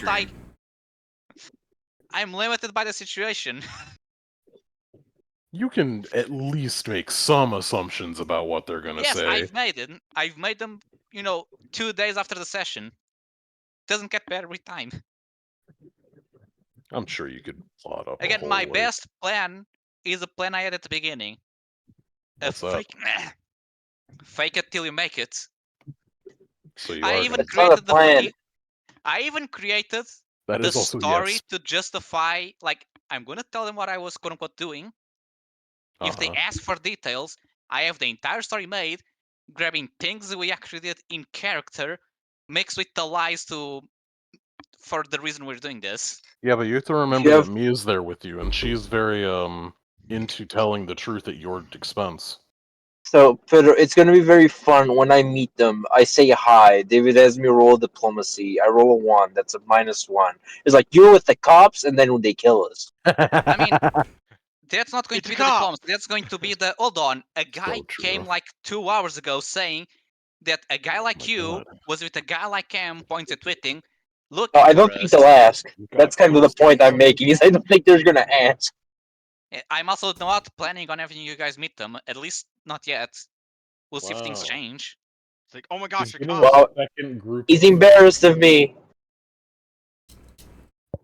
what? stream. I'm limited by the situation. You can at least make some assumptions about what they're gonna Yes, say. I've made them, 2 days after the session. Doesn't get better with time. I'm sure you could plot up. Again, my best plan is a plan I had at the beginning. What's up? Fake it till you make it. So you I are. even That's not a created plan. I even created That the is also story yes. to justify, like, I'm gonna tell them what I was quote unquote doing. If they ask for details, I have the entire story made, grabbing things we actually did in character, mixed with the lies for the reason we're doing this. Yeah, but you have to remember that Mia's there with you, and she's very into telling the truth at your expense. So, Pedro, it's gonna be very fun when I meet them. I say hi. David has me roll diplomacy. I roll a 1. That's a -1. It's like, you're with the cops, and then when they kill us. I mean, that's not going It's to be a the cop. diplomacy. That's going to be the, hold on, a guy came like 2 hours ago saying that a guy like you was with a guy like him, pointed tweeting. Look, I don't think they'll ask. That's kind of the point I'm making, is I don't think they're gonna ask. I'm also not planning on having you guys meet them, at least not yet. We'll see if things change. It's like, oh my gosh, a getting cop. Well, he's embarrassed of me.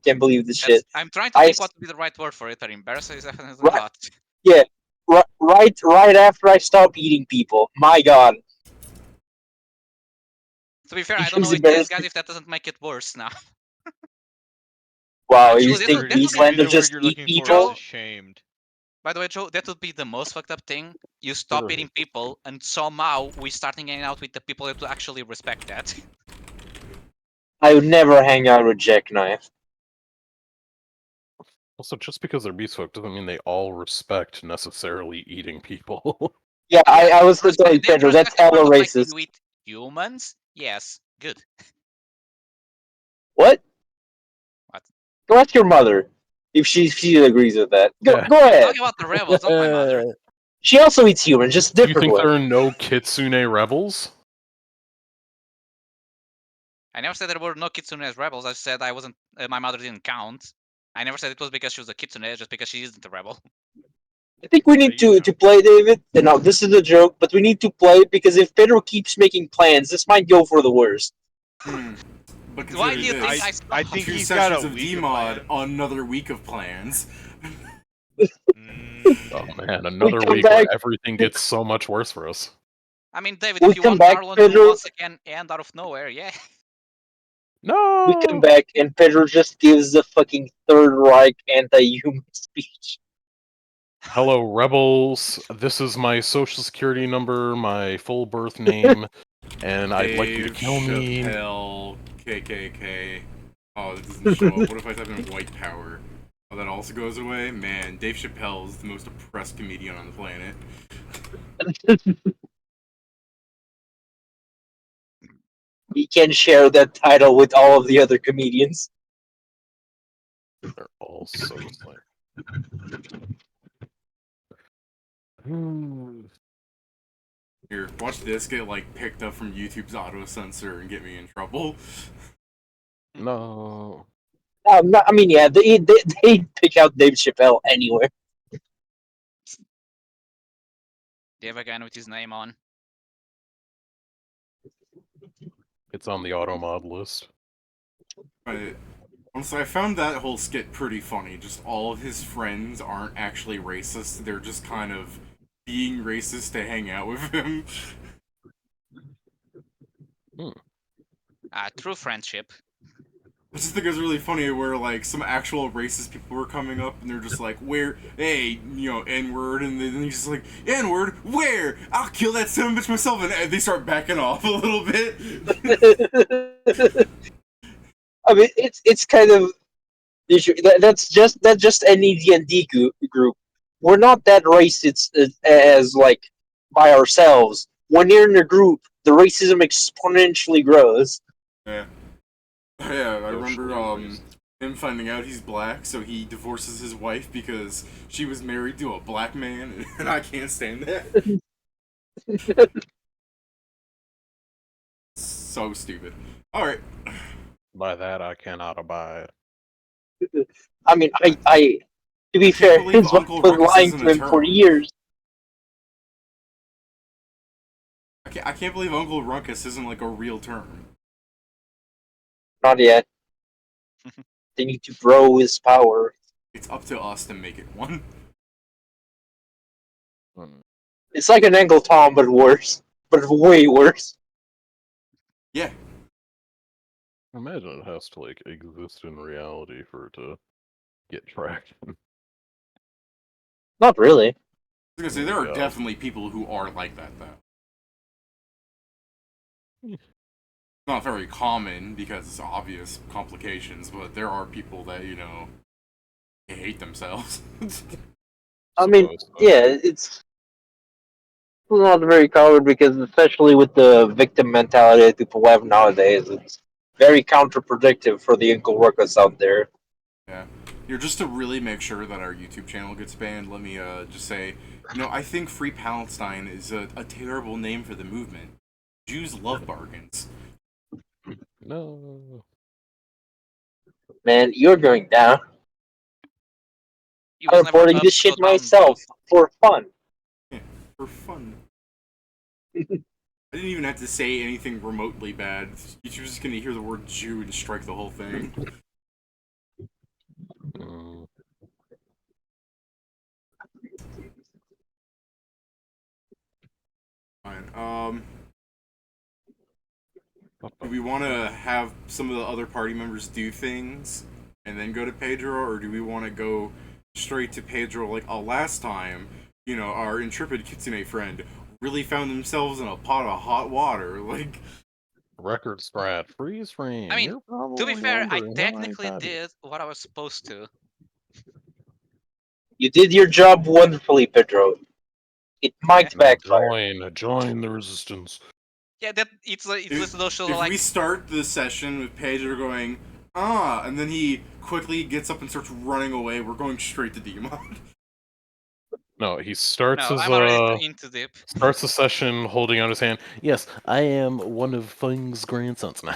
Can't believe this shit. I'm trying to think what would be the right word for it. Embarrassed is definitely not. Yeah, right after I stop eating people. My God. To be fair, I don't know with these guys if that doesn't make it worse now. Wow, Actually, you think these let them just eat people? Ashamed. By the way, Joe, that would be the most fucked up thing. You stop eating people, and somehow we starting hanging out with the people that actually respect that. I would never hang out with Jackknife. Also, just because they're beast folk doesn't mean they all respect necessarily eating people. Yeah, I was just saying, Pedro, that's hella racist. You eat humans? Yes, good. What? What? Go ask your mother if she agrees with that. Go ahead. I'm talking about the rebels, not my mother. She also eats humans, just different. Do you think there are no Kitsune rebels? I never said there were no Kitsune as rebels. I said I wasn't. My mother didn't count. I never said it was because she was a Kitsune, just because she isn't a rebel. I think we need to play, David. And now this is a joke, but we need to play because if Pedro keeps making plans, this might go for the worst. But why do you think I think he's got got a of week DMod, another week of plans. Oh man, another week where everything gets so much worse for us. I mean, David, if you want Harlonde to once again end out of nowhere, yeah. No. We come back and Pedro just gives the fucking Third Reich anti-human speech. Hello, rebels. This is my social security number, my full birth name, and I'd like you to kill me. Chappelle, KKK. Oh, this doesn't show up. What if I type in white power? Oh, that also goes away? Man, Dave Chappelle is the most oppressed comedian on the planet. We can share that title with all of the other comedians. They're all so slick. Here, watch this get like picked up from YouTube's auto censor and get me in trouble. No. I mean, yeah, they pick out Dave Chappelle anywhere. Do you have a guy with his name on? It's on the auto mod list. Right. Honestly, I found that whole skit pretty funny. Just all of his friends aren't actually racist. They're just kind of being racist to hang out with him. True friendship. I just think it was really funny where, like, some actual racist people were coming up and they're just like, where, hey, N-word, and then he's just like, N-word, where? I'll kill that son of a bitch myself, and they start backing off a little bit. I mean, it's kind of that's just an ED&D group. We're not that racist as like by ourselves. When you're in a group, the racism exponentially grows. Yeah. Yeah, I remember him finding out he's black, so he divorces his wife because she was married to a black man, and I can't stand that. So stupid. Alright. By that I cannot abide. I mean, I to be can't fair, believe his wife Uncle was Ruckus lying isn't to a him for term. years. I can't believe Uncle Ruckus isn't like a real term. Not yet. They need to grow his power. It's up to us to make it one. Hmm. It's like an Uncle Tom, but worse. But way worse. Yeah. Imagine it has to like exist in reality for it to get traction. Not really. I was gonna say there are Yeah. definitely people who are like that though. Not very common because it's obvious complications, but there are people that, they hate themselves. I mean, Suppose so. yeah, it's not very common because, especially with the victim mentality that people have nowadays, it's very counterproductive for the Uncle Ruckus out there. Yeah. Just to really make sure that our YouTube channel gets banned, let me just say, I think Free Palestine is a terrible name for the movement. Jews love bargains. No. Man, you're going down. It I'm was never reporting up this to go shit down, bro. myself for fun. Yeah, for fun. I didn't even have to say anything remotely bad. You're just gonna hear the word Jew and strike the whole thing. Mm. Fine. Do we want to have some of the other party members do things and then go to Pedro, or do we want to go straight to Pedro like last time? Our intrepid Kitsune friend really found themselves in a pot of hot water. Like, Record strat, freeze frame. I mean, You're to be probably fair, I wondering how I technically got it. did what I was supposed to. You did your job wonderfully, Pedro. It might Now backfire. join the resistance. Yeah, that it's listed those shows are if like we start the session with Pedro going, and then he quickly gets up and starts running away, we're going straight to Demon. No, he starts no, his I'm already into deep. starts the session holding out his hand. Yes, I am one of Feng's grandsons now.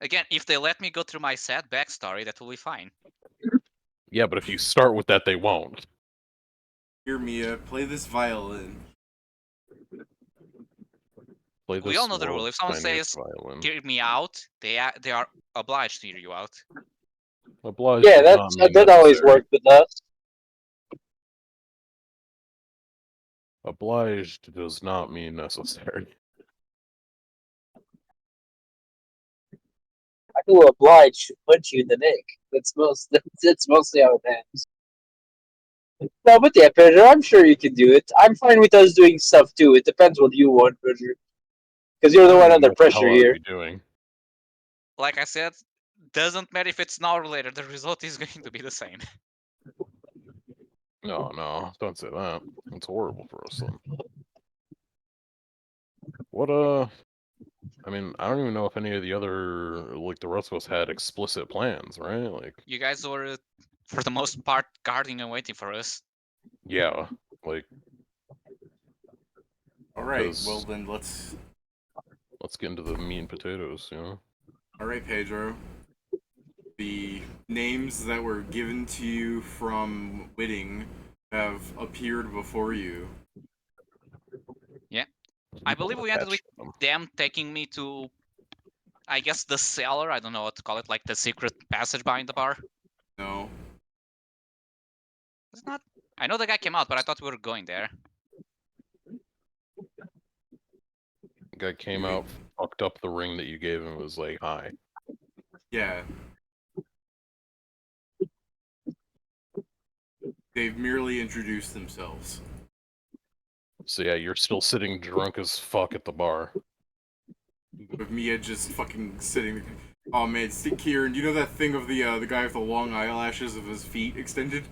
Again, if they let me go through my sad backstory, that will be fine. Yeah, but if you start with that, they won't. Here, Mia, play this violin. Play We this all know the rule. world's If someone tiniest says violin. "hear me out," they are obliged to hear you out. Obliged Yeah, does not mean that always necessary. worked with us. Obliged does not mean necessary. I feel obliged to punch you in the neck. That's mostly how it ends. No, but yeah, Pedro, I'm sure you can do it. I'm fine with us doing stuff too. It depends what you want, Pedro. Because you're I the don't one even know under what the pressure hell I'd here. be doing. Like I said, doesn't matter if it's now or later. The result is going to be the same. No, don't say that. It's horrible for us then. What I mean, I don't even know if any of the other the rest of us had explicit plans, right? Like, You guys were, for the most part, guarding and waiting for us. yeah, like Alright, Because- well then let's let's get into the meat and potatoes, you know? Alright, Pedro. The names that were given to you from Whitting have appeared before you. I believe we ended with Attached to them. them taking me to, I guess, the cellar. I don't know what to call it, like the secret passage behind the bar. No. It's not. I know the guy came out, but I thought we were going there. Guy came out, fucked up the ring that you gave him, was like, hi. Yeah. They've merely introduced themselves. So yeah, you're still sitting drunk as fuck at the bar. With Mia just fucking sitting. Oh man, Kieran, do you know that thing of the guy with the long eyelashes of his feet extended?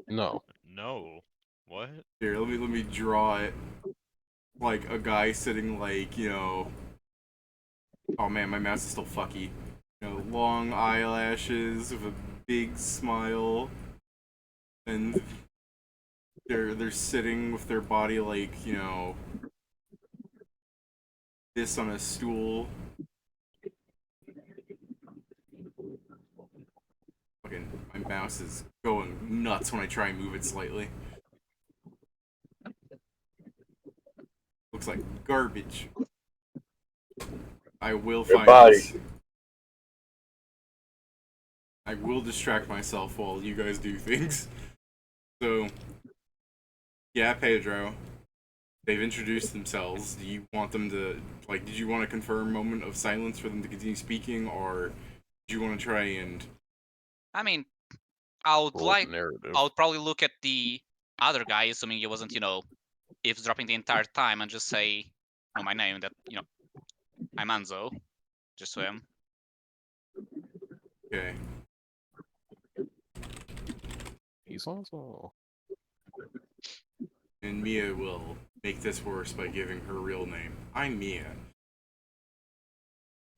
No. No. What? Here, let me draw it. Like a guy sitting oh man, my mouse is still fucky. Long eyelashes with a big smile, and they're sitting with their body like this on a stool. Fucking, my mouse is going nuts when I try and move it slightly. Looks like garbage. I will Your find body. this. I will distract myself while you guys do things. So, yeah, Pedro. They've introduced themselves. Do you want them to, like, did you want to confirm moment of silence for them to continue speaking, or do you want to try and... I mean, I would Roll like. the narrative. I would probably look at the other guy, assuming he wasn't, eavesdropping the entire time, and just say, my name. That I'm Hanzo. Just so him. Okay. He's also. And Mia will make this worse by giving her real name. I'm Mia.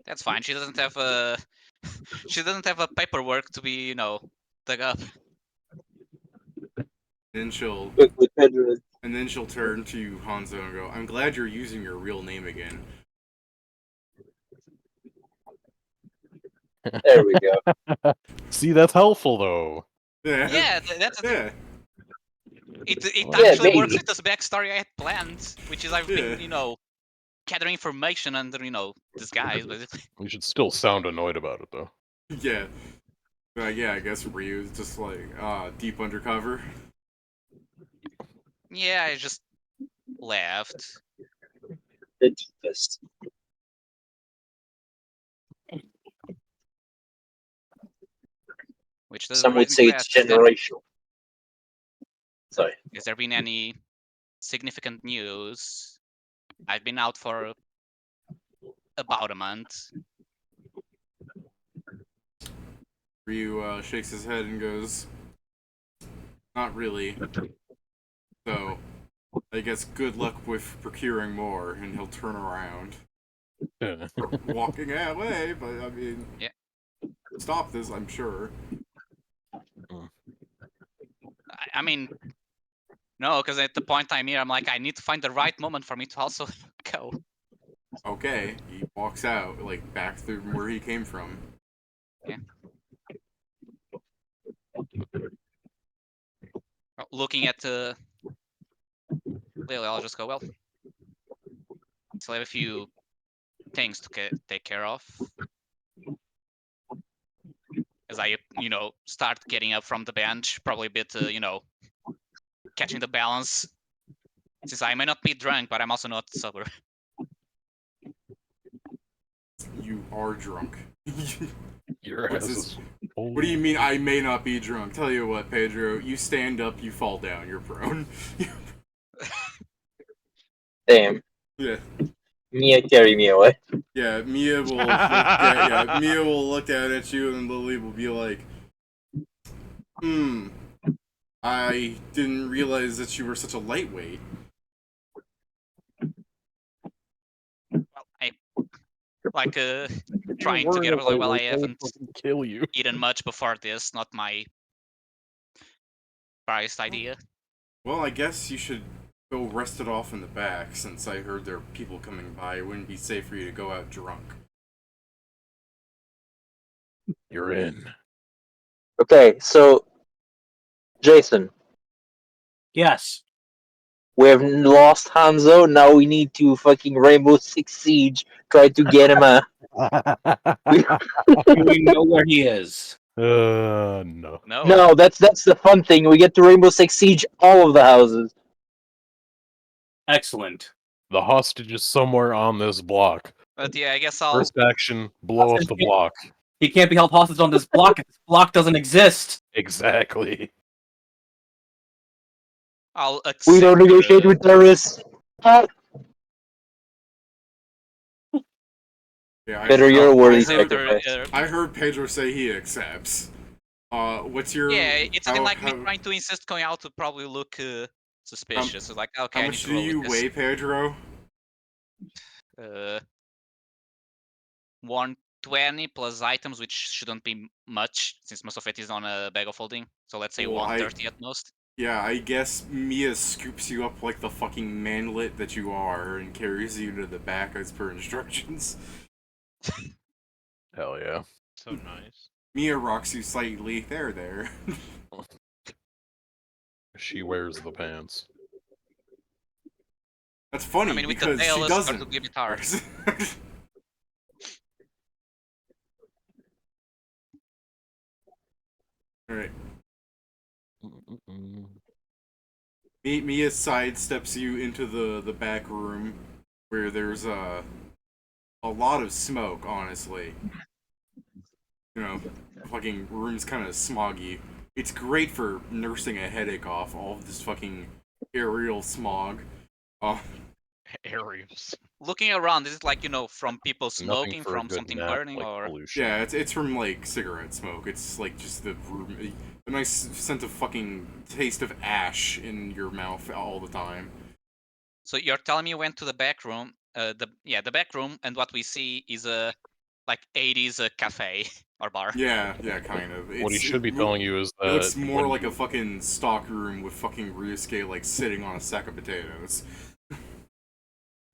That's fine. She doesn't have a. She doesn't have a paperwork to be, dug up. Then she'll Quickly, Pedro. and then she'll turn to Hanzo and go, "I'm glad you're using your real name again." There we go. See, that's helpful though. Yeah. Yeah, that's. Yeah. It Yeah, actually works maybe. with this backstory I had planned, which is I've been, gathering information under, disguise, basically. We should still sound annoyed about it though. Yeah. Yeah, I guess Ryu's just like, deep undercover. Yeah, I just left. The deepest. Which doesn't Some would raise me say to it's ask, generational. Sorry. has there been any significant news? I've been out for about a month. Ryu shakes his head and goes, "Not really. So, I guess good luck with procuring more," and he'll turn around. Walking away, but I mean... Yeah. Stop this, I'm sure. I mean, no, because at the point I'm here, I'm like, I need to find the right moment for me to also go. Okay, he walks out, like, back through where he came from. Yeah. Looking at Lily, I'll just go, well, still have a few things to take care of. As I, start getting up from the bench, probably a bit, catching the balance. Since I may not be drunk, but I'm also not sober. You are drunk. Your What's ass this? is. What do you mean I may not be drunk? Tell you what, Pedro, you stand up, you fall down, you're prone. Damn. Yeah. Mia, carry me away. Yeah, Mia will Mia will look down at you and Lily will be like, I didn't realize that you were such a lightweight. Well, I like trying to get over. Well, I haven't kill you. eaten much before this. Not my brightest idea. Well, I guess you should go rest it off in the back, since I heard there are people coming by. It wouldn't be safe for you to go out drunk. You're in. Okay, so Jason, Yes. we have lost Hanzo. Now we need to fucking Rainbow Six Siege. Try to get him a. Do we know where he is? No. No. No, that's the fun thing. We get to Rainbow Six Siege all of the houses. Excellent. The hostage is somewhere on this block. But yeah, I guess I'll. First action, blow up the block. He can't be held hostage on this block if this block doesn't exist. Exactly. I'll accept. We don't negotiate with terrorists. Yeah, Better you're a worthy accept sacrifice. I heard Pedro say he accepts. What's your... Yeah, it's something like me how- trying to insist going out would probably look suspicious. It's like, okay, How I need much to do roll you with weigh, Pedro? this. 120 plus items, which shouldn't be much, since most of it is on a bag of holding. So let's say Well, 130 at most. Yeah, I guess Mia scoops you up like the fucking manlet that you are and carries you to the back as per instructions. Hell yeah. So nice. Mia rocks you slightly. There. She wears the pants. That's funny I mean, with the because tail, she it's doesn't. going to be a bit hard. Alright. Mm-mm-mm. Mia sidesteps you into the back room where there's a lot of smoke, honestly. You know, fucking room's kind of smoggy. It's great for nursing a headache off all of this fucking aerial smog. Oh, Aerials. Looking around, is it like, from people Nothing smoking, for a from good something nap burning, like or... pollution. yeah, it's from like cigarette smoke. It's like just the room, a nice scent of fucking taste of ash in your mouth all the time. So you're telling me you went to the back room, the back room, and what we see is a, like, 80s cafe or bar. Yeah, kind of. What he should be telling you is It looks that more when like you, a fucking stock room with fucking Ryusuke like sitting on a sack of potatoes.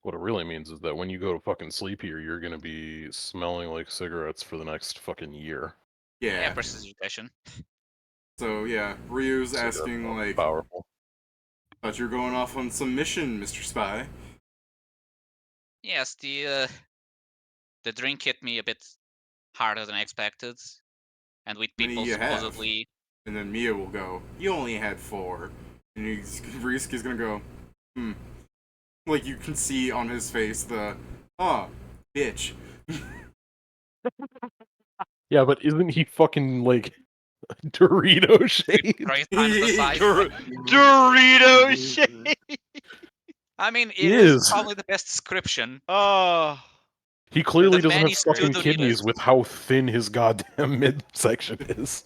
what it really means is that when you go to fucking sleep here, you're gonna be smelling like cigarettes for the next fucking year. Yeah. Prestidigitation. So yeah, Ryu's Cigarette asking smoke is like, powerful. thought you're going off on some mission, Mr. Spy. Yes, the drink hit me a bit harder than I expected, and with Many people you have. supposedly... And then Mia will go, you only had 4. And Ryusuke's gonna go, Like you can see on his face the, bitch. Yeah, but isn't he fucking like Dorito shaped? 3 times the size. Dorito shit. I mean, He it is is. probably the best description. Oh. He clearly doesn't many have fucking pseudo kidneys Doritos. with how thin his goddamn midsection is.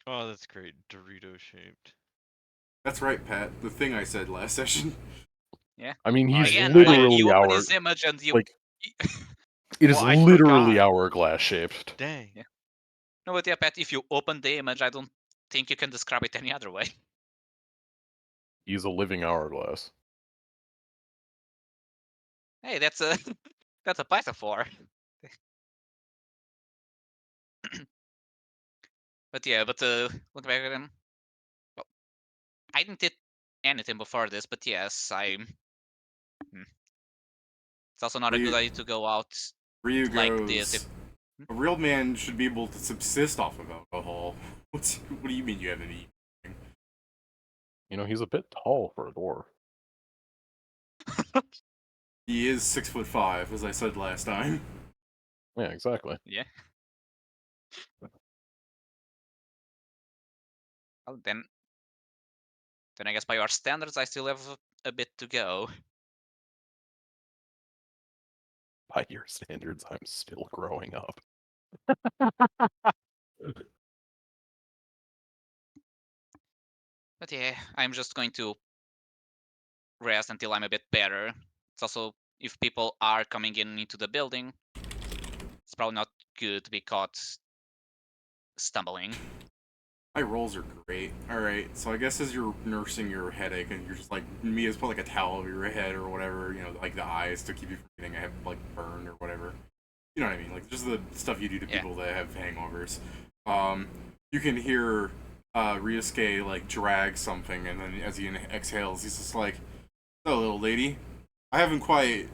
Oh, that's great. Dorito shaped. That's right, Pat. The thing I said last session. I mean, he's Again, literally you open hour. his image and you... Like, it is Well, I literally forgot. hourglass shaped. Dang. Yeah. No, but yeah, Pat, if you open the image, I don't think you can describe it any other way. He's a living hourglass. Hey, that's a that's a metaphor. But yeah, look back at him. Well, I didn't did anything before this, but yes, it's also not a good idea to go out Ryu like goes, this. a real man should be able to subsist off of alcohol. What do you mean you haven't eaten? You know, he's a bit tall for a dwarf. He is 6'5", as I said last time. Yeah, exactly. Yeah. Well, then I guess by your standards, I still have a bit to go. By your standards, I'm still growing up. But yeah, I'm just going to rest until I'm a bit better. It's also, if people are coming into the building, it's probably not good to be caught stumbling. My rolls are great. Alright, so I guess as you're nursing your headache and you're just like, Mia's put like a towel over your head or whatever, you know, like the eyes to keep you from getting a like burn or whatever. You know what I mean? Like just the stuff you do to people that have hangovers. You can hear Ryusuke like drag something, and then as he exhales, he's just like, "So, little lady, I haven't quite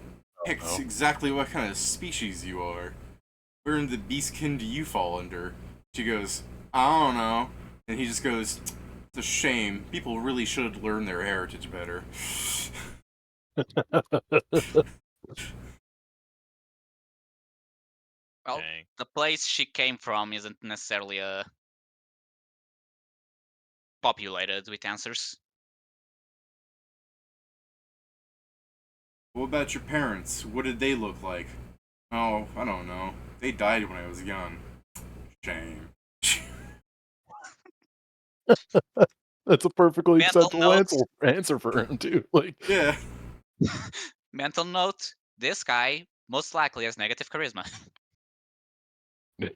picked exactly what kind of species you are. Where in the beastkin do you fall under?" She goes, "I don't know," and he just goes, "It's a shame. People really should learn their heritage better." Well, Dang. the place she came from isn't necessarily populated with answers. What about your parents? What did they look like? Oh, I don't know. They died when I was young. Shame. That's a perfectly Mental acceptable note. answer for him too. Like, Yeah. Mental note: this guy most likely has negative charisma. What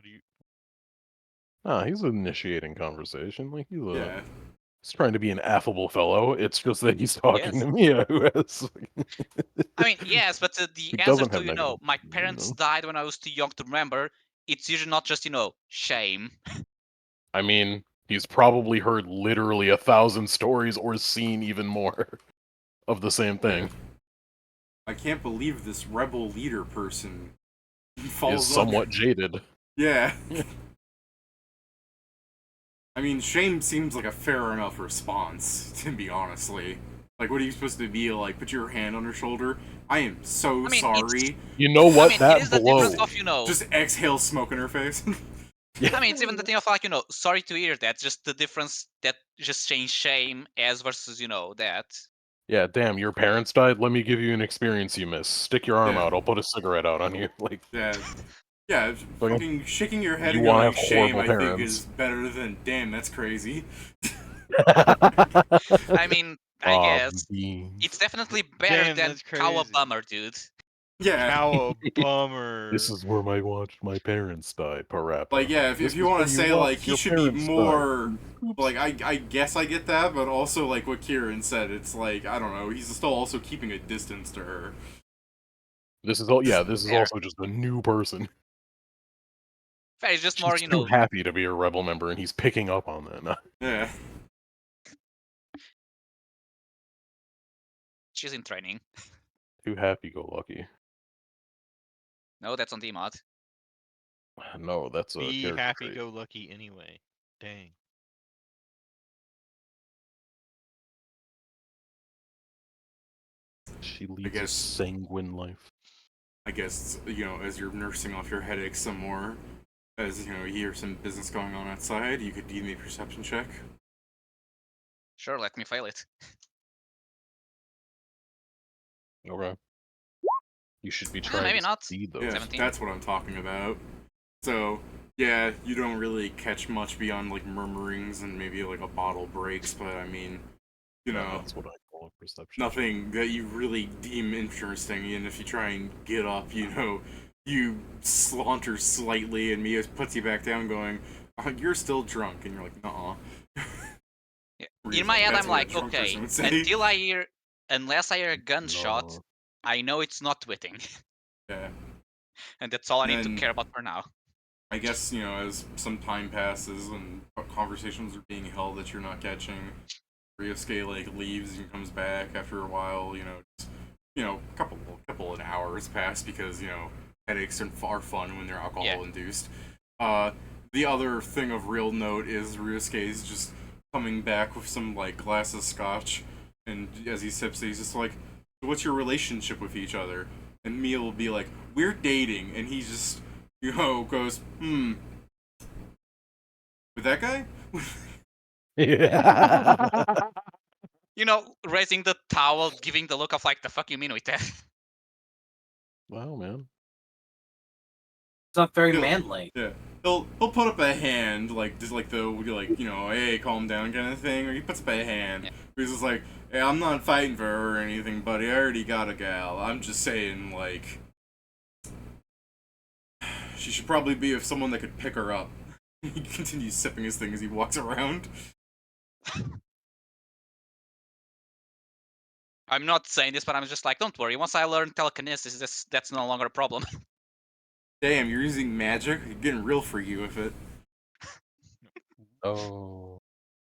do you? He's initiating conversation. Like Yeah. he's trying to be an affable fellow. It's just that he's talking Yes. to Mia, who has. I mean, yes, but the He answer doesn't to, have negative my opinions, parents died when I was too young to remember, it's usually not just, shame. I mean, he's probably heard literally 1,000 stories or seen even more of the same thing. I can't believe this rebel leader person Is falls somewhat jaded. Yeah. I mean, shame seems like a fair enough response, to be honestly. Like, what are you supposed to be like? Put your hand on her shoulder. I am so I mean, sorry. You know what? I mean, that it is the blow. difference of, Just exhale smoke in her face. I mean, it's even the thing of, like, sorry to hear that. Just the difference that just saying shame as versus, that. Yeah, damn, your parents died? Let me give you an experience you missed. Stick your arm Yeah. out, I'll put a cigarette out on you. Like, Yeah. Yeah, fucking shaking your head You and wanna going have shame, horrible I think, parents. is better than damn, that's crazy. I mean, I guess. beans. It's definitely better Damn, than that's Cowabummer, dude. Yeah. Cowabummer. This is where I watched my parents die, Parappa. Like, yeah, This if you is want where to say, watched like, he your should be parents die. more... Oops. Like, I guess I get that, but also, like, what Kieran said, it's like, I don't know, he's still also keeping a distance to her. This is all. Yeah, this is Fair. also just a new person. Fair, it's just She's more, too happy to be a rebel member, and he's picking up on that. Yeah. she's in training. Too happy-go-lucky. No, that's on the mod. No, that's a Be character trait. happy-go-lucky anyway. Dang. She leads guess- a sanguine life. I guess, as you're nursing off your headache some more, as, you hear some business going on outside, you could give me a perception check. Sure, let me fail it. Okay. You should be trying maybe to not. succeed, though. Yeah, 17. that's what I'm talking about. So, yeah, you don't really catch much beyond, like, murmurings and maybe, like, a bottle breaks, but, I mean, That's what I call a perception. nothing that you really deem interesting, and if you try and get up, you saunter slightly, and Mia puts you back down going, oh, you're still drunk, and you're like, nuh-uh. Yeah. In my head, That's I'm what a like, drunk okay, person would say. unless I hear a gunshot, No. I know it's not twitting. Yeah. And that's all I need to Then- care about for now. I guess, as some time passes and conversations are being held that you're not catching, Ryosuke, like, leaves and comes back after a while, just, a couple of hours pass because, headaches are fun when they're alcohol-induced. The other thing of real note is Ryosuke is just coming back with some, like, glass of scotch, and as he sips it, he's just like, what's your relationship with each other? And Mia will be like, we're dating, and he just, goes, with that guy? Yeah. Raising the towel, giving the look of, like, the fuck you mean with that? Wow, man. It's not very Yeah. manly. Yeah. He'll put up a hand, like, just like hey, calm down kind of thing, or he puts up a hand. Yeah. He's just like, hey, I'm not fighting for her or anything, buddy. I already got a gal. I'm just saying, like, she should probably be with someone that could pick her up. He continues sipping his thing as he walks around. I'm not saying this, but I'm just like, don't worry. Once I learn telekinesis, that's no longer a problem. Damn, you're using magic? You're getting real freaky with it. Oh.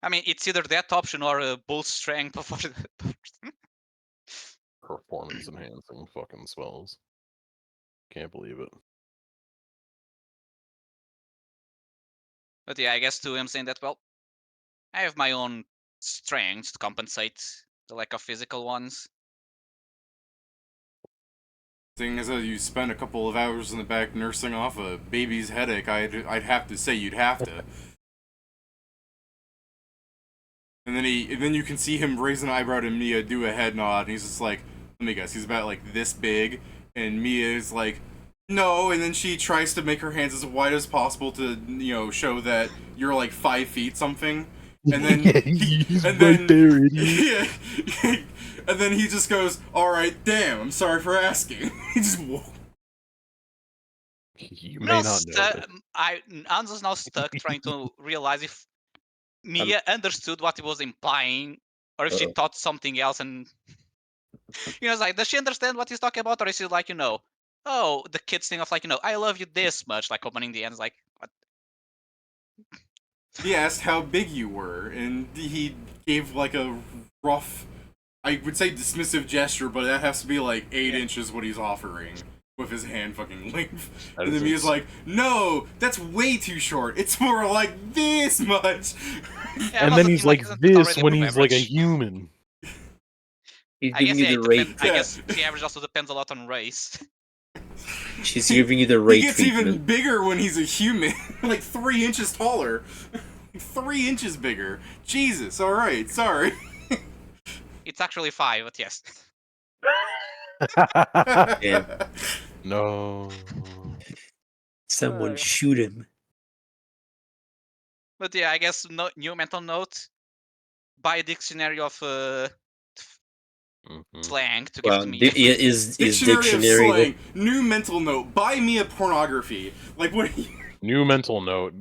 I mean, it's either that option or bull strength for the Performance enhancing fucking spells. Can't believe it. But yeah, I guess too, I'm saying that, well, I have my own strengths to compensate the lack of physical ones. Seeing as though you spend a couple of hours in the back nursing off a baby's headache, I'd have to say you'd have to. And then you can see him raise an eyebrow to Mia, do a head nod, and he's just like, let me guess, he's about like this big, and Mia is like, no, and then she tries to make her hands as wide as possible to, show that you're like 5 feet something. And then he's right there, idiot. Yeah. And then he just goes, alright, damn, I'm sorry for asking. He just You may not know this. Hanzo's now stuck trying to realize if Mia understood what he was implying, or if she thought something else. And it's like, does she understand what he's talking about, or is she like, oh, the kids thing of like, I love you this much, like opening the ends, like, what? He asked how big you were, and he gave like a rough, I would say dismissive gesture, but that has to be like 8 inches what he's offering with his hand fucking length. And then Mia's like, no, that's way too short. It's more like this much. Yeah, And then he's like isn't it this already when above he's like a average? human. He's I guess, giving you the rate. I guess the average also depends a lot on race. She's giving you the He rate gets treatment. even bigger when he's a human. Like 3 inches taller. 3 inches bigger. Jesus, alright, sorry. It's actually 5, but yes. Yeah. No. Someone shoot him. But yeah, I guess new mental note. Buy a dictionary of slang to give Well, to me. is Dictionary of dictionary slang. New mental note. Buy me a pornography. Like what? New mental note.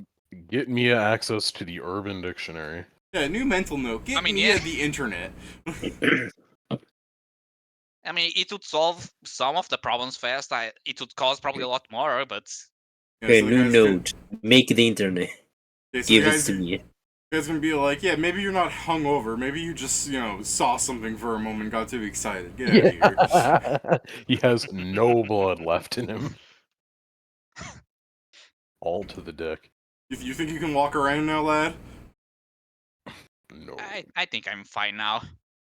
Get Mia access to the Urban Dictionary. Yeah, new mental note. Get Mia the internet. I mean, it would solve some of the problems fast. It would cause probably a lot more, but Yeah, Okay, so the new guy's note. Make the internet. Okay, so Give the it guy's, to me. the guy's gonna be like, yeah, maybe you're not hungover. Maybe you just, saw something for a moment, got too excited. Get out of here. He has no blood left in him. All to the dick. You think you can walk around now, lad? No. I think I'm fine now,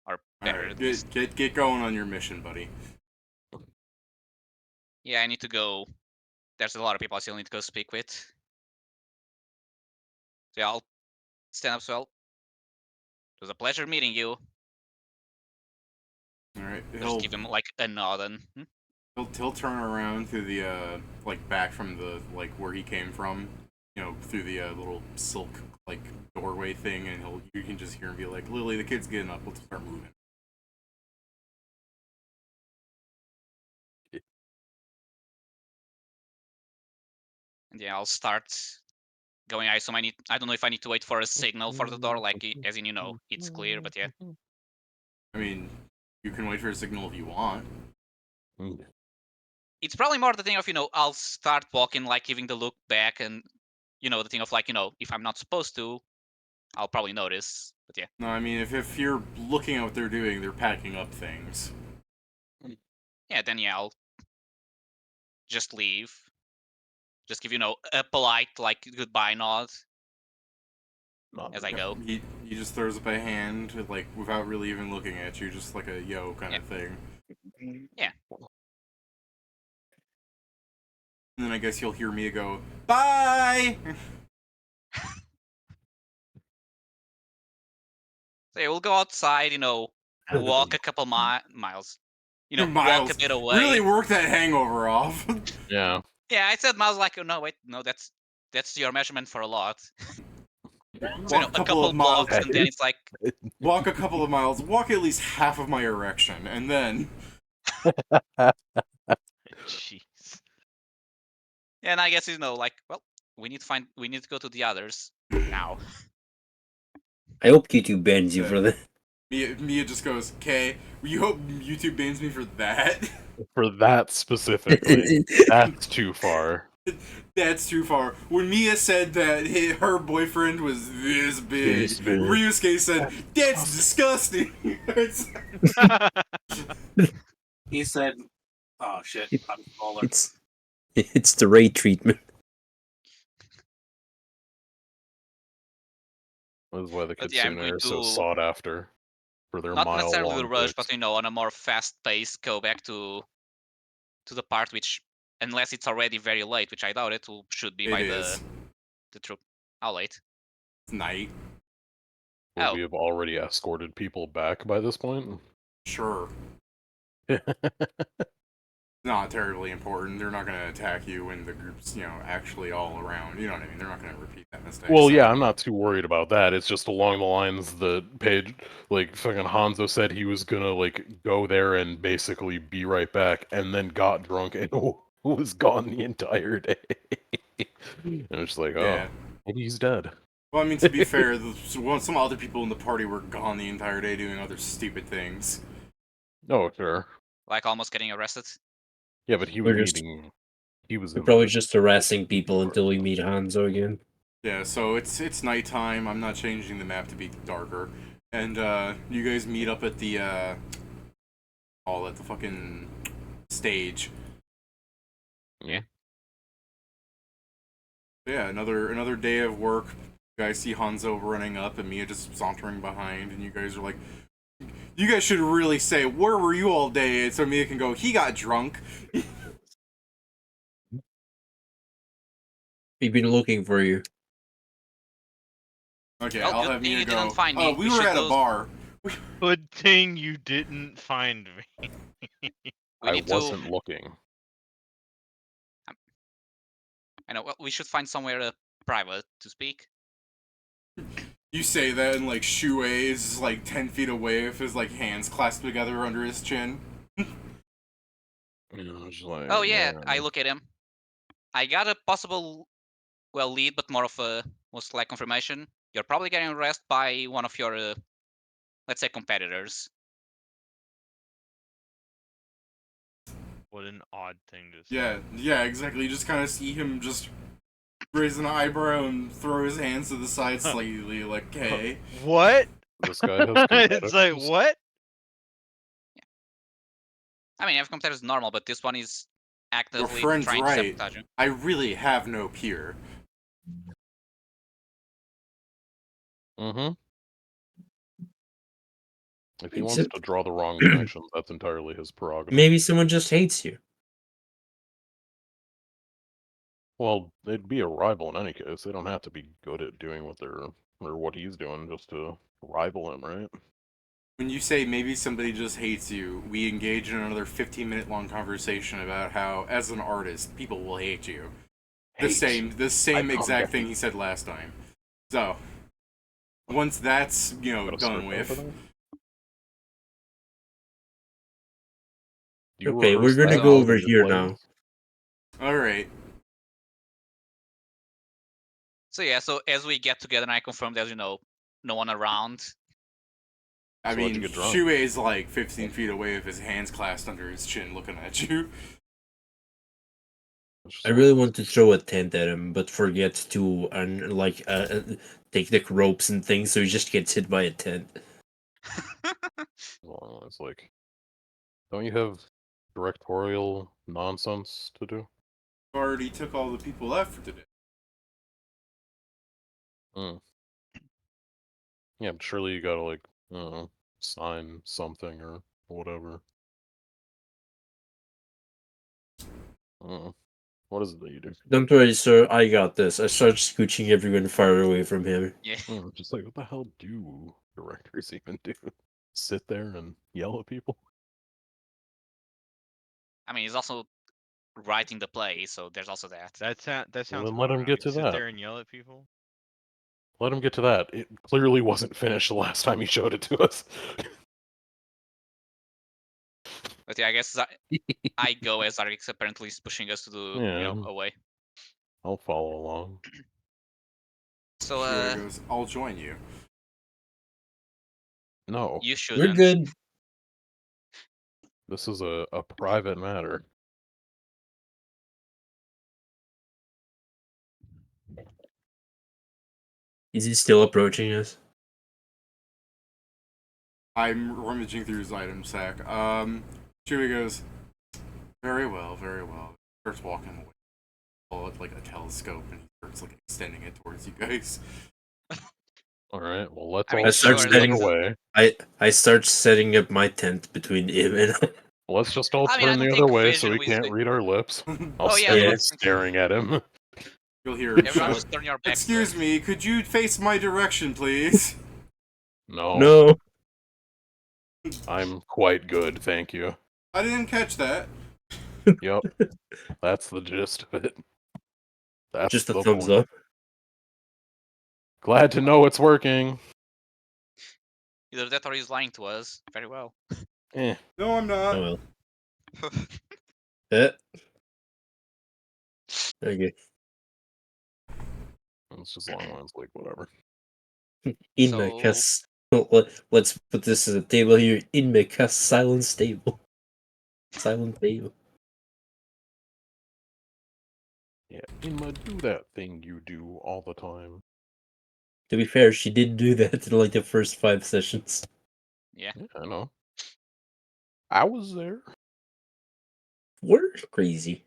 or better Alright, at least. get going on your mission, buddy. Yeah, I need to go. There's a lot of people I still need to go speak with. So yeah, I'll stand up, Swell. It was a pleasure meeting you. Alright, Just give him like a nod and. He'll turn around through the back from the where he came from, through the little silk doorway thing, and you can just hear him be like, Lily, the kid's getting up, let's start moving. And yeah, I'll start going. I assume I don't know if I need to wait for a signal for the door, like as in it's clear, but yeah. I mean, you can wait for a signal if you want. It's probably more the thing of I'll start walking, like giving the look back, and the thing of like if I'm not supposed to, I'll probably notice. But yeah. No, I mean if you're looking at what they're doing, they're packing up things. Yeah, then yeah, I'll just leave. Just give a polite goodbye nod as I go. He just throws up a hand without really even looking at you, just like a yo kind of thing. Yeah. And then I guess you'll hear Mia go, bye! So yeah, we'll go outside, walk a couple miles. Walk a bit away. Really work that hangover off. Yeah. Yeah, I said miles like, oh, no, wait, no, that's your measurement for a lot. So, a couple blocks, and then it's like... Walk a couple of miles, walk at least half of my erection, and then... Jeez. And I guess, well, we need to go to the others now. I hope YouTube bans you for that. Mia just goes, okay, you hope YouTube bans me for that? For that specifically. That's too far. That's too far. When Mia said that her boyfriend was this big, Ryusuke said, that's disgusting! He said, oh shit, I'm smaller. It's the rate treatment. That's why the But yeah, I'm Kitsune going are so to- sought after. For their Not necessarily mile-long rush, dicks. but on a more fast pace, go back to the part which, unless it's already very late, which I doubt it, should be by the troop. How late? It's night. Would we have already escorted people back by this point? Sure. Not terribly important. They're not going to attack you when the group's, actually all around. You know what I mean? They're not going to repeat that mistake. Well, yeah, I'm not too worried about that. It's just along the lines that fucking Hanzo said he was gonna, go there and basically be right back, and then got drunk and who was gone the entire day. And it's just like, oh, Yeah. maybe he's dead. Well, I mean, to be fair, some other people in the party were gone the entire day doing other stupid things. Oh, sure. Like almost getting arrested. Yeah, but he We're was just- meeting. He was We're in probably the- just harassing people until we meet Hanzo again. Yeah, so it's nighttime. I'm not changing the map to be darker, and you guys meet up at the all at the fucking stage. Yeah. Yeah, another day of work. You guys see Hanzo running up and Mia just sauntering behind, and you guys are like, you guys should really say, where were you all day? And so Mia can go, he got drunk. We've been looking for you. Okay, Oh, I'll good have thing Mia you go. didn't find me. Oh, we We were should at a go- bar. Good thing you didn't find me. We I need wasn't to. looking. I know. Well, we should find somewhere private to speak. You say that, and like Shue is like 10 feet away with his like hands clasped together under his chin. You know, it's like, Oh yeah, man. I look at him. I got a possible, well, lead, but more of a most like confirmation. You're probably getting arrested by one of your, let's say, competitors. What an odd thing to say. Yeah, exactly. You just kind of see him just raise an eyebrow and throw his hands to the side slightly, like, hey. What? This guy has It's like, competitors? what? I mean, every competitor is normal, but this one is Your actively friend's trying to right. sabotage you. I really have no peer. Mm-hmm. If he wants Except- to draw the wrong connection, that's entirely his prerogative. Maybe someone just hates you. Well, they'd be a rival in any case. They don't have to be good at doing what they're or what he's doing just to rival him, right? When you say maybe somebody just hates you, we engage in another 15-minute long conversation about how, as an artist, people will hate you. The Hate. same I exact come thing down. he said last time. So, once that's, Gotta done search with, over that? Do you Okay, we're rehearse gonna that go in over your here plays? now. alright. So yeah, so as we get together, and I confirm there's no one around. I So how'd you mean, get drunk? Shuei's like 15 feet away with his hands clasped under his chin looking at you. It's just I really want to throw a tent at him, but forget to take the ropes and things, so he just gets hit by a tent. well, it's like, don't you have directorial nonsense to do? Already took all the people left for today. Yeah, but surely you gotta like, I don't know, sign something or whatever. I don't know. What is it that you do? Don't worry, sir. I got this. I start scooching everyone far away from him. Yeah. Just like, what the hell do directors even do? Sit there and yell at people? I mean, he's also writing the play, so there's also that. That sounds. then let him fun. get to Sit that. there and yell at people. Let him get to that. It clearly wasn't finished the last time he showed it to us. But yeah, I guess I go as Arix apparently is pushing us to do, Yeah. away. I'll follow along. So Shuei goes, I'll join you. No, you We're shouldn't. good. this is a private matter. Is he still approaching us? I'm rummaging through his item sack. Shuei goes, very well, very well. Starts walking away. Pull out like a telescope and he starts like extending it towards you guys. Alright, well let's I mean, all sure, turn like the other the- way. I start setting up my tent between him and Let's just all I mean, I turn don't the other think way so vision he was can't the- read our lips. I'll Oh, yeah, stand yeah. there staring at him. You'll hear him Everyone shout, just turn your backs. excuse me, could you face my direction, please? No, no. I'm quite good, thank you. I didn't catch that. Yep, that's the gist of it. That's Just a the thumbs point. up. Glad to know it's working. Either that or he's lying to us. Very well. Eh. No, I'm not. Oh well. Eh. Okay. It's just long lines, like whatever. In So- my cast. Let's put this as a table here. In my cast, silent stable. Silent table. Yeah, Inma, do that thing you do all the time. To be fair, she did do that in like the first 5 sessions. Yeah. Yeah, I know. I was there. We're crazy.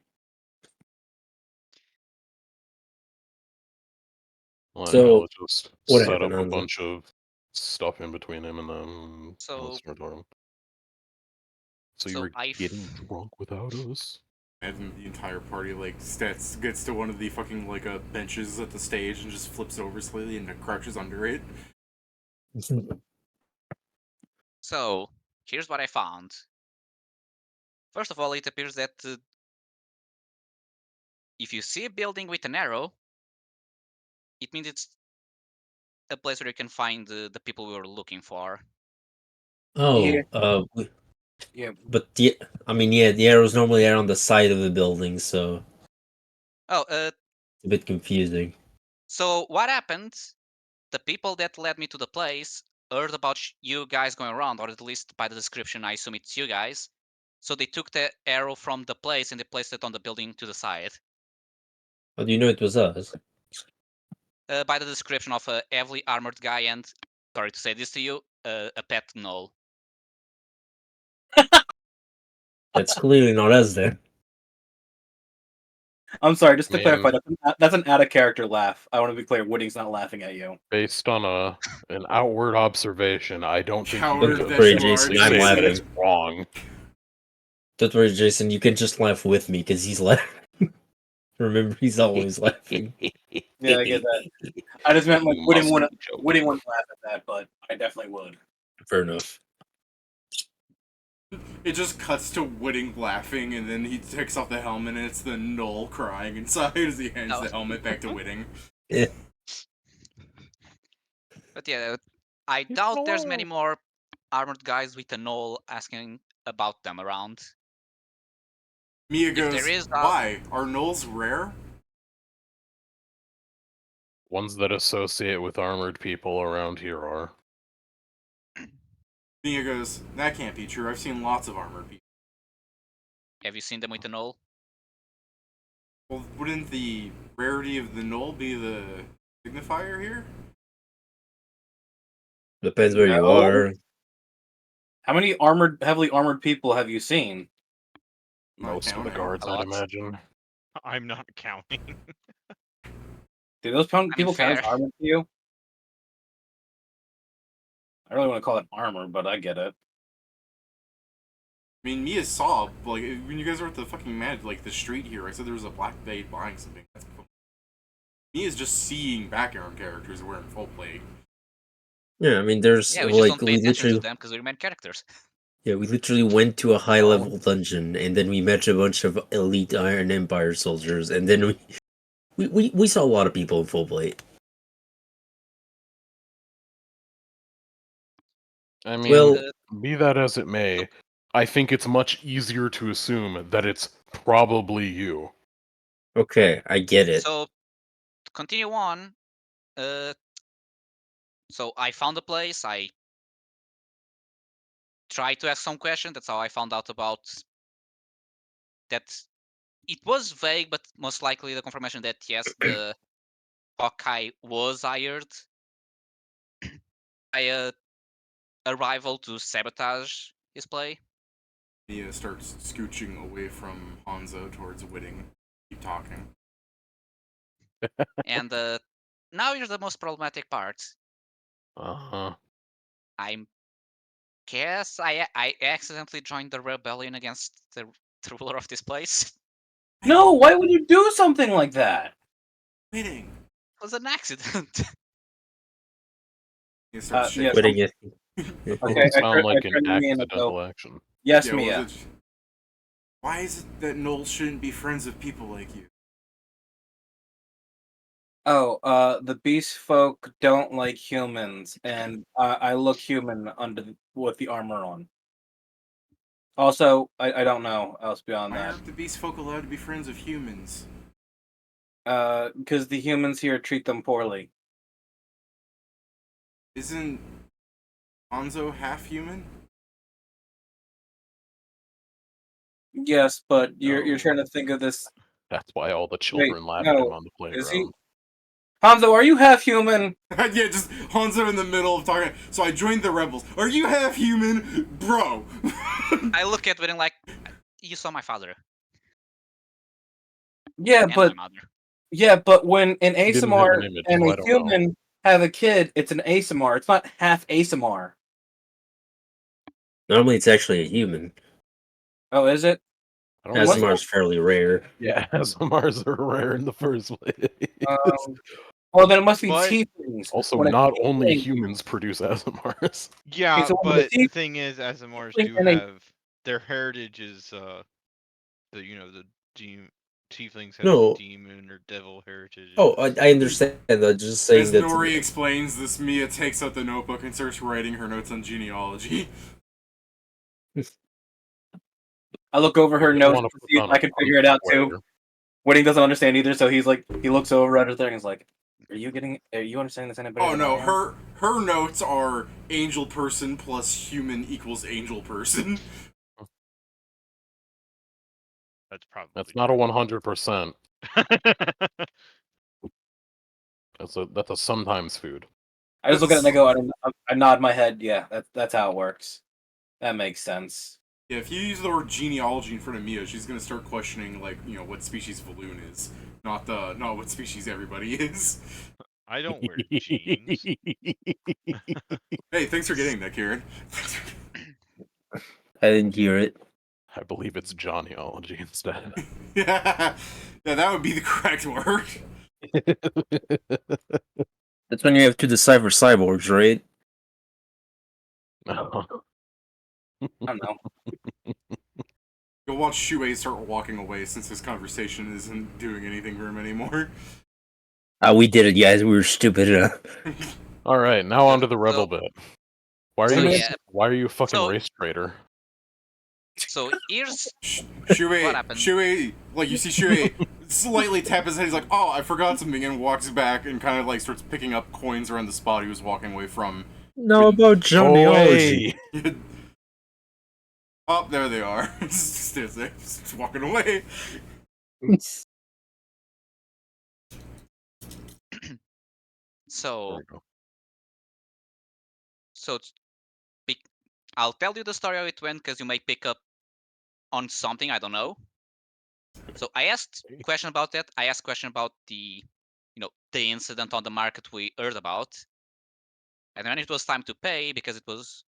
Well, So, hell, let's just what set happened, up a Hanzo? bunch of stuff in between him and then So- start talking. So you So were I getting drunk without us? And the entire party gets to one of the fucking benches at the stage and just flips over slightly and crouches under it. So, here's what I found. First of all, it appears that if you see a building with an arrow, it means it's a place where you can find the people we were looking for. Oh, Yeah. but the arrows normally are on the side of the building, so Oh, it's a bit confusing. so what happened? The people that led me to the place heard about you guys going around, or at least by the description, I assume it's you guys. So they took the arrow from the place and they placed it on the building to the side. How do you know it was us? By the description of a heavily armored guy and, sorry to say this to you, a pet gnoll. That's clearly not us then. I'm sorry, just to Man. clarify, that's an out of character laugh. I want to be clear, Whitting's not laughing at you. Based on an outward observation, I don't think Coward you that can you objectively are, I'm say that laughing. it's wrong. Don't worry, Jason, you can just laugh with me, because he's laughing. Remember, he's always laughing. Yeah, I get that. I just meant like You Whitting must wouldn't be joking. laugh at that, but I definitely would. Fair enough. It just cuts to Whitting laughing, and then he takes off the helmet, and it's the Knoll crying inside as he hands No. the helmet back to Whitting. But yeah, I doubt there's many more armored guys with a gnoll asking about them around. Mia If goes, there is, why? Are Knolls rare? Ones that associate with armored people around here are. Mia goes, that can't be true. I've seen lots of armored people. Have you seen them with a gnoll? Well, wouldn't the rarity of the Knoll be the signifier here? Depends where you No. are. How many heavily armored people have you seen? Not Most of the counting. guards, A I'd lot. imagine. I'm not counting. Do those people count as fair. armor to you? I really want to call it armor, but I get it. I mean, Mia saw, when you guys were at the fucking the street here, I said there was a black maid buying something. That's cool. Mia's just seeing background characters wearing full plate. Yeah, I mean, there's Yeah, we just don't pay we attention to literally, them because we're main characters. yeah, we literally went to a high level dungeon, and then we met a bunch of elite Iron Empire soldiers, and then we saw a lot of people in full plate. I mean, Well, be that as it may, I think it's much easier to assume that it's probably you. okay, I get it. So, to continue on, so I found the place. I tried to ask some questions. That's how I found out about that. It was vague, but most likely the confirmation that yes, the Hawkeye was hired by a rival to sabotage his play. Mia starts scooching away from Hanzo towards Whitting. Keep talking. And now here's the most problematic part. Uh-huh. I guess I accidentally joined the rebellion against the ruler of this place. No, why would you do something like that? Whitting! It was an accident. Mia starts yeah, shaking. But again, Okay, It sound like I an turned to Mia and I accidental go, action. yes, Yeah, Mia. was it- Why is it that Knowles shouldn't be friends with people like you? Oh, the beast folk don't like humans, and I look human with the armor on. Also, I don't know else beyond Why that. aren't the beast folk allowed to be friends with humans? Because the humans here treat them poorly. Isn't Hanzo half human? Yes, but you're No. trying to think of this. That's why all the children laugh no. at him on the Is he? playground. Hanzo, are you half human? Yeah, just Hanzo in the middle of talking. So I joined the rebels. Are you half human, bro? I look at it and like, you saw my father Yeah, and but my mother. when an He didn't have an ASMR image, and so I a don't know. human have a kid, it's an ASMR. It's not half ASMR. Normally, it's actually a human. Oh, is it? I don't What's know. ASMR is fairly rare. Yeah, SMRs are rare in the first place. Well, then it must be But- tieflings. Also, When a not only tiefling- humans produce SMRs. Yeah, so when but the the thing is, SMRs tiefling do and a- have their heritage is the tieflings have No. demon or devil heritage. Oh, I understand. I'm just saying As that. Nori explains this, Mia takes out the notebook and starts writing her notes on genealogy. I look over her I notes wanna to put see if on I a can figure it out too. sweater. Wedding doesn't understand either, so he looks over at her thing and is like, Are you understanding this any better? Oh than no, I am?" her notes are angel person plus human equals angel person. That's probably That's not a 100%. That's a sometimes food. I just look at it and I go, I nod my head, yeah, that's how it works. That makes sense. Yeah, if you use the word genealogy in front of Mia, she's gonna start questioning what species Valoon is, not what species everybody is. I don't wear jeans. Hey, thanks for getting that, Kieran. I didn't hear it. I believe it's Johnnyology instead. Yeah, that would be the correct word. That's when you have to decipher cyborgs, right? I don't know. You'll watch Shuei start walking away since this conversation isn't doing anything for him anymore. We did it, guys. We were stupid. All right, now on to the rebel bit. Why are you a fucking So- race traitor? So here's Shuei, What happened? Shuei, you see Shuei slightly tap his head. He's like, "Oh, I forgot something," and walks back and kind of starts picking up coins around the spot he was walking away from. No, about Johnnyology. Oh, there they are. Just walking away. so There we go. so I'll tell you the story how it went because you may pick up on something I don't know. So I asked question about that. I asked question about the incident on the market we heard about, and when it was time to pay because it was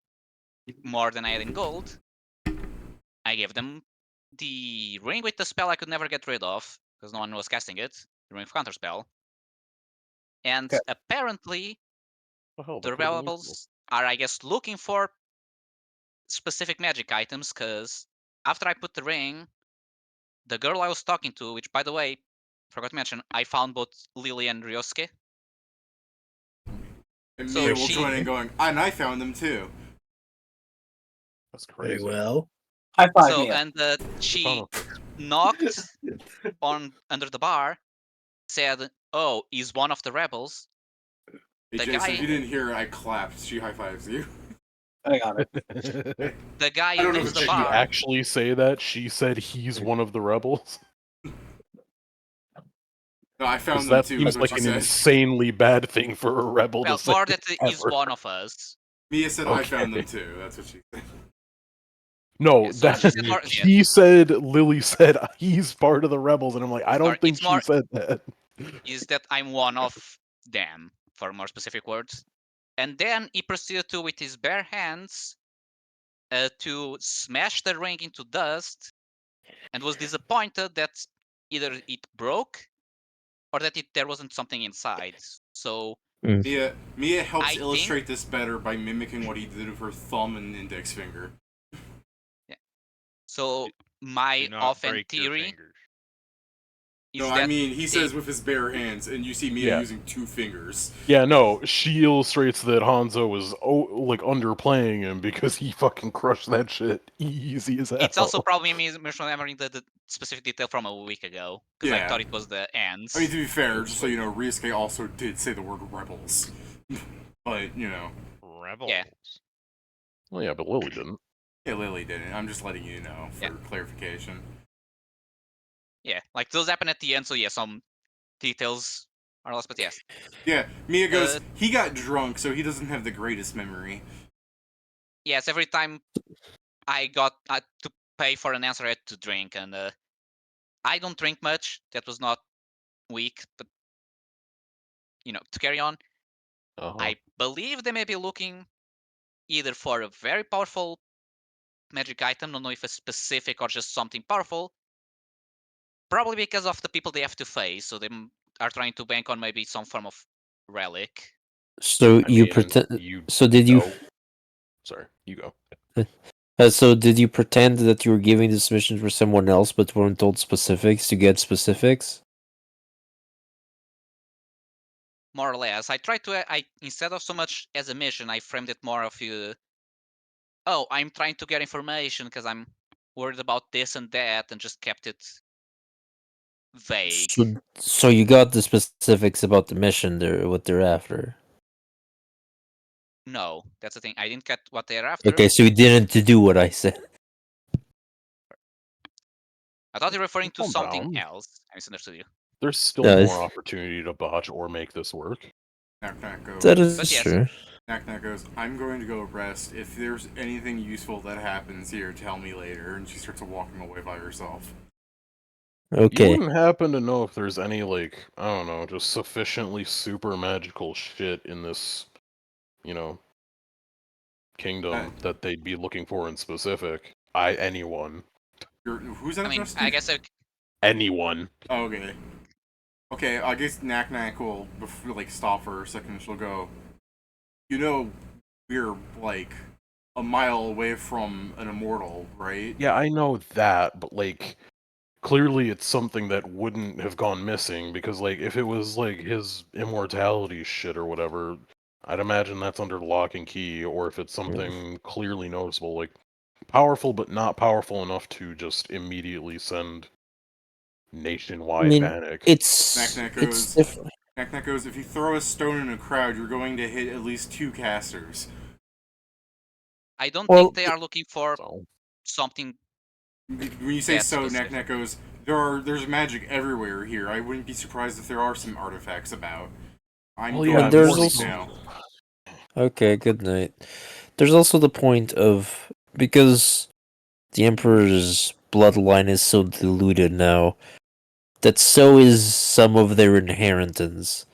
more than I had in gold, I gave them the ring with the spell I could never get rid of because no one was casting it, the ring of counterspell. And apparently, the rebels are, I guess, looking for specific magic items because after I put the ring, the girl I was talking to, which by the way, forgot to mention, I found both Lily and Ryosuke. And So Mia will she- join in going, and I found them too. That's Very crazy. well. High five, So Mia. and she knocked on under the bar, said, "Oh, he's one of the rebels." Hey, The Jason, guy- if you didn't hear, I clapped. She high fives you. I got it. The guy I don't know leaves if the she Did she bar. actually say that? She said he's one of the rebels? No, I found Because them that too. seems Is what like she an said. insanely bad thing for a rebel Well, to say. more that he's ever. one of us. Mia said I Okay. found them too. That's what she said. No, Yeah, so that she said more- yeah. he said. Lily said he's part of the rebels, and I'm like, I don't Or think it's she more- said that. Is that I'm one of them, for more specific words. And then he proceeded to, with his bare hands, to smash the ring into dust, and was disappointed that either it broke or that there wasn't something inside. So Mia helps I illustrate this better by mimicking what he did with her thumb and index finger. my Do not offhand break your theory fingers. Is No, that I mean he they- says with his bare hands, and you see Mia Yeah. using 2 fingers. Yeah, no, she illustrates that Hanzo was underplaying him because he fucking crushed that shit easy as hell. It's also probably me remembering the specific detail from a week ago because I Yeah. thought it was the ends. I mean, to be fair, It's just so you know, Ryusuke also did say the word rebels. But, you know. Rebels. Well, yeah, but Lily didn't. Yeah, Lily didn't. I'm just letting you know for clarification. Yeah, like those happen at the end, so yeah, some details are lost, but yes. Yeah, Mia goes, he got drunk, so he doesn't have the greatest memory. Yes, every time I got to pay for an answer, I had to drink, and I don't drink much. That was not weak, but to carry on, I believe they may be looking either for a very powerful magic item, don't know if a specific or just something powerful. Probably because of the people they have to face, so they are trying to bank on maybe some form of relic. So you pretend. So did you? Sorry, you go. So did you pretend that you were giving this mission for someone else, but weren't told specifics to get specifics? More or less, I tried to. I instead of so much as a mission, I framed it more of you. Oh, I'm trying to get information because I'm worried about this and that, and just kept it vague. So you got the specifics about the mission, what they're after. No, that's the thing. I didn't get what they're after. Okay, so you didn't do what I said. I thought you were referring to Calm something down. else. I misunderstood you. There's still No, more opportunity to botch or make this work. Knack goes. That is But yes. true. Knack goes, I'm going to go rest. If there's anything useful that happens here, tell me later. And she starts walking away by herself. You Okay. wouldn't happen to know if there's any, like, I don't know, just sufficiently super magical shit in this, kingdom that they'd be looking for in specific. Anyone. Who's that? I mean, I guess Anyone. Oh, okay. Okay, I guess Knack will stop for a second. She'll go. We're like a mile away from an immortal, right? Yeah, I know that, but like, clearly it's something that wouldn't have gone missing because, like, if it was like his immortality shit or whatever, I'd imagine that's under lock and key, or if it's something clearly noticeable, like powerful but not powerful enough to just immediately send nationwide panic. Knack goes, if you throw a stone in a crowd, you're going to hit at least 2 casters. I don't think they are looking for something. When you say so, Knack goes, there's magic everywhere here. I wouldn't be surprised if there are some artifacts about. I'm going to sleep now. Okay, good night. There's also the point of, because the Emperor's bloodline is so diluted now, that so is some of their inheritance.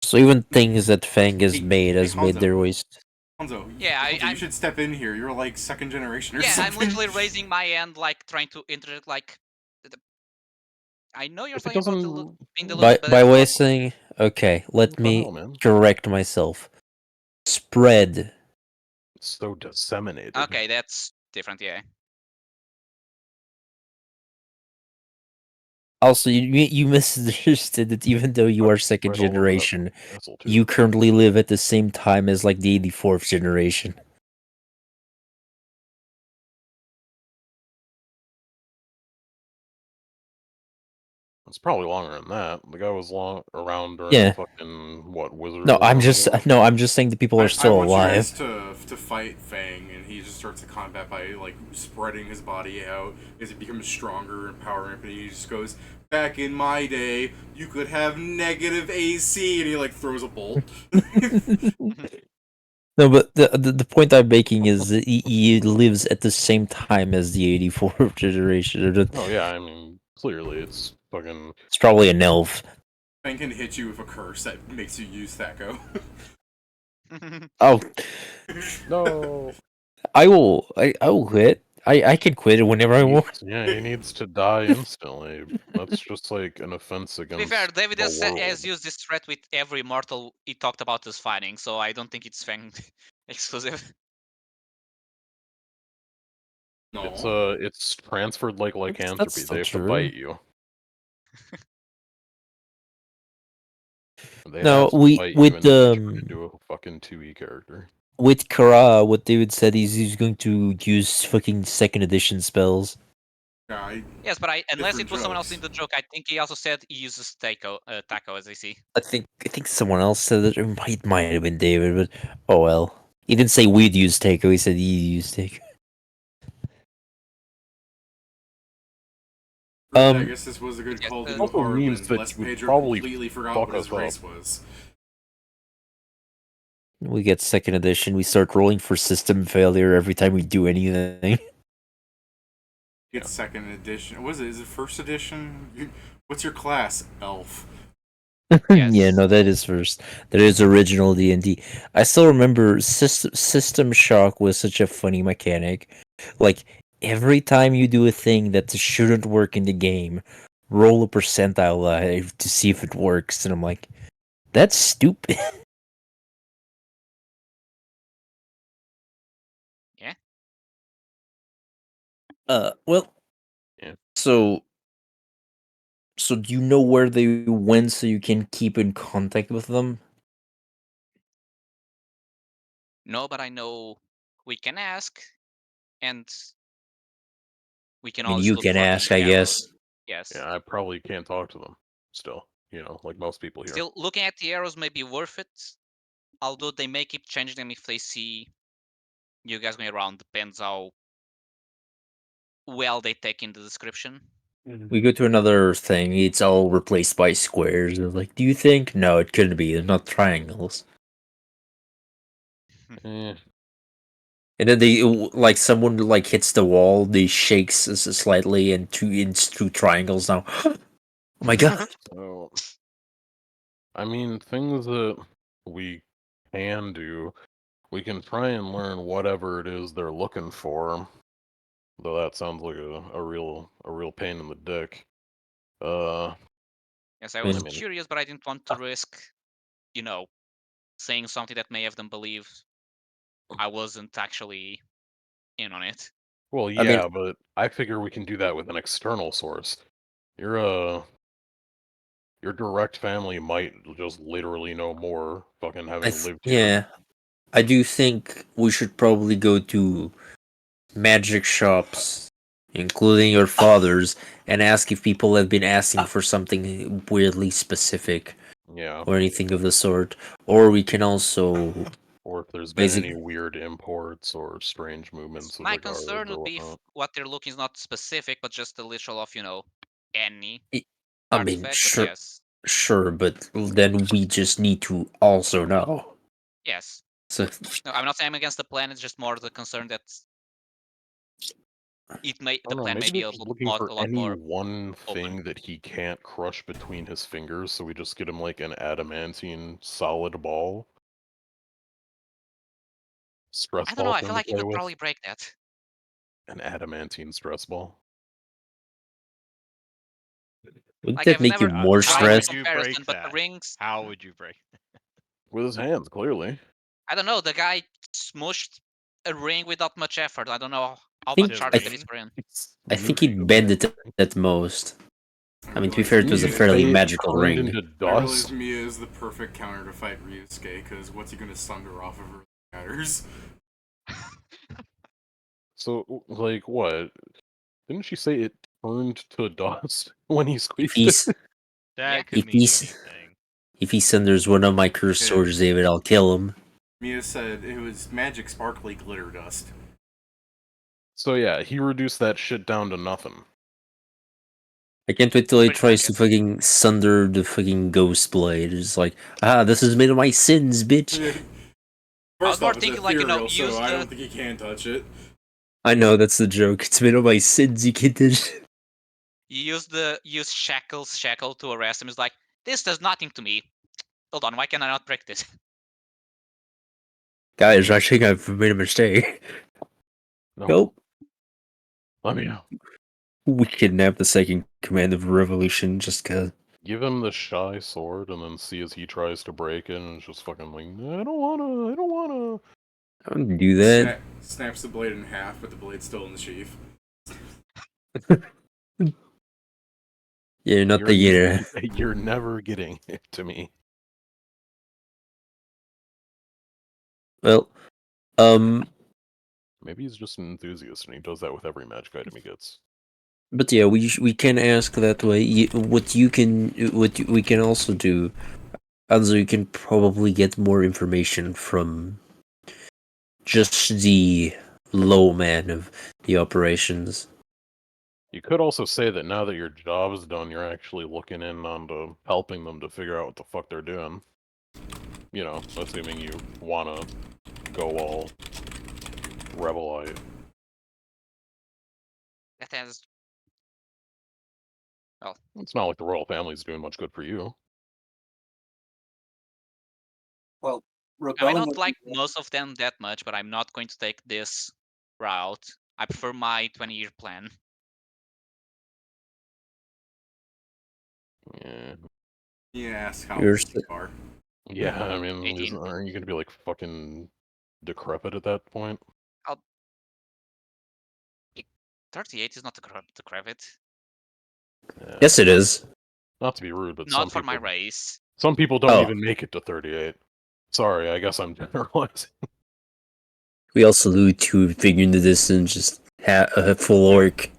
So even things that Fang has made their ways. Hanzo, Yeah, you should step in here. You're like 2nd generation or Yeah, something. I'm literally raising my hand, like trying to interject. Like, I know you're talking about being deluded, but By way of saying, okay, let me hell, man? correct myself. Spread. It's so disseminated. Okay, that's different. Yeah. Also, you misunderstood that even though you are 2nd generation, you currently live at the same time as like the 84th generation. It's probably longer than that. The guy was around during fucking Wizard. No, I'm just saying the people are still alive. I want you guys to fight Fang, and he just starts the combat by like spreading his body out as he becomes stronger and power up, and he just goes, "Back in my day, you could have negative AC," and he like throws a bolt. No, but the point I'm making is that he lives at the same time as the 84th generation. Oh yeah, I mean, clearly it's fucking... It's probably an elf. Fang can hit you with a curse that makes you use Thaco. Oh. No. I will quit. I can quit it whenever I want. Yeah, he needs to die instantly. That's just like an offense To against be fair, David the has world. used this threat with every mortal he talked about us fighting, so I don't think it's Fang exclusive. No. It's transferred like lycanthropy. They have to bite you. They No, have to we fight you with and then turn into a fucking 2E character. with Kara, what David said is he's going to use fucking second edition spells. Yeah, Yes, but unless different it was someone else jokes. in the joke, I think he also said he uses taco as I see. I think someone else said that it might have been David, but oh well. He didn't say we'd use Taco, he said he used Taco. I guess this was a good Yes, call to do also means Harlonde, that lest you would Pedro probably completely forgot fuck what his us up. race was. We get second edition, we start rolling for system failure every time we do anything. It's second edition. What is it? Is it first edition? What's your class? Elf. Yes. Yeah, no, that is first. That is original D&D. I still remember System Shock was such a funny mechanic. Like, every time you do a thing that shouldn't work in the game, roll a percentile to see if it works. And I'm like, that's stupid. Yeah. Well, Yeah. so do you know where they went so you can keep in contact with them? No, but I know we can ask, and we can I mean, always you look can for ask, the I arrows. guess. Yes. Yeah, I probably can't talk to them still, like most people here. Still, looking at the arrows may be worth it, although they may keep changing them if they see you guys going around. Depends how well they take in the description. We go to another thing. It's all replaced by squares. They're like, do you think? No, it couldn't be. They're not triangles. Eh, And then they like someone like hits the wall. They shakes slightly, and it's two triangles now. Oh my god! so, I mean, things that we can do, we can try and learn whatever it is they're looking for. Though that sounds like a real pain in the dick. Yes, I I was mean, curious, but I didn't want to risk, saying something that may have them believe I wasn't actually in on it. well, I mean, yeah, but I figure we can do that with an external source. Your your direct family might just literally know more, fucking having lived here. yeah, I do think we should probably go to magic shops, including your father's, and ask if people have been asking for something weirdly specific Yeah. or anything of the sort. Or we can also Or if there's been basic. any weird imports or strange movements of My the guards concern or would be if whatnot. what they're looking is not specific, but just the literal of, any I mean, artifact. But yes, sure, but then we just need to also know. yes. So No, I'm not saying I'm against the plan. It's just more the concern that I the don't know, plan may maybe be they're a just looking lot, for a lot any more one open. thing that he can't crush between his fingers, so we just get him like an adamantine solid ball. Stress I don't know. ball I for feel him to like you play could with. probably break that. An adamantine stress ball. wouldn't Like that I've make you never more How tried the would stressed? you comparison, break but the that? rings. How would you break? With his hands, clearly. I don't know. The guy smushed a ring without much effort. I don't know how think much The harder that ring? is for him. I think he'd bend it at most. I mean, to be fair, it Didn't was a you fairly say it magical turned ring. into I realize dust? Mia is the perfect counter to fight Ryusuke, because what's he gonna sunder off of her matters? So, like, what? Didn't she say it turned to dust when he If squeezed he's it? Yeah. That could if mean he's anything. if he sunders one of my cursed Yeah. swords, David, I'll kill him. Mia said it was magic sparkly glitter dust. So yeah, he reduced that shit down to nothing. I can't wait till he Pretty tries much, to yes. fucking sunder the fucking ghost blade. It's like, this is made of my sins, bitch. I was First more off, it's thinking, like, ethereal, use so I the don't think he can touch it. I know that's the joke. It's made of my sins, you kid. use shackle to arrest him. It's like, this does nothing to me. Hold on, why can I not break this? Guys, I think I've made a mistake. No, Nope. let me know. We kidnapped the second command of revolution just cause. Give him the shy sword and then see as he tries to break it and it's just fucking like, I don't wanna. I don't do that. Snaps the blade in half, but the blade's still in the sheath. You're not the You're, gator. you're never getting it to me. Well, Maybe he's just an enthusiast and he does that with every magic item he gets. but yeah, we can ask that way. What we can also do, Hanzo, you can probably get more information from just the low man of the operations. You could also say that now that your job is done, you're actually looking in on to helping them to figure out what the fuck they're doing. You know, assuming you wanna go all rebelite. That has. It's not like the royal family's doing much good for you. Well, I rebelling. don't like most of them that much, but I'm not going to take this route. I prefer my 20-year plan. Yeah. Yeah, ask how You're old you are. Yeah, I mean, 18. aren't you gonna be like fucking decrepit at that point? 38 is not decrepit. Yeah. Yes, it is. Not to be rude, but Not for my race. some people don't Oh. even make it to 38. Sorry, I guess I'm generalizing. We all salute you, figure in the distance, just full orc.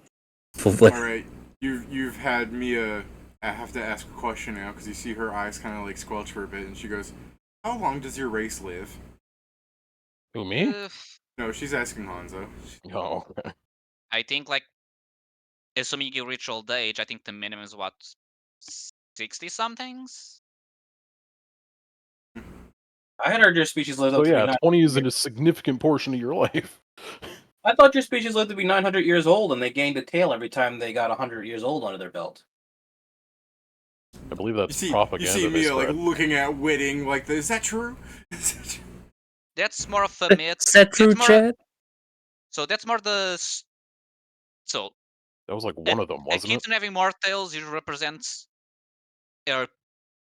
All right, you've had Mia. I have to ask a question now because you see her eyes kind of like squelch for a bit, and she goes, "How long does your race live?" Who, me? No, she's asking Hanzo. Oh, okay. I think, like, assuming you reach old age, I think the minimum is what, 60 somethings? I had heard your species lived So up to be yeah, 900 20 is years. a significant portion of your life. I thought your species lived to be 900 years old, and they gained a tail every time they got 100 years old under their belt. I believe You that's see propaganda they Mia like spread. looking at Whitting like, "Is that true?" That's more of a myth. Is that true, That's more, Chad? so that's more the. So That was like one of them, a wasn't it? kitsune having more tails usually represents her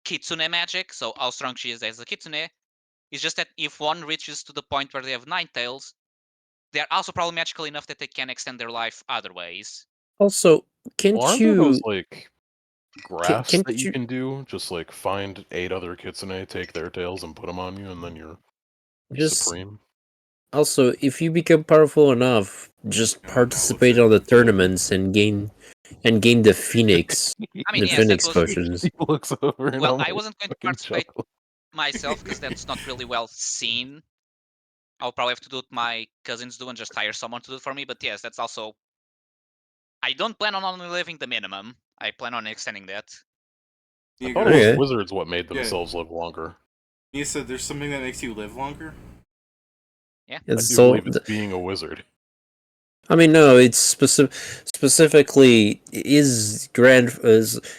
kitsune magic. So how strong she is as a kitsune. It's just that if one reaches to the point where they have 9 tails, they are also probably magical enough that they can extend their life other ways. Also, Well, can't aren't there those you? like graphs Can't that you you? can do? Just like find 8 other kitsune, take their tails, and put them on you, and then you're Just supreme. also, if you become powerful enough, just Now looks participate at on the it. tournaments and gain the Phoenix, I mean, the yes, that Phoenix was. potions. He looks over and Well, I'm I wasn't going to fucking participate chuckle. myself because that's not really well seen. I'll probably have to do what my cousins do and just hire someone to do it for me. But yes, that's also. I don't plan on only living the minimum. I plan on extending that. I Mia thought goes, it was Okay. wizards what made Yeah. themselves live longer. Mia said, "There's something that makes you live longer." Yeah. I It's do so. believe it's being a wizard. I mean, no, it's specifically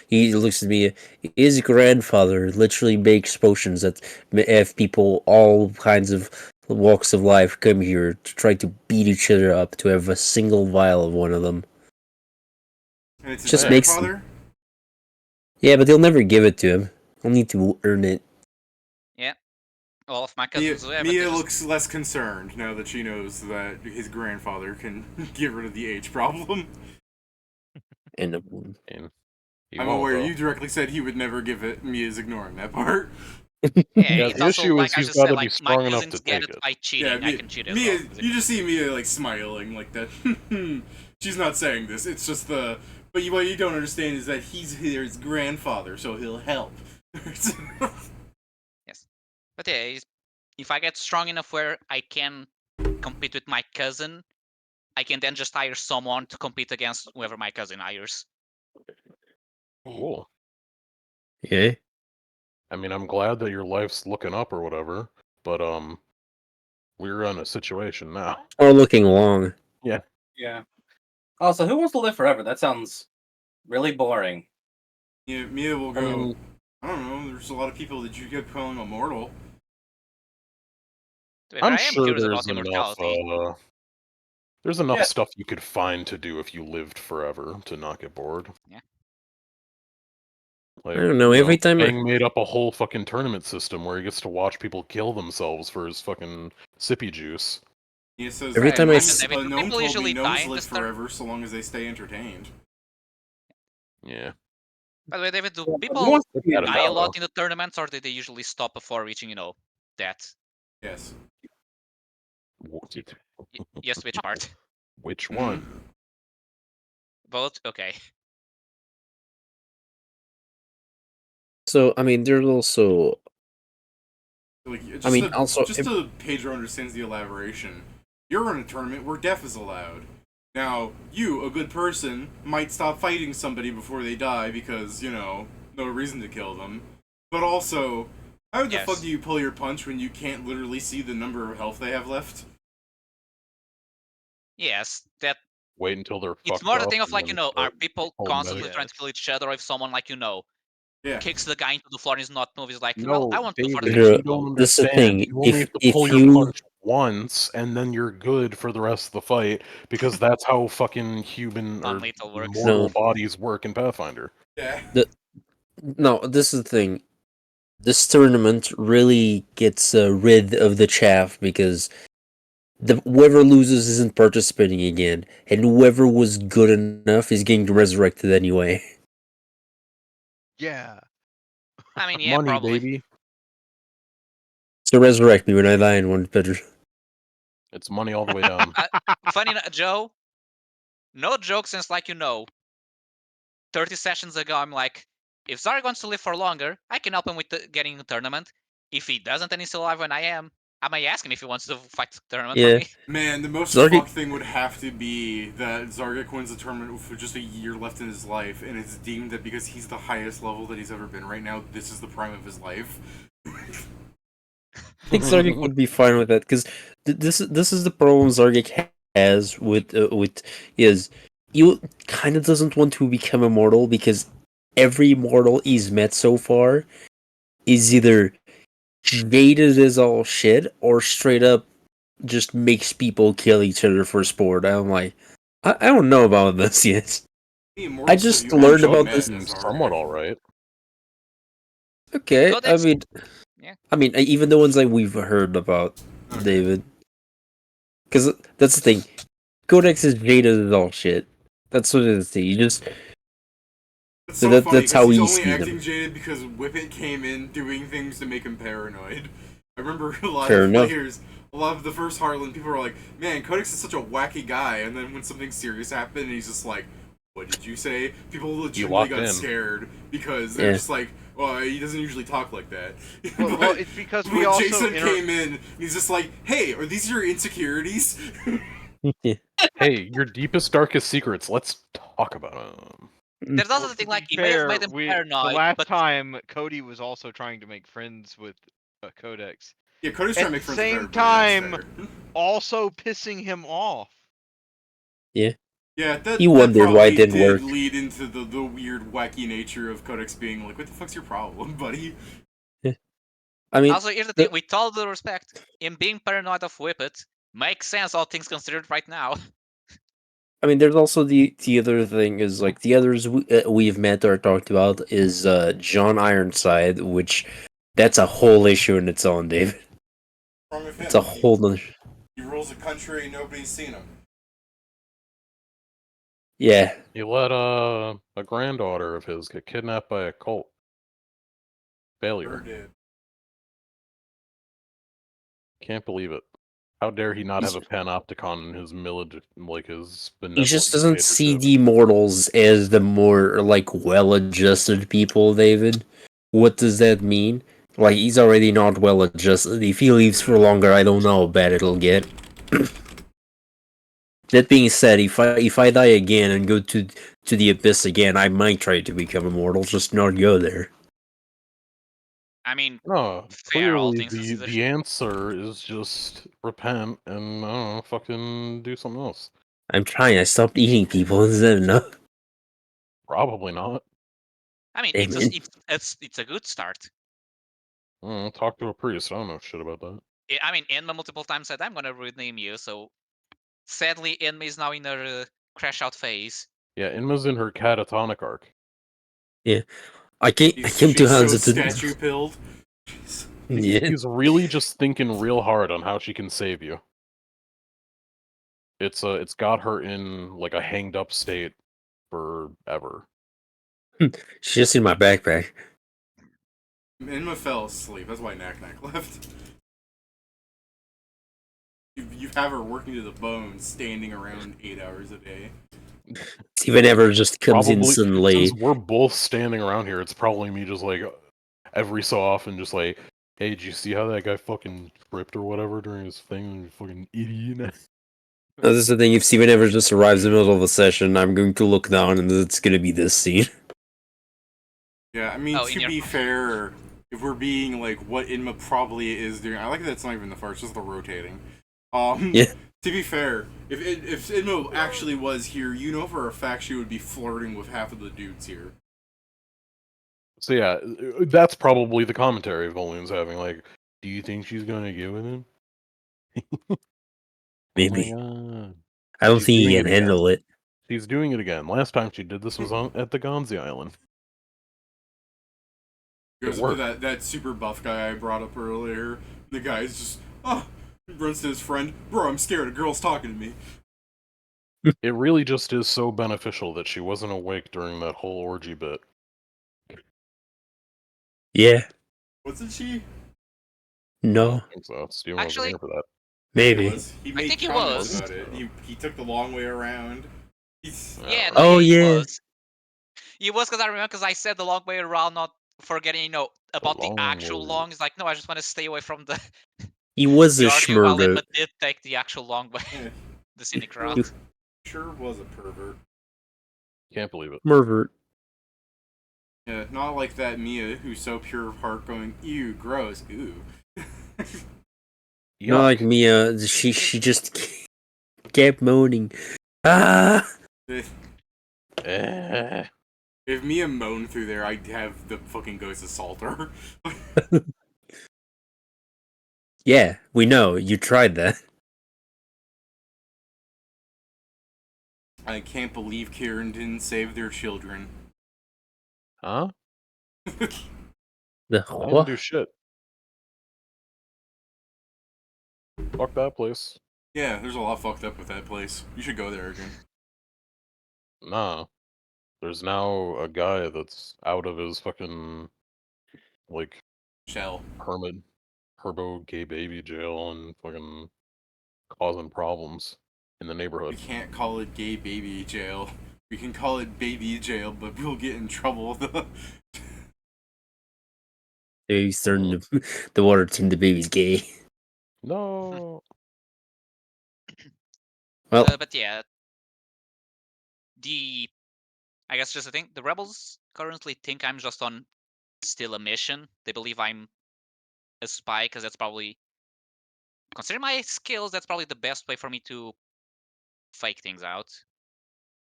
he looks at me. His grandfather literally makes potions that have people all kinds of walks of life come here to try to beat each other up to have a single vial of one of them. And it's his Just makes them. grandfather. Yeah, but they'll never give it to him. He'll need to earn it. Yeah. All of my Mia, cousins do have it. They Mia just- looks less concerned now that she knows that his grandfather can get rid of the age problem. And And he I'm won't, aware though. you directly said he would never give it. Mia's ignoring that part. Yeah, Yeah, it's the also issue like is I he's just said, gotta be like my strong enough cousins to get take it it. by cheating. Yeah, I can cheat as Mia, well. you just see Mia like smiling like that. She's not saying this. It's just the. But what you don't understand is that he's his grandfather, so he'll help. Yes. But yeah, if I get strong enough where I can compete with my cousin, I can then just hire someone to compete against whoever my cousin hires. Cool. yeah, I mean, I'm glad that your life's looking up or whatever, but we're in a situation now. or looking long. Yeah. Also, who wants to live forever? That sounds really boring. Yeah, Mia will I go. mean, I don't know. There's a lot of people that you get calling immortal. But I'm I am sure curious there's about enough. immortality. There's enough Yeah. stuff you could find to do if you lived forever to not get bored. Yeah. Like, I don't know. Every time Aang made up a whole fucking tournament system where he gets to watch people kill themselves for his fucking sippy juice. He says, Every time I gnomes, s- a gnome People told me usually die gnomes in live the start. forever so long as they stay entertained. Yeah. By the way, David, do Yeah, but people once you Got it die a now, lot though. in the tournaments, or do they usually stop before reaching, that? Yes. Yes, which part? Which Mhm. one? Both? Okay. So I mean, there's also. Like, I mean, also, just so Pedro understands the elaboration. You're in a tournament where death is allowed. Now, you, a good person, might stop fighting somebody before they die because, no reason to kill them. But also, how the fuck Yes. do you pull your punch when you can't literally see the number of health they have left? Yes, that Wait until they're it's fucked more the up thing of and like, then are start people holding constantly medic. trying to kill Yes. each other, or if someone like, Yeah. kicks the guy into the floor and is not moving, is like, well, No, I want to David, further Pedro, you don't this is the understand. thing. You only have to pull If your you punch once, and then you're good for the rest of the fight, because that's how fucking human or Non-lethal works. mortal No. bodies work in Pathfinder. Yeah. no, this is the thing. This tournament really gets rid of the chaff because whoever loses isn't participating again, and whoever was good enough is getting resurrected anyway. Yeah. I mean, yeah, Money, probably. baby. So resurrect me when I die in one, Pedro. It's money all the way down. Funny, Joe, no joke, since 30 sessions ago, I'm like, if Zarg wants to live for longer, I can help him with getting the tournament. If he doesn't and he's still alive when I might ask him if he wants to fight the tournament for Yeah. me. Man, the most Zargi- fucked thing would have to be that Zargik wins the tournament with just a year left in his life, and it's deemed that because he's the highest level that he's ever been right now, this is the prime of his life. I think Zargik would be fine with that because this is the problem Zargik has with is you kind of doesn't want to become immortal because every mortal he's met so far is either jaded as all shit or straight up just makes people kill each other for sport. I'm like, I don't know about this yet. The I immortals just that you learned actually about met this. as Somewhat Zargik. alright. Okay, Codex- yeah. I mean, even the ones that we've heard about, Okay. David. Because that's the thing. Codex is jaded as all shit. That's what it is. You just It's so funny that's how because he's we only see acting them. jaded because Whippet came in doing things to make him paranoid. I remember a lot Fair of enough. players, a lot of the first Harlonde people were like, "Man, Codex is such a wacky guy," and then when something serious happened, he's just like, "What did you say?" People legitimately locked got in. scared because they're Yeah. just like, "Well, he doesn't usually talk like that." Well, But it's because we when also Jason came in, he's just like, "Hey, are these your insecurities?" Hey, your deepest, darkest secrets. Let's talk about them. There's also Well, the thing, to be he may have fair, made him the paranoid, last but time Cody was also trying to make friends with Codex. Yeah, Codex At trying to make the friends with same everybody. time, That's fair. also pissing him off. Yeah, that He wondered probably why it didn't did work. lead into the weird, wacky nature of Codex being like, "What the fuck's your problem, buddy?" I mean, also, here's the thing, with all due respect, him being paranoid of Whippet makes sense, all things considered right now. there's also the other thing is like the others we've met or talked about is John Ironside, which that's a whole issue in its own, David. Wrong with It's a him. whole nother. He rules a country and nobody's seen him. Yeah, He let a granddaughter of his get kidnapped by a cult. Sure Failure. did. Can't believe it. How dare he not He's- have a panopticon in his his he benevolent just doesn't see dictatorship? the mortals as the more like well-adjusted people, David. What does that mean? Like he's already not well-adjusted. If he leaves for longer, I don't know how bad it'll get. That being said, if I die again and go to the abyss again, I might try to become immortal, just not go there. I mean, No, fair, all clearly things considered. the answer is just repent and I don't know, fucking do something else. I'm trying. I stopped eating people. Is that enough? Probably not. I mean, Amen. it's a good start. Talk to a priest. I don't know shit about that. I mean, Enma multiple times said, I'm gonna rename you, so sadly, Enma is now in her crash out phase. Yeah, Inma's in her catatonic arc. I came to She's so Hanzo to. statue pilled. Yeah. He's really just thinking real hard on how she can save you. It's got her in like a hanged up state forever. She's just in my backpack. Inma fell asleep. That's why Knack left. You have her working to the bone, standing around 8 hours a day. Steven ever just comes in Probably, suddenly. since we're both standing around here, it's probably me just like every so often just like, hey, did you see how that guy fucking tripped or whatever during his thing? You fucking idiot. This is the thing, if Steven ever just arrives in the middle of a session, I'm going to look down and it's going to be this scene. Yeah, I mean, Oh, to be fair, if we're being like what Inma probably is doing, I like that it's not even the fart, it's just the rotating. Yeah. To be fair, if Inma actually was here, you know for a fact she would be flirting with half of the dudes here. So yeah, that's probably the commentary Volian's having. Like, do you think she's gonna get with him? Maybe. Oh my God. I don't She's think he doing can it again. handle it. She's doing it again. Last time she did this was at the Gonzi Island. Goes It with worked. that super buff guy I brought up earlier. The guy's just, runs to his friend, bro, I'm scared, a girl's talking to me. It really just is so beneficial that she wasn't awake during that whole orgy bit. Yeah. Wasn't she? I No. don't think so. Steven wasn't Actually, here for that. Maybe. He was. He I made think he comments was. about it. He took the long way around. He's Yeah, Oh, he yeah. was. He was, because I remember, because I said the long way around, not forgetting, about the long actual way. long. It's like, no, I just want to stay away from the He was a the argue, while schmurdo. Inma did take the actual long way, yeah, the scenic sure, route. sure was a pervert. Can't believe it. Mervert. Yeah, not like that Mia who's so pure of heart going, ew, gross, ooh. Not like Mia. She just kept moaning. Ah! If, Eh. if Mia moaned through there, I'd have the fucking ghost assault her. Yeah, we know. You tried that. I can't believe Kieran didn't save their children. Huh? The I didn't do shit. Fuck that place. Yeah, there's a lot fucked up with that place. You should go there again. Nah. There's now a guy that's out of his fucking, like, Shell. herbo gay baby jail and fucking causing problems in the We neighborhood. can't call it gay baby jail. We can call it baby jail, but we'll get in trouble. Baby's turned the water turned the baby's gay. No. Well, But yeah, I guess just the thing, the rebels currently think I'm just on still a mission. They believe I'm a spy, because that's probably, considering my skills, that's probably the best way for me to fake things out.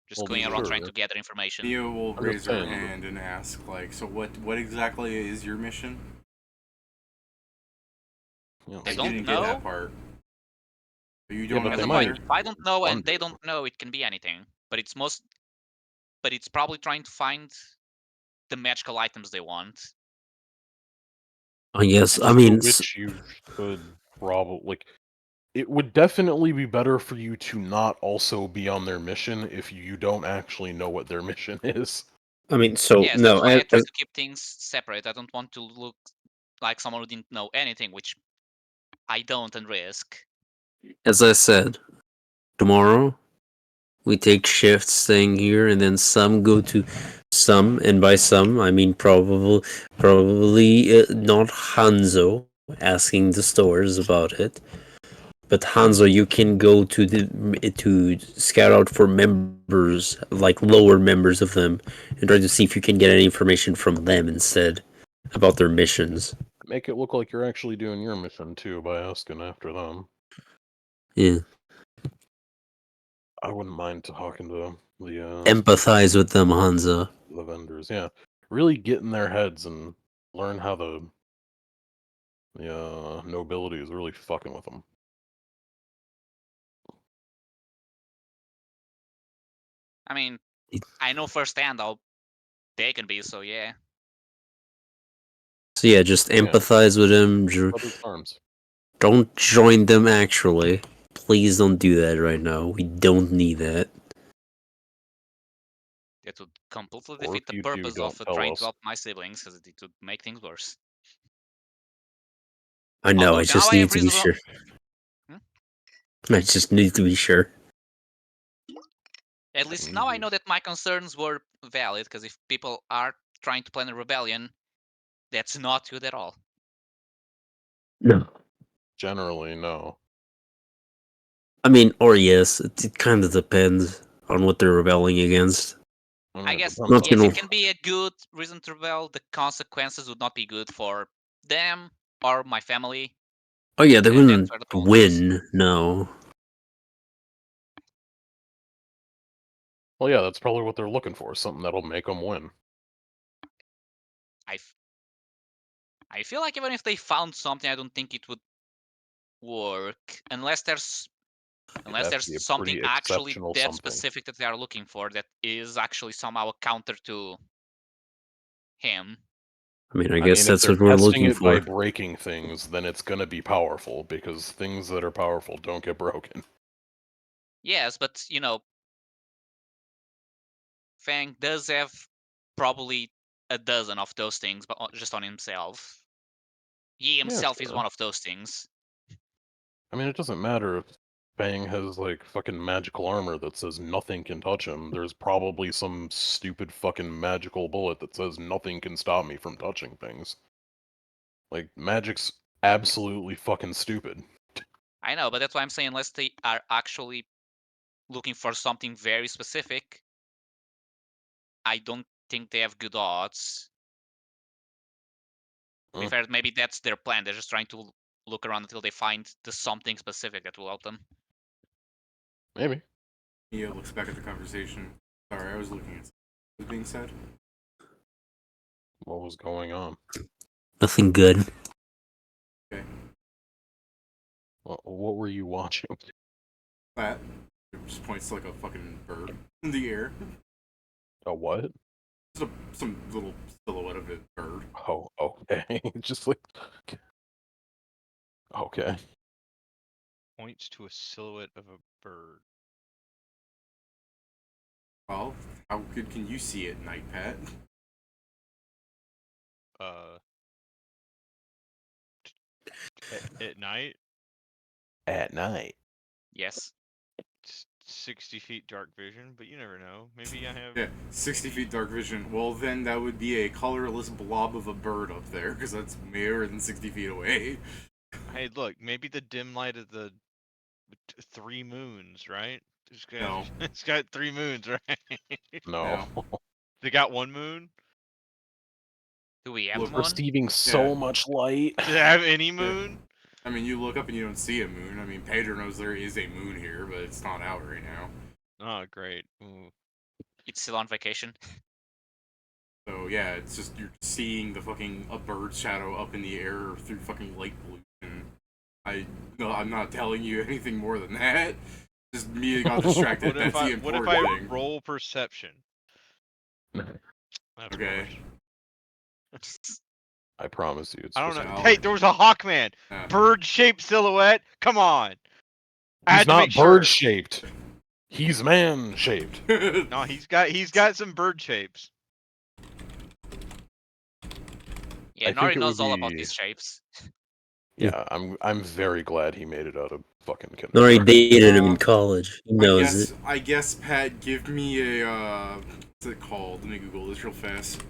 Just Well, going sure. around trying to gather information. Mia will I'm raise just her saying, hand and ask, like, so what exactly is your mission? You know, I I don't didn't know. get that part. But you Yeah, don't but know As they in, like, might if I don't know and they wonder. don't know, it can be anything. But it's probably trying to find the magical items they want. I guess. I To mean, which you could probably, like, it would definitely be better for you to not also be on their mission if you don't actually know what their mission is. I mean, so Yes, no. that's why I try to keep things separate. I don't want to look like someone who didn't know anything, which I don't, and risk. As I said, tomorrow we take shifts staying here, and then some go to some, and by some I mean probably not Hanzo asking the stores about it, but Hanzo, you can go to scout out for members, like lower members of them, and try to see if you can get any information from them instead about their missions. Make it look like you're actually doing your mission too by asking after them. Yeah, I wouldn't mind talking to the empathize with them, Hanzo. the vendors. Yeah, really get in their heads and learn how the nobility is really fucking with them. I mean, I know firsthand how they can be, so yeah. So yeah, just empathize with them. Brothers arms. Don't join them, actually. Please don't do that right now. We don't need that. That would completely Or defeat if the you do, purpose of don't tell trying us. to help my siblings, because it would make things worse. I know. Although I now just I need have to be reasonable. sure. I just need to be sure. At least now I know that my concerns were valid, because if people are trying to plan a rebellion, that's not good at all. No. Generally, no. I mean, or yes, it kind of depends on what they're rebelling against. I It guess, depends Not on- yes, gonna- it can be a good reason to rebel. The consequences would not be good for them or my family. Oh yeah, they And that's wouldn't where the problem comes. win. No. Well, yeah, that's probably what they're looking for. Something that'll make them win. I feel like even if they found something, I don't think it would work unless there's It'd have to be a something pretty actually exceptional that something. specific that they are looking for that is actually somehow a counter to him. I mean, I I guess mean, if that's they're what we're testing looking it by for. breaking things, then it's gonna be powerful because things that are powerful don't get broken. Yes, but Fang does have probably a dozen of those things, but just on himself. He himself is sure. one of those things. I mean, it doesn't matter if Fang has like fucking magical armor that says nothing can touch him. There's probably some stupid fucking magical bullet that says nothing can stop me from touching things. Like, magic's absolutely fucking stupid. I know, but that's why I'm saying unless they are actually looking for something very specific, I don't think they have good odds. To be Mm. fair, maybe that's their plan. They're just trying to look around until they find the something specific that will help them. Maybe. He looks back at the conversation. Sorry, I was looking at what was being said. What was going on? Nothing good. Okay. What were you watching? That just points to like a fucking bird in the air. A what? Just some little silhouette of a bird. Oh, okay. Just like... Okay. Points to a silhouette of a bird. Well, how good can you see it, Night Pat? At night, At night. Yes. 60 feet dark vision, but you never know. Maybe I have. Yeah, 60 feet dark vision. Well, then that would be a colorless blob of a bird up there, because that's more than 60 feet away. Hey, look, maybe the dim light of the 3 moons, right? No. It's got 3 moons, right? No. They got 1 moon? Do we have Look, a moon? Receiving so Yeah. much light. Do they have any moon? I mean, you look up and you don't see a moon. I mean, Pedro knows there is a moon here, but it's not out right now. Oh, great. Ooh. It's still on vacation. So yeah, it's just you're seeing the fucking a bird shadow up in the air through fucking light pollution. I'm not telling you anything more than that. Just me got distracted. That's the What important if I thing. roll perception? That's Okay. worse. I promise you, it's I don't just... know. No. Hey, there was a Hawkman. Yeah. Bird-shaped silhouette. Come on. I He's had to not make sure. bird-shaped. He's man-shaped. No, he's got some bird shapes. Yeah, I think Nori it knows would all about be- these shapes. Yeah, I'm very glad he made it out of fucking kindergarten. Nori dated him in college. He knows it. I guess, Pat, give me a what's it called? Let me Google this real fast.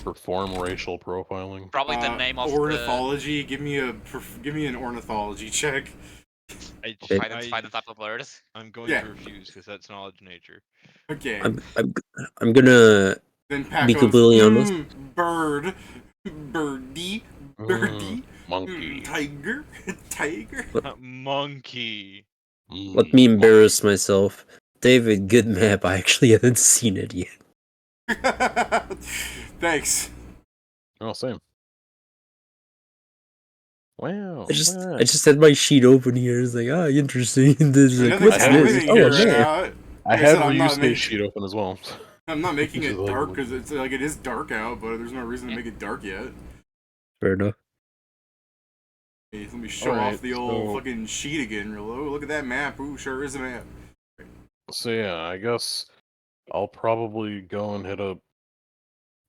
Perform racial profiling. Probably the name of ornithology. Give me an ornithology check. to identify the type of bird. I'm going Yeah. to refuse because that's knowledge nature. Okay. I'm gonna Then Pat be goes, completely honest. bird, birdie, birdie, Monkey. tiger, tiger. Monkey. Let me embarrass myself. David, good map. I actually haven't seen it yet. Thanks. Oh, same. Wow. I just had my sheet open here. It's like, interesting. This is like, Nothing's what's happening this? here Oh, right man. now. I Like had said, I'm not Ryusuke's making- sheet open as well. I'm not making it Which is like- dark because it's like it is dark out, but there's no reason to make it dark yet. Fair enough. Hey, let me show Alright, off the old so- fucking sheet again. Real low. Look at that map. Ooh, sure is a map. So yeah, I guess I'll probably go and hit up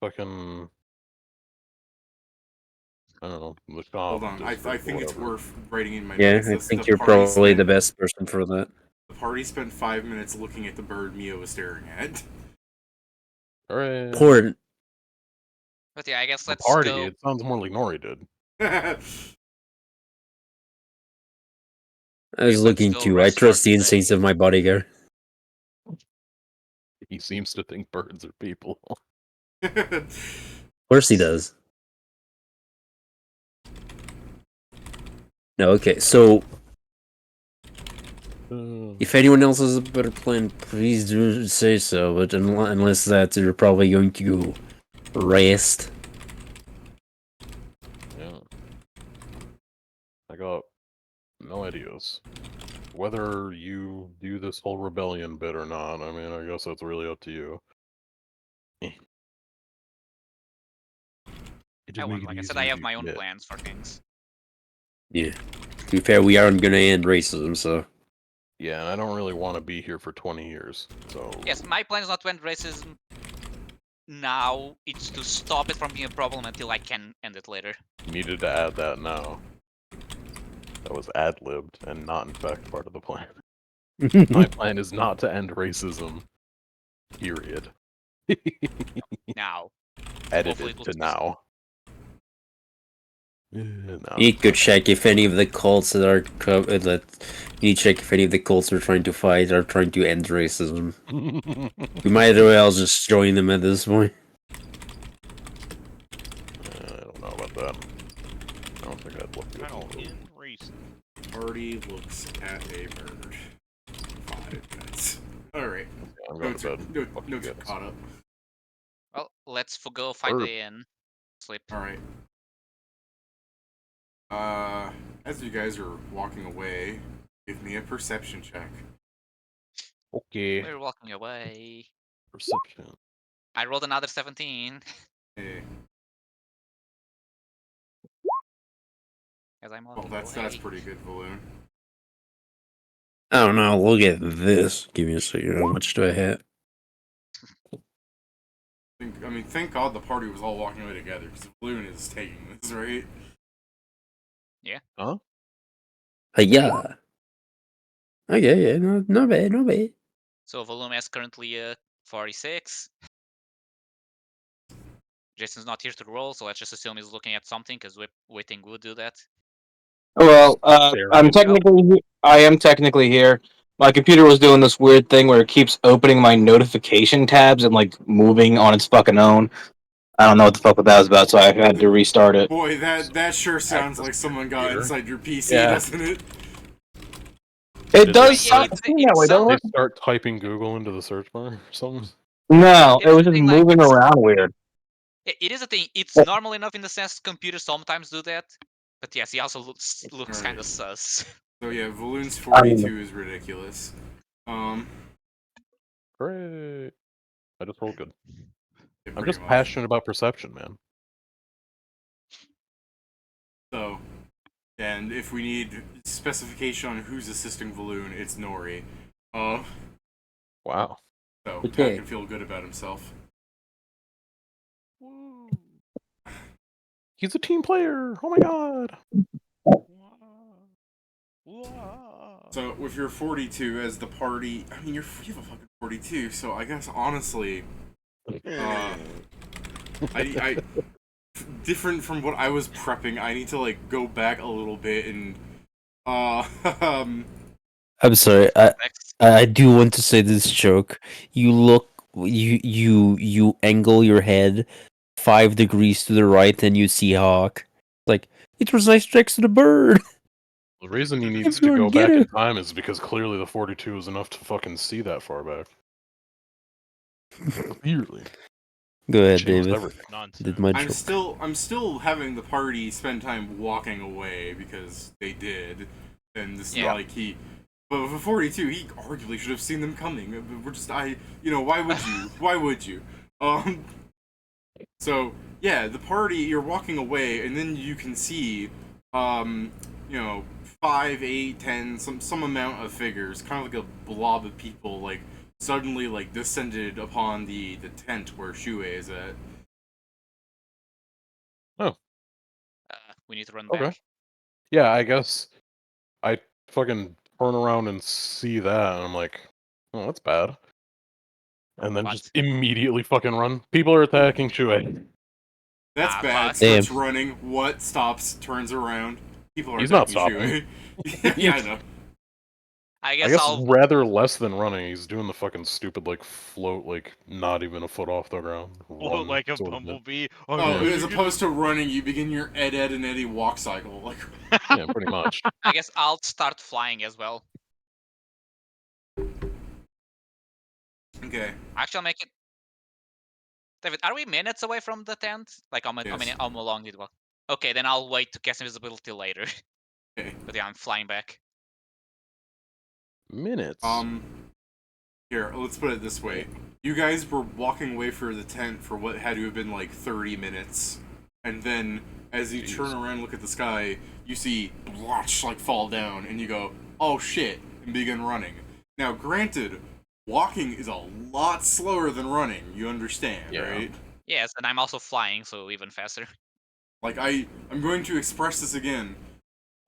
fucking, I don't know, the shop. Hold on, I district or think it's whatever. worth writing in my Yeah, notes. I This, think you're probably the best person for that. The party spent 5 minutes looking at the bird Mio was staring at. Alright. Important. But yeah, I guess The let's party, go. it sounds more like Nori did. I Yes, was let's looking go too. I restart trust the the instincts day. of my bodyguard. He seems to think birds are people. Of course he does. No, okay, so if anyone else has a better plan, please do say so, but unless that, you're probably going to rest. Yeah. I got no ideas. Whether you do this whole rebellion bit or not, I mean, I guess that's really up to you. Like I said, I have my own plans for things. Yeah. To be fair, we aren't gonna end racism, so. Yeah, and I don't really want to be here for 20 years, so... Yes, my plan is not to end racism now. It's to stop it from being a problem until I can end it later. Needed to add that now. That was ad-libbed, and not in fact part of the plan. My plan is not to end racism. Period. Now. Edited to now. You need to check if any of the cults that are you need to check if any of the cults we're trying to fight are trying to end racism. We might as well just join them at this point. I don't know about that. I don't think I'd look good. How in racism? Party looks at a bird. 5 minutes. Alright. I'm going to bed. Notes are caught up. Well, let's go find Bird. the inn. Sleep. Alright. As you guys are walking away, give me a perception check. Okay. We're walking away. Perception. I rolled another 17. Hey. As I'm Well, walking that's away. pretty good, Balloon. I don't know, look at this. Give me a second, how much do I hit? I mean, thank God the party was all walking away together, because Balloon is taking this, right? Yeah. Huh? Yeah. Okay, yeah, no bad, no bad. So Volume is currently 46. Jason's not here to roll, so let's just assume he's looking at something, because waiting would do that. Well, Staring I am technically here. My computer was doing this weird thing where it keeps opening my notification tabs and like moving on its fucking own. I don't know what the fuck that was about, so I had to restart it. Boy, that sure sounds like someone got inside your PC, Yeah. doesn't it? It does Yeah, sound that way, don't They it? start typing Google into the search bar or something? No, It it is was the just thing, like, moving it's- around weird. It is a thing. It's normal enough in the sense computers sometimes do that. But yes, he also looks Right. kind of sus. So yeah, Valoon's 42 is ridiculous. Great. I just rolled good. Yeah, I'm pretty just much. passionate about perception, man. So, and if we need specification on who's assisting Valoon, it's Nori. Wow. So Okay. Pat can feel good about himself. He's a team player! Oh my god! So with your 42 as the party, I mean you have a fucking 42. So I guess honestly, I different from what I was prepping. I need to like go back a little bit and I'm sorry, I do want to say this joke. You angle your head 5 degrees to the right and you see Hawk. Like, it was nice next to the bird. The reason he needs to Everyone go get back in it. time is because clearly the 42 is enough to fucking see that far back. Clearly. Go ahead, Changed David. everything. Nonsense. Did my I'm joke. still having the party spend time walking away because they did, and this is Yeah. not like he. But with 42, he arguably should have seen them coming. We're just why would you? Why would you? So yeah, the party, you're walking away, and then you can see, 5, 8, 10, some amount of figures, kind of like a blob of people, like suddenly like descended upon the tent where Shue is at. We need to run Okay. back. Yeah, I guess I fucking turn around and see that, and I'm like, oh, that's bad. And then What? just immediately fucking run. People are attacking Shui. That's Ah, bad. fuck. Starts running. What? Stops. Turns around. People are He's not attacking stopping. Shue. Yeah, I know. I I guess guess I'll. rather less than running. He's doing the fucking stupid, like, float, like, not even a foot off the ground. Float like a sort of bit. bumblebee. Oh, Yeah. as opposed to running, you begin your Ed and Eddie walk cycle. Like, Yeah, pretty much. I guess I'll start flying as well. okay. Actually, I'll make it. David, are we minutes away from the tent? Like, Yes. how long did it walk? Okay, then I'll wait to cast invisibility later. Okay. But yeah, I'm flying back. Minutes. Here, let's put it this way. You guys were walking away for the tent for what had to have been like 30 minutes. And then, as you turn around and look at the sky, you see blotch like fall down, and you go, oh shit, and begin running. Now, granted, walking is a lot slower than running, you understand, Yeah. right? Yes, and I'm also flying, so even faster. Like, I'm going to express this again.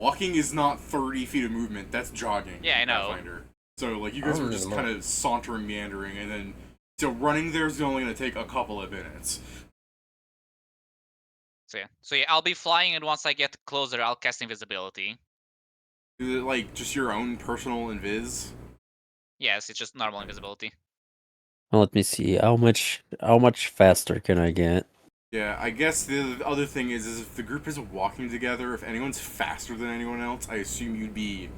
Walking is not 30 feet of movement, that's jogging. Yeah, I know. Pathfinder. So, like, you I guys don't were just even kind of sauntering, meandering, and then... So, running there is only going to take a couple of minutes. So yeah, I'll be flying, and once I get closer, I'll cast invisibility. Is it, like, just your own personal invis? Yes, it's just normal invisibility. Well, let me see. How much faster can I get? Yeah, I guess the other thing is if the group is walking together, if anyone's faster than anyone else, I assume you'd be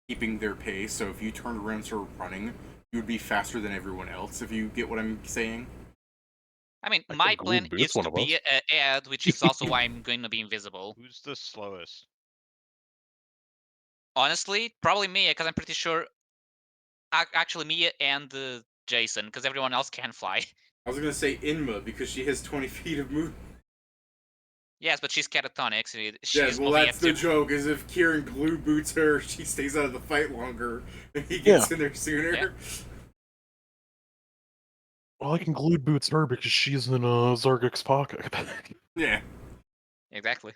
keeping their pace. So if you turned around and started running, you would be faster than everyone else, if you get what I'm saying. I mean, I my think plan Glue Boots is one to of be us. Ed, which is also why I'm going to be invisible. Who's the slowest? Honestly, probably Mia, because I'm pretty sure. Actually, Mia and Jason, because everyone else can fly. I was gonna say Inma because she has 20 feet of movement. Yes, but she's catatonic. So Yeah, she's well, moving that's at the joke. Is if Kieran glue boots her, she stays out of the fight longer, and he gets in there sooner. Yeah. Well, I can Glue Boots her because she's in Zargic's pocket. Yeah. Exactly.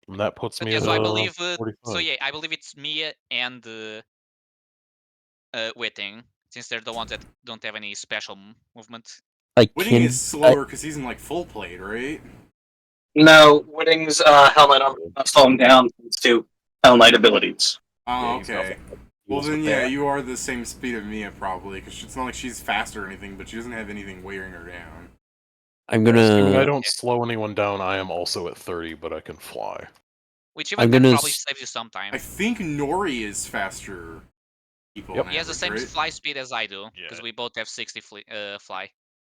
And that puts But me yeah, at so I believe. 45. So yeah, I believe it's Mia and Witting, since they're the ones that don't have any special movement. I Winning can. is slower because he's in like full plate, right? No, Whitting's helmet armor does slow him down thanks to Hell abilities. Oh, Yeah, he's got okay. the Well heels then, with yeah, that. you are the same speed of Mia probably, because it's not like she's faster or anything, but she doesn't have anything weighing her down. I'm Assuming I gonna. don't slow anyone down, I am also at 30, but I can fly. Which I'm even then gonna probably s- saves you some time. I think Nori is faster people Yep. on He has the average, same right? fly speed as I do, because Yeah. we both have 60 fly.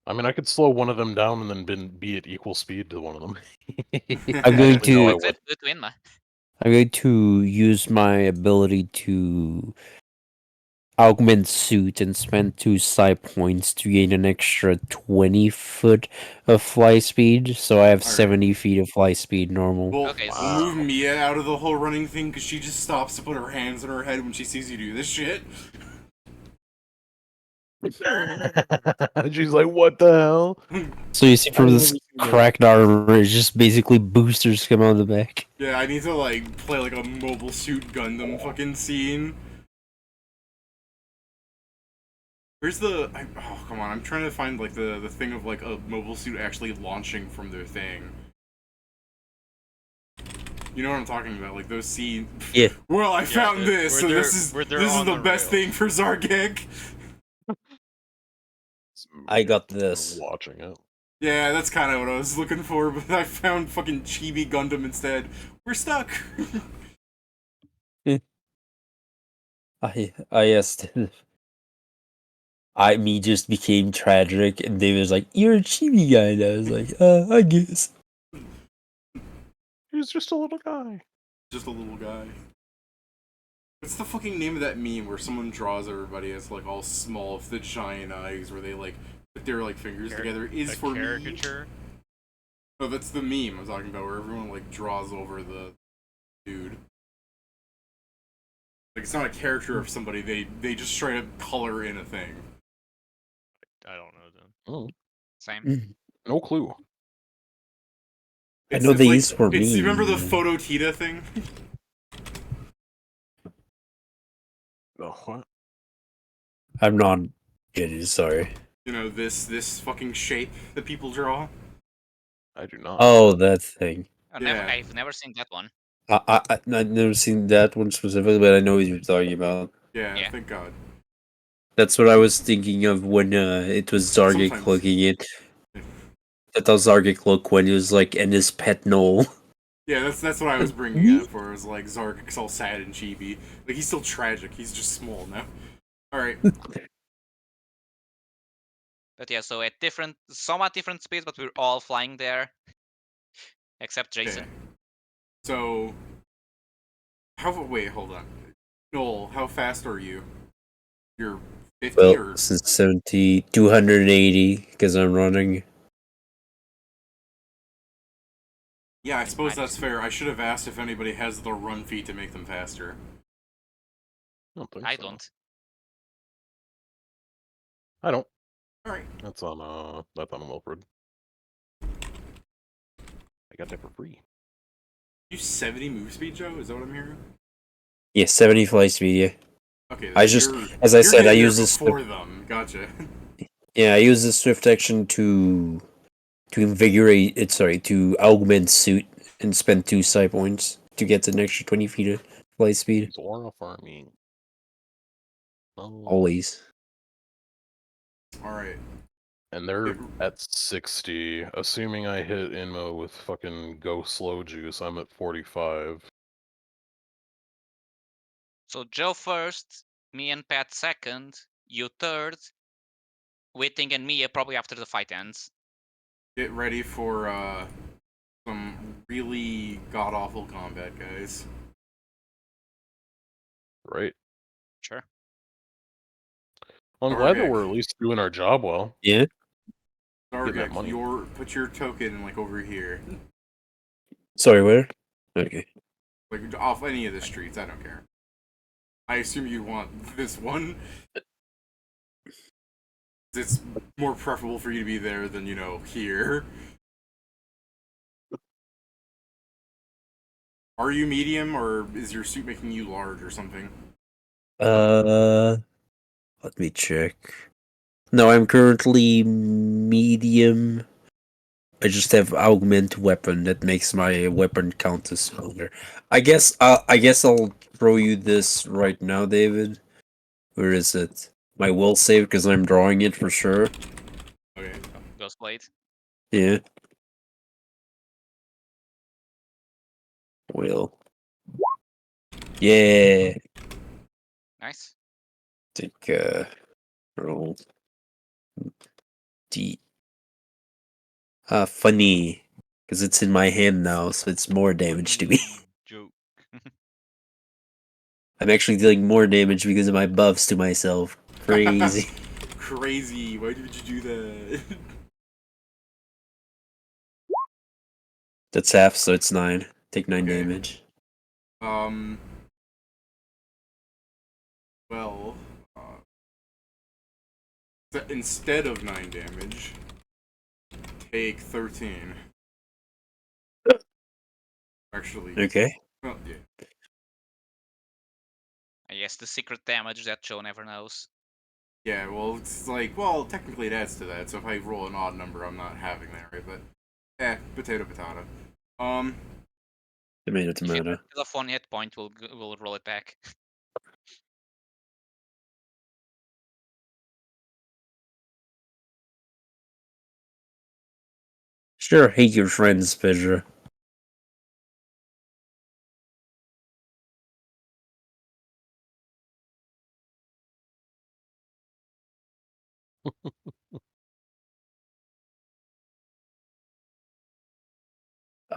I mean, I could slow one of them down and then be at equal speed to one of them. I'm going Actually, no, I to. would. Do it to Inma. I'm going to use my ability to augment suit and spend 2 psi points to gain an extra 20 foot of fly speed. So I have Alright. 70 feet of fly speed normal. Well, Okay, we'll Wow. move Mia out of the whole running thing because she just stops to put her hands on her head when she sees you do this shit. She's like, what the hell? So you see from I've this never seen that. cracked armor, it's just basically boosters come out of the back. Yeah, I need to like play like a mobile suit Gundam fucking scene. Where's the? Oh, come on! I'm trying to find like the thing of like a mobile suit actually launching from their thing. You know what I'm talking about? Like those scenes. Yeah. Well, I found where this. So they're- this is where they're this is on the the best rails. thing for Zargek. I got this. Watching it. Yeah, that's kind of what I was looking for, but I found fucking Chibi Gundam instead. We're stuck. I asked. Me just became tragic, and David was like, "You're a chibi guy." And I was like, I guess." He's just a little guy. Just a little guy. What's the fucking name of that meme where someone draws everybody as like all small with the giant eyes, where they like put their like fingers together? Is A for me. caricature? No, that's the meme I'm talking about, where everyone like draws over the dude. Like it's not a character of somebody. They just straight up color in a thing. I don't know them. Oh, Same. no clue. I know It's they like, used for me. you remember the Phototita thing? The what? I'm not getting sorry. You know, this fucking shape that people draw. I do not. Oh, that thing. Yeah. I've never seen that one. I've never seen that one specifically, but I know what you're talking about. Yeah, Yeah. thank God. That's what I was thinking of when it was Zargic Sometimes. looking it. That was Zargic look when he was like in his pet knoll. Yeah, that's what I was bringing it up for. Is like Zargic's all sad and chibi. Like he's still tragic. He's just small now. All right. But yeah, so at somewhat different speeds, but we're all flying there, except Jason. Okay. So, wait, hold on. Noel, how fast are you? You're 50 Well, or since 70, 280, because I'm running. yeah, I suppose that's fair. I should have asked if anybody has the run feat to make them faster. I don't think I so. don't. I don't. All right. That's on Wilfred. I got that for free. You 70 move speed, Joe? Is that what I'm hearing? Yeah, 70 flight speed, yeah. Okay. I then just, you're- as I you're said, I getting there use this. before them. Gotcha. Yeah, I use this swift action to invigorate it. Sorry, to augment suit and spend 2 psi points to get an extra 20 feet of flight speed. Zora farming. Oh. Always. All right. And they're at 60. Assuming I hit Inmo with fucking Go Slow Juice, I'm at 45. So Joe first, me and Pat second, you third, Whiting and Mia probably after the fight ends. Get ready for some really god awful combat, guys. Right. Sure. Well, I'm glad that Zargak. we're at least doing our job well. Yeah. Getting that Zargak, money. put your token like over here, Sorry, where? Okay. like off any of the streets. I don't care. I assume you want this one. It's more preferable for you to be there than here. Are you medium, or is your suit making you large or something? Let me check. No, I'm currently medium. I just have augment weapon that makes my weapon count as smaller. I guess I'll throw you this right now, David. Where is it? My will save because I'm drawing it for sure. Okay. Ghostblade. Yeah. Will. Yeah. Nice. Take roll D. Funny. Because it's in my hand now, so it's more damage to me. Joke. I'm actually dealing more damage because of my buffs to myself. Crazy. Crazy. Why did you do that? That's half, so it's 9. Take 9 Okay. damage. Well, instead of 9 damage, take 13. Actually, Okay. well, yeah. I guess the secret damage that Joe never knows. Yeah, well, it's like, well, technically it adds to that, so if I roll an odd number, I'm not having that, right? But, potato. Tomato, If you tomato. kill a 1 hit point, we'll roll it back. Sure, hate your friends, Pedro.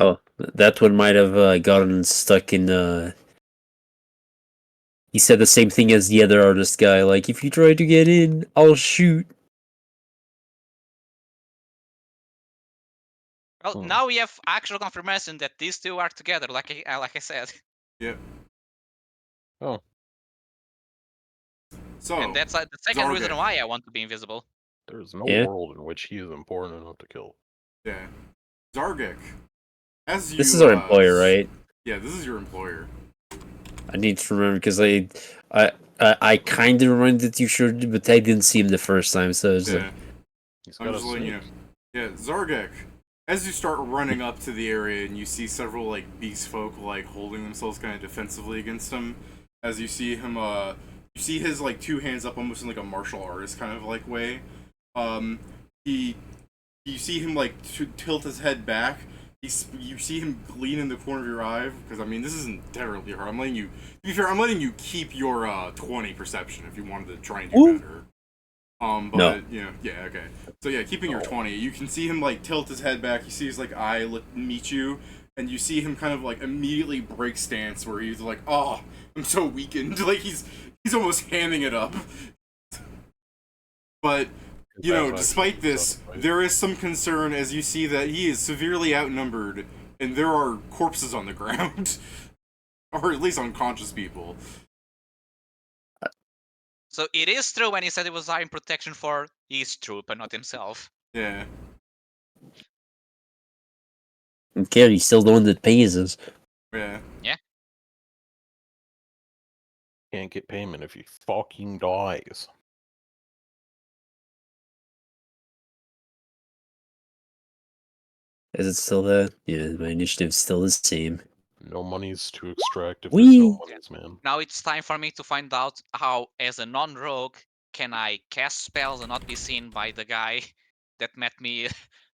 Oh, that one might have gotten stuck in. He said the same thing as the other artist guy. Like, if you try to get in, I'll shoot. Well, now we have actual confirmation that these two are together, like I said. Yep. Oh. So And that's the second reason Zargek. why I want to be invisible. There's no Yeah. world in which he is important enough to kill. Yeah, Zargek. As you, This is our employer, right? Yeah, this is your employer. I need to remember because I kind of remembered that you should, but I didn't see him the first time, so it's Yeah, like, He's I'm got a just letting you know. snake. Yeah, Zargek. As you start running up to the area and you see several like beast folk like holding themselves kind of defensively against him, as you see him, you see his like two hands up almost in like a martial artist kind of like way. He, you see him like tilt his head back. You see him gleam in the corner of your eye because I mean this isn't terribly hard. I'm letting you. To be fair, I'm letting you keep your 20 perception if you wanted to try and do Ooh. better. But No. yeah, okay. So yeah, keeping your 20, you can see him like tilt his head back. You see his like eye meet you, and you see him kind of like immediately break stance where he's like, "Oh, I'm so weakened." Like he's almost handing it up. But you know, despite this, there is some concern as you see that he is severely outnumbered, and there are corpses on the ground, or at least unconscious people. So it is true when he said it was iron protection for his troop and not himself. Yeah. okay, he's still the one that pays us. Yeah. Can't get payment if he fucking dies. Is it still that? Yeah, my initiative's still the same. No money's to extract if there's Whee! no monies, man. Now it's time for me to find out how, as a non-rogue, can I cast spells and not be seen by the guy that met me a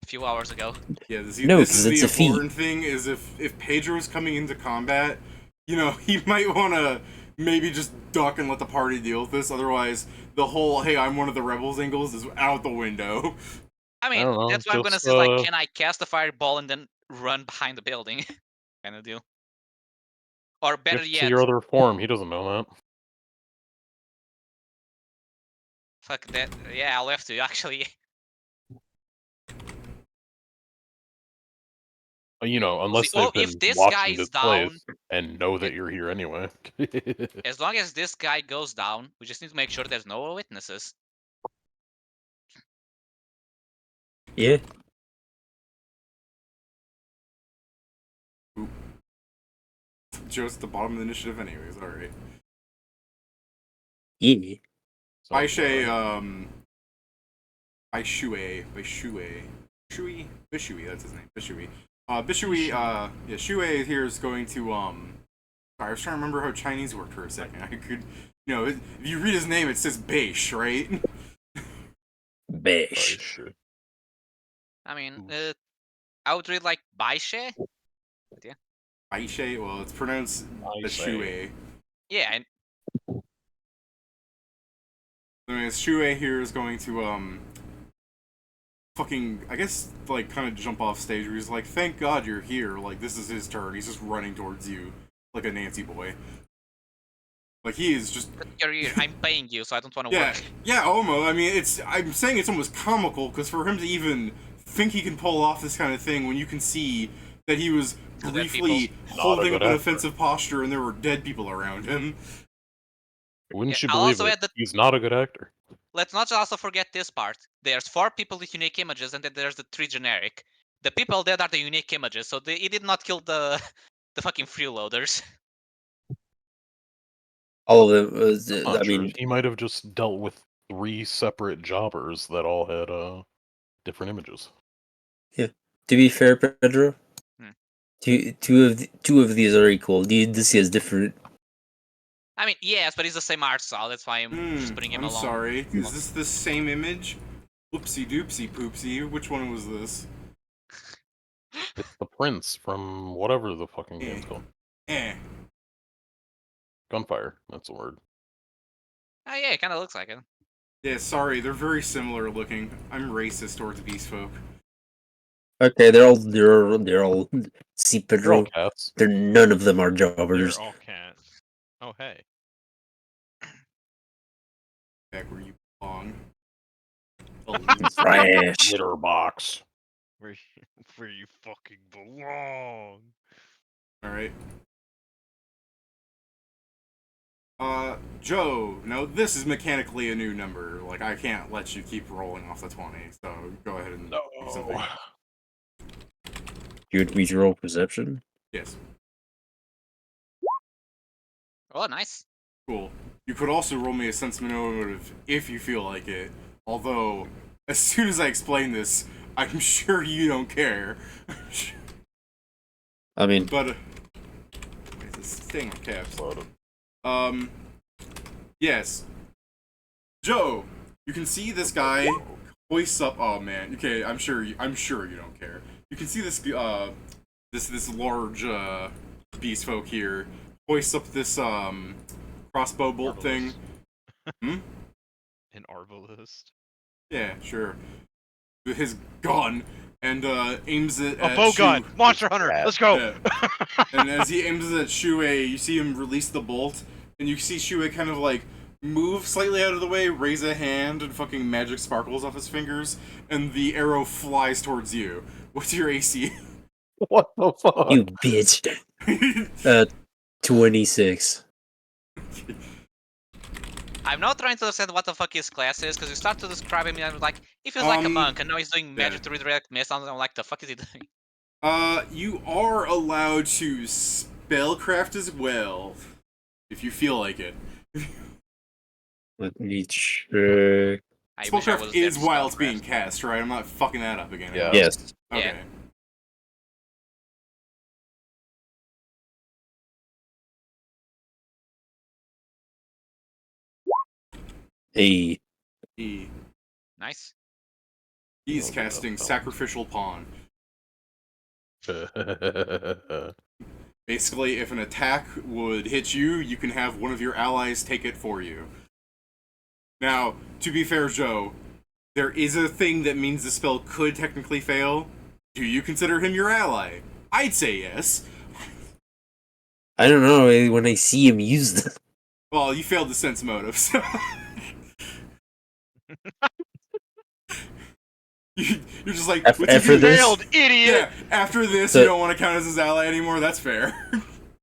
few hours ago. Yeah, this No, is 'cause the it's a feat. important thing is if Pedro's coming into combat, you know, he might want to maybe just duck and let the party deal with this. Otherwise, the whole "hey, I'm one of the rebels" angles is out the window. I mean, don't know, that's what I'm gonna just, say. Like, can I cast a fireball and then run behind the building? Kind of deal. Or better Shift to yet, your other form. He doesn't know that. fuck that. Yeah, I'll have to actually. You know, unless See, oh, they've if been this guy watching is this down, place and know that you're here anyway. as long as this guy goes down, we just need to make sure there's no witnesses. Yeah. Joe's at the bottom of the initiative, anyways. All right. Yeah. Aishe, Bishui, that's his name. Bishui. Yeah, Shui here is going to, sorry, I was trying to remember how Chinese worked for a second. I could, you know, if you read his name, it says Beish, right? Bish. Sure. I mean, I would read like Baishe. Aishe, well, it's pronounced Bishui. Yeah, and Anyways, Shui here is going to, fucking, I guess, like, kind of jump off stage where he's like, thank God you're here. Like, this is his turn. He's just running towards you like a Nancy boy. Like, he is just... you're here. I'm paying you, so I don't want to Yeah, work. yeah, almost. I mean, I'm saying it's almost comical, because for him to even think he can pull off this kind of thing when you can see that he was briefly holding up an offensive posture and there were dead people around him. Wouldn't Yeah, you I'll believe also it? add that- He's not a good actor. Let's not also forget this part. There's 4 people with unique images, and then there's the 3 generic. The people that are the unique images, so he did not kill the the fucking freeloaders. All of them. Not I sure. mean, He might have just dealt with 3 separate jobbers that all had different images. to be fair, Pedro, Hmm. two of these are equal. This is different. I mean, yes, but he's the same art style. That's why I'm just putting him I'm along. sorry. Is this the same image? Oopsie doopsie poopsie. Which one was this? It's the prince from whatever the fucking game's called. Gunfire. That's the word. Oh yeah, it kind of looks like it. Yeah, sorry. They're very similar looking. I'm racist towards beast folk. Okay, they're all. See, They're Pedro. all cats. None of them are They're jobbers. all cats. Oh, hey. Back where you belong. Trash. Litter box. Where you fucking belong. Alright. Joe, no, this is mechanically a new number. Like, I can't let you keep rolling off the 20, so go ahead and do something. You would me to roll perception? Yes. Oh, nice. Cool. You could also roll me a sense motive if you feel like it. Although, as soon as I explain this, I'm sure you don't care. I mean, But, it's staying on caps. Yes. Joe, you can see this guy hoists up. Oh man. Okay, I'm sure you don't care. You can see this this large beast folk here hoists up this crossbow bolt thing. An arbalist. Yeah, sure. With his gun and aims it A at bow Shu. gun! Monster Hunter! Let's go! Yeah. And as he aims it at Shue, you see him release the bolt, and you see Shue kind of like move slightly out of the way, raise a hand, and fucking magic sparkles off his fingers, and the arrow flies towards you. What's your AC? What the fuck? you bitch. 26. I'm now trying to understand what the fuck his class is, because you start to describe him and I'm like, he feels like a monk, and now he's doing magic to redirect mist, and I'm like, the fuck is he doing? You are allowed to spellcraft as well, if you feel like it. Let me check. I wish I was Spellcraft there is to while it's spellcraft. being cast, right? I'm not fucking that up again. Yeah. Yes. Okay. Yeah. Hey. Nice. He's Oh, casting no. Sacrificial Pawn. Basically, if an attack would hit you, you can have one of your allies take it for you. Now, to be fair, Joe, there is a thing that means the spell could technically fail. Do you consider him your ally? I'd say yes. I don't know, when I see him use them. Well, you failed the sense motive, so... You're just like... After you this? Failed, idiot! Yeah, after this, So- you don't want to count as his ally anymore, that's fair.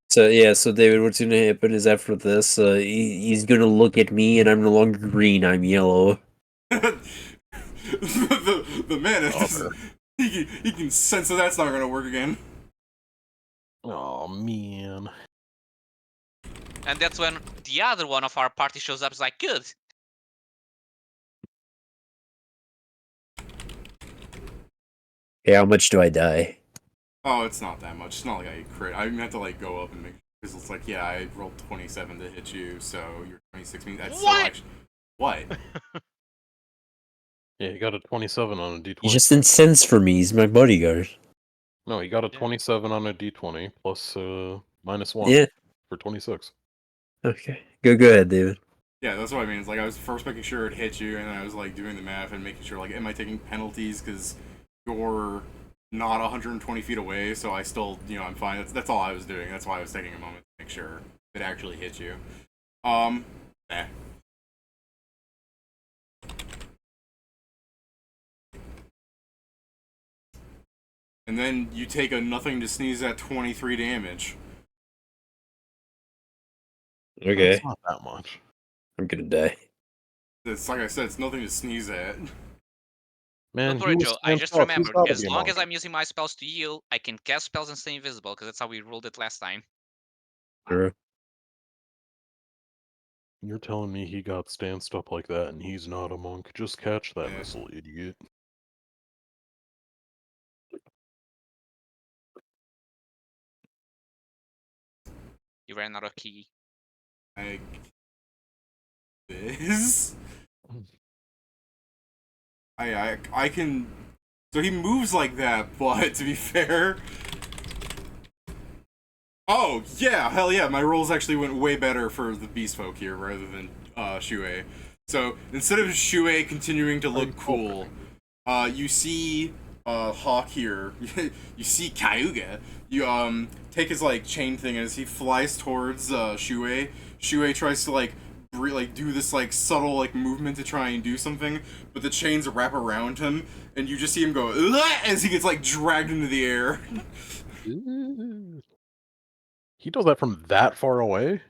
So yeah, so David, what's gonna happen is after this, he's gonna look at me and I'm no longer green, I'm yellow. the man is he can sense that that's not going to work again. Oh man. And that's when the other one of our party shows up, is like, good. Hey, how much do I die? Oh, it's not that much. It's not like I crit. I have to like go up and make because it's like, yeah, I rolled 27 to hit you, so you're 26 means that's What? still actually what? Yeah, he got a 27 on a D20. He just incensed for me, he's my bodyguard. No, he got a Yeah. 27 on a D20 plus -1 Yeah. for 26. Okay. Go ahead, David. Yeah, that's what I mean. It's like I was first making sure it hit you, and then I was like doing the math and making sure like, am I taking penalties because you're not 120 feet away? So I still, I'm fine. That's all I was doing. That's why I was taking a moment to make sure it actually hit you. Eh. And then you take a nothing to sneeze at 23 damage. Okay. It's not that much. I'm gonna die. It's like I said, it's nothing to sneeze at. Man, Don't worry, he Joe. was I just stands up. He's remembered, gotta as be a long as monk. I'm using my spells to heal, I can cast spells and stay invisible, because that's how we ruled it last time. True. You're telling me he got stanced up like that and he's not a monk? Just catch that Yeah. missile, idiot. You ran out of key. Like this. I can. So he moves like that, but to be fair. Oh yeah, hell yeah! My rolls actually went way better for the beast folk here rather than Shue. So instead of Shue continuing to look cool, you see Hawk here. You see Cayuga. You take his like chain thing, and as he flies towards Shue, Shue tries to like do this like subtle like movement to try and do something, but the chains wrap around him, and you just see him go "Ugh!" as he gets like dragged into the air. He does that from that far away?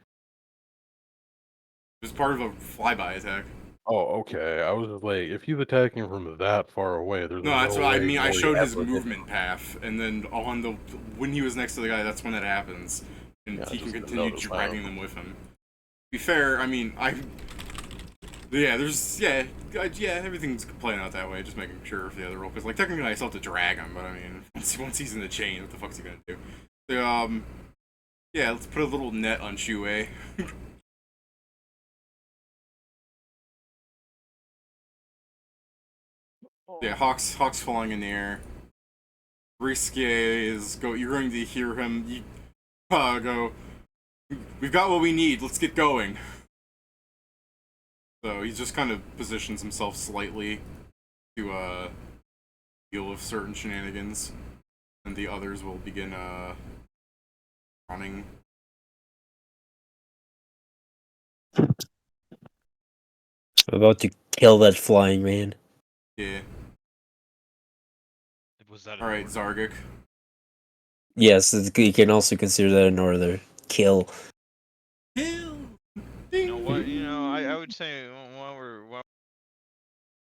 It was part of a flyby attack. Oh, okay. I was just like, if he's attacking from that far away, there's No, no that's what I way mean. I Nori showed his ever hit movement path, and then on the when he was next to the guy, that's when that happens, and Yeah, I he can just didn't continue notice dragging that. them with him. To be fair, I mean, yeah, everything's playing out that way. Just making sure if the other rope is like technically I still have to drag him, but I mean, once he's in the chain, what the fuck's he gonna do? So, yeah, let's put a little net on Shuei. Yeah, Hawk's flying in the air. Risque is go. You're going to hear him go. We've got what we need. Let's get going. So he just kind of positions himself slightly to deal with certain shenanigans, and the others will begin running. I'm about to kill that flying man. Yeah. Was that All right, Zargic. Yes, you can also consider that an order. Kill. Kill. You know what? You know, I would say while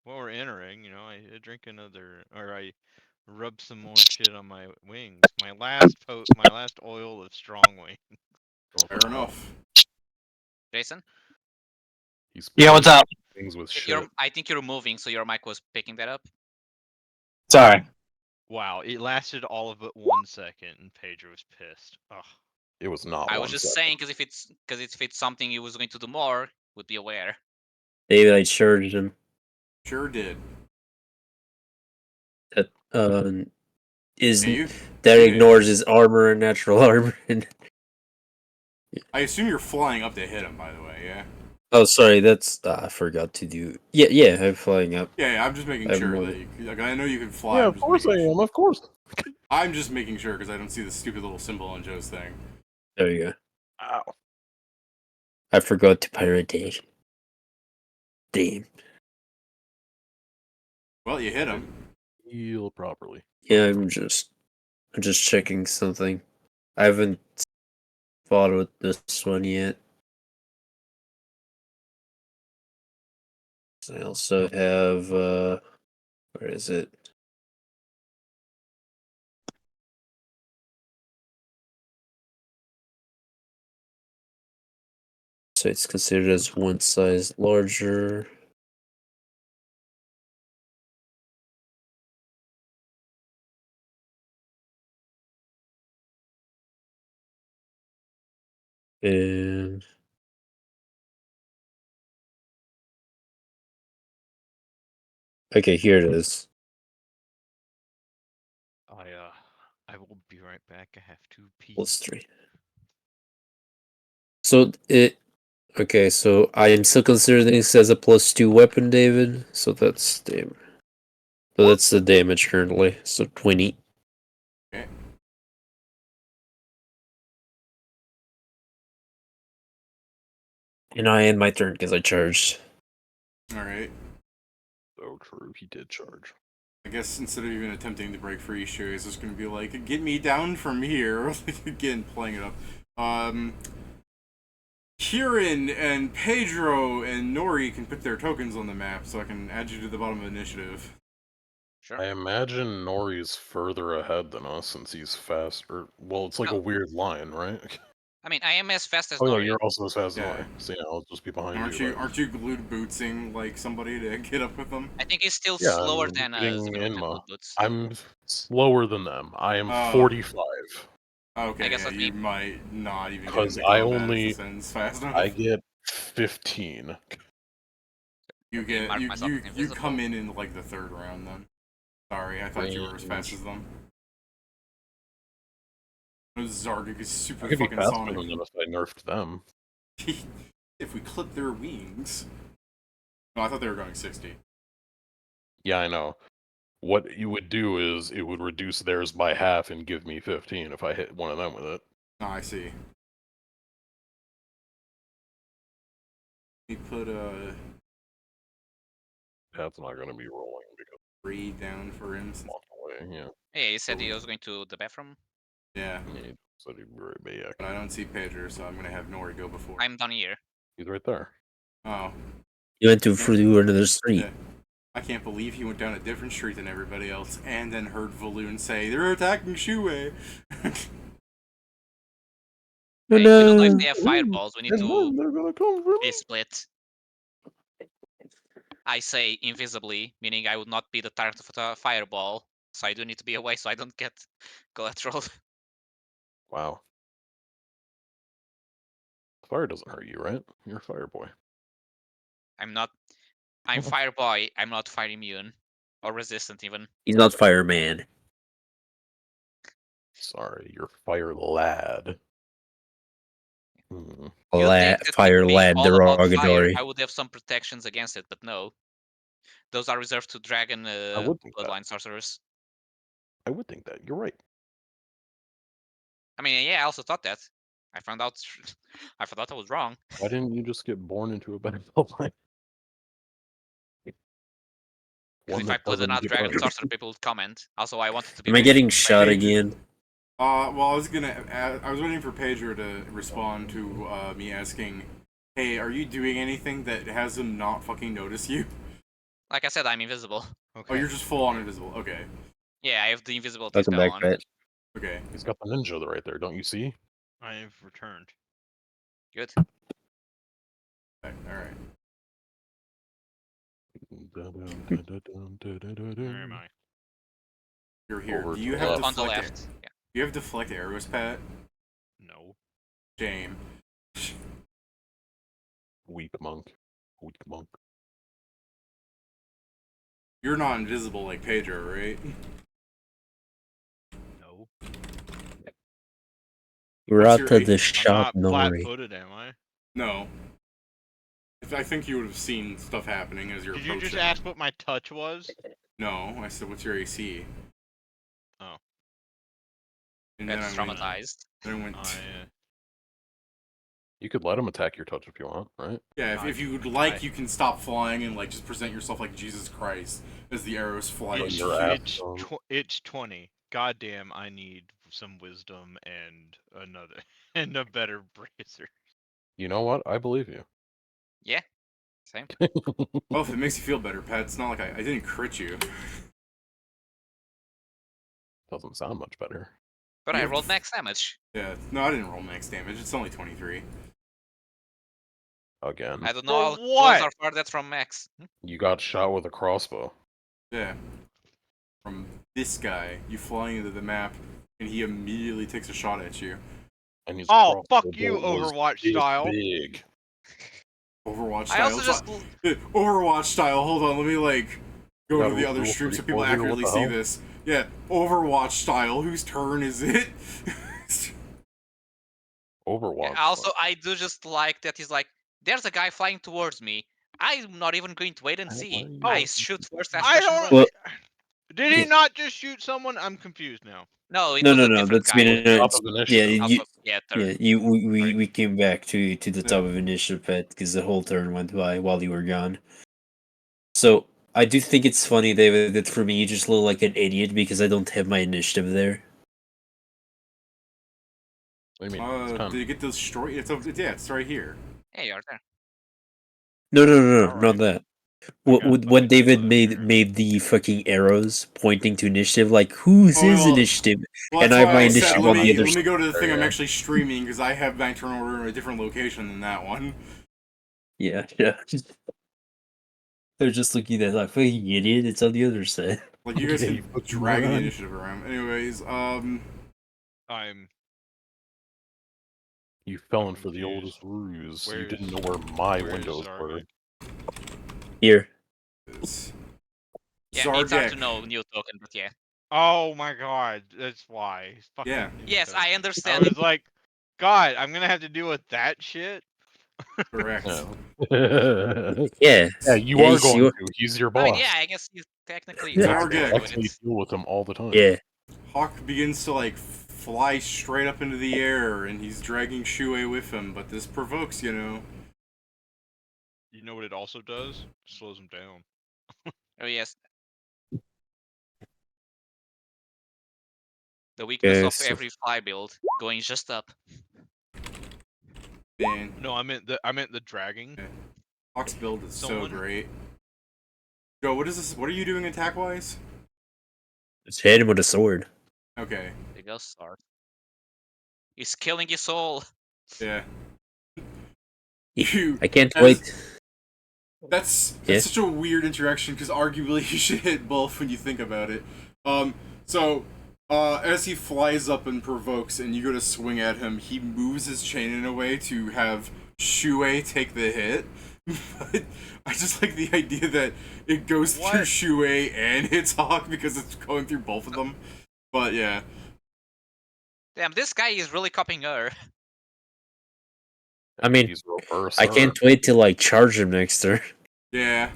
we're entering, you know, I drink another, or I rub some more shit on my wings. My last oil of strong wing. Fair enough. Jason, He's Yeah, what's up? things with shit. I think you're moving, so your mic was picking that up. Sorry. Wow, it lasted all of but 1 second, and Pedro was pissed. Ugh. It was not. I one was just second. saying because if it's something you was going to do more, would be aware. David, I charged him. Sure did. That is Yeah, you that did it. ignores his armor and natural armor. I assume you're flying up to hit him, by the way. Yeah. Oh, sorry, that's I forgot to do. Yeah, I'm flying up. Yeah, I'm just making I'm sure that moving. like, I know you can fly. Yeah, I'm of just course I making am. Of course. I'm just making sure because I don't see the stupid little symbol on Joe's thing. There you go. Ow. I forgot to pirate it. Damn. Well, you hit him. Heal properly. Yeah, I'm just checking something. I haven't fought with this one yet. I also have where is it? So it's considered as one size larger. And okay, here it is. I will be right back. I have to pee. Plus 3. So it okay, so I am still considering this as a +2 weapon, David. So that's damage. So that's the damage currently. So 20. Okay. And I end my turn because I charged. All right. So true. He did charge. I guess instead of even attempting to break free, Shuei is just gonna be like, "Get me down from here." Again, playing it up. Kieran and Pedro and Nori can put their tokens on the map, so I can add you to the bottom of initiative. Sure. I imagine Nori's further ahead than us since he's faster. Well, it's like Oh. a weird line, right? I mean, I am as fast as Oh yeah, Nori. you're also as fast as Yeah. Nori. So yeah, I'll just be behind Aren't you. you aren't you glued bootsing like somebody to get up with them? I think he's still Yeah, slower I'm than beating the Inma. Good Boots. I'm slower than them. I am Oh. 45. Okay, I guess yeah, that's you me. might not even get Because into I combat only- if this ends fast enough. I get 15. You Let me get mark you myself you, as you invisible. come in like the third round then. Sorry, I thought you were as fast as them. Zargic is super I could be fucking faster sonic. than them if I nerfed them. If we clip their wings. No, I thought they were going 60. Yeah, I know. What you would do is it would reduce theirs by half and give me 15 if I hit one of them with it. Oh, I see. We put That's not going to be rolling because 3 down for I'm instance. walking away. Yeah. Hey, he said he was going to the bathroom. Yeah, Yeah, so he'd be right back. but I don't see Pedro, so I'm gonna have Nori go before. I'm down here. He's right there. Oh. He went through another street. Yeah. I can't believe he went down a different street than everybody else, and then heard Valoon say, "They're attacking Shue." Hey, we don't know if No. they have fireballs. We need And to then they're gonna come for be me. split. I say invisibly, meaning I would not be the target of a fireball. So I do need to be away so I don't get collateral. Wow. Fire doesn't hurt you, right? You're a fire boy. I'm not. I'm fire boy. I'm not fire immune or resistant even. He's not fireman. Sorry, you're fire lad. Hmm. You think that me Fire being lad all about fire, derogatory. I would have some protections against it, but no. Those are reserved to dragon I would think that. bloodline sorcerers. I would think that. You're right. I mean, yeah, I also thought that. I found out. I thought I was wrong. Why didn't you just get born into a better bloodline? Because One if I that put doesn't another get dragon burned. sorcerer, people would comment. Also, I wanted to be. Am I both. getting shot Pedro. again? Well, I was I was waiting for Pedro to respond to me asking, "Hey, are you doing anything that has him not fucking notice you?" Like I said, I'm invisible. Okay. Oh, you're just full on invisible. Okay. Yeah, I have the invisibility Welcome spell back, on. Pat. Okay. He's got the ninja right there, don't you see? I have returned. Good. All right. Where am I? You're here. Over Do to you the have left. On the deflect? left. Yeah. Do you have deflect arrows, Pat? No. Shame. Weak monk. Weak monk. You're not invisible like Pedro, right? No. your Rata age? the I'm shot not Nori. flat-footed, am I? No. I think you would have seen stuff happening as you're Did you approaching. just ask what my touch was? No, I said, "What's your AC?" Oh. And That's then I went. traumatized. Then I went. You could let him attack your touch if you want, right? Yeah, if you would like, you can stop flying and like just present yourself like Jesus Christ as the arrows fly. It's, your ass it's, on. it's 20. Goddamn, I need some wisdom and another and a better bracer. You know what? I believe you. Yeah. Same. Well, if it makes you feel better, Pat, it's not like I didn't crit you. Doesn't sound much better. But I Yeah. rolled max damage. Yeah, no, I didn't roll max damage. It's only 23. Again. I don't know how For close what? or far that's from max. You got shot with a crossbow. Yeah. From this guy, you fly into the map, and he immediately takes a shot at you. And his Oh, fuck crossbow you, bolt was Overwatch this style. big. Overwatch I style. also just Overwatch style. Hold on, let me like go Got to a the other rule stream so 34 people here, what accurately the see hell? this. Yeah, Overwatch style. Whose turn is it? Overwatch. also I do just like that he's like, there's a guy flying towards me. I'm not even going to wait and Why see. are you I Oh, shoot first, ask I questions don't. later. Well, Did he yeah. not just shoot someone? I'm confused now. No, it No, was no, a no. different That's guy. been Top of yeah. initiative. You, Yeah, yeah. third. You Sorry. we came back to the Yeah. top of initiative, Pat, because the whole turn went by while you were gone. So I do think it's funny, David, that for me you just look like an idiot because I don't have my initiative there. What do you mean? It's kind Did you get those story? Yeah, it's right here. Yeah, you're there. No, no, no, no, All not right. that. I got When fucking David blood made here. made the fucking arrows pointing to initiative, like whose Oh, is well, initiative? Well, And that's I have why my I said initiative let on the me other let me go to the thing I'm yeah. actually streaming because I have my turn order in a different location than that one. Yeah, yeah. They're just looking at like fucking idiot. It's on the other side. Like you guys Yeah, can you fucking drag the moron. initiative around. Anyways, I'm. You fell I'm in for the confused. oldest ruse. You Where's- didn't know where my where's windows were. Zargak? Here. it's Yeah, it's hard to Zargak. know new token, but yeah. Oh my god, that's why. Fucking Yeah. new Yes, I token. I understand. was like, God, I'm gonna have to deal with that shit. Correct. Yeah. Yeah. Yeah, you Yeah, are you see going what- to. He's your I mean, boss. yeah, I guess you technically Yeah. are Zargak. going to Actually, it. deal with him all the time. Yeah. Hawk begins to like fly straight up into the air, and he's dragging Shuei with him. But this provokes, you know. You know what it also does? Slows him down. Oh yes. The weakness Okay, of so every fly build going just up. And No, I meant the dragging. Yeah. Fox build is so Someone- great. Joe, what is this? What are you doing attack wise? Just hit him with a sword. Okay. There goes start. He's killing his soul. Yeah. Yeah, You. I can't as- wait. That's Yeah. such a weird interaction because arguably you should hit both when you think about it. As he flies up and provokes, and you go to swing at him, he moves his chain in a way to have Shuei take the hit. But I just like the idea that it goes through What? Shuei and hits Hawk because it's going through both of them. But yeah, Damn, this guy is really copying her. I mean, He's reverse. I can't wait to like charge him next turn. yeah.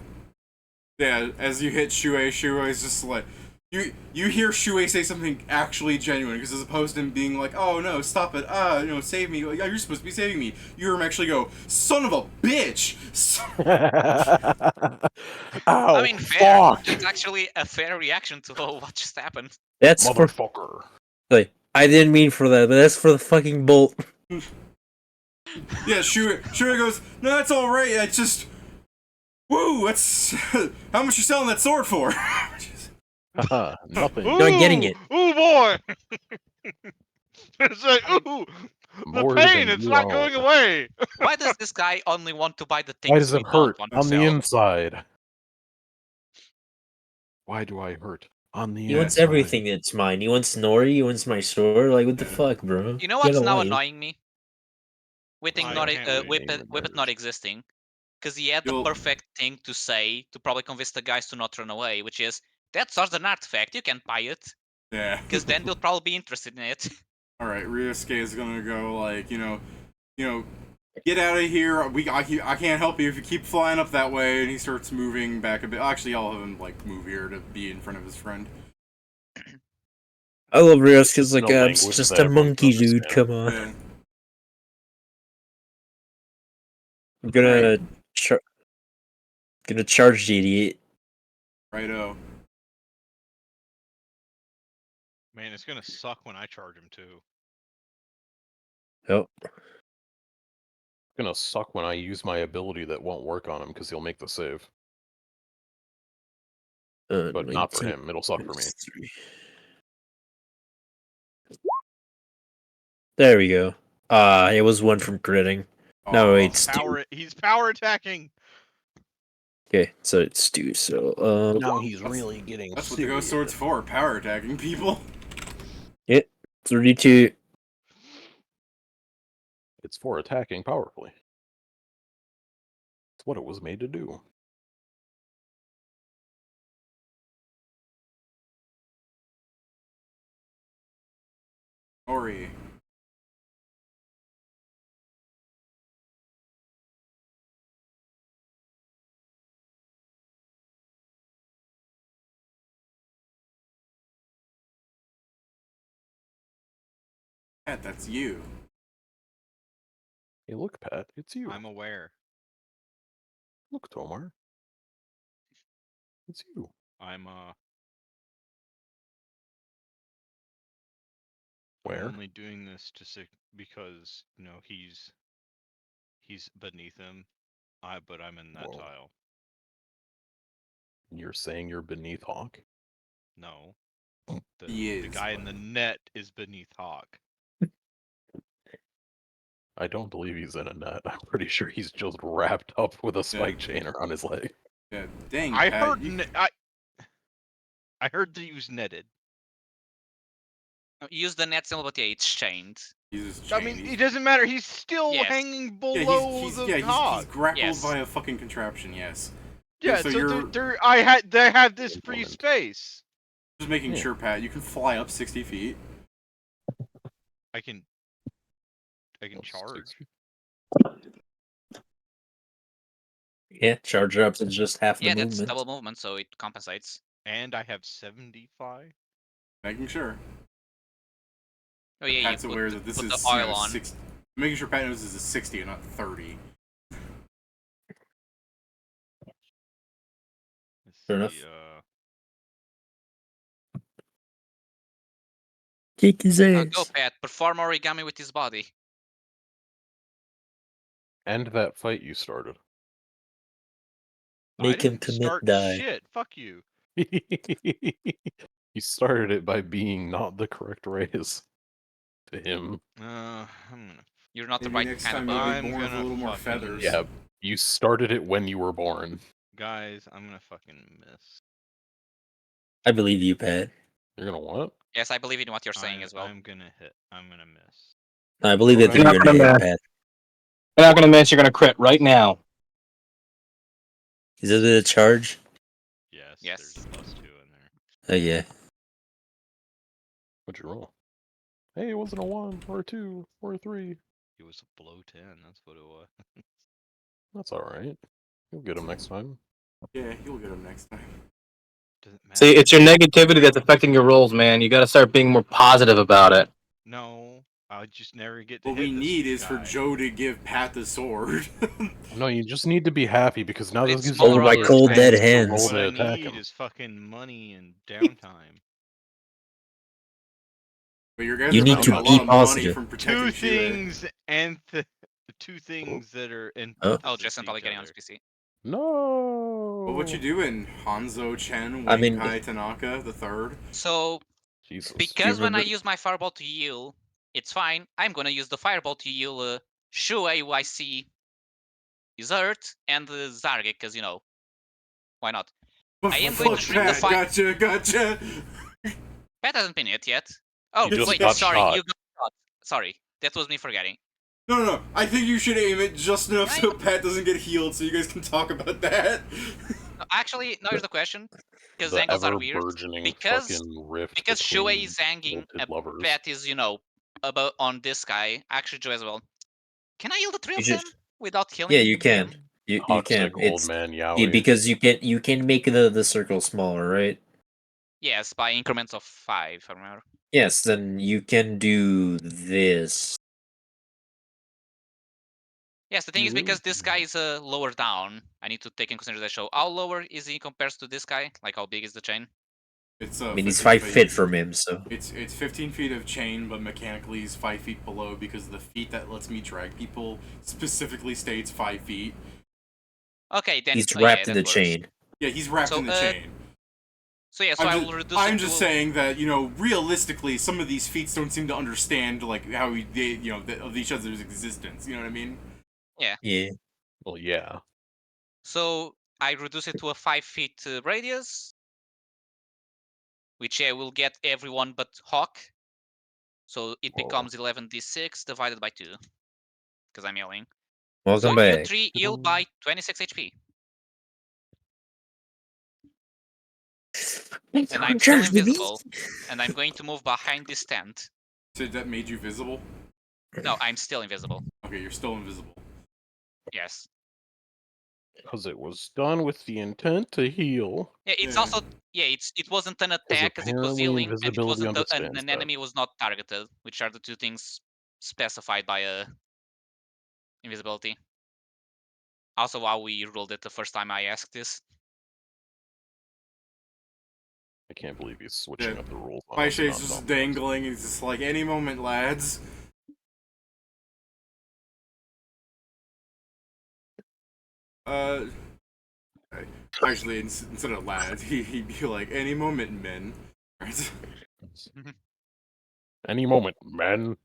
As you hit Shuei's just like you hear Shuei say something actually genuine because as opposed to him being like, "Oh no, stop it! Save me! You're supposed to be saving me." You hear him actually go, "Son of a bitch!" Ow, I mean, fair. fuck! That's actually a fair reaction to what just happened. That's for Motherfucker. like I didn't mean for that, but that's for the fucking bolt. Yeah, Shuei goes, "No, that's all right. It's just, woo, that's how much you selling that sword for?" Haha, nothing. Ooh, Not getting it. Ooh boy. It's like ooh, More the pain. than It's you not all. going away. Why does this guy only want to buy the things Why does we it don't hurt want on to the sell? inside? Why do I hurt on the He wants inside? everything that's mine. He wants Nori. He wants my sword. Like what the Yeah. fuck, bro? You know Get what's now away. annoying me? With I not can't wait. Whip it not existing. Because he had the You'll- perfect thing to say to probably convince the guys to not run away, which is, that sword's an artifact, you can buy it. Yeah. Because then they'll probably be interested in it. All right, Ryosuke is gonna go like, get out of here. I can't help you if you keep flying up that way. And he starts moving back a bit. Actually, I'll have him like move here to be in front of his friend. I love Rios because like No I'm language just that a everyone monkey can dude. understand. Come on. Yeah. I'm gonna charge the idiot. Righto. Man, it's gonna suck when I charge him too. Oh, It's gonna suck when I use my ability that won't work on him because he'll make the save. But not for him. It'll suck for me. There we go. It was one from critting. No, Aw. wait, Stu. He's power attacking. Okay, so it's Stu. So Now he's really getting That's what the ghost sword's for. Power attacking people. 32. It's for attacking powerfully. It's what it was made to do. Ori. Pat, that's you. Hey, look, Pat, it's you. I'm aware. Look, Tomar. It's you. I'm Where? only doing this because he's beneath him. But I'm in that Whoa. tile. You're saying you're beneath Hawk? No. He The is, guy in the net is beneath Hawk. I don't believe he's in a net. I'm pretty sure he's just wrapped up with a spike chain around his leg. Yeah, dang. I Pat, heard you- I heard that he was netted. Use the net symbol, but yeah, it's chained. he's just I mean, chained. it doesn't matter. He's still Yes. hanging Yeah, below he's the Hawk. he's grappled Yes. by a fucking contraption. Yes. Yeah, so so you're- they have this free Implement. space. Just making Yeah. sure, Pat. You can fly up 60 feet. I can Oh, charge. 60. Yeah, charger up to just half the Yeah, that's movement. double movement, so it compensates. And I have 75. Making sure. Oh yeah, Pat's you aware that this put is the oil on. 60. Making sure Pat knows this is 60 and not 30. Let's Fair enough. see, Kick his Go ass. Pat, perform origami with his body. End that fight you started. I Make him didn't commit, start die. shit. Fuck you. You started it by being not the correct race to him. I'm gonna. You're not the Maybe right next kind of time you'll bug. be I'm born with a gonna little more fucking- feathers. Yeah, you started it when you were born. Guys, I'm gonna fucking miss. I believe you, Pat. You're gonna what? Yes, I believe in what you're saying as well. I'm gonna hit. I'm gonna miss. I believe that Okay. you're gonna hit, Pat. You're not gonna miss. You're gonna crit right now. Is it a charge? Yes. Yes. There's a +2 in there. Oh yeah. What'd you roll? Hey, it wasn't a 1 or a 2 or a 3. It was below 10. That's what it was. That's alright. You'll get him next time. Yeah, you'll get them next time. Doesn't matter. See, it's your negativity that's affecting your rolls, man. You got to start being more positive about it. No, I just never get to What hit we this need is for guy. Joe to give Pat the sword. No, you just need to be happy because now But this it's gives smaller you Oh, my on cold the dead hands. hands. roll What to I attack need him. is fucking money and downtime. But your guys You are need about to get a be lot of money positive. from protecting Two Shuei. things and two things that are in Oh. Oh, opposites Jason to probably each getting on other. his PC. No. But what you doing, Hanzo Chen I mean- Wankai Tanaka the third? So, Jesus. because when I remember- use my fireball to heal, it's fine. I'm gonna use the fireball to heal Shuei, who I see is hurt, and Zarge, because, you know, why not? I am going to shrink the Pat, fire. gotcha. Pat hasn't been hit yet. Oh, You just wait, got sorry, shot. you got shot. Sorry, that was me forgetting. No. I think you should aim it just enough I- so Pat doesn't get healed, so you guys can talk about that. No, actually, now here's the question, because The angles are ever weird. burgeoning Because fucking rift because between Shuei is hanging, jilted lovers. Pat is, you know, about on this guy. Actually, Joe as well. Can I heal the three You of should- them without killing? Yeah, you can. them? You Hot can. sick old It's man yeah, Yowie. because you can make the circle smaller, right? Yes, by increments of 5, if I remember. Yes, then you can do this. Yes, the thing You is really because this can. guy is lower down. I need to take in consideration. How lower is he compared to this guy? Like, how big is the chain? It's I mean, he's 15 5 feet from him, so It's 15 feet of chain, but mechanically he's 5 feet below because the feet that lets me drag people specifically states 5 feet. Okay, then he's oh, yeah, wrapped in that the works. chain. Yeah, he's wrapped So, in the chain. So yeah, so I will reduce it I'm to... just saying that, you know, realistically, some of these feats don't seem to understand like how they, you know, of each other's existence. You know what I mean? Yeah. Well, yeah. So I reduce it to a 5 feet radius, which will get everyone but Hawk. So it Whoa. becomes 11d6 divided by 2, because I'm yelling. Welcome So you back. 3 heal by 26 HP. And I'm still invisible. And I'm going to move behind this tent. So that made you visible? No, I'm still invisible. Okay, you're still invisible. Yes. Because it was done with the intent to heal. Yeah, it's Yeah. also it wasn't an attack because it was apparently healing, and it invisibility wasn't understands an that. enemy was not targeted, which are the two things specified by invisibility. Also, how we ruled it the first time I asked this. I can't believe he's switching Yeah. up the rules. on My us and shade's not just telling us. dangling. He's just like, any moment, lads. Actually, instead of lads, he'd be like, any moment, men. Right? Any moment, man.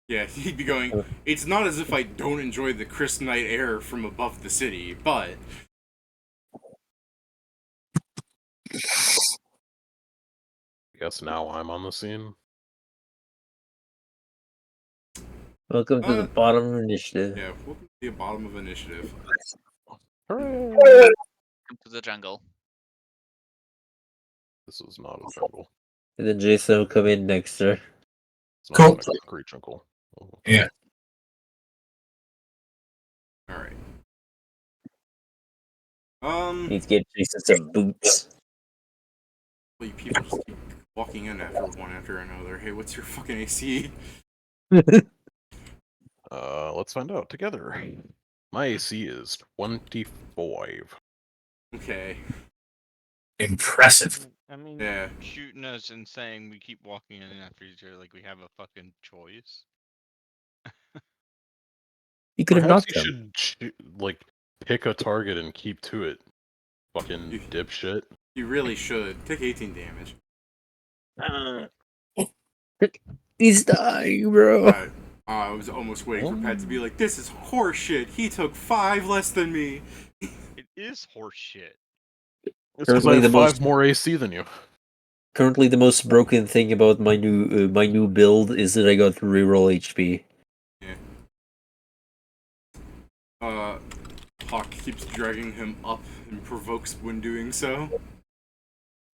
Yeah, he'd be going, it's not as if I don't enjoy the crisp night air from above the city, but... I guess now I'm on the scene. Welcome to the bottom of initiative. Yeah, welcome to the bottom of initiative. Hooray! Welcome to the jungle. This is not a jungle. And then Jason will come in next, sir. It's not Cool. even a concrete jungle. Oh. Yeah. Alright. Need to get Jason some boots. You people just keep walking in after one after another. Hey, what's your fucking AC? Let's find out together. My AC is 25. Okay. Impressive. I mean, Yeah. shooting us and saying we keep walking in after each other like we have a fucking choice. You could have Perhaps knocked you him. should like pick a target and keep to it. Fucking dipshit. You really should. Take 18 damage. He's dying, bro. I was almost waiting for Pat to be like, "This is horseshit. He took 5 less than me." It is horseshit. It's because I have 5 more AC than you. Currently, the most broken thing about my new build is that I got reroll HP. Yeah. Hawk keeps dragging him up and provokes when doing so.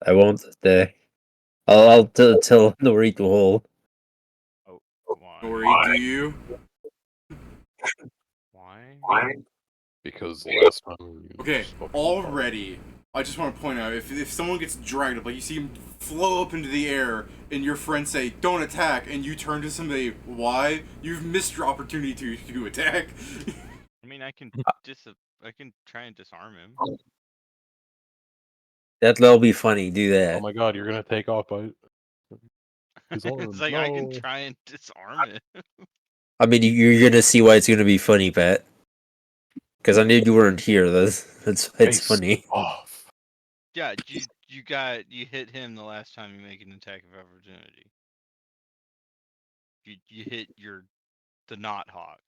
I won't. I'll tell Nori to hold. Oh, why? Nori, do you? Why? Because last time. Okay, already, I just want to point out, if someone gets dragged up, like you see him flow up into the air, and your friends say, "Don't attack," and you turn to somebody, "Why?" You've missed your opportunity to attack. I mean, I can try and disarm him. That'll be funny. Do that. Oh my god, you're gonna take off by his arm. It's like I can try and disarm it. I mean, you're gonna see why it's gonna be funny, Pat. Because I knew you weren't here. That's why it's funny. Off. Yeah, you hit him the last time you make an attack of opportunity. You hit the not hawk.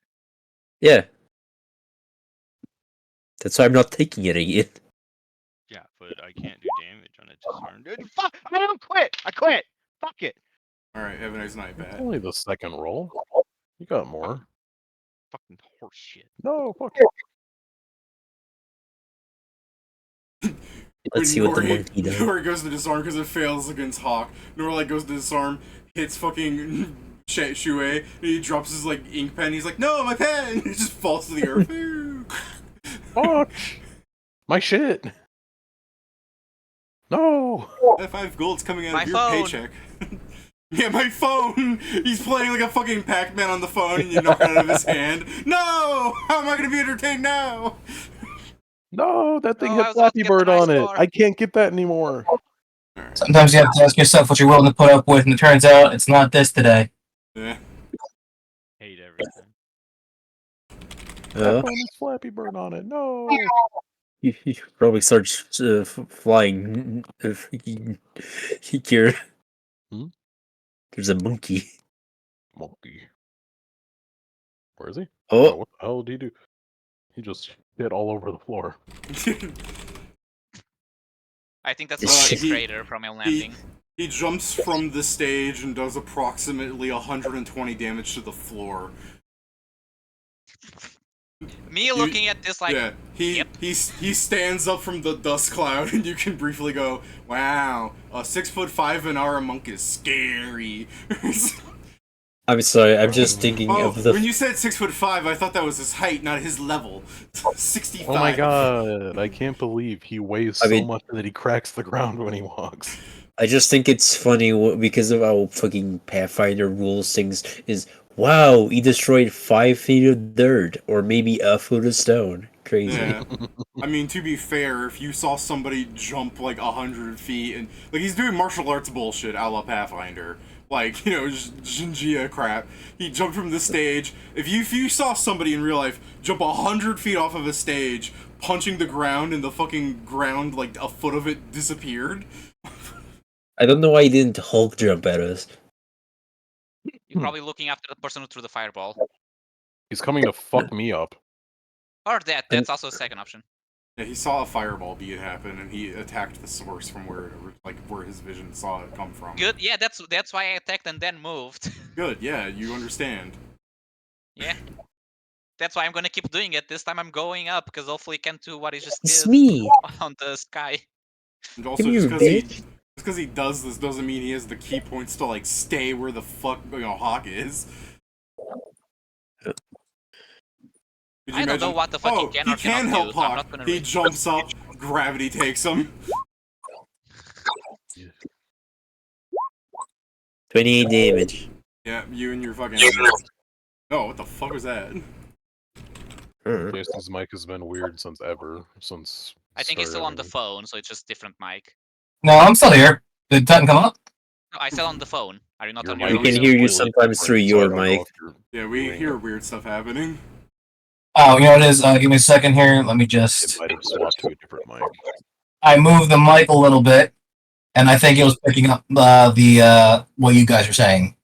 Yeah. That's why I'm not taking it again. Yeah, but I can't do damage on a disarm. Dude, fuck! I don't quit! I quit! Fuck it! Alright, have a nice night, Pat. Only the second roll. You got more. Fucking horseshit. No, fuck. Let's see what the monkey does. Nori goes to disarm because it fails against Hawk. Nori goes to disarm, hits fucking Shue, and he drops his ink pen. He's like, "No, my pen!" It just falls to the earth. Fuck! My shit! No! That 5 gold's coming out My of your phone. paycheck. Yeah, my phone! He's playing like a fucking Pac-Man on the phone and you knock it out of his hand. No! How am I gonna be entertained now? No, that thing Oh, I had was about to Flappy get the Bird nice on it. car. I can't get that anymore. Sometimes you have to ask yourself what you're willing to put up with, and it turns out it's not this today. Yeah. Hate everything. That phone has Flappy Bird on it. No! You probably starts flying. Here. Hmm? There's a monkey. Monkey. Where is he? Oh. What the hell did he do? He just hit all over the floor. I think that's This a shit. crater from a landing. He jumps from the stage and does approximately 120 damage to the floor. Me looking at this like, Yeah, he stands up from the dust cloud, and you can briefly go, "Wow, a 6'5" Inara monk is scary." I'm sorry, I'm just thinking of the. When you said 6'5", I thought that was his height, not his level. 65. Oh my god, I can't believe he weighs so much that he cracks the ground when he walks. I just think it's funny because of how fucking Pathfinder rules things is. Wow, he destroyed 5 feet of dirt, or maybe a foot of stone. Crazy. Yeah. I mean, to be fair, if you saw somebody jump 100 feet, and he's doing martial arts bullshit a la Pathfinder, Jinjia crap. He jumped from the stage. If you saw somebody in real life jump 100 feet off of a stage, punching the ground, and the fucking ground, a foot of it disappeared. I don't know why he didn't Hulk jump at us. You're probably looking after the person who threw the fireball. He's coming to fuck me up. Or that's also a second option. Yeah, he saw a fireball beat happen, and he attacked the source from where his vision saw it come from. Good, yeah, that's why I attacked and then moved. Good, yeah, you understand. Yeah. That's why I'm gonna keep doing it. This time I'm going up, because hopefully he can do what he just It's did me. on the sky. And also, just because he does this doesn't mean he has the key points to stay where the fuck Hawk is. I don't know what the fuck he can or cannot help do, so I'm Hawk. not gonna He jumps up, gravity takes him. 28 damage. Yeah, you and your fucking... Oh, what the fuck was that? Jason's mic has been weird since I think he's still on the phone, so it's just different mic. No, I'm still here. Did it come up? No, I said on the phone. Are you not on We your can hear you sometimes through your mic. Yeah, we hear weird stuff happening. Oh, you know what it is? Give me a second here. Let me It just. might have swapped to a different mic. I moved the mic a little bit, and I think it was picking up what you guys are saying.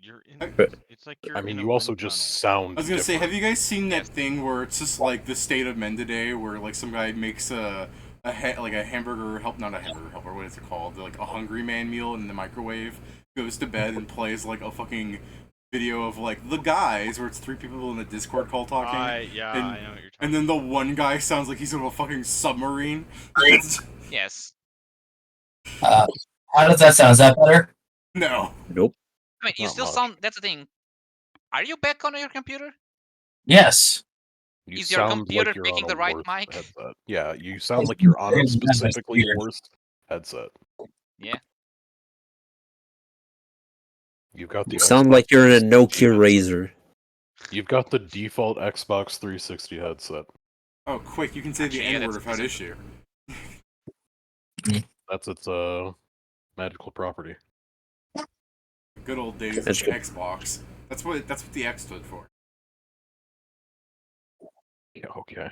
You're in. But- It's like you're I mean, in a you also wind just tunnel. sound. I was gonna say, have different. you guys seen that Yes. thing where it's just like the state of men today, where like some guy makes like a hamburger help, not a hamburger helper, what is it called? Like a Hungry Man meal in the microwave, goes to bed and plays like a fucking video of like the guys, where it's 3 people in a Discord call talking, Yeah, and, I know what you're talking. and then the one guy sounds like he's in a fucking submarine. Yes. How does that sound? Is that better? No. Nope. I mean, you Not still much. sound. That's the thing. Are you back on your computer? Yes. You Is your sound computer like you're picking on a the right worse mic? headset. Yeah, you sound like you're on a specifically worse headset. Yeah. You've got the You sound Xbox like you're in a 360 Nokia headset. Razor. You've got the default Xbox 360 headset. Oh, quick! You can say Actually, the yeah, N word that's without decent. issue. That's its magical property. Good old days of That's good. Xbox. That's what the X stood for. Yeah, okay.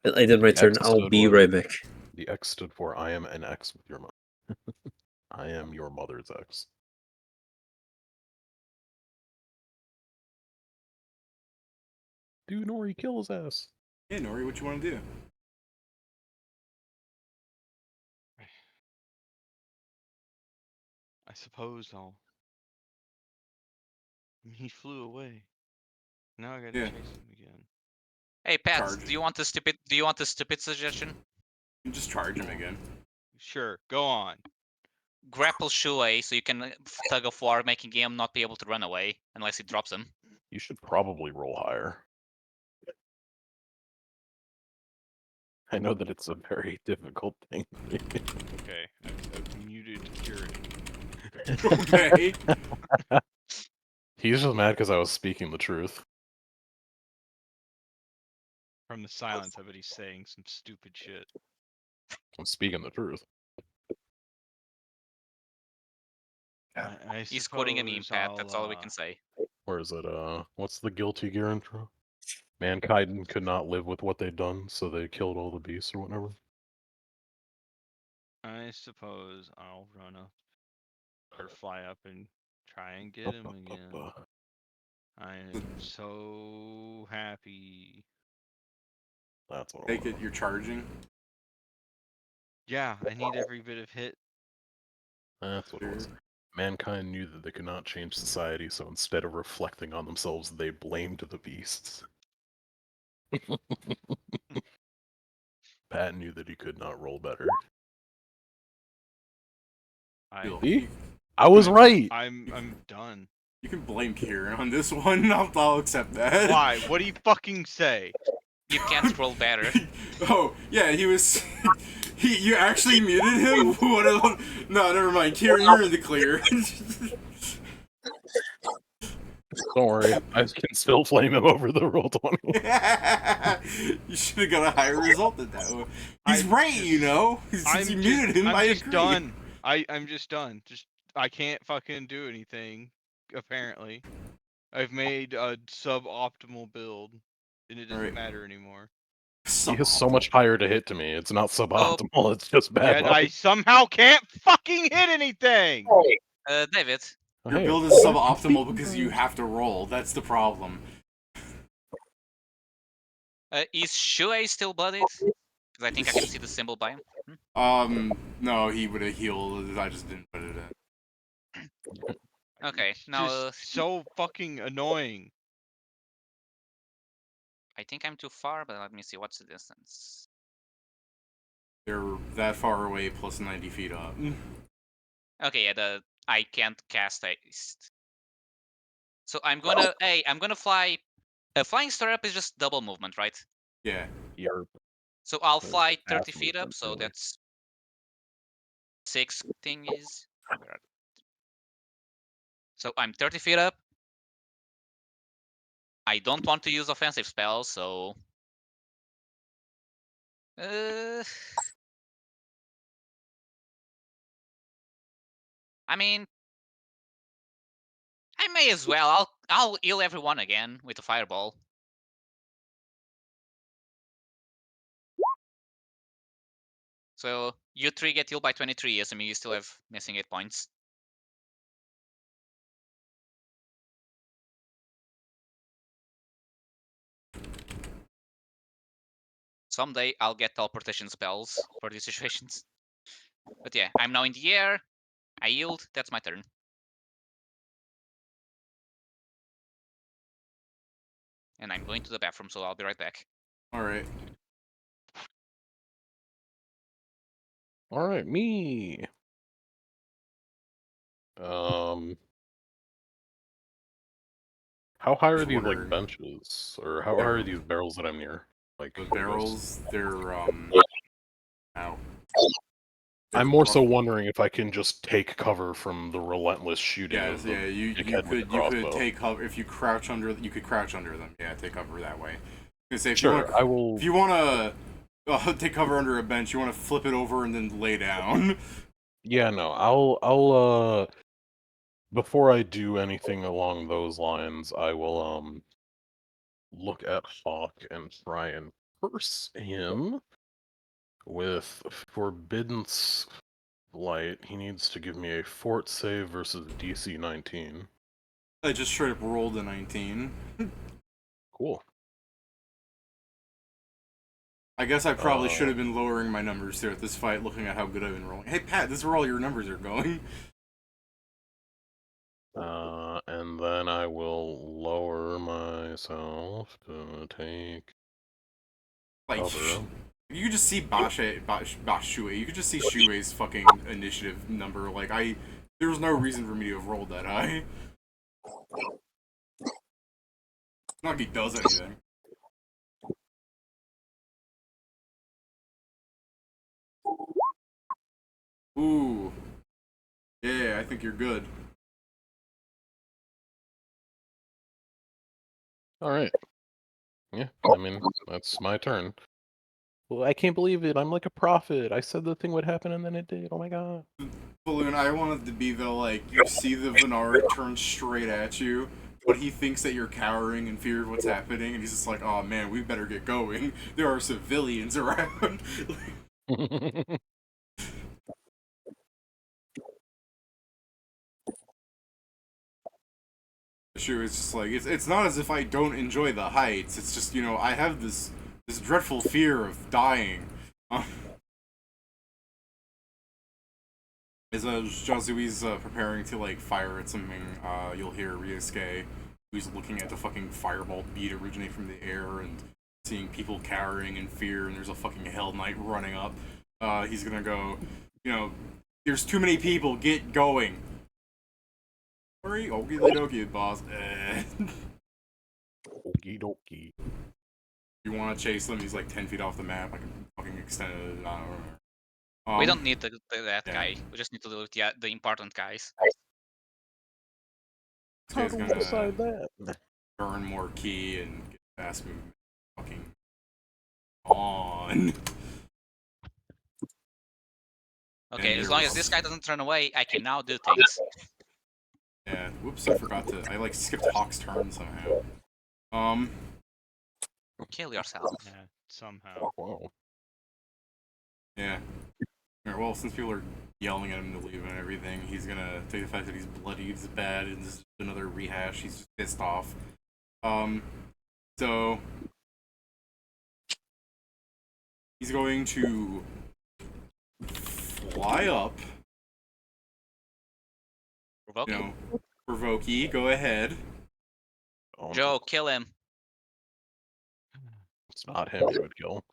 I did my The turn. X I'll stood be for- right back. The X stood for I am an X with your mother. I am your mother's X. Do Nori kill his ass? Yeah, Nori, what you want to do? I suppose I'll. He flew away. Now I gotta Yeah. chase him again. Hey, Pat, Charge. do you want a stupid suggestion? You can just charge him again. Sure, go on. Grapple Shuei so you can tug of war, making him not be able to run away unless he drops him. You should probably roll higher. I know that it's a very difficult thing. Okay, I've muted security. Okay. He's just mad because I was speaking the truth. From the silence, I bet he's saying some stupid shit. I'm speaking the truth. I He's quoting a meme, suppose Pat. That's all we I'll, can say. Or is it, what's the Guilty Gear intro? Mankind could not live with what they'd done, so they killed all the beasts or whatever. I suppose I'll run up or fly up and try and get him again. I am so happy. That's what Take it. You're charging. Yeah, I need every bit of hit. That's what it was. Mankind knew that they could not change society, so instead of reflecting on themselves, they blamed the beasts. Pat knew that he could not roll better. See? I was right! I'm done. You can blame Kieran on this one. I'll accept that. Why? What do you fucking say? You can't roll better. Oh, yeah, he was... You actually muted him? No, never mind. Kieran, you're in the clear. Don't worry, I can still flame him over the roll 20. You should have got a higher result than that. He's right, you know? Since you muted him, I just agree. done. I'm just done. I can't fucking do anything, apparently. I've made a suboptimal build, and it doesn't matter anymore. He has so much higher to hit to me. It's not suboptimal, it's just bad Yet luck. I somehow can't fucking hit anything! David. Your build is suboptimal because you have to roll. That's the problem. Is Shuei still bloodied? Because I think I can see the symbol by him. No, he would have healed. I just didn't put it in. Okay, It's now just so fucking annoying. I think I'm too far, but let me see what's the distance. They're that far away, plus 90 feet up. Okay, yeah, I can't cast haste. So I'm gonna fly. Flying star up is just double movement, right? Yeah. So I'll fly 30 half feet up, movement, so really. that's 6 thingies. So I'm 30 feet up. I don't want to use offensive spells, so I mean, I may as well. I'll heal everyone again with a fireball. So you 3 get healed by 23, assuming you still have missing 8 points. Someday I'll get teleportation spells for these situations. But yeah, I'm now in the air. I yield. That's my turn. And I'm going to the bathroom, so I'll be right back. Alright. Alright, me. How high are Just these like wondering. benches, or how high are these barrels that I'm near? Like The I guess. barrels, they're ow. I'm more so wondering if I can just take cover from the relentless shooting Yes, of the yeah, you dickhead with the could crossbow. take cover if you crouch under. You could crouch under them. Yeah, take cover that way. Say, if Sure, you I will. If you want to take cover under a bench, you want to flip it over and then lay down. Yeah, no, I'll before I do anything along those lines, I will look at Hawk and try and curse him with Forbidden Light. He needs to give me a fort save versus DC 19. I just straight up rolled a 19. Cool. I guess I probably should have been lowering my numbers here at this fight, looking at how good I've been rolling. Hey Pat, this is where all your numbers are going. And then I will lower myself to take Like, cover. you could just see Shui. You could just see Shuei's fucking initiative number. Like, there was no reason for me to have rolled that high. It's not like he does anything. Ooh. Yeah, I think you're good. Alright. Yeah, I mean, that's my turn. Well, I can't believe it. I'm like a prophet. I said the thing would happen and then it did. Oh my god. Balloon, I wanted to be the, like, you see the Venard turn straight at you, but he thinks that you're cowering in fear of what's happening, and he's just like, oh man, we better get going. There are civilians around. Sure, it's just like, it's not as if I don't enjoy the heights, it's just, you know, I have this dreadful fear of dying. As Jazui's preparing to, like, fire at something, you'll hear Ryusuke, who's looking at the fucking fireball bead originate from the air and seeing people cowering in fear, and there's a fucking Hell Knight running up. He's gonna go, you know, there's too many people, get going. Sorry, okie dokie, boss. Okie dokie. You want to chase him? He's like 10 feet off the map. I can fucking extend it. I don't know. We don't need that guy. We just need to do the important guys. This How guy's do we gonna decide that? burn more key and get fast movement. Fucking on. Okay, as long as this guy doesn't run away, I can now do things. Yeah. Whoops! I forgot to. I like skipped Hawk's turn somehow. Kill yourself. Yeah, somehow. Wow. Yeah. Alright, well, since people are yelling at him to leave and everything, he's gonna take the fact that he's bloodied as bad and this is another rehash. He's just pissed off. So he's going to fly up. Provoke You him. know, Provokey, go ahead. Oh, Joe, kill him. it's not him he would kill.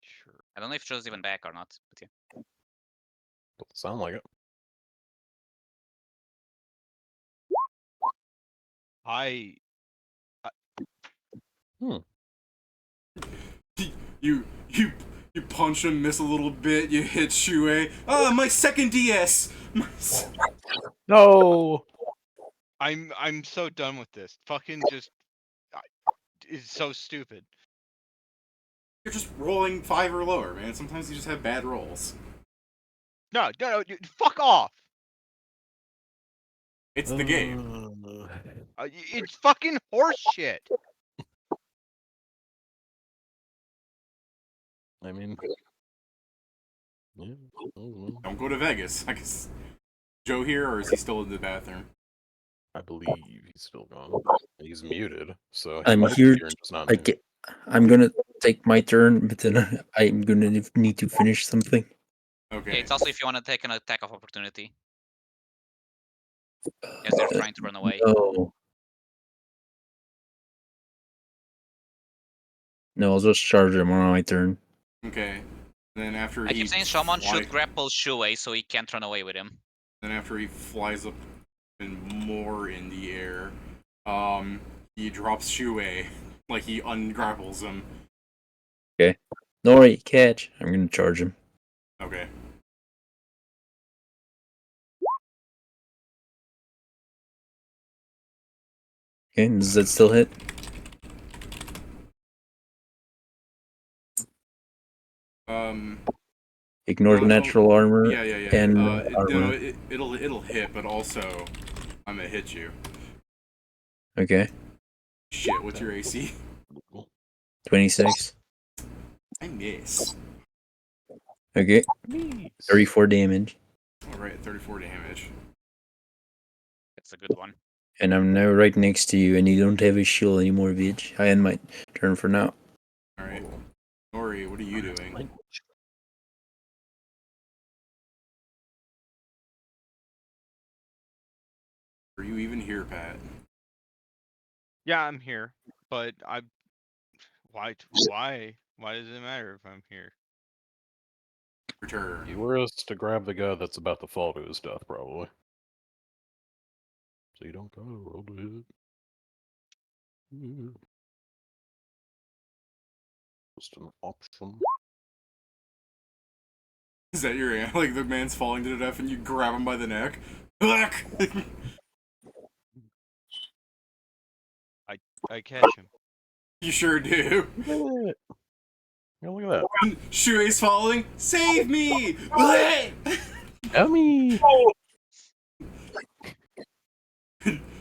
Sure. I don't know if Joe's even back or not, but yeah. Doesn't sound like it. You punch him, miss a little bit, you hit Shuei. Oh, my second DS! No! I'm so done with this. Fucking just it's so stupid. You're just rolling 5 or lower, man. Sometimes you just have bad rolls. No, dude, fuck off. It's the game. It's fucking horse shit. I mean, yeah, Don't go to Vegas. I guess. Joe here, or is he still in the bathroom? I believe he's still gone. He's muted, so he I'm might here. be here and just not I mute. get, I'm gonna take my turn, but then I'm gonna need to finish something. Okay. Yeah, it's also if you want to take an attack of opportunity. As they're trying to run away. No. No, I'll just charge him on my turn. Okay. Then after I he keep saying Shaman fly- should grapple Shuei so he can't run away with him. Then after he flies up and more in the air, he drops Shuei, like he ungrapples him. Okay. Nori, catch. I'm gonna charge him. Okay. Okay, does that still hit? Ignore the no, natural armor yeah. and No, armor. it'll hit, but also I'm gonna hit you. Okay. Shit, what's your AC? 26. I miss. Okay. 34 damage. Alright, 34 damage. That's a good one. And I'm now right next to you, and you don't have a shield anymore, bitch. I end my turn for now. Alright. Nori, what are you doing? Are you even here, Pat? Yeah, I'm here, but why does it matter if I'm here? Return. You were us to grab the guy that's about to fall to his death, probably. So you don't gotta roll to hit. Just an option. Is that your aunt? Like the man's falling to death and you grab him by the neck? I catch him. You sure do. Yeah, look at that. Shuei's falling. Save me! Help me!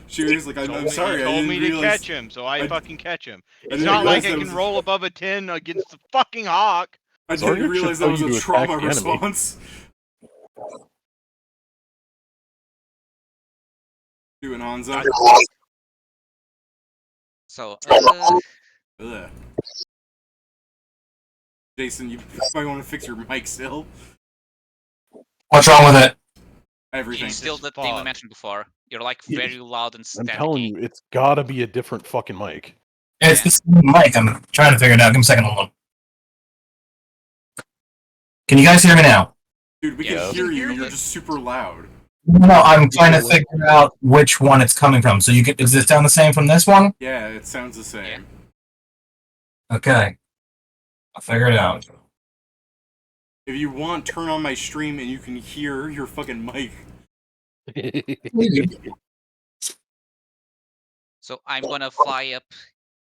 Shuei's like, I'm sorry. He I told didn't me to realize. catch him, so I fucking catch him. It's didn't not like realize I that can was- roll above a 10 against the fucking hawk. I Zargak didn't realize should that was tell a you to trauma attack the enemy. response. Doing Hanzo. So, Ugh. Jason, you might want to fix your mic still. What's wrong with it? Everything. it's still the thing we mentioned before. You're like Yeah, very loud and I'm staticky. telling you, it's gotta be a different fucking mic. It's the same mic. I'm trying to figure it out. Give me a second. Hold on. Can you guys hear me now? Dude, we Yeah. can hear you. Hear You're it. just super loud. No, I'm trying to figure out which one it's coming from. So does this sound the same from this one? Yeah, it sounds the same. Okay. I'll figure it out. If you want, turn on my stream and you can hear your fucking mic. So I'm gonna fly up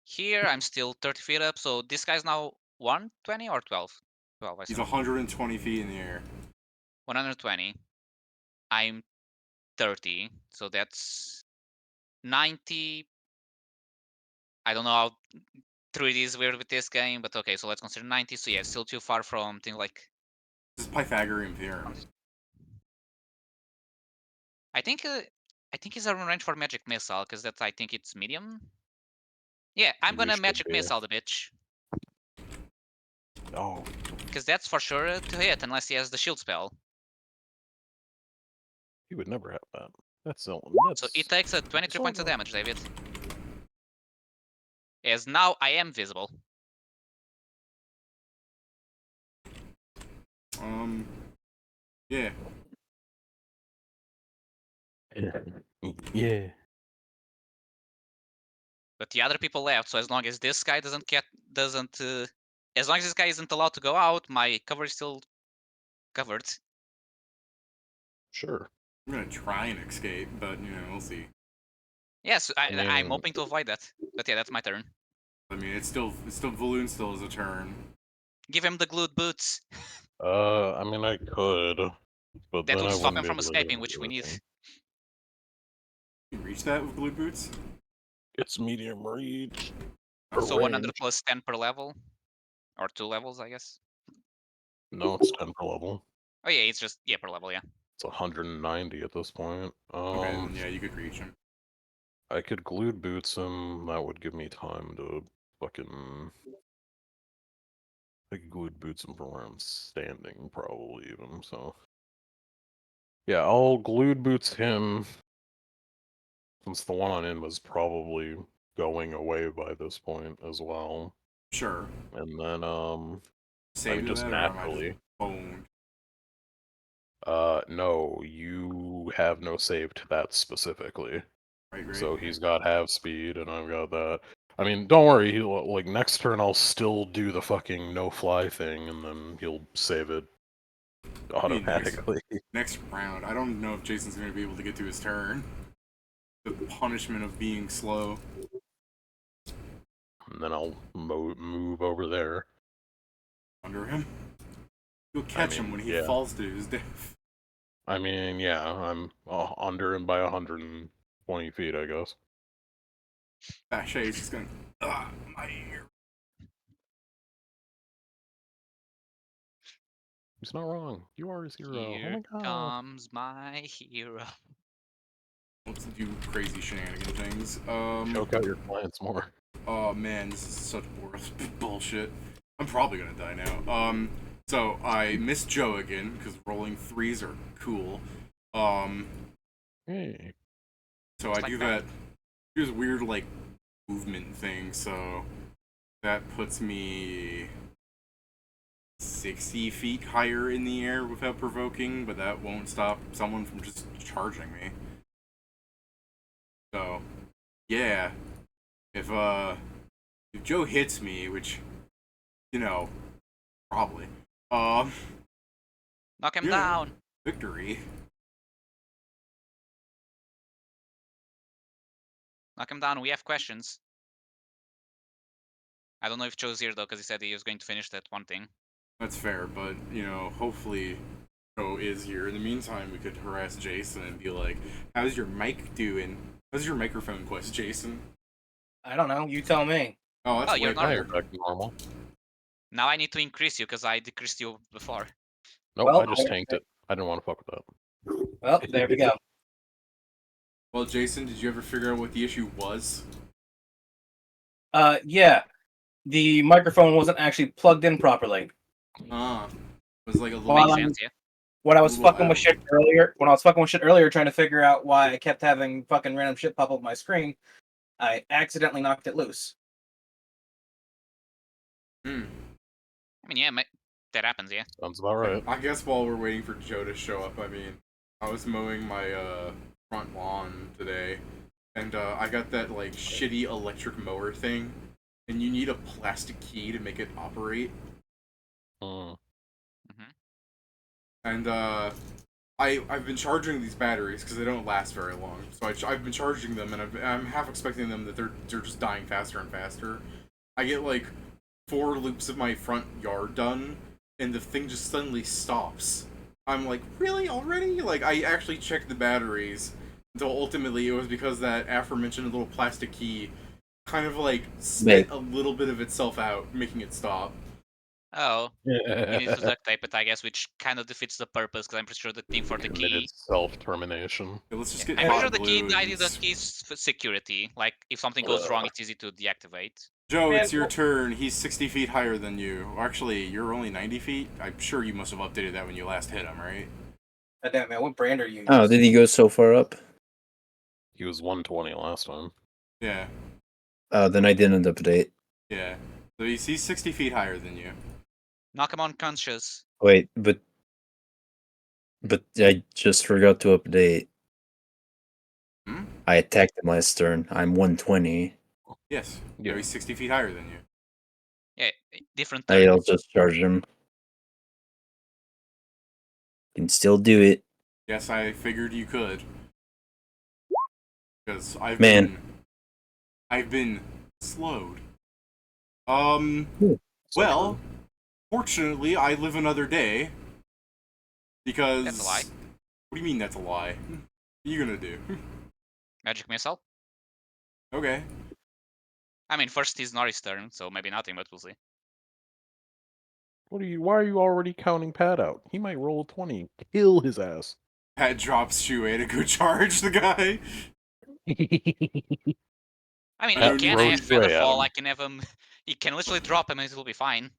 here. I'm still 30 feet up. So this guy's now 120 or 12? 12, I He's said. 120 feet in the air. 120. I'm 30. So that's 90. I don't know how 3D is weird with this game, but okay, so let's consider 90. So yeah, still too far from things like. This is Pythagorean theorem. I think he's around range for magic missile because that's I think it's medium. Yeah, I'm gonna should magic be. missile the bitch Oh, because that's for sure to hit unless he has the shield spell. he would never have that. So it takes 23 points of damage, David. As now I am visible. Yeah. Yeah. But the other people left, so as long as this guy doesn't as long as this guy isn't allowed to go out, my cover is still covered. Sure. I'm gonna try and escape, but we'll see. Yes, I'm mean- hoping to avoid that. But yeah, that's my turn. I mean, it's still Valoon still has a turn. Give him the glued boots. I mean, I could, but That then would I stop wouldn't him be from able to get escaping, away which we with need. him. You can reach that with glued boots? It's medium reach. So 100 range. plus 10 per level, or 2 levels, I guess. No, it's 10 per level. Oh yeah, it's just per level, yeah. It's 190 at this point. Okay, then yeah, you could reach him. I could glued boots him. That would give me time to fucking. I could glued boots him from where I'm standing, probably even. So yeah, I'll glued boots him. Since the one on in was probably going away by this point as well. Sure. And then Save just that, or am I naturally. just boned? No, you have no save to that specifically. Right. So he's got half speed, and I've got that. I mean, don't worry. He'll like next turn. I'll still do the fucking no fly thing, and then he'll save it automatically. Next round, I don't know if Jason's going to be able to get to his turn. The punishment of being slow. And then I'll move over there. Under him. You'll catch him when he falls to his death. I mean, yeah, I'm under him by 120 feet, I guess. Bashay's just going, my ear. He's not wrong. You are his hero. Here Oh my god. comes my hero. Let's do crazy shenanigan things. Choke out your clients more. Oh man, this is such bullshit. I'm probably gonna die now. So I missed Joe again, because rolling 3s are cool. Hey. So I do that. Here's weird, like, movement thing, so that puts me 60 feet higher in the air without provoking, but that won't stop someone from just charging me. So, yeah. If Joe hits me, which, you know, probably, knock him down. Victory. Knock him down. We have questions. I don't know if Joe's here though, because he said he was going to finish that one thing. That's fair, but, you know, hopefully Joe is here. In the meantime, we could harass Jason and be like, how's your mic doing? How's your microphone quest, Jason? I don't know. You tell me. Oh, that's you're way not better. Back to normal. Now I need to increase you, because I decreased you before. Nope, Well, I just tanked it. I didn't want to fuck with that. Well, there we go. Well, Jason, did you ever figure out what the issue was? Yeah. The microphone wasn't actually plugged in properly. It was like a little... Makes sense, yeah. When I was fucking with shit earlier, trying to figure out why I kept having fucking random shit pop up on my screen, I accidentally knocked it loose. I mean, yeah, that happens, yeah. Sounds about right. I guess while we're waiting for Joe to show up, I mean, I was mowing my front lawn today, and I got that like shitty electric mower thing, and you need a plastic key to make it operate. And I've been charging these batteries because they don't last very long. So I've been charging them, and I'm half expecting them that they're just dying faster and faster. I get like 4 loops of my front yard done, and the thing just suddenly stops. I'm like, really, already? Like, I actually checked the batteries, until ultimately it was because that aforementioned little plastic key kind of like spit a little bit of itself out, making it stop. Oh, you need to duct tape it, I guess, which kind of defeats the purpose, because I'm pretty sure the thing for the key... self-termination. Yeah, let's just get I'm pretty sure hot the key glue needed the and- key's for security. Like, if something goes wrong, it's easy to deactivate. Joe, it's your turn. He's 60 feet higher than you. Actually, you're only 90 feet? I'm sure you must have updated that when you last hit him, right? God damn, man, what brand are you? Oh, did he go so far up? He was 120 last time. Yeah. Then I didn't update. Yeah. So he's 60 feet higher than you. Knock him unconscious. Wait, but I just forgot to update. I attacked him last turn. I'm 120. Yes. Yeah, he's 60 feet higher than you. Yeah, different turn. I'll just charge him. Can still do it. Yes, I figured you could. Because I've been slowed. Well, fortunately, I live another day. Because... That's a lie. What do you mean that's a lie? What are you gonna do? Magic Missile. Okay. I mean, first is Nori's turn, so maybe nothing, but we'll see. Why are you already counting Pat out? He might roll a 20. Kill his ass. Pat drops Shuei to go charge the guy. I mean, I he don't can need have to- Featherfall. I can have him. He can literally drop him and it will be fine.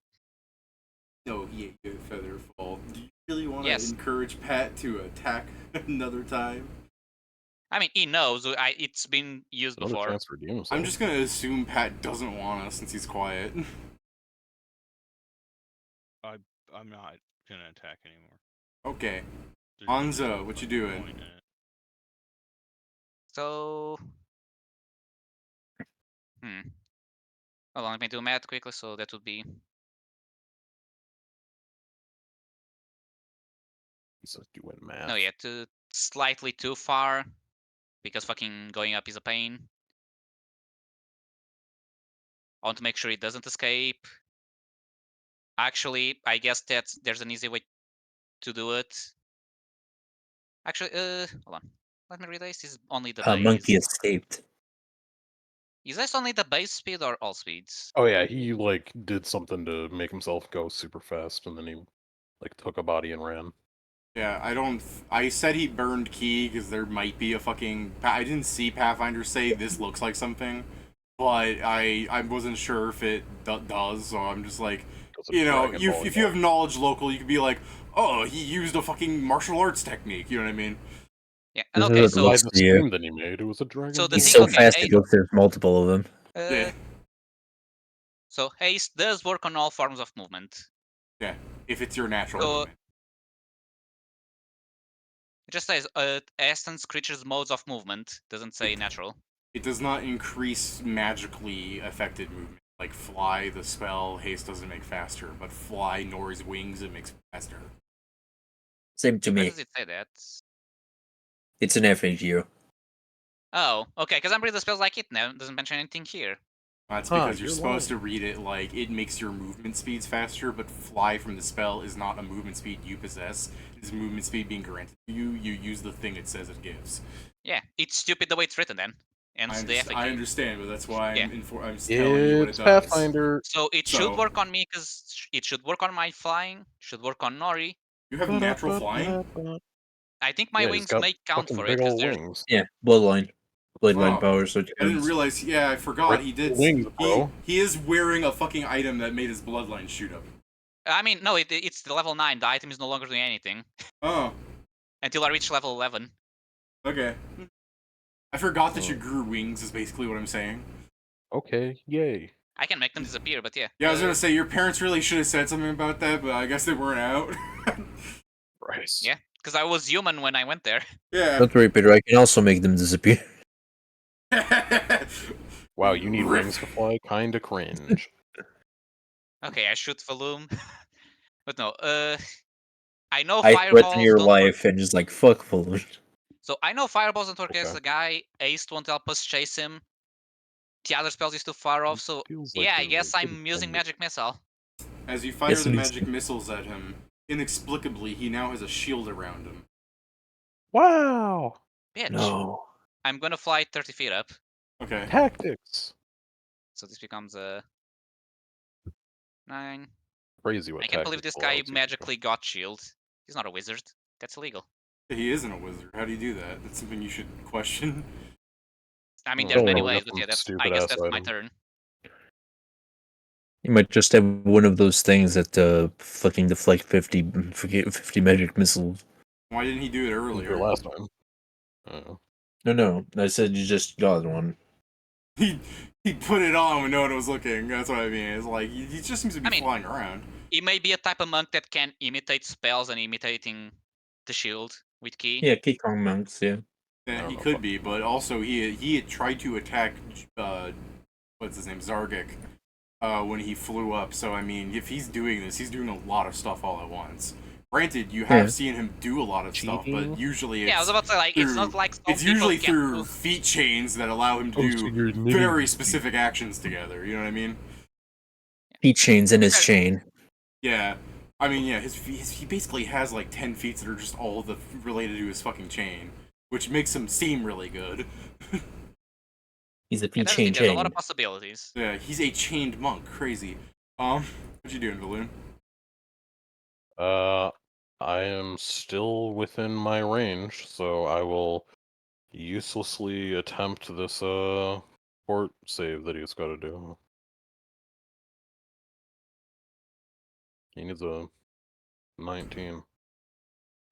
No, he ain't good Featherfall. Do you really want to Yes. encourage Pat to attack another time? I mean, he knows. It's been used Another before. chance to redeem himself. I'm just gonna assume Pat doesn't want us since he's quiet. I'm not gonna attack anymore. Okay. There's Hanzo, no what you fucking doing? point in it. So, hold on, let me do math quickly. So that would be He's doing math. no, yeah, slightly too far because fucking going up is a pain. I want to make sure it doesn't escape. Actually, I guess there's an easy way to do it. Actually, hold on. Let me read this. This is only the base. Monkey escaped. Is this only the base speed or all speeds? Oh yeah, he like did something to make himself go super fast, and then he like took a body and ran. Yeah, I said he burned key because there might be a fucking. I didn't see Pathfinder say this looks like something, but I wasn't sure if it does. So I'm just like, you know, if you have knowledge local, you could be like, oh, he used a fucking martial arts technique. You know what I mean? Yeah. This is Okay. what So looks the to you. stream that he made, it was a dragon. So the He's thing, so okay, fast hey, it goes through multiple of them. so haste does work on all forms of movement. Yeah, if it's your natural So movement. it just says essence creatures modes of movement. Doesn't say natural. It does not increase magically affected movement. Like fly, the spell haste doesn't make faster, but fly Nori's wings it makes faster. Same to Where me. does it say that? It's an FAQ. Oh, okay. Because I'm reading the spells like it now. It doesn't mention anything here. That's because you're supposed to read it like it makes your movement speeds faster, but fly from the spell is not a movement speed you possess. It's movement speed being granted to you. You use the thing it says it gives. Yeah, it's stupid the way it's written then. And I understand, but that's why I'm telling you what it It's does. Pathfinder. So it should work on me because it should work on my flying. Should work on Nori. You have natural flying? I think my wings may count for it because there's wings. Yeah, bloodline. Bloodline Oh, power, so it I didn't counts. realize. Yeah, I forgot. He did. Wings, bro. He is wearing a fucking item that made his bloodline shoot up. I mean, no, it's the level 9. The item is no longer doing anything. Oh. Until I reach level 11. Okay. I forgot that you grew wings, is basically what I'm saying. Okay, yay. I can make them disappear, but yeah. Yeah, I was gonna say, your parents really should have said something about that, but I guess they weren't out. Right. Yeah, because I was human when I went there. Yeah. Don't worry, Peter. I can also make them disappear. Wow, you need wings to fly? Kinda cringe. Okay, I shoot Valoom. But no, I know I fireballs threaten your don't life and just like fuck Fuller. So I know fireballs don't work as a guy. Ace won't help us chase him. The other spells is too far off, so yeah, I guess I'm using magic missile. As you fire the magic missiles at him, inexplicably he now has a shield around him. Wow. Bitch. No. I'm gonna fly 30 feet up. Okay. Tactics. So this becomes a 9. Crazy what I can't believe this guy allows you to magically got shield. He's not a wizard. That's illegal. He isn't a wizard. How do you do that? That's something you should question. I mean, Oh, there's many no, ways, that's but yeah, some I guess stupid-ass that's my item. turn. You might just have one of those things that fucking deflect 50 magic missiles. Why didn't he do it earlier? Last time. Oh. No. I said you just got one. He put it on when no one was looking. That's what I mean. It's like he just seems to be flying around. He may be a type of monk that can imitate spells and imitating the shield with key. Yeah, Key Kong monks, yeah. Yeah, he could be, but also he had tried to attack what's his name, Zargic, when he flew up. So I mean, if he's doing this, he's doing a lot of stuff all at once. Granted, you have seen him do a lot of stuff, but usually it's I was about to say, like, it's not like it's usually through feat chains that allow him to do very specific actions together. You know what I mean? Feet chains in his chain. Yeah. I mean, yeah, he basically has like 10 feats that are just all related to his fucking chain. which makes him seem really good. He's a Yeah, that's the thing, there's a lot of possibilities. Yeah, he's a chained monk. Crazy. What you doing, Balloon? I am still within my range, so I will uselessly attempt this port save that he's got to do. He needs a 19.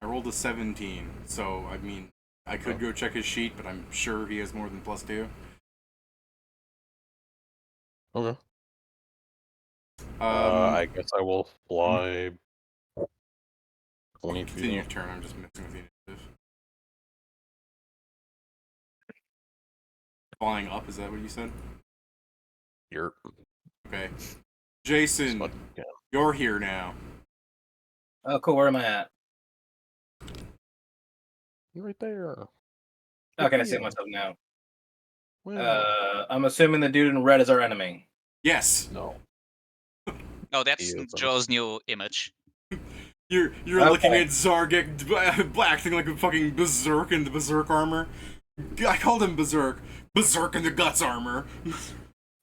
I rolled a 17, so I mean, I could go check his sheet, but I'm sure he has more than +2. Okay. I guess I will fly 20 feet. Continue your turn. I'm just messing with the initiative. Flying up, is that what you said? Yerp. Okay. Jason, you're here now. Oh, cool. Where am I at? Right there. Okay, I see myself now. Well, I'm assuming the dude in red is our enemy. Yes. no. No, that's Joe's new image. You're looking at Zargek acting like a fucking berserk in the berserk armor. I called him berserk. Berserk in the guts armor.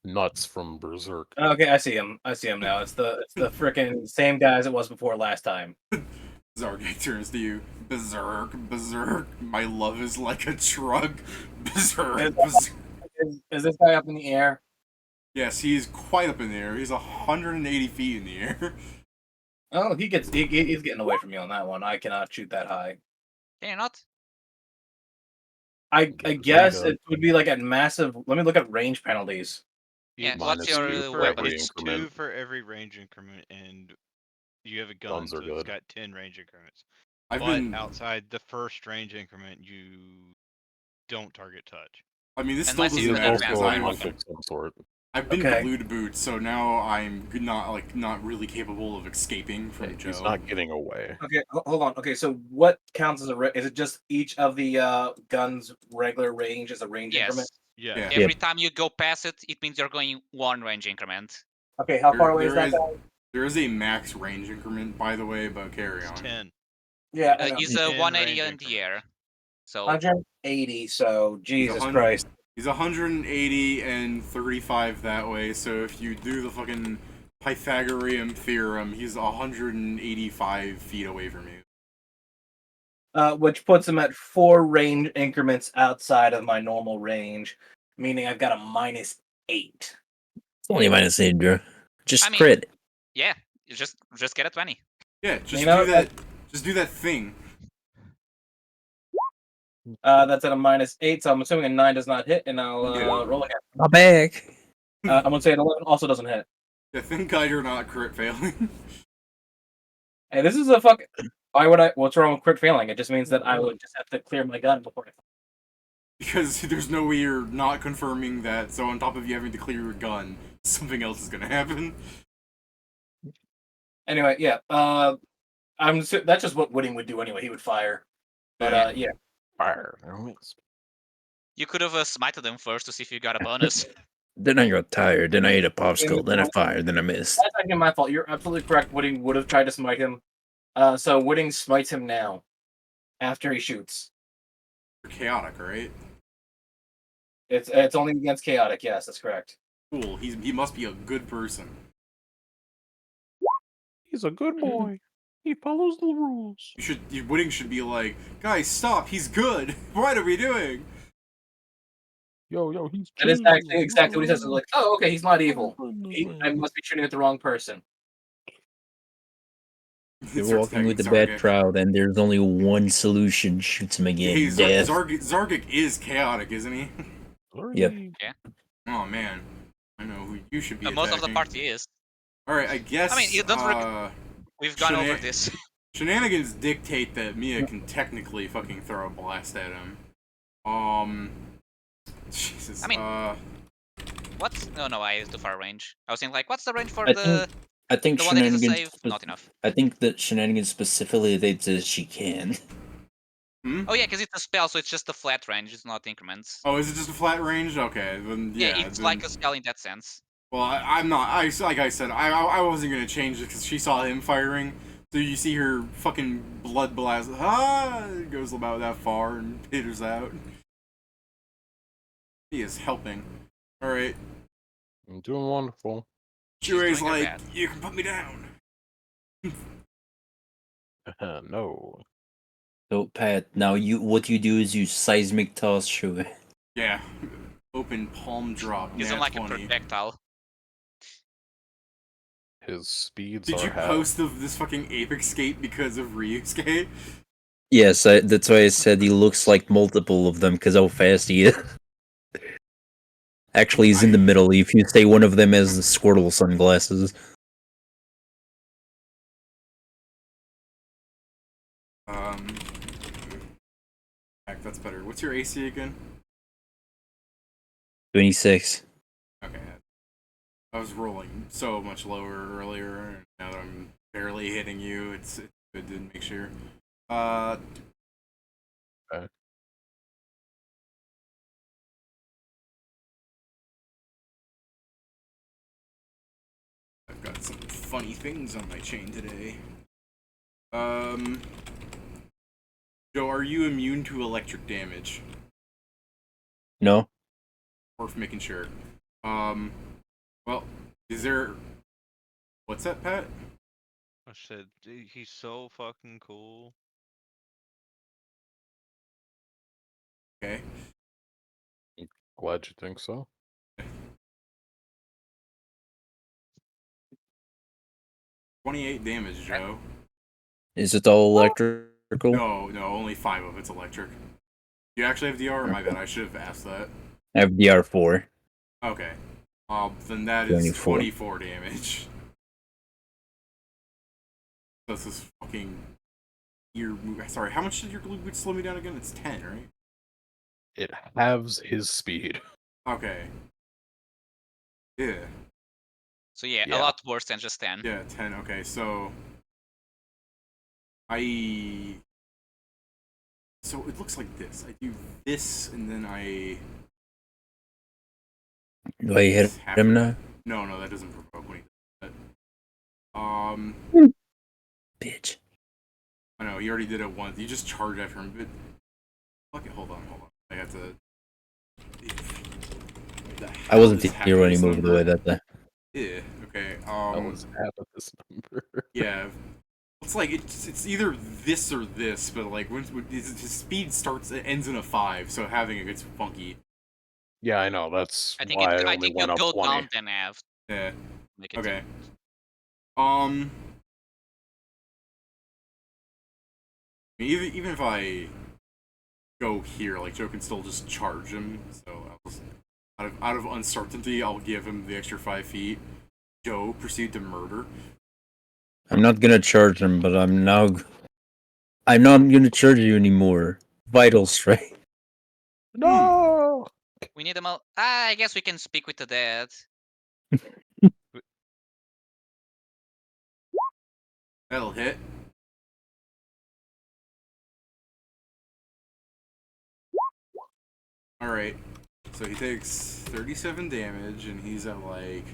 Nuts from Berserk. Okay, I see him. I see him now. It's the freaking same guy as it was before last time. Zargek turns to you. Berserk, berserk. My love is like a truck. Berserk, berserk. Is this guy up in the air? Yes, he's quite up in the air. He's 180 feet in the air. Oh, he's getting away from me on that one. I cannot shoot that high. Can you not? I guess it would be like at massive. Let me look at range penalties. Yeah, It's what's your two for weapon? it's 2 for every range increment, and you have a gun, Guns are so it's good. got 10 range increments. I've But been. outside the first range increment, you don't target touch. I mean, this Unless still he's doesn't an matter because advanced I'm. weapon. of some sort. I've been Okay. glued to boots, so now I'm not really capable of escaping from Joe. He's not getting away. Okay, hold on. Okay, so what counts as is it just each of the guns regular range as a range increment? Yes. Yeah. Every time you go past it, it means you're going one range increment. Okay, how far away is There that guy? There is a max range increment, by the way, but carry on. 10. Yeah, I know. He's 10 180 range in the air. So 180. So Jesus 100 Christ. He's 180 and 35 that way, so if you do the fucking Pythagorean theorem, he's 185 feet away from you. Which puts him at 4 range increments outside of my normal range, meaning I've got a -8. It's only minus 8, bro. Just I mean- crit. yeah, you just get a 20. Yeah, just You know, do that. Just do that thing. That's at a -8, so I'm assuming a 9 does not hit, and I'll Yeah. roll again. My bag. I'm gonna say an 11 also doesn't hit. Yeah, thank God you're not crit failing. Hey, this is a fuck. Why would I? What's wrong with crit failing? It just means that I would just have to clear my gun before. Because there's no way you're not confirming that, so on top of you having to clear your gun, something else is gonna happen. Anyway, yeah. That's just what Wooding would do anyway. He would fire. But yeah. Fire. You could have smited him first to see if you got a bonus. Then I got tired. Then I ate a popsicle. Then I fired. Then I missed. That's actually my fault. You're absolutely correct. Wooding would have tried to smite him. So Wooding smites him now, after he shoots. Chaotic, right? It's only against chaotic. Yes, that's correct. Cool. He must be a good person. He's a good boy. He follows the rules. Wooding should be like, guys, stop. He's good. What are we doing? Yo, he's. That is actually exactly what he says. It's like, oh, okay, he's not evil. I must be shooting at the wrong person. You're walking with the bad crowd, and there's only one solution: shoots him again. Hey, Death. Zargek is chaotic, isn't he? Yep. Yeah. Oh man, I know who you should be. Most of the attacking. party is. All right, I guess. I mean, you don't we've gone over this. Shenanigans dictate that Mia can technically fucking throw a blast at him. Jesus. I mean, what's no, I is too far range. I was thinking like, what's the range for I think the one that is a Shenanigans. save? Not enough. I think that Shenanigans specifically they says she can. Oh yeah, because it's a spell, so it's just a flat range. It's not increments. Oh, is it just a flat range? Okay, then yeah. It's then, like a spell in that sense. Well, I'm not. Like I said, I wasn't gonna change it because she saw him firing, So you see her fucking blood blast. It goes about that far and peters out. He is helping. Alright. I'm doing wonderful. Shuei's doing her like, best. you can put me down. No. So Pat, now what you do is you seismic toss Shui. Yeah. Open palm drop. He's nat on like 20. a projectile. His speeds Did are you half. post of this fucking apex skate because of Ryu's skate? Yes, that's why I said he looks like multiple of them because how fast he is. Actually, he's in the middle. If you say one of them has the Squirtle sunglasses. Heck, that's better. What's your AC again? 26. Okay. I was rolling so much lower earlier, and now that I'm barely hitting you, it's good to make sure. Okay. I've got some funny things on my chain today. Joe, are you immune to electric damage? No? Worth making sure. Well, is there... What's that, Pat? I said, dude, he's so fucking cool. Okay. Glad you think so. 28 damage, Joe. Is it all electrical? No, only 5 of it's electric. Do you actually have DR? My bad, I should have asked that. I have DR4. Okay. Then that is 24. 24 damage. This is fucking... Sorry, how much did your glue boot slow me down again? It's 10, right? It halves his speed. Okay. Yeah. So yeah, Yeah. a lot worse than just 10. Yeah, 10. Okay, so... So it looks like this. I do this, and then I... Do I hit him now? No, that doesn't provoke me. Bitch. I know, he already did it once. You just charge after him, but... Fuck it, hold on. I have to... I wasn't here when he moved away that day. Yeah, okay, That was half of this number. Yeah. It's like, it's either this or this, but like, when his speed starts, it ends in a 5, so having it gets funky. Yeah, I know. That's I think why I I only think you went up go 20. down then have. Yeah. Make it Okay. two. Even if I go here, like, Joe can still just charge him, so out of uncertainty, I'll give him the extra 5 feet. Joe, proceed to murder. I'm not gonna charge him, but I'm not gonna charge you anymore. Vital strike. No! We need them all. I guess we can speak with the dead. That'll hit. Alright, so he takes 37 damage, and he's at, like,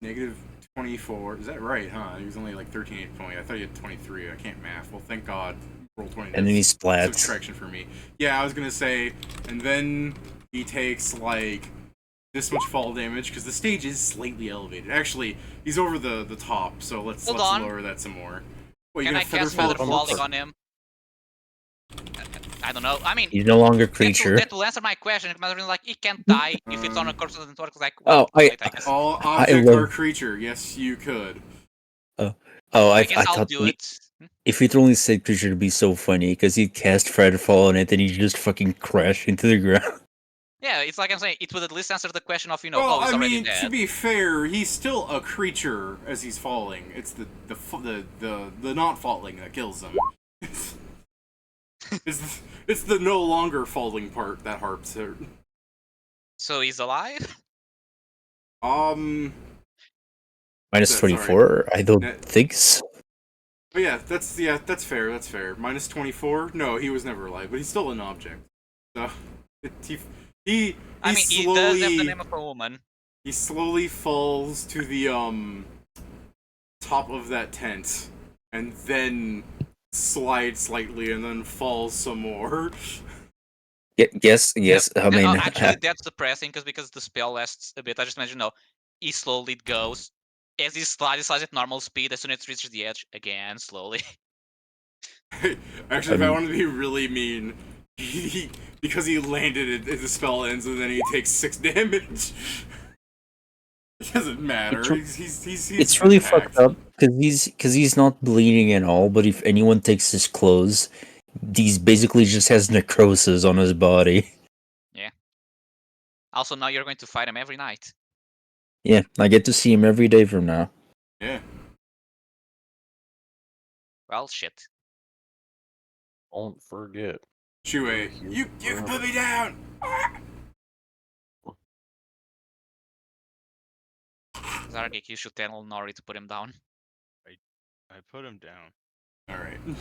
negative 24. Is that right, huh? He was only, like, 13 hit point. I thought he had 23. I can't math. Well, thank God. Roll 20. And then he splats. Subtraction for me. Yeah, I was gonna say, and then he takes, like, this much fall damage, because the stage is slightly elevated. Actually, he's over the top, so let's lower that some more. Wait, Can I cast Feather Falling on him? I don't know. I mean, He's no longer creature. That will answer my question. Like, he can't die if it's on a corpse of the network. Like, Oh, I guess. All object or creature. Yes, you could. I guess I'll thought do it. if it only said creature, it'd be so funny because he'd cast Featherfall on it and he'd just fucking crash into the ground. Yeah, it's like I'm saying. It would at least answer the question of Well, oh, he's I already mean, dead. to be fair, he's still a creature as he's falling. It's the not falling that kills him. It's the no longer falling part that harps her. So he's alive? Minus That's 24? I don't think so. Oh yeah, that's fair. That's fair. Minus 24. No, he was never alive, but he's still an object. So he does have the name of a woman. He slowly falls to the top of that tent, and then slides slightly and then falls some more. Yes. I mean, Actually, that's depressing because the spell lasts a bit. I just imagine, he slowly goes. As he slides at normal speed, as soon as it reaches the edge, again, slowly. Actually, if I want to be really mean, because he landed it, the spell ends and then he takes 6 damage. It doesn't matter. He's it's really intact. fucked up because he's not bleeding at all. But if anyone takes his clothes, he's basically just has necrosis on his body. Yeah. Also, now you're going to fight him every night. Yeah, I get to see him every day from now. Yeah. Well, shit. Don't forget. Shui, you can put me down! Zargik, you should tell Nori to put him down. I put him down. Alright. No,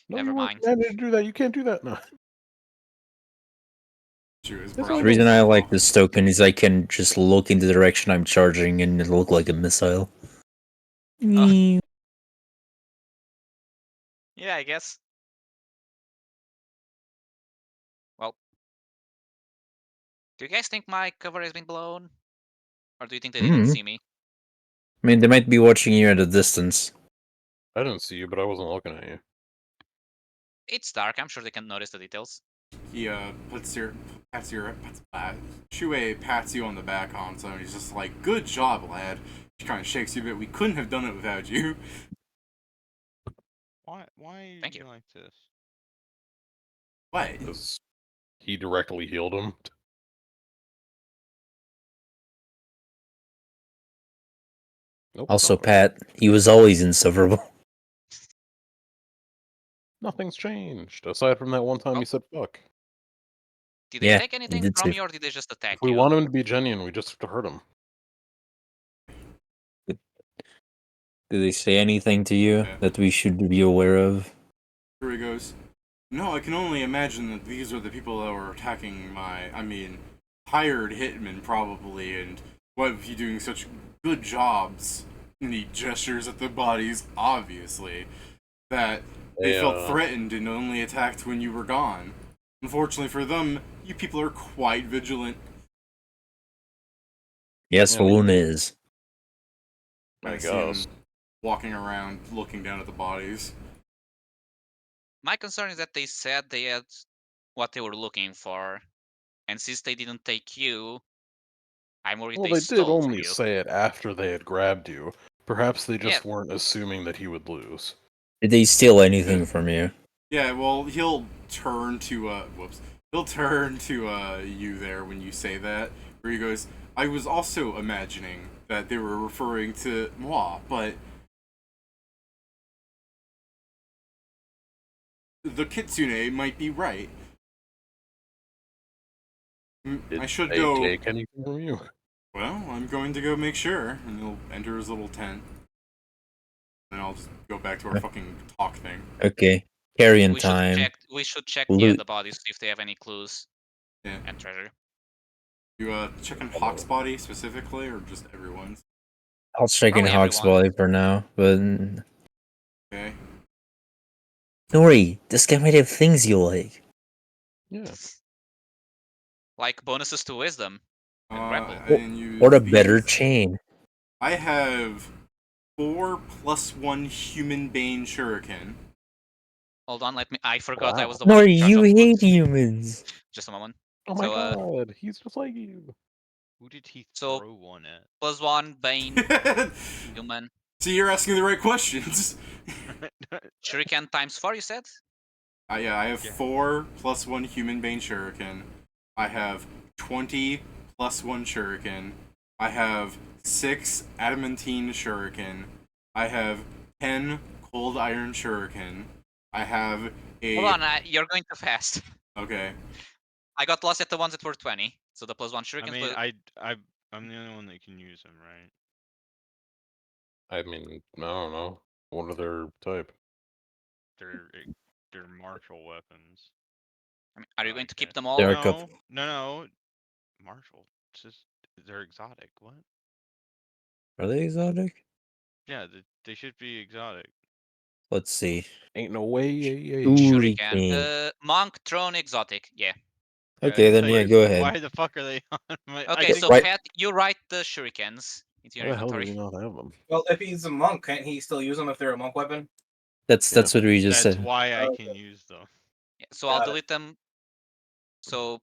Never you weren't mind. commanded to do that. You can't do that. No. Shui's That's The all reason I like off. this token is I can just look in the direction I'm charging and it'll look like a missile. Yeah, I guess. Well, do you guys think my cover has been blown? Or do you think they didn't see me? I mean, they might be watching you at a distance. I didn't see you, but I wasn't looking at you. It's dark. I'm sure they can notice the details. He Shui pats you on the back, Hanzo, and he's just like, "Good job, lad." She kind of shakes you a bit. We couldn't have done it without you. Why are Thank you. like this? What? Because he directly healed him. Nope, Also, nothing. Pat, he was always insufferable. Nothing's changed aside from that one time Oh. he said fuck. Did they Yeah, take he anything did from say. you, or did they just attack If we you? want him to be genuine, we just have to hurt him. Did they say anything to you Yeah. that we should be aware of? Here he goes. No, I can only imagine that these are the people that were attacking hired hitmen probably, and what with you doing such good jobs, and he gestures at the bodies, obviously, that they felt threatened and only attacked when you were gone. Unfortunately for them, you people are quite vigilant. Yes, Yeah, Luna is. I see him guess. walking around, looking down at the bodies. My concern is that they said they had what they were looking for, and since they didn't take you, I'm worried Well, they they did stole from only you. say it after they had grabbed you. Perhaps they Yeah. just weren't assuming that he would lose. Did they steal anything from you? Yeah, well, he'll turn to He'll turn to you there when you say that, where he goes, "I was also imagining that they were referring to moi, but the kitsune might be right. Did I should they go. take anything from you? Well, I'm going to go make sure." And he'll enter his little tent. And I'll just go back to our fucking talk thing. Okay, carrion We should time. check Loot. the bodies, see if they have any clues. Yeah. And treasure. You checking Hawk's body specifically, or just everyone's? I'll check in Probably Hawk's everyone. body for now, but Okay. Nori, this guy might have things you like. Yeah. Like bonuses to wisdom and grapple. I didn't use Or a better these. chain. I have 4+1 human bane shuriken. Hold on, I forgot I was the Wow. one in Nori, charge you of hate loot. humans. Just a moment. Oh my So, god, he's just like you. Who did he So- throw one at? +1 Bane, human. See, you're asking the right questions. Shuriken ×4, you said? Yeah, I have Yeah. 4+1 human bane shuriken. I have 20+1 shuriken. I have 6 adamantine shuriken. I have 10 cold iron shuriken. I have a. Hold on, you're going too fast. Okay. I got lost at the ones that were 20. So the +1 Shuriken. I mean, I'm the only one that can use them, right? I mean, I don't know. What are their type? They're martial weapons. I mean, are you I going to keep guess. them all? They're No. Martial. It's just they're exotic. What? Are they exotic? Yeah, they should be exotic. Let's see. Ain't no way. Shuriken. Monk, Throne, Exotic. Yeah. Okay, then yeah, go ahead. Why the fuck are they on my? Okay, so Right. Pat, you write the shurikens into your Why the hell do inventory. we not have them? Well, if he's a monk, can't he still use them if they're a monk weapon? That's what we just That's said. why I can use them. Yeah, so I'll Got it. delete them. So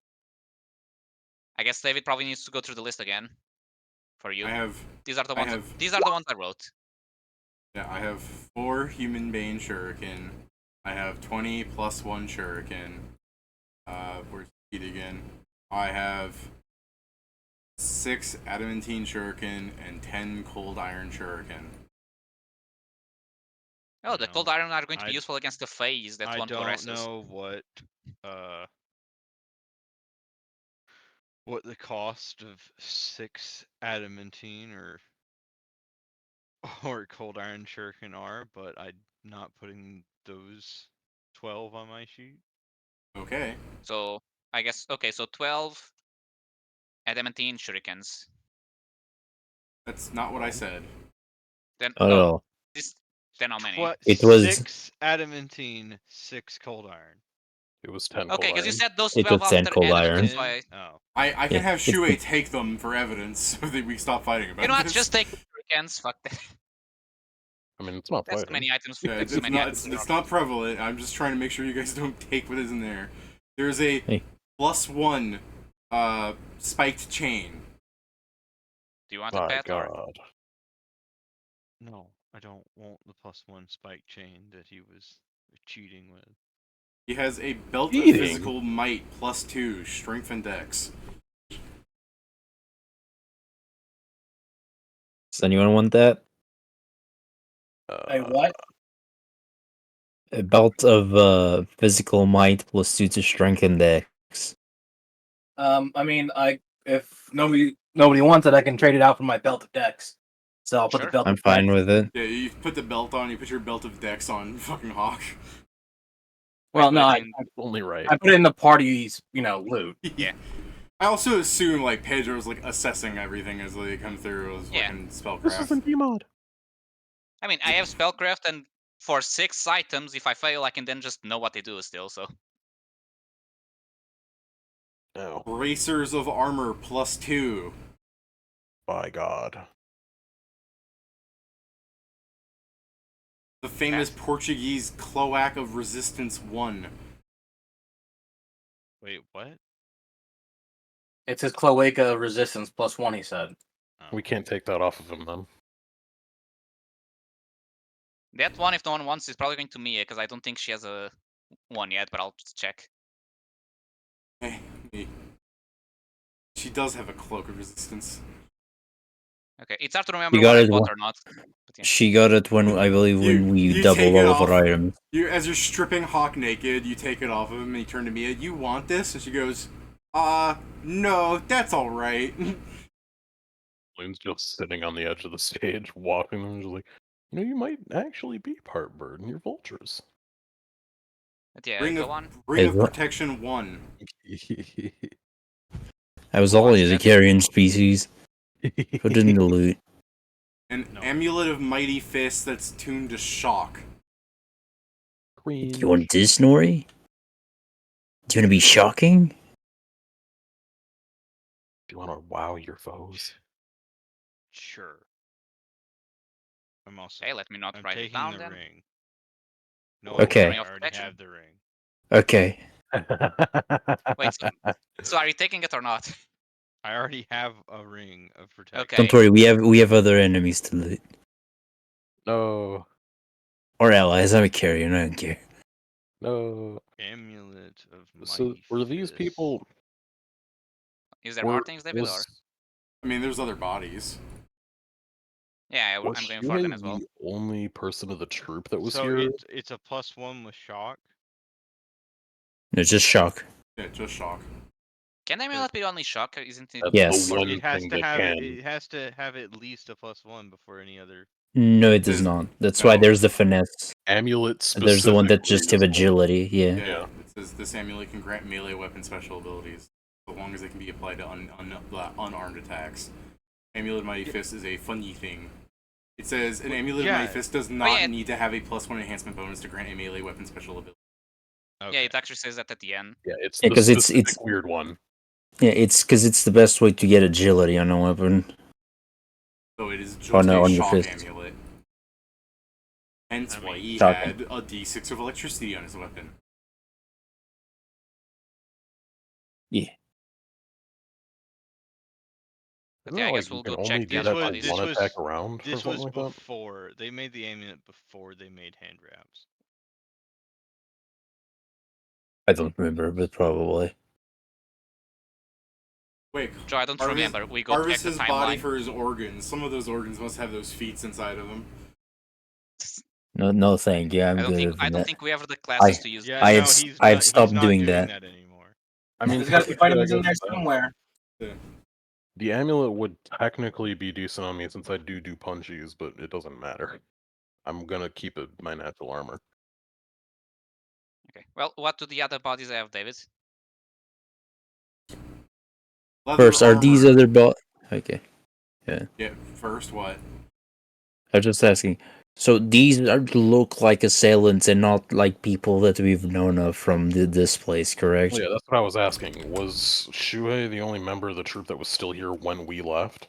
I guess David probably needs to go through the list again for you. I have. These are the I ones. have. These are the ones I wrote. Yeah, I have 4 Human Bane Shuriken. I have 20 plus 1 Shuriken. Where's Pete again? I have 6 Adamantine Shuriken and 10 Cold Iron Shuriken. Oh, the No, cold iron are going to be I- useful against the phase that I one don't fluoresces. know what the cost of 6 adamantine or cold iron shuriken are, but I'm not putting those 12 on my sheet. Okay. So I guess okay. So 12 adamantine shurikens. That's not what I said. Then Oh, this. Then how many? It was- 6 adamantine, 6 cold iron. It was 10 Okay, because you iron. said those It 12 was 10 after cold adamantine. iron. So I, Oh. I can Yeah, have it's Shuei the- take them for evidence so that we stop fighting about you know what? this. Just take shurikens. Fuck that. I mean, it's not That's too fighting. many items. Yeah, That's it's too many not. items. It's not prevalent. I'm just trying to make sure you guys don't take what is in there. There's a Hey. +1 spiked chain. Do you want it, My Pat? Or? God. No, I don't want the +1 spike chain that he was cheating with. He has a belt Cheating? of physical might +2 strength and dex. Does anyone want that? Hey, what? A belt of physical might plus 2 to strength and dex. I mean, if nobody wants it, I can trade it out for my belt of dex. So I'll put Sure. the belt. I'm of fine dex. with it. Yeah, you put the belt on. You put your belt of dex on fucking Hawk. Well, no, put it in- Only right. I put it in the party's, loot. Yeah. I also assume like Pedro's like assessing everything as they come through as Yeah. fucking spellcraft. This isn't Pmod. I mean, I have spellcraft, and for 6 items, if I fail, I can then just know what they do still. So No. Bracers of armor +2. By God. The famous Portuguese Cloac of Resistance 1. Wait, what? It says Cloaca resistance +1. He said. Oh. We can't take that off of him then. that one, if no one wants, is probably going to Mia because I don't think she has a one yet. But I'll just check. Hey, me. She does have a cloak of resistance. Okay, it's hard to remember You got what I it bought one- or not. But yeah. She got it when I believe when we you double take it all of off. our items. You, as you're stripping Hawk naked, you take it off of him and you turn to Mia. You want this? And she goes, no, that's all right. Loon's just sitting on the edge of the stage, walking and just like, you might actually be part bird and you're vultures. But yeah, Ring go on. of what? Protection 1. I was Watch always a that. carrion species. Put it in the loot. An No. Amulet of Mighty Fist that's tuned to shock. Cringe. You want this, Nori? Do you want to be shocking? Do you want to wow your foes? Sure. I'm also. Hey, let me not I'm write it taking down the then. ring. No, Okay. I already have the ring. Okay. Wait, so are you taking it or not? I already have a ring of protection. Okay. Don't worry, we have other enemies to loot. No. Or allies. I'm a carrion, I don't care. No. Amulet of Mighty So were these Fist. people? Is there more Were, things, David? Or was, I mean, there's other bodies. yeah, was I'm going for them Shuei as well. the only person of the troop that was So here? it's a +1 with shock. No, just shock. Yeah, just shock. Can they not be only shock? Isn't it? That's Yes. the one It has thing to that have can. it has to have at least a +1 before any other. No, it does There's- not. That's why no. there's the finesse. Amulet There's the one that just have specifically is agility, yeah. Yeah, it says this amulet can grant melee weapon special abilities, so long as they can be applied to unarmed attacks. Amulet of Mighty Fist is a funny thing. It says an amulet Yeah. of Mighty does not yeah. need to have a +1 enhancement bonus to grant a melee weapon special ability. Okay. Yeah, it actually says that at the end. Yeah, it's Yeah, the 'cause it's- specific weird one. Yeah, it's because it's the best way to get agility on a weapon. So it is just Oh, no, a on your shock fist. amulet. Hence I why mean, he shocking. had a D6 of electricity on his weapon. But Isn't yeah, it I like guess you we'll can go only check the do other that for bodies. one attack around or This something was like that? before they made the amulet before they made hand wraps. I don't remember, but probably. Wait, Joe, I don't remember. We go harvest check the his body timeline. for his organs. Some of those organs must have those feet inside of them. No, thank you. I'm I don't good think with I don't that. think we have the classes to use Yeah, that. I no, have he's I not, have stopped he's not doing doing that. anymore. I mean, There's got to be technically, I vitamins in guess there that- somewhere. the amulet would technically be decent on me since I do punchies, but it doesn't matter. I'm gonna keep it my natural armor. Okay. Well, what do the other bodies have, David? Leather First, are these armor. other Okay. Yeah, first what? I was just asking. So these look like assailants and not like people that we've known of from this place, correct? Well, yeah, that's what I was asking. Was Shuhei the only member of the troop that was still here when we left?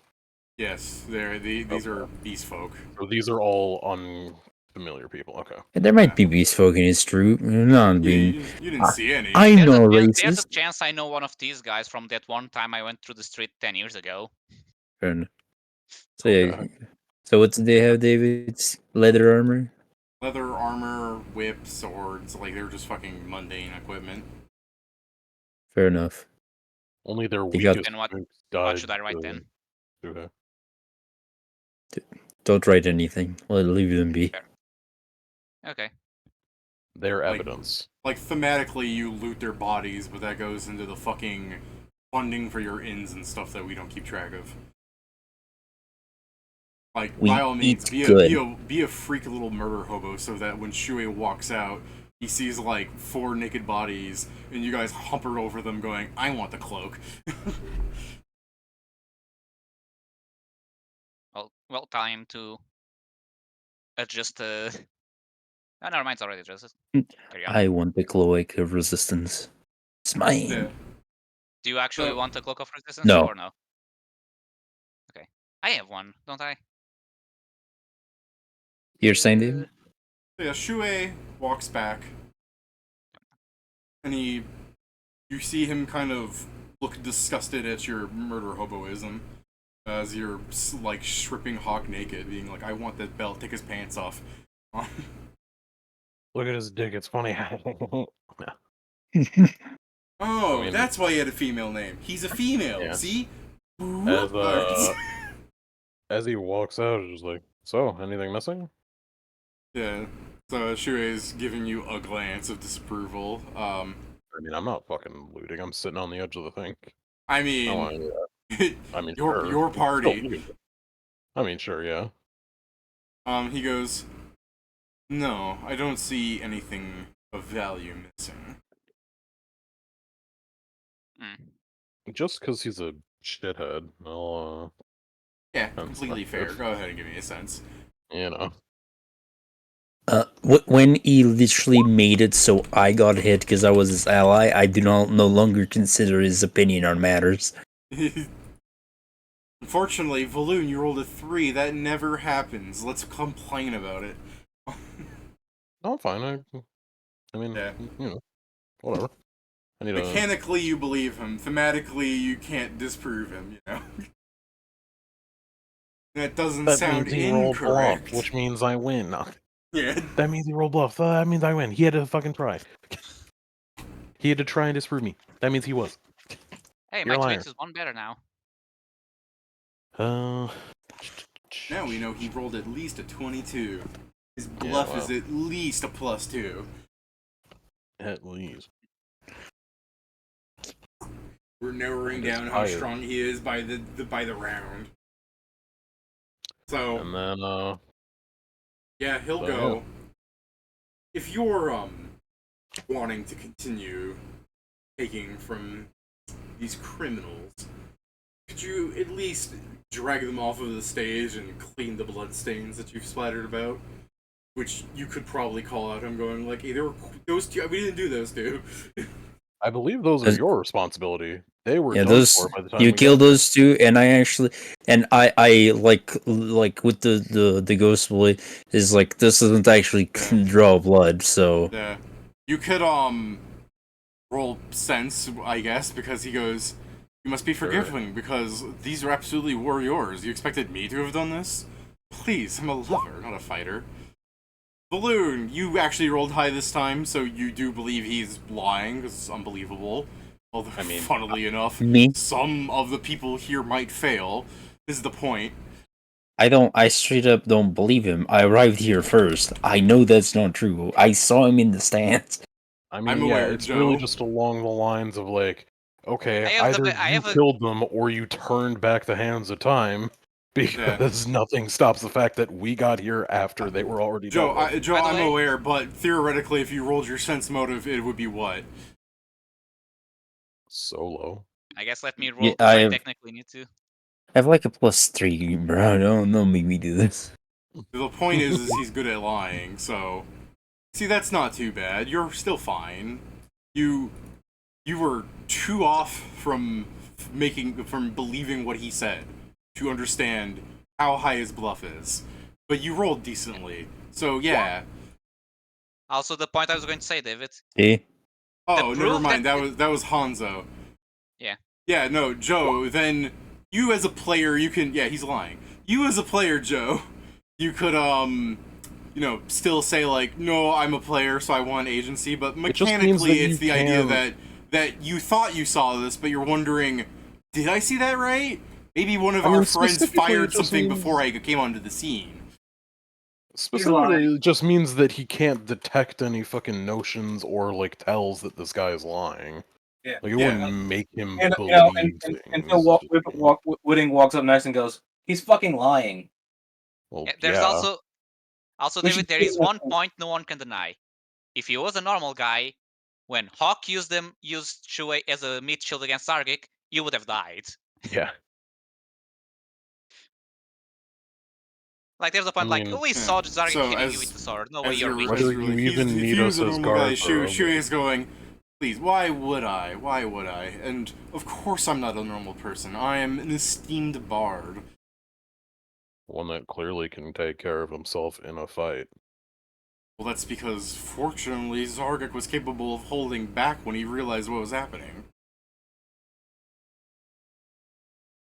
Yes, these are beast folk. So these are all unfamiliar people. Okay. And there might be beast folk in his troop. Not being. You didn't see any. I'm There's no there's a racist. chance I know one of these guys from that one time I went through the street 10 years ago. Fair enough. So yeah. So what do they have, David's leather armor? Leather armor, whip, swords, like they're just fucking mundane equipment. Fair enough. Only their They got- weakest And what died should I write to then? Shuhei. Don't write anything. Leave them be. Fair. Okay. Their Like- evidence. Like thematically, you loot their bodies, but that goes into the fucking funding for your inns and stuff that we don't keep track of. Like, We by all means, eat be good. be a freak little murder hobo so that when Shuei walks out, he sees like 4 naked bodies, and you guys humper over them going, I want the cloak. Well, time to adjust. Oh, never mind, it's already adjusted. Carry on. I want the cloak of resistance. It's mine. Yeah. Do you actually So- want a cloak of resistance No. or no? Okay. I have one, don't I? You're saying, David? So yeah, Shuei walks back, and you see him kind of look disgusted at your murder hoboism, as you're like stripping Hawk naked, being like, I want that belt, take his pants off. Look at his dick. It's funny. Oh, I mean- that's why he had a female name. He's a female, Yeah. see? As as he walks out, it's just like, so anything missing? Yeah. So Shuei's giving you a glance of disapproval. I mean, I'm not fucking looting. I'm sitting on the edge of the thing. I I mean, want to do that. I mean, your sure. your Still party. looting. I mean, sure, yeah. He goes, no, I don't see anything of value missing. Just because he's a shithead, I'll, Yeah, Sounds completely like fair. this. Go ahead and give me a sense. you know. When he literally made it so I got hit because I was his ally, I do not no longer consider his opinion on matters. Unfortunately, Valoon, you rolled a 3. That never happens. Let's complain about it. No, I'm fine. I mean, Yeah. you know, whatever. I need a. Mechanically, you believe him. Thematically, you can't disprove him, you know? That doesn't That sound means he rolled incorrect. bluff, which means I win. No, Yeah. that means he rolled bluff. That means I win. He had to fucking try. He had to try and disprove me. That means he was. Hey, You're a my liar. tweet is one better now. Now we know he rolled at least a 22. His bluff wow. is at least a +2. At least. We're narrowing And it's down how higher. strong he is by the round. So And then, yeah, he'll So, go. yeah. If you're wanting to continue taking from these criminals, could you at least drag them off of the stage and clean the bloodstains that you've splattered about. Which you could probably call out him going like, hey, those two, we didn't do those two. I believe those are your responsibility. They were Yeah, done those for by the time you we kill got there. those two, and I like with the ghost boy is like this doesn't actually draw blood, so Yeah. You could roll sense, I guess, because he goes, you must be forgiving because these absolutely were yours. You expected me to have done this? Please, I'm a lover, not a fighter. Balloon, you actually rolled high this time, so you do believe he's lying, because it's unbelievable. Although, funnily enough, me? some of the people here might fail. This is the point. I straight up don't believe him. I arrived here first. I know that's not true. I saw him in the stands. I mean, I'm yeah, aware, it's Joe. really just along the lines of like, okay, I have either the- I you have a- killed them or you turned back the hands of time, because nothing stops the fact that we got here after they were already Joe, dealt with. Joe, By the I'm way- aware, but theoretically, if you rolled your sense motive, it would be what? Solo. I guess let me roll Yeah, because I technically need to. I have like a +3, bro. Don't make me do this. The point is he's good at lying, so... See, that's not too bad. You're still fine. You were too off from believing what he said to understand how high his bluff is. But you rolled decently, so yeah. Also, the point I was going to say, David. See? Oh, never proof mind. that- That was Hanzo. Yeah. Yeah, no, Joe. Then you as a player, you can. Yeah, he's lying. You as a player, Joe, you could still say like, no, I'm a player, so I want agency. But just means mechanically, that it's you the idea can- that you thought you saw this, but you're wondering, did I see that right? Maybe one of I mean, our friends specifically, fired it just something means- before I came onto the scene. Specifically, it just means that he can't detect any fucking notions or like tells that this guy is lying. Yeah. Like it Yeah. wouldn't make him And believe until things. Whitting walks up next and goes, "He's fucking lying." Well, There's yeah. also We David. should There see is it one like- point no one can deny. If he was a normal guy, when Hawk used Shuei as a meat shield against Zargic, you would have died. Yeah. Like there's a point like, mean- we saw Zargic So hitting as- you with the sword. No way As you're you're weak. Whether really, you even if need he was us a as normal guy, guards or Shuei is going, please, why would I? Why would I? And of course I'm not a normal person. I am an esteemed bard. One that clearly can take care of himself in a fight. Well, that's because, fortunately, Zargic was capable of holding back when he realized what was happening.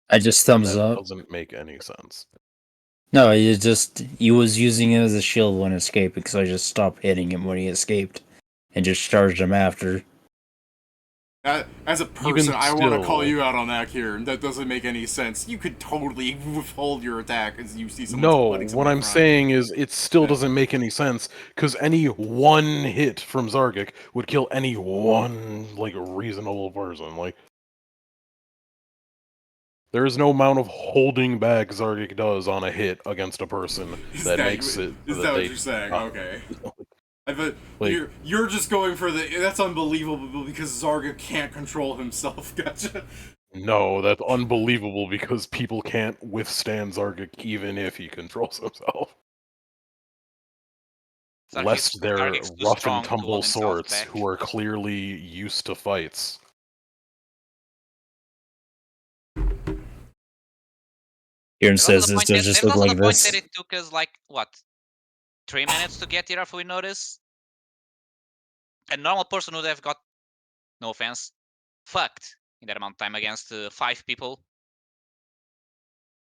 I just thumbs That up. doesn't make any sense. No, he was using it as a shield when escaped because I just stopped hitting him when he escaped and just charged him after. As a person, Even I want to call still- you out on that, Kieran. That doesn't make any sense. You could totally withhold your attack as you see someone No, letting what someone I'm cry. saying is it still Yeah. doesn't make any sense, because any one hit from Zargic would kill any one, like, reasonable person. Like, there is no amount of holding back Zargic does on a hit against a person that makes it. Is so that what they you're saying? die. Okay. I bet Like- you're just going for the. That's unbelievable because Zarga can't control himself. Gotcha. No, that's unbelievable because people can't withstand Zargic even if he controls himself. Lest they're Zargic's too rough strong and to hold tumble himself sorts back. who are clearly used to fights. Kieran There's also says the this point that- does just there's look also like the point this. that it took us like what 3 minutes to get here after we notice. A normal person would have got, no offense, fucked in that amount of time against 5 people.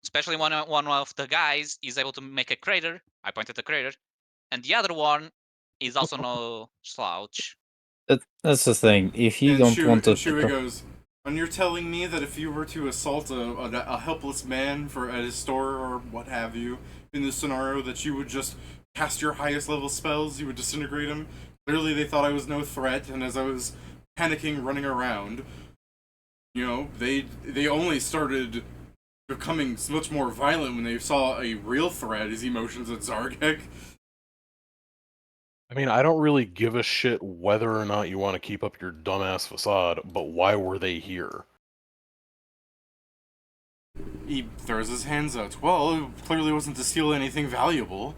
Especially one of the guys is able to make a crater. I pointed the crater, and the other one is also no slouch. That's the thing. If you And don't want to, Shuei goes, and you're telling me that if you were to assault a helpless man at his store or what have you, in this scenario, that you would just cast your highest level spells, you would disintegrate him? Clearly they thought I was no threat, and as I was panicking, running around, they only started becoming much more violent when they saw a real threat, his emotions at Zargek. I mean, I don't really give a shit whether or not you want to keep up your dumbass facade, but why were they here? He throws his hands out. Well, it clearly wasn't to steal anything valuable.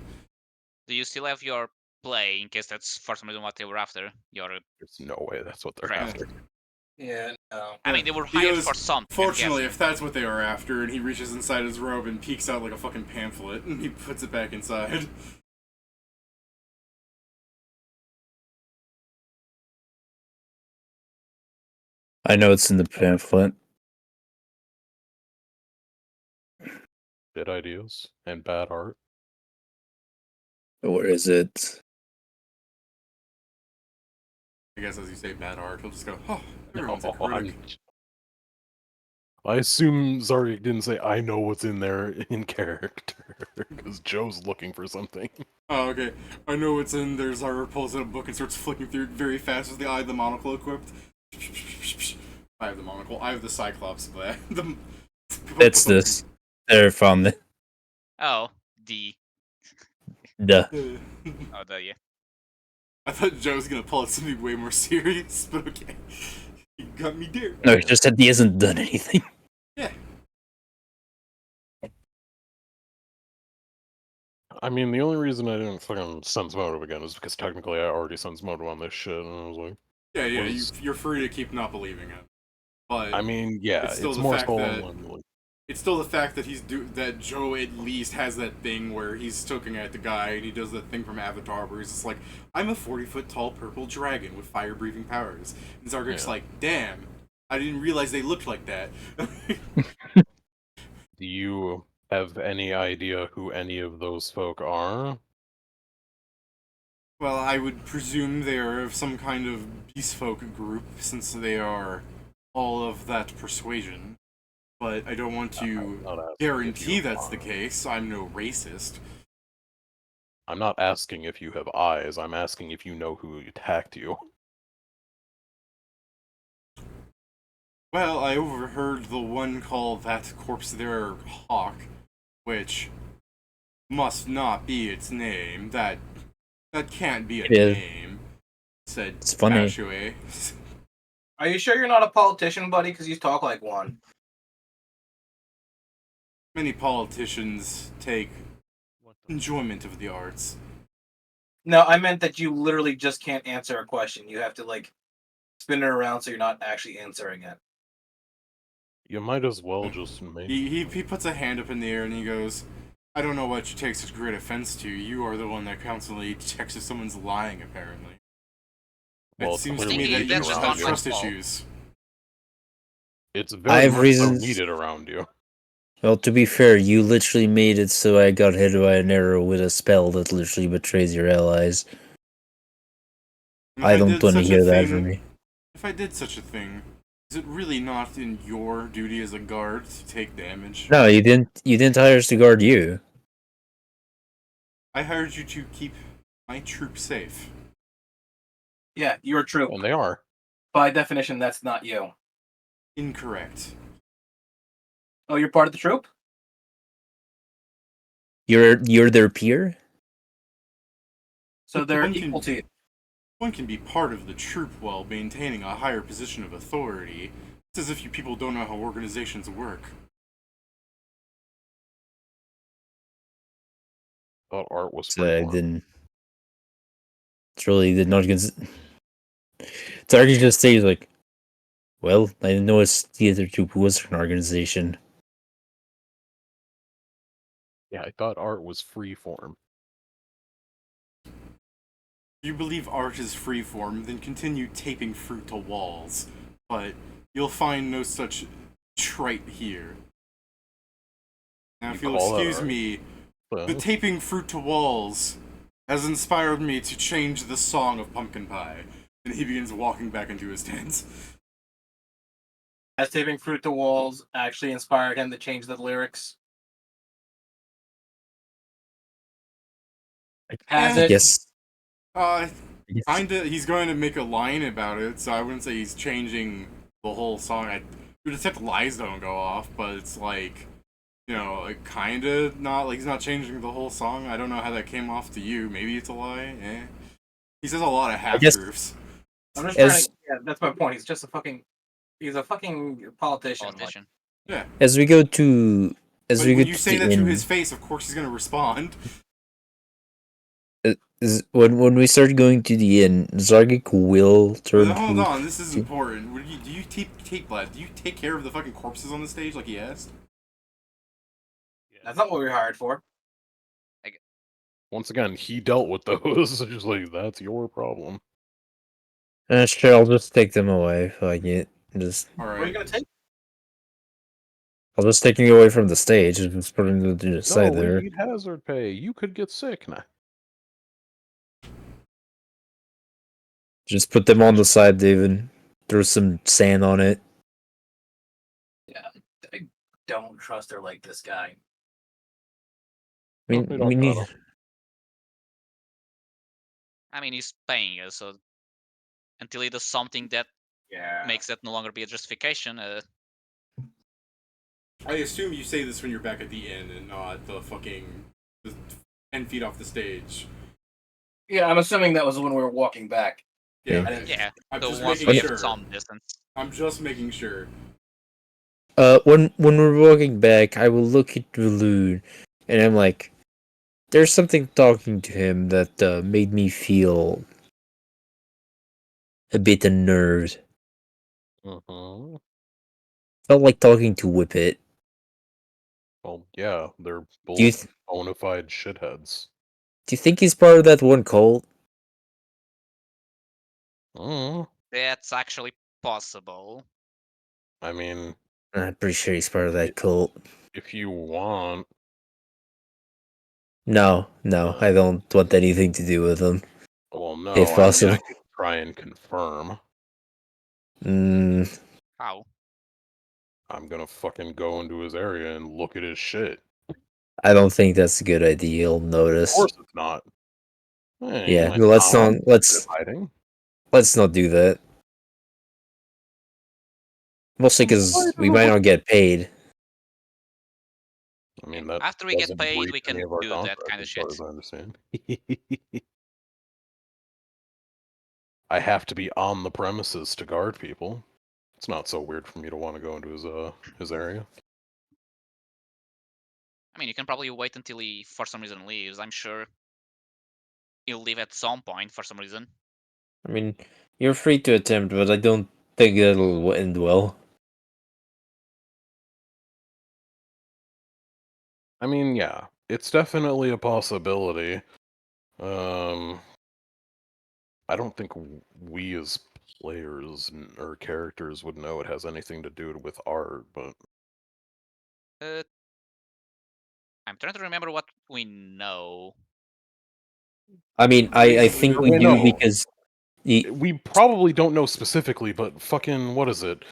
Do you still have your play in case that's for some reason what they were after? Your There's no way that's what they're craft. after. Yeah, no. I mean, they were He hired goes, for something. Fortunately, I'm if that's what they are after, and he reaches inside his robe and peeks out like a fucking pamphlet, and he puts it back inside. I know it's in the pamphlet. Good ideas and bad art. Where is it? I guess as you say bad art, he'll just go, oh, everyone's No, a critic. I assume Zaryak didn't say, I know what's in there in character, because Joe's looking for something. Oh, okay. I know what's in there. Zara pulls out a book and starts flicking through it very fast with the Eye of the Monocle equipped. I have the monocle. I have the Cyclops. It's this. There, found it. Oh, D. Duh. Oh, yeah. I thought Joe was gonna pull out something way more serious, but okay. You got me there. No, he just said he hasn't done anything. Yeah. I mean, the only reason I didn't fucking sense motive again is because technically I already sense motive on this shit, and I was like... Yeah, you're free to keep not believing it. But I mean, yeah, it's still the more fact so that like, it's still the fact that that Joe at least has that thing where he's looking at the guy and he does that thing from Avatar where he's just like, I'm a 40-foot tall purple dragon with fire-breathing powers. And Zargak's like, damn, I didn't realize they looked like that. Do you have any idea who any of those folk are? Well, I would presume they are of some kind of beast folk group since they are all of that persuasion. But I don't want to guarantee that's the case. I'm no racist. I'm not asking if you have eyes, I'm asking if you know who attacked you. Well, I overheard the one call that corpse there Hawk, which must not be its name. That can't be a name, said It's funny. Bashue. Are you sure you're not a politician, buddy? Because you talk like one. Many politicians take enjoyment of the arts. No, I meant that you literally just can't answer a question. You have to, like, spin it around so you're not actually answering it. You might as well just make... He puts a hand up in the air and he goes, I don't know what you take such great offense to. You are the one that constantly checks if someone's lying, apparently. Well, it seems to me that you have trust issues. It's I very have much reasons- so needed around you. Well, to be fair, you literally made it so I got hit by an arrow with a spell that literally betrays your allies. I don't want to hear that from me. If I did such a thing, is it really not in your duty as a guard to take damage? No, you didn't. You didn't hire us to guard you. I hired you to keep my troop safe. Yeah, you're a troop. And they are. By definition, that's not you. Incorrect. Oh, you're part of the troop? You're their peer? So they're One equal to you. One can be part of the troop while maintaining a higher position of authority. It's as if you people don't know how organizations work. Thought art was So I freeform. didn't. It's really did not consider. It's hard to just say like, well, I didn't know it's theater troop was an organization. Yeah, I thought art was freeform. If you believe art is freeform, then continue taping fruit to walls. But you'll find no such trite here. Now, if you'll excuse me, the taping fruit to walls has inspired me to change the song of Pumpkin Pie. And he begins walking back into his tent. Has taping fruit to walls actually inspired him to change the lyrics? Has it? Yes. Kinda. He's going to make a line about it, so I wouldn't say he's changing the whole song. You would expect lies don't go off, but it's like, like kinda not like he's not changing the whole song. I don't know how that came off to you. Maybe it's a lie. He says a lot of half truths. I'm just trying to. Yeah, that's my point. He's just a fucking. He's a fucking politician. Yeah. As we go to But when you say that to his face, of course he's gonna respond. when we start going to the inn, Zargik will turn But hold to. on, this is important. Do you take blood? Do you take care of the fucking corpses on the stage like he asked? That's not what we were hired for. Once again, he dealt with those. It's just like, that's your problem. Sure, I'll just take them away. Fuck it. Just. All What are you right. gonna take? I'll just take them away from the stage. Just put them to the side No, there. we need hazard pay. You could get sick now. Just put them on the side, David. Throw some sand on it. Yeah, I don't trust her like this guy. I mean, Definitely don't we need. trust I mean, he's paying you, so until he does something that makes that no longer be a justification. I assume you say this when you're back at the inn and not the 10 feet off the stage. Yeah, I'm assuming that was when we were walking back. Yeah. Yeah. I didn't- Yeah, I'm so just once making we have sure. some distance. I'm just making sure. When we're walking back, I will look at Balloon, and I'm like, there's something talking to him that made me feel a bit unnerved. Uh-huh. Felt like talking to Whippet. Well, yeah, they're Do you both bona fide shitheads. do you think he's part of that one cult? That's actually possible. I mean, I'm pretty sure he's part of that cult. if you want, No, I don't want anything to do with him. well, no, If I mean, possible. I could try and confirm. How? I'm gonna fucking go into his area and look at his shit. I don't think that's a good idea. He'll Of notice. course it's not. Yeah, let's hiding. let's not do that. Mostly because we might not get paid. I mean, that After we get doesn't paid, breach we can any of our do that contracts, kind of as far shit. as I understand. I have to be on the premises to guard people. It's not so weird for me to want to go into his area. I mean, you can probably wait until he, for some reason, leaves. I'm sure he'll leave at some point for some reason. I mean, you're free to attempt, but I don't think it'll end well. I mean, yeah, it's definitely a possibility. I don't think we as players or characters would know it has anything to do with art, but I'm trying to remember what we know. I mean, I think we do because we probably don't know specifically, but fucking what is it?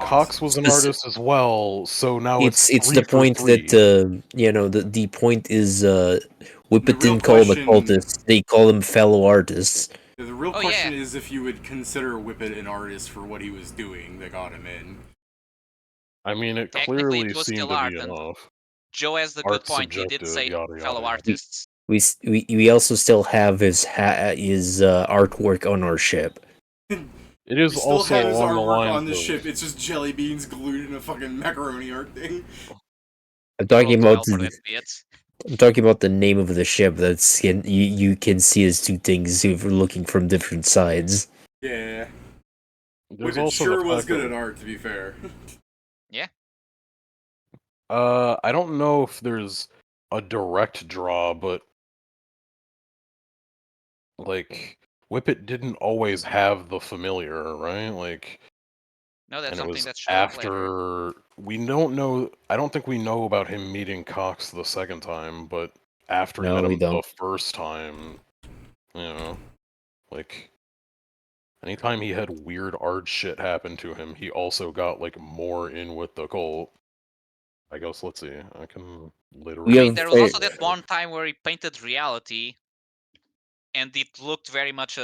Cox was an artist as well, so now it's the three for point three. that the point is Whippet real didn't call them question- occultists; they call them fellow artists. The real question is if you would consider Whippet an artist for what he was doing that got him in. I mean, it Technically, clearly it was seemed still to art, be and enough. Joe has the good Art's point. He did subjective, say yada, fellow yada. artists. We also still have his artwork on our ship. It is We still also have his along the artwork lines on the of ship. It's just jelly beans glued in a fucking macaroni art thing. I'm talking about for that bit. I'm talking about the name of the ship. That's you can see as two things if you're looking from different sides. Yeah. There's Whippet also sure the was fact good that- at art, to be fair. Yeah. I don't know if there's a direct draw, but like Whippet didn't always have the familiar, right? Like, No, that's and it something was that showed up later. after we don't know. I don't think we know about him meeting Cox the second time, but after he No, met we him don't. the first time, like anytime he had weird art shit happen to him, he also got like more in with the cult. I guess let's see. I can literally. I mean, there was also that one time where he painted reality, and it looked very much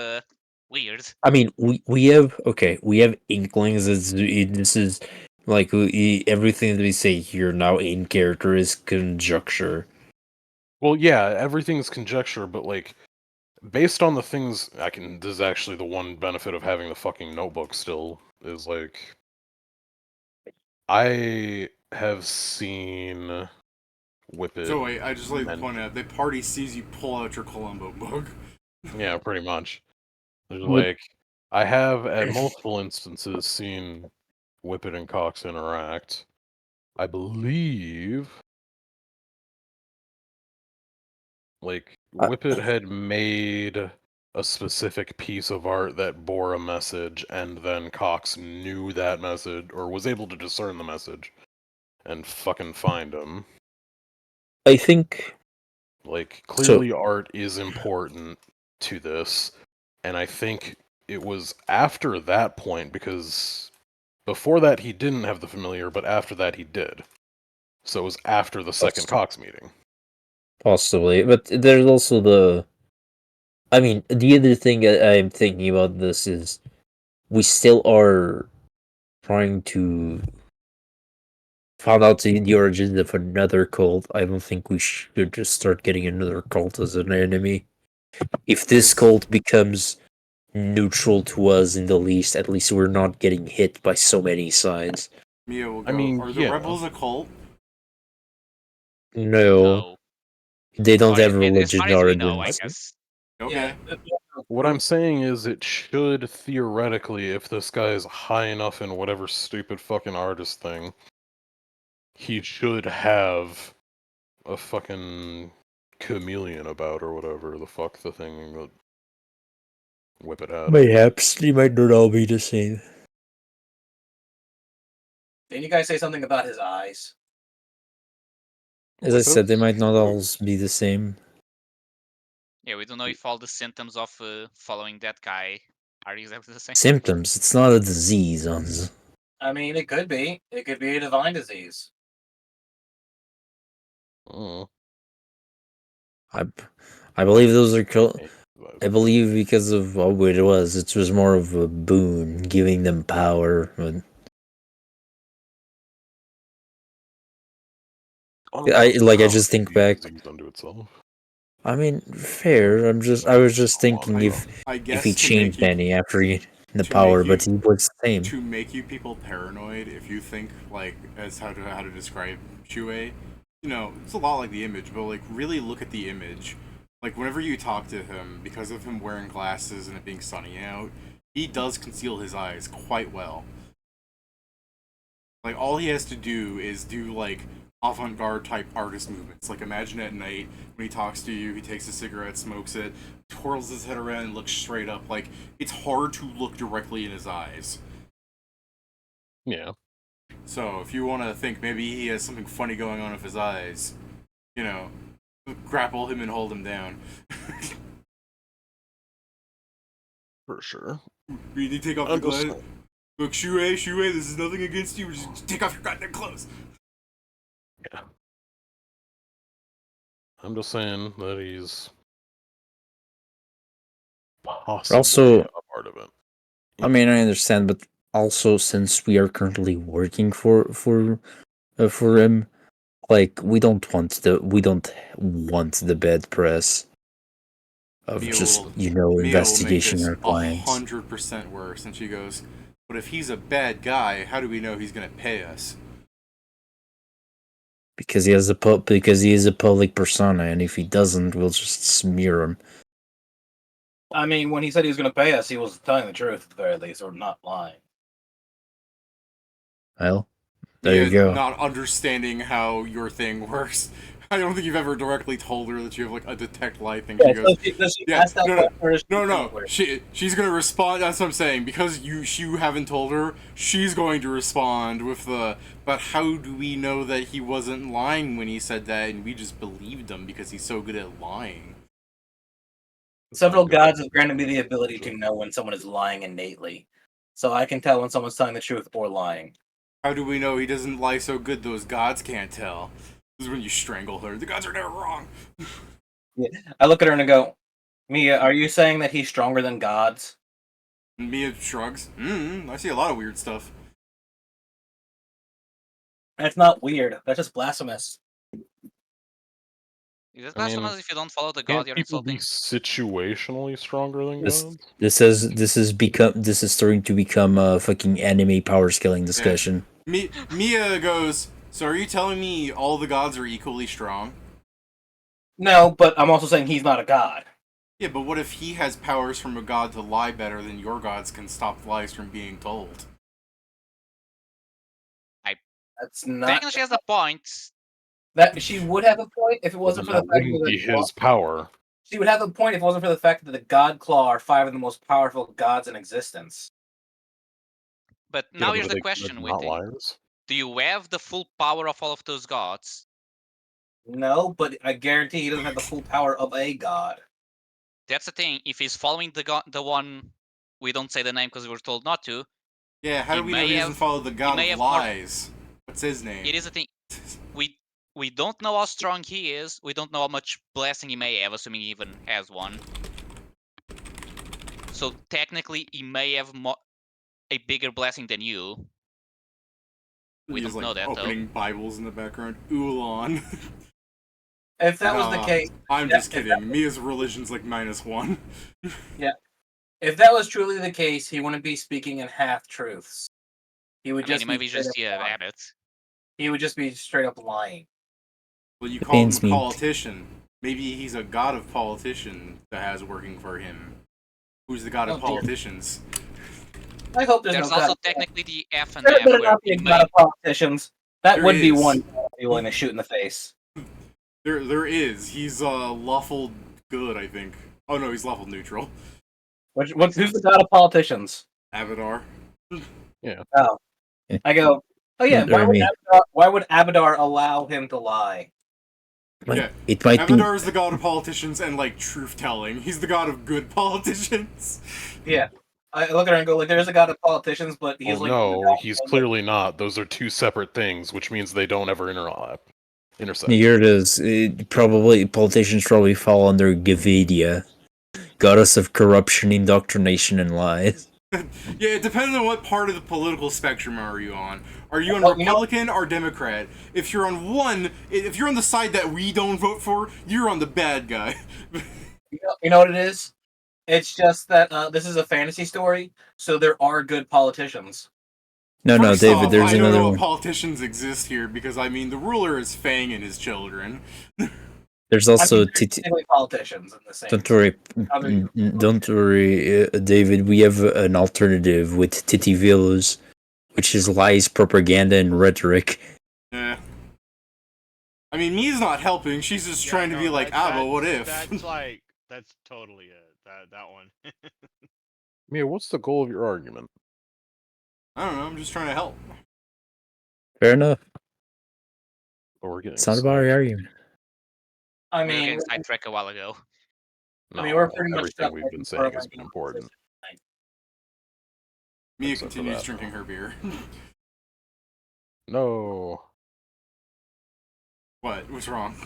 weird. I mean, we have inklings. This is like everything that we say here now in character is conjecture. Well, yeah, everything's conjecture, but like based on the things I can. This is actually the one benefit of having the fucking notebook still is like I have seen Whippet. So wait, I just like to and- point out, the party sees you pull out your Columbo book. Yeah, pretty much. There's Would- like, I have at multiple instances seen Whippet and Cox interact. I believe, like, Whippet had made a specific piece of art that bore a message, and then Cox knew that message, or was able to discern the message, and fucking find him. I think Like, clearly art is important to this, and I think it was after that point, because before that he didn't have the familiar, but after that he did. So it was after the second Cox meeting. possibly, but there's also the. I mean, the other thing I'm thinking about this is we still are trying to find out the origins of another cult. I don't think we should just start getting another cult as an enemy. If this cult becomes neutral to us in the least, at least we're not getting hit by so many sides. Mia will go, I mean, are the yeah. rebels a cult? No, they don't have As religion far as we know, I origins. guess. Okay. What I'm saying is it should theoretically, if this guy's high enough in whatever stupid fucking artist thing, he should have a fucking chameleon about or whatever the fuck the thing that Whippet had. Mayhaps they might not all be the same. Didn't you guys say something about his eyes? As I said, they might not Oh. all be the same. Yeah, we don't know if all the symptoms of following that guy are exactly the same. Symptoms. It's not a disease, Hans. I mean, it could be. It could be a divine disease. Oh. I believe those are I believe because of what it was more of a boon, giving them power. But I just think back. Unto itself. I mean, fair. I was just thinking I if guess he to changed make you- any after the to power, make but you- he was the same. To make you people paranoid, if you think like as how to describe Shuei, you know, it's a lot like the image, but like really look at the image. Like whenever you talk to him, because of him wearing glasses and it being sunny out, he does conceal his eyes quite well. Like all he has to do is do like avant-garde type artist movements. Like imagine at night when he talks to you, he takes a cigarette, smokes it, twirls his head around and looks straight up. Like it's hard to look directly in his eyes. Yeah. So if you want to think maybe he has something funny going on with his eyes, you know, grapple him and hold him down. For sure. You need to take off the glass. Look, Shuei, this is nothing against you. Just take off your goddamn clothes. Yeah. I'm just saying that he's possibly Also- a part of it. I mean, I understand, but also since we are currently working for him, like we don't want the bad press of Mia just will investigating make our this clients. 100% worse. And she goes, but if he's a bad guy, how do we know he's gonna pay us? Because he is a public persona, and if he doesn't, we'll just smear him. I mean, when he said he was going to pay us, he was telling the truth at the very least, or not lying. Well, there Mia you go. Not understanding how your thing works. I don't think you've ever directly told her that you have like a detect lie thing. She goes, yeah, no. She's gonna respond. That's what I'm saying. Because you haven't told her, she's going to respond with the. But how do we know that he wasn't lying when he said that, and we just believed him because he's so good at lying? Several gods have granted me the ability to know when someone is lying innately, so I can tell when someone's telling the truth or lying. How do we know he doesn't lie so good those gods can't tell? This is when you strangle her. The gods are never wrong. Yeah. I look at her and I go, Mia, are you saying that he's stronger than gods? And Mia shrugs. I see a lot of weird stuff. That's not weird. That's just blasphemous. Is it blasphemous if you don't follow the god Can't you're people be insulting? situationally stronger than This gods? this is starting to become a fucking anime power scaling discussion. Mia goes, So are you telling me all the gods are equally strong? No, but I'm also saying he's not a god. Yeah, but what if he has powers from a god to lie better than your gods can stop lies from being told? That's not. Technically, she has a point. That she would have a point if it Well, wasn't then for the that fact wouldn't that be his power. she would have a point if it wasn't for the fact that the God Claw are 5 of the most powerful gods in existence. But Yeah, now but here's are the they question, not Witting. liars? Do you have the full power of all of those gods? No, but I guarantee he doesn't have the full power of a god. That's the thing. If he's following the one, we don't say the name because we were told not to. Yeah, how He do we know may he doesn't have- follow the god may of have more- lies? What's his name? It is a thing. We don't know how strong he is. We don't know how much blessing he may have, assuming he even has one. So technically, he may have a bigger blessing than you. We He's don't know that, though. opening Bibles in the background. Ulan. If that was the Nah, case, I'm yeah, just kidding. Mia's religion's like -1. if that was truly the case, he wouldn't be speaking in half truths. He would I mean, just maybe be straight just up lying. at it. He would just be straight up lying. Well, you call him Pains a me. politician. Maybe he's a god of politician that has working for him. Who's the god Oh, of dear. politicians? I hope there's There's no also god. technically the F and There F better where not be he a may god of politicians. That There would be is. one god I'd be willing to shoot in the face. There is. He's lawful good, I think. Oh no, he's lawful neutral. Who's the god of politicians? Abadar. Oh, I go. Oh yeah. Why would Abadar allow him to lie? Yeah. It might be. Abadar is the god of politicians and like truth telling. He's the god of good politicians. Yeah. I look at her and go like, "There's a god of politicians, but he's Well, like." no, he's clearly not. Those are two separate things, which means they don't ever intersect. Here it is. Probably politicians probably fall under Gavidia, goddess of corruption, indoctrination, and lies. Yeah, it depends on what part of the political spectrum are you on. Are you on Well, you know- Republican or Democrat? If you're on if you're on the side that we don't vote for, you're on the bad guy. You know what it is? It's just that this is a fantasy story, so there are good politicians. No, First David, off, there's I don't another know one. what politicians exist here because I mean the ruler is Fang and his children. There's also I mean, technically politicians in the same. Don't worry, Other- don't worry, David. We have an alternative with Titi Villas, which is lies, propaganda, and rhetoric. Yeah. I mean, Mia's not helping. She's just trying to be like, but what if? That's totally it. That one. Mia, what's the goal of your argument? I don't know. I'm just trying to help. Fair enough. But we're getting It's not about our argument. I we were mean, getting sidetracked a while ago. we're pretty much everything stuck we've with been the saying has program been important. Mia Except for continues that. drinking her beer. No. What? What's wrong?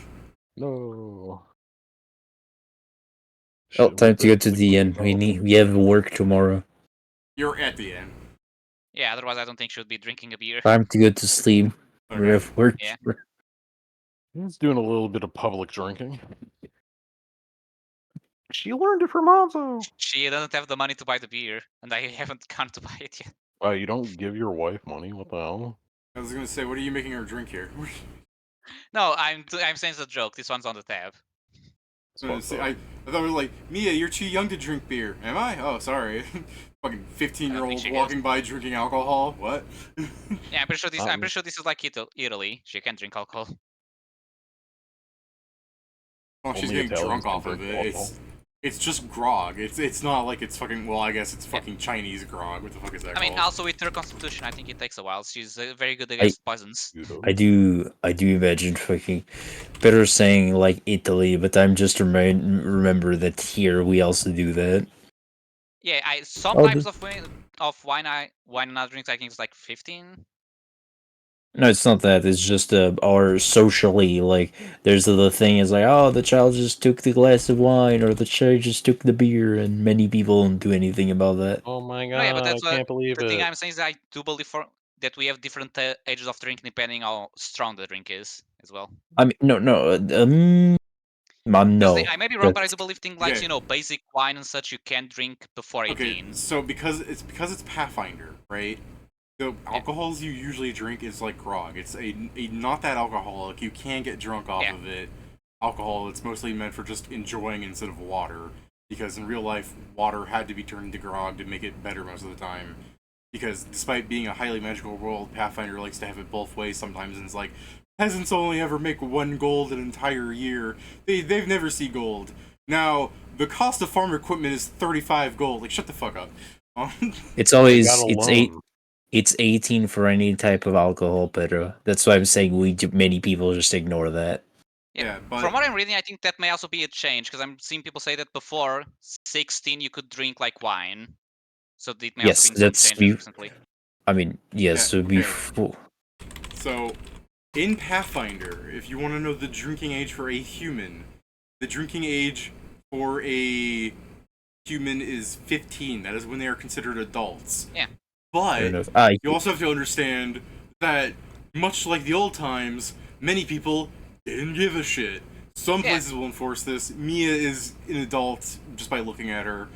No. Oh, Shit, time what to go to the end. We have work tomorrow. You're at the end. Yeah, otherwise I don't think she would be drinking a beer. Time to go to sleep. We Okay. have work. Yeah. He's doing a little bit of public drinking. She learned it from Hanzo. She doesn't have the money to buy the beer, and I haven't gone to buy it yet. You don't give your wife money? What the hell? I was gonna say, what are you making her drink here? No, I'm saying it's a joke. This one's on the tab. I thought it was like, Mia, you're too young to drink beer. Am I? Oh, sorry. Fucking 15-year-old she walking by drinking alcohol. What? Yeah, I'm pretty sure this is like Italy. She can't drink alcohol. Well, she's Only getting Italians drunk can off of drink it. alcohol. It's just grog. It's not like it's fucking. Well, I guess it's fucking Chinese grog. What the fuck is that I mean, called? also with her constitution, I think it takes a while. She's very good against poisons. I do imagine fucking better saying like Italy, but I'm just remember that here we also do that. Yeah, some Oh, types of wine and other drinks I think it's like 15. No, it's not that. It's just our socially like there's the thing is like, oh, the child just took the glass of wine or the child just took the beer, and many people don't do anything about that. Oh my god, No, yeah, but that's I can't believe the thing it. I'm saying is I do believe that we have different ages of drinking depending how strong the drink is as well. I mean, no. No. I may be wrong, but I That's- do believe things like Okay. basic wine and such you can drink before 18. Okay, so because it's Pathfinder, right? the alcohols you usually drink is like grog. It's a not that alcoholic. You can get drunk off of it. Alcohol, it's mostly meant for just enjoying instead of water. Because in real life, water had to be turned into grog to make it better most of the time. Because despite being a highly magical world, Pathfinder likes to have it both ways sometimes, and it's like, peasants only ever make 1 gold an entire year. They've never see gold. Now, the cost of farm equipment is 35 gold. Like, shut the fuck up. It's always got a it's loan. it's 18 for any type of alcohol, Pedro. That's why I'm saying many people just ignore that. Yeah, but From what I'm reading, I think that may also be a change because I'm seeing people say that before 16 you could drink like wine, so it may also Yes, been some that's changes recently. I mean, yes, Yeah, so okay. before. So, in Pathfinder, if you want to know the drinking age for a human, the drinking age for a human is 15. That is when they are considered adults. Yeah. But Fair enough. you also have to understand that, much like the old times, many people didn't give a shit. Some places will enforce this. Mia is an adult just by looking at her,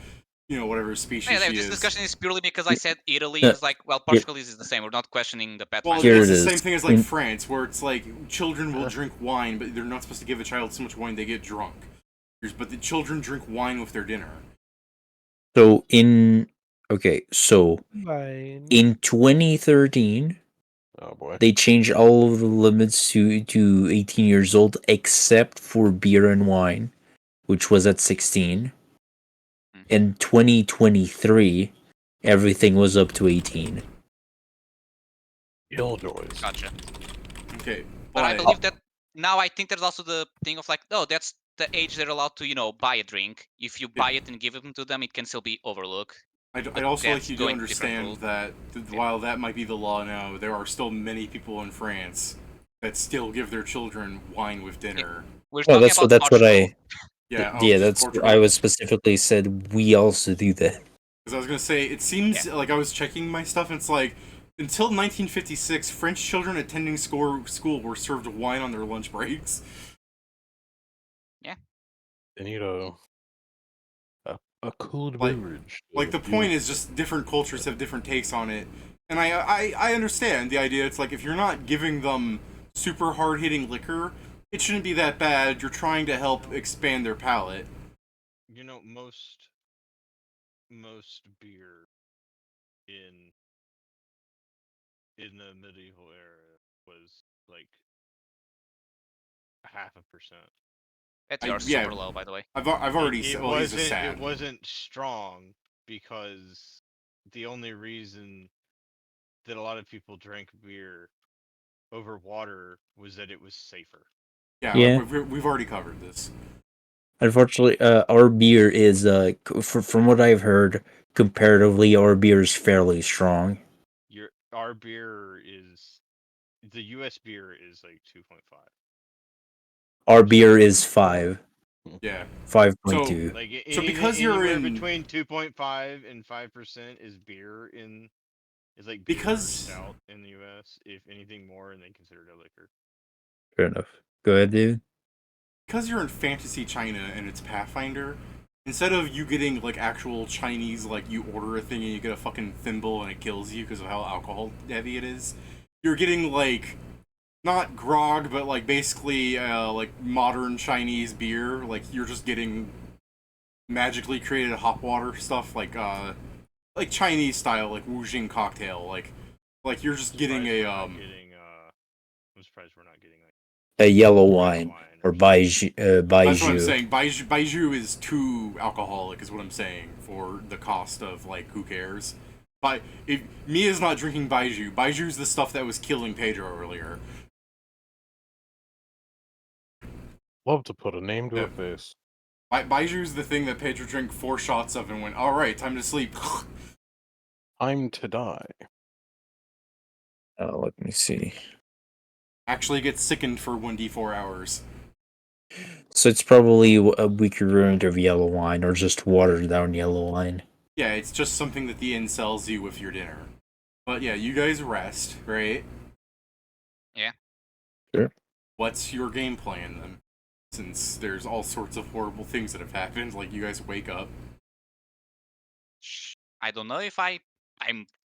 whatever species she This is. discussion is purely because I said Italy Yeah. is like, well, Portuguese is the same. We're not questioning the Well, Pathfinder. it's Here the it same is. thing as like France, where it's like children will drink wine, but they're not supposed to give a child so much wine they get drunk. But the children drink wine with their dinner. So in 2013, Oh boy. they changed all of the limits to 18 years old except for beer and wine, which was at 16. In 2023, everything was up to 18. Illinois. Gotcha. Okay, But I believe that now I think there's also the thing of like, oh, that's the age they're allowed to, buy a drink. If you buy it and give it to them, it can still be overlooked. I'd also like that's you to going to different understand rules. that while that might be the law now, there are still many people in France that still give their children wine with dinner. We're Well, talking about that's what Portugal. Yeah, that's Portugal. I was specifically said we also do that. Because I was gonna say, it seems like I was checking my stuff, and it's like, until 1956, French children attending school were served wine on their lunch breaks. Yeah. They need a cooled Like- beverage. Like, the point is just different cultures have different takes on it. And I understand the idea. It's like, if you're not giving them super hard-hitting liquor, it shouldn't be that bad. You're trying to help expand their palate. Most beer in the medieval era was like 0.5%. That's your yeah. super low, by the way. I've already It said, well, he's just wasn't. sad. It wasn't strong because the only reason that a lot of people drank beer over water was that it was safer. Yeah. We've already covered this. Unfortunately, our beer is from what I've heard, comparatively, our beer is fairly strong. Our beer is the U.S. beer is like 2.5. Our beer is 5. Yeah. 5.2. So because you're in between 2.5 and 5% is beer is like beer because stout in the U.S. If anything more, and they consider it a liquor. Fair enough. Go ahead, David. Because you're in Fantasy China and it's Pathfinder, instead of you getting like actual Chinese, like you order a thing and you get a fucking thimble and it kills you because of how alcohol heavy it is, you're getting like not grog, but like basically like modern Chinese beer. Like you're just getting magically created hot water stuff, like Chinese style, like Wuxing cocktail. Like you're just getting a I'm surprised we're not getting like a yellow wine or baijiu. That's what I'm saying. Baijiu is too alcoholic, is what I'm saying, for the cost of, like, who cares? But if Mia's not drinking baijiu, baijiu's the stuff that was killing Pedro earlier. Love to put a name to a face. Baijiu's the thing that Pedro drank 4 shots of and went, alright, time to sleep. Time to die. Let me see. Actually gets sickened for 1d4 hours. So it's probably a weaker variant of yellow wine or just watered down yellow wine. Yeah, it's just something that the inn sells you with your dinner. But yeah, you guys rest, right? Yeah. Sure. What's your game plan then? Since there's all sorts of horrible things that have happened, like you guys wake up. I don't know if I'm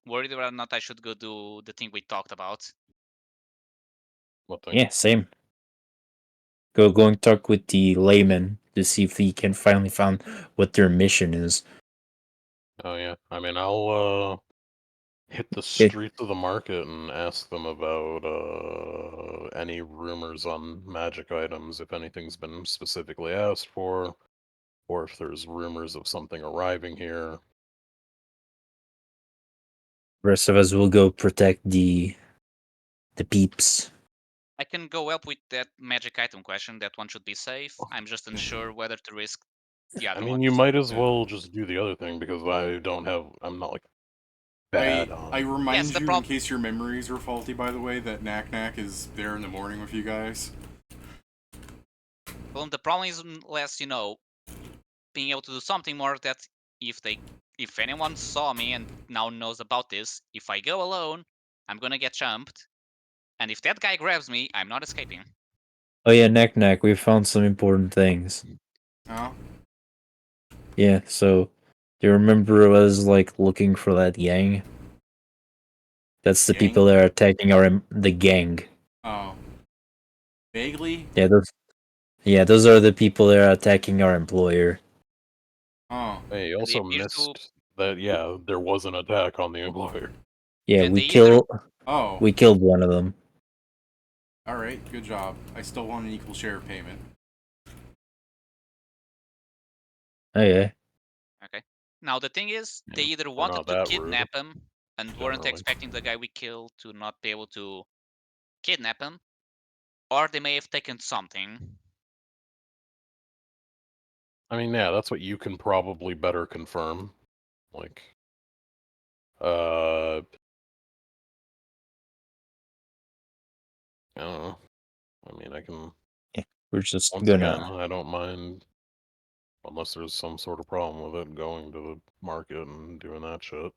worried whether or not I should go do the thing we talked about. What thing? Yeah, same. Go and talk with the layman to see if he can finally find what their mission is. Oh yeah. I mean, I'll hit the Okay. streets of the market and ask them about any rumors on magic items, if anything's been specifically asked for, or if there's rumors of something arriving here. Rest of us will go protect the peeps. I can go help with that magic item question. That one should be safe. I'm just unsure whether to risk the I other mean, one. you So might as well just do the other thing because I'm not like bad I on. remind the you, in prob- case your memories are faulty, by the way, that Knack Knack is there in the morning with you guys. well, the problem is less, being able to do something more that if anyone saw me and now knows about this, if I go alone, I'm gonna get jumped. And if that guy grabs me, I'm not escaping. Oh yeah, Knack, we found some important things. Oh? Yeah, so do you remember us like looking for that gang? That's the Gang? people that are attacking the gang. Oh. Vaguely? Those are the people that are attacking our employer. Oh. Hey, you And they also appear to missed that. Yeah, there was an attack on the employer. Yeah, and we they either Oh. killed one of them. Alright, good job. I still want an equal share of payment. Oh yeah. okay. Now the thing is, they Yeah, either we're wanted not to that rude, kidnap him and weren't generally. expecting the guy we killed to not be able to kidnap him, or they may have taken something. I mean, yeah, that's what you can probably better confirm. Like, I don't know. I mean, I can. Yeah, we're just Once again, I don't mind, unless there's some sort of problem with it, going to the market and doing that shit.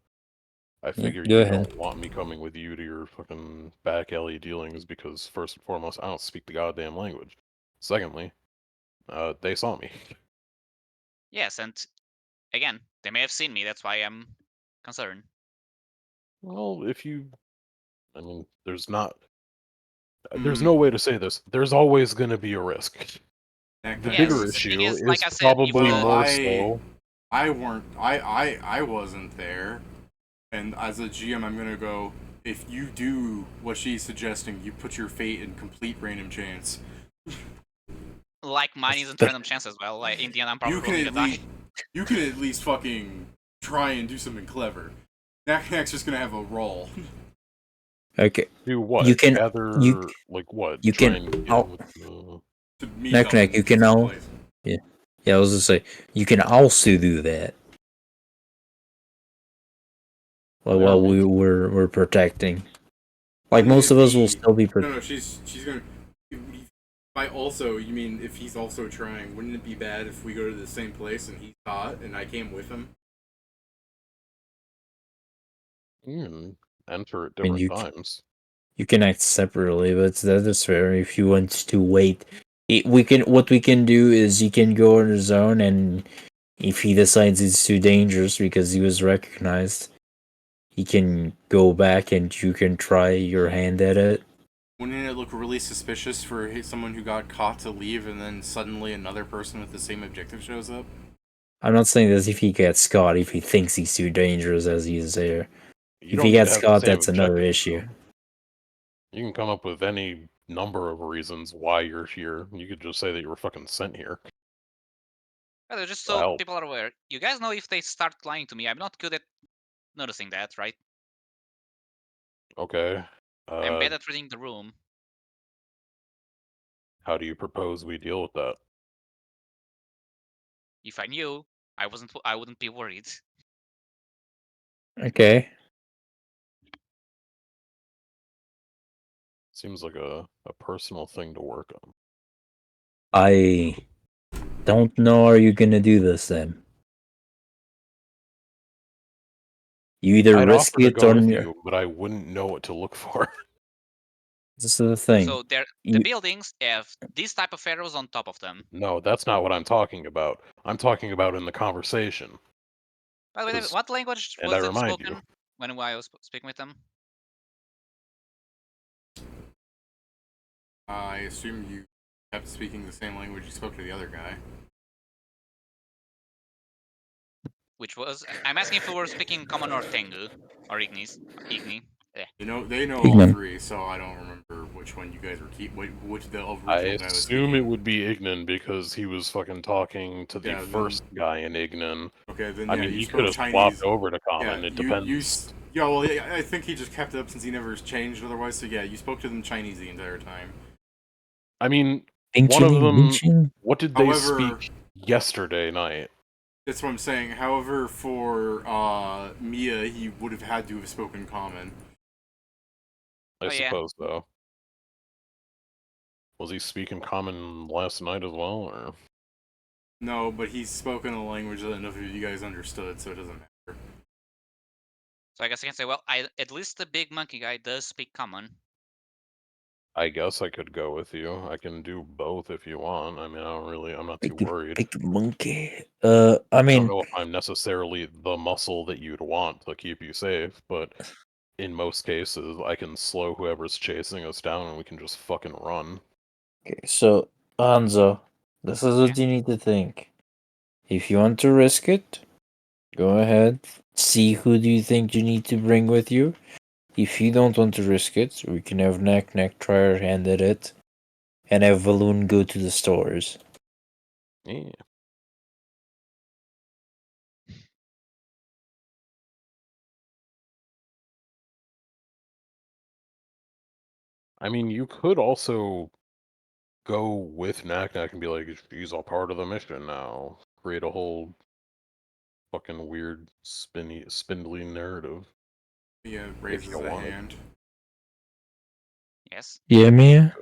I figure go you ahead. don't want me coming with you to your fucking back alley dealings because, first and foremost, I don't speak the goddamn language. Secondly, they saw me. Yes, and again, they may have seen me. That's why I'm concerned. Well, I mean, there's no Hmm. way to say this. There's always going to be a risk. Knack The Knack Yes, bigger the thing issue is, like is I said, if probably Well, more so. I wasn't there. And as a GM, I'm gonna go, if you do what she's suggesting, you put your fate in complete random chance. like mine isn't random chance as well. Like in the end, I'm probably You can gonna at die. least you can at least fucking try and do something clever. Knack Knack's just gonna have a roll. Okay. Do what? You can Gather, like what? you Try can and get out with the... To meet Knack up in you the can same now. place. Yeah, I was gonna say you can also do that. While we're protecting. Like Only most if of us will he. still be No, she's gonna. By also, you mean if he's also trying? Wouldn't it be bad if we go to the same place and he saw it and I came with him? Enter at I mean, different times. you can act separately, but that is fair. If you want to wait, what we can do is he can go on his own, and if he decides it's too dangerous because he was recognized, he can go back and you can try your hand at it. Wouldn't it look really suspicious for someone who got caught to leave and then suddenly another person with the same objective shows up? I'm not saying that if he gets caught, if he thinks he's too dangerous as he is there. You If don't he need to gets have the caught, same that's another objective, issue. though. You can come up with any number of reasons why you're here. You could just say that you were fucking sent here. Rather, just To so help. people are aware, you guys know if they start lying to me, I'm not good at noticing that, right? Okay. I'm bad at reading the room. How do you propose we deal with that? If I knew, I wouldn't be worried. Okay. Seems like a personal thing to work on. I don't know. Are you gonna do this then? You either I'd risk offer to it go or with you're. you, but I wouldn't know what to look for. This is the thing. So the You- buildings have these type of arrows on top of them. No, that's not what I'm talking about. I'm talking about in the conversation. By the way, 'Cause- what language and I was it remind you, spoken? when I was speaking with them? I assume you kept speaking the same language you spoke to the other guy. Which was I'm asking if we were speaking common or Tengu or Ignis. Igni. Yeah. They know all Ignan. three, so I don't remember which one you guys were which the original I guy was assume it speaking. would be Ignan because he was fucking talking to the Yeah, then- first guy in Ignan. Okay, then I yeah, mean, you he spoke could have Chinese. swapped over to common. Yeah, It depends. Yeah, well, yeah, I think he just kept it up since he never changed otherwise. So yeah, you spoke to them Chinese the entire time. I mean, Bing one of Ching, them. Bing Ching. What did they However- speak yesterday night? That's what I'm saying. However, for Mia, he would have had to have spoken common. I Oh, yeah. suppose, though. Was he speaking common last night as well, or? No, but he's spoken a language that enough of you guys understood, so it doesn't matter. So I guess I can say, well, at least the big monkey guy does speak common. I guess I could go with you. I can do both if you want. I mean, I'm not too worried. Like the monkey. I I don't mean, know if I'm necessarily the muscle that you'd want to keep you safe, but in most cases, I can slow whoever's chasing us down and we can just fucking run. okay, so Hanzo, this is what you need to think. If you want to risk it, go ahead. See who do you think you need to bring with you. If you don't want to risk it, we can have Knack try our hand at it, and have Valoon go to the stores. Yeah. I mean, you could also go with Knack and be like, she's all part of the mission now. Create a whole fucking weird, spindly narrative. Mia raises you a wanted. hand. Yes. Yeah, Mia?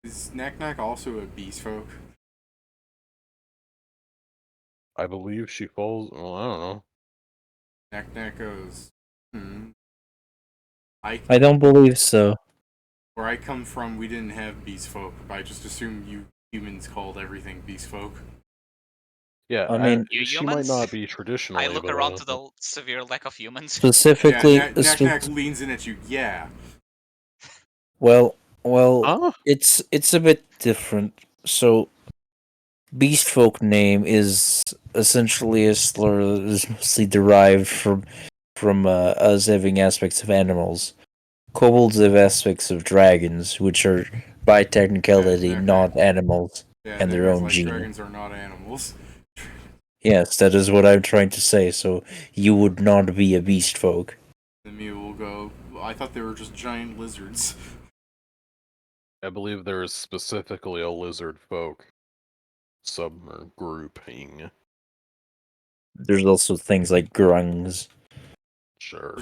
Is Knack also a beast folk? I believe she falls. Well, I don't know. Knack goes, I don't believe so. Where I come from, we didn't have beast folk. I just assumed you humans called everything beast folk. Yeah, I mean, You she humans? might not be traditionally. I look but, around to the severe lack of humans. specifically, Yeah, Knack leans in at you. Yeah. well, Huh? it's a bit different. So, beast folk name is essentially a slur that is mostly derived from us having aspects of animals. Kobolds have aspects of dragons, which are by technicality Yeah, not animals Yeah, and that their guy's own like gene. dragons are not animals. Yes, that is what I'm trying to say. So you would not be a beast folk. Then Mia will go, I thought they were just giant lizards. I believe there is specifically a lizard folk grouping. There's also things like grungs. Sure.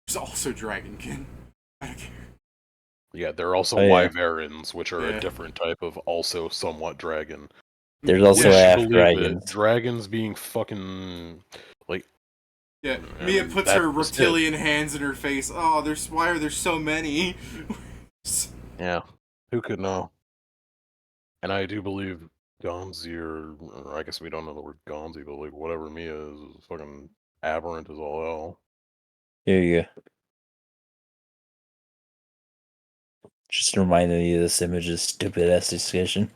There's also dragonkin. I don't care. Yeah, there are also Oh, yeah. wyverns, which are Yeah. a different type of also somewhat dragon. There's also Wish half believe dragons. it, dragons being fucking like. Yeah, I Mia mean, puts that's her just it. reptilian hands in her face. Oh, why are there so many? Yeah, who could know? And I do believe Gonzi, or I guess we don't know the word Gonzi, but like whatever Mia is fucking aberrant as all hell. Here you go. Just reminding you of this image of stupid ass discussion.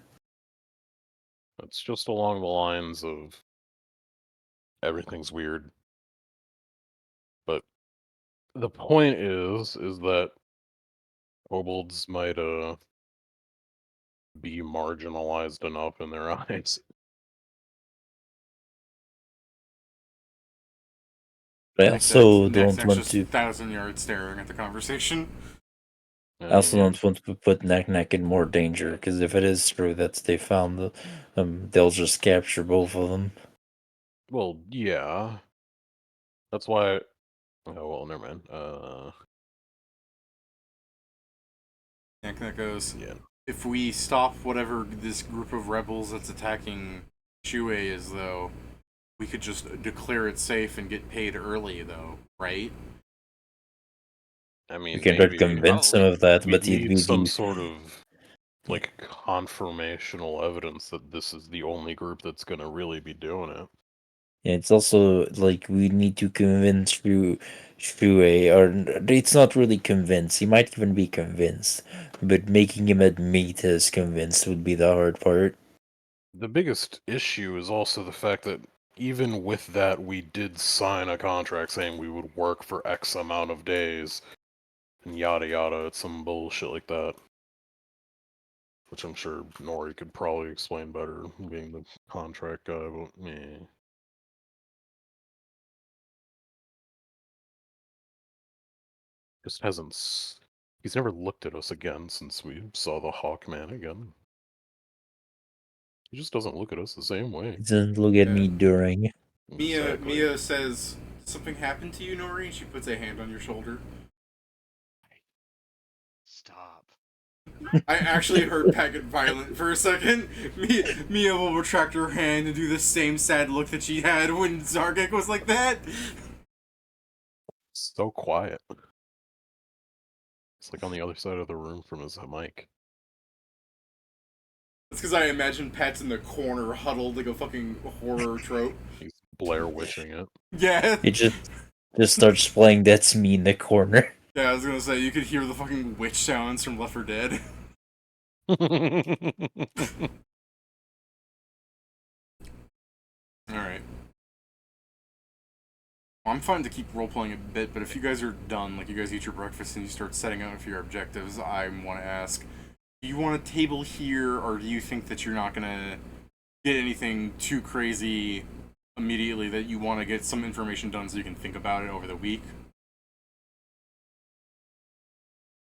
It's just along the lines of everything's weird. But the point is that kobolds might be marginalized enough in their eyes. But I Like also that, don't Next want just to. 1,000-yard staring at the conversation. I also don't want to put Knack in more danger because if it is true that they found they'll just capture both of them. Well, yeah. That's why. Oh well, never mind. Knack goes, Yeah. if we stop whatever this group of rebels that's attacking Shue is, though, we could just declare it safe and get paid early, though, right? I mean, You can try to maybe convince them Probably. of that, we but need some you sort of like confirmational evidence that this is the only group that's gonna really be doing it. Yeah, it's also like we need to convince Shui, or it's not really convince. He might even be convinced, but making him admit as convinced would be the hard part. The biggest issue is also the fact that even with that, we did sign a contract saying we would work for X amount of days, and yada yada. It's some bullshit like that. Which I'm sure Nori could probably explain better, being the contract guy, but me. Just hasn't. He's never looked at us again since we saw the Hawkman again. He just doesn't look at us the same way. He doesn't look at me during. Exactly. Mia says, "Something happened to you, Nori?" And she puts a hand on your shoulder. Stop. I actually heard Pat get violent for a second. Mia will retract her hand and do the same sad look that she had when Zargek was like that. So quiet. It's like on the other side of the room from his mic. That's because I imagine Pat's in the corner, huddled like a fucking horror trope. He's Blair Witching it. Yeah. He just starts playing That's Me in the corner. Yeah, I was gonna say, you could hear the fucking witch sounds from Left 4 Dead. Alright. I'm fine to keep role-playing a bit, but if you guys are done, like you guys eat your breakfast and you start setting out for your objectives, I want to ask, do you want a table here, or do you think that you're not gonna get anything too crazy immediately, that you want to get some information done so you can think about it over the week?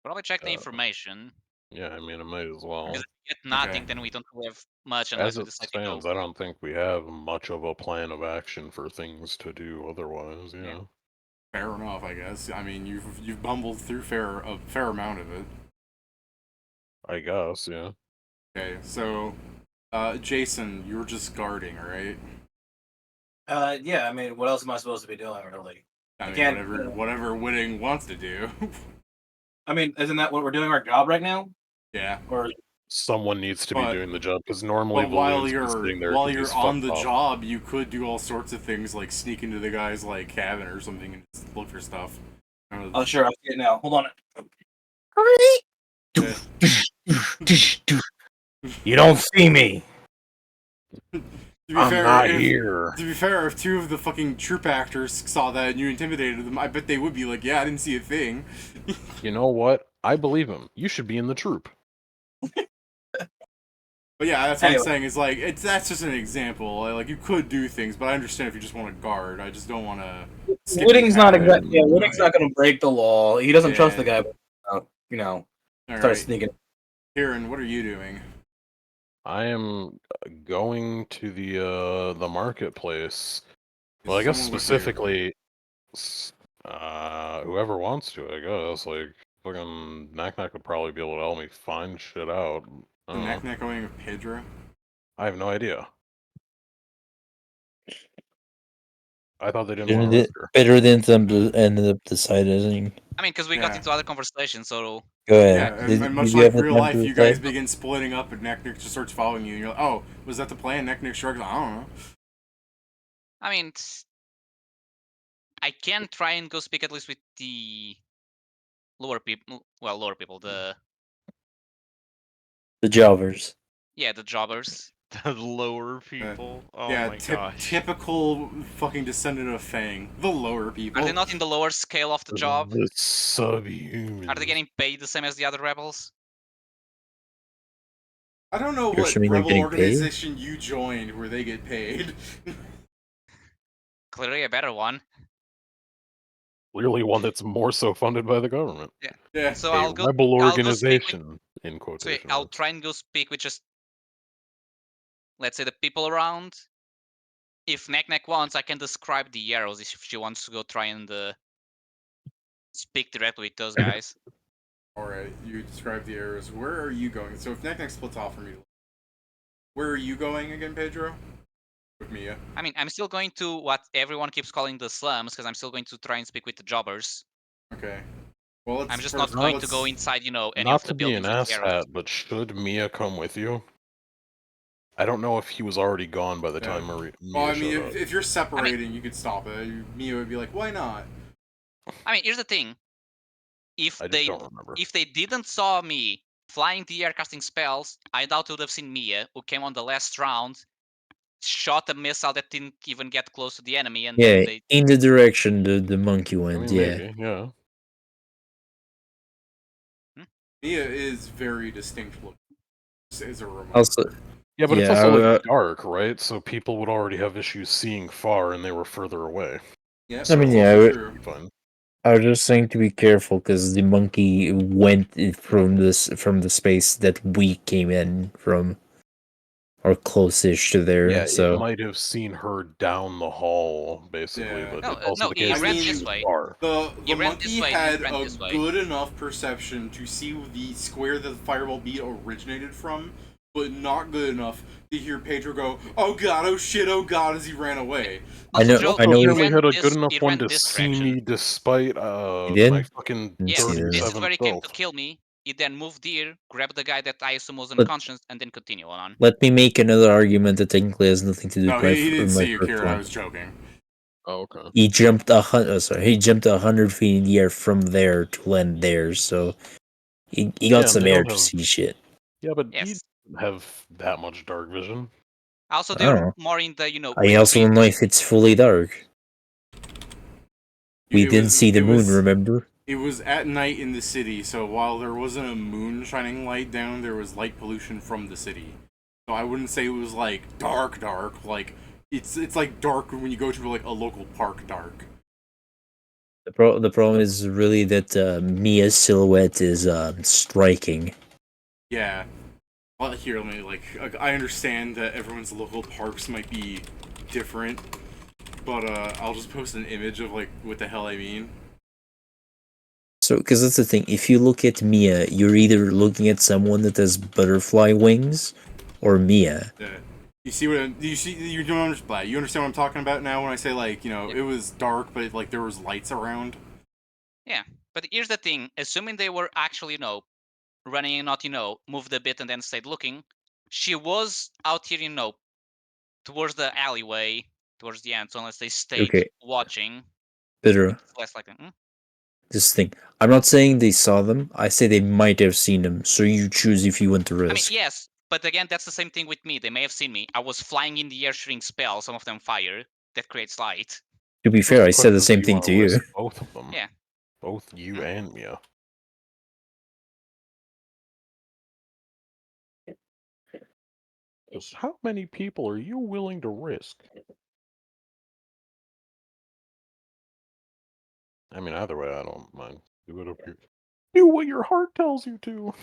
Probably check the information. Yeah, I mean, it might as well. Because if we get nothing, Okay. then we don't have much unless As we it decide to go. stands, I don't think we have much of a plan of action for things to do otherwise, yeah. Fair enough, I guess. I mean, you've bumbled through a fair amount of it. I guess, yeah. Okay, so, Jason, you were just guarding, right? Yeah, I mean, what else am I supposed to be doing, really? I mean, Again, whatever Whitting wants to do. I mean, isn't that what we're doing our job right now? Yeah. Or Someone needs to be But- doing the job, because normally But while Balloon's been sitting there you're 'cause he's on the fucked up. job, you could do all sorts of things like sneak into the guy's like cabin or something and just look for stuff. oh, sure, I'll see it now. Hold on. You don't see me. To be I'm fair, not here. To be fair, if two of the fucking troop actors saw that and you intimidated them, I bet they would be like, "Yeah, I didn't see a thing." You know what? I believe him. You should be in the troop. But yeah, that's what Anyway. I'm saying. Is like that's just an example. Like you could do things, but I understand if you just want to guard. I just don't want to. Whitting's not exactly. Yeah, Whitting's not going to break the law. He doesn't trust the guy. But, you know, start sneaking. Kieran, what are you doing? I am going to the marketplace. Well, I Is guess someone with specifically, whoever wants to. I guess like fucking Knack would probably be able to help me find shit out. I don't know. Knack going with Pedro? I have no idea. I thought they didn't want to risk her. Better than them ended up deciding. I mean, because we got into other conversations, so. Go ahead. Yeah, and much like real life, you guys begin splitting up, and Neck just starts following you. And you're like, "Oh, was that the plan?" Neck shrugs. I don't know. I mean, I can try and go speak at least with the lower people. Well, lower people. The jobbers. Yeah, the jobbers. The lower people. Oh yeah, my gosh. typical fucking descendant of Fang. The lower people. Are they not in the lower scale of the job? The subhuman. Are they getting paid the same as the other rebels? I don't know You're what assuming they're rebel getting organization you joined where they get paid. Clearly a better one. Clearly one that's more so funded by the government. Yeah. Yeah. So A I'll go. rebel I'll go speak with, organization, in so quotation. I'll try and go speak with just, let's say, the people around. If Knack wants, I can describe the arrows if she wants to go try and speak directly with those guys. Alright, you describe the areas. Where are you going? So if Knack splits off from you, where are you going again, Pedro? With Mia. I mean, I'm still going to what everyone keeps calling the slums, because I'm still going to try and speak with the jobbers. Okay. Well, I'm just not going to go inside, any Not of the to be an buildings with arrows. asshat, but should Mia come with you? I don't know if he was already gone by the Yeah. time Mia Well, I mean, showed up. if you're separating, you could stop it. Mia would be like, "Why not?" I mean, here's the thing: I just don't remember. if they didn't saw me flying the air casting spells, I doubt they would have seen Mia, who came on the last round, shot a missile that didn't even get close to the enemy, and then Yeah, they. in the direction the monkey I went. mean, Yeah. maybe, yeah. Mia is very distinct looking. Is a reminder. Also, Yeah, but it's yeah, also like dark, right? So people would already have issues seeing far, and they were further away. Yeah, I mean, that's yeah, also true. Fun. I was just saying to be careful because the monkey went from the space that we came in from, or close-ish to there. Yeah, it So might have seen her down the hall, basically, Yeah. but No, it's also no, the he case ran that she this was way. far. The He ran this monkey way and had ran a this way. good enough perception to see the square that the fireball beat originated from, but not good enough to hear Pedro go, "Oh god, oh shit, oh god," as he ran away. I know. Joe, I know. he Apparently ran had a this. good enough He one ran to this see direction. me despite He did? my fucking Didn't see that. This is 37th where he came to stealth. kill me. He then moved here, grabbed the guy that I assume was But- unconscious, and then continue on. Let me make another argument that technically has nothing to do No, with my, he didn't my see you, first Kieran. I one. was joking. Oh, okay. He jumped 100 feet in the air from there to land there, so he got Yeah, and some they air don't to have- see shit. Yeah, but he Yes. doesn't have that much dark vision. Also, I they're don't know. more in the I also don't know if it's fully dark. We didn't see the moon, remember? It was at night in the city, so while there wasn't a moon shining light down, there was light pollution from the city. So I wouldn't say it was like dark, like it's like dark when you go to like a local park dark. The problem is really that Mia's silhouette is striking. Yeah. Well, here, let me I understand that everyone's local parks might be different, but I'll just post an image of like what the hell I mean. So, because that's the thing, if you look at Mia, you're either looking at someone that has butterfly wings, or Mia. Yeah. You see you don't understand. You understand what I'm talking about now when I say like it was dark, but like there was lights around. Yeah, but here's the thing: assuming they were actually running and not moved a bit and then stayed looking, she was out here towards the alleyway towards the end. So unless they stayed Okay. watching, Pedro, it's less likely. this thing. I'm not saying they saw them. I say they might have seen them. So you choose if you want to I mean, risk. yes, but again, that's the same thing with me. They may have seen me. I was flying in the air shooting spells. Some of them fire that creates light. To be So fair, I said question the is, same do thing wanna to you. risk both of them. Yeah. Both you and Mia. Just how many people are you willing to risk? I mean, either way, I don't mind. Do it up here. Do what your heart tells you to.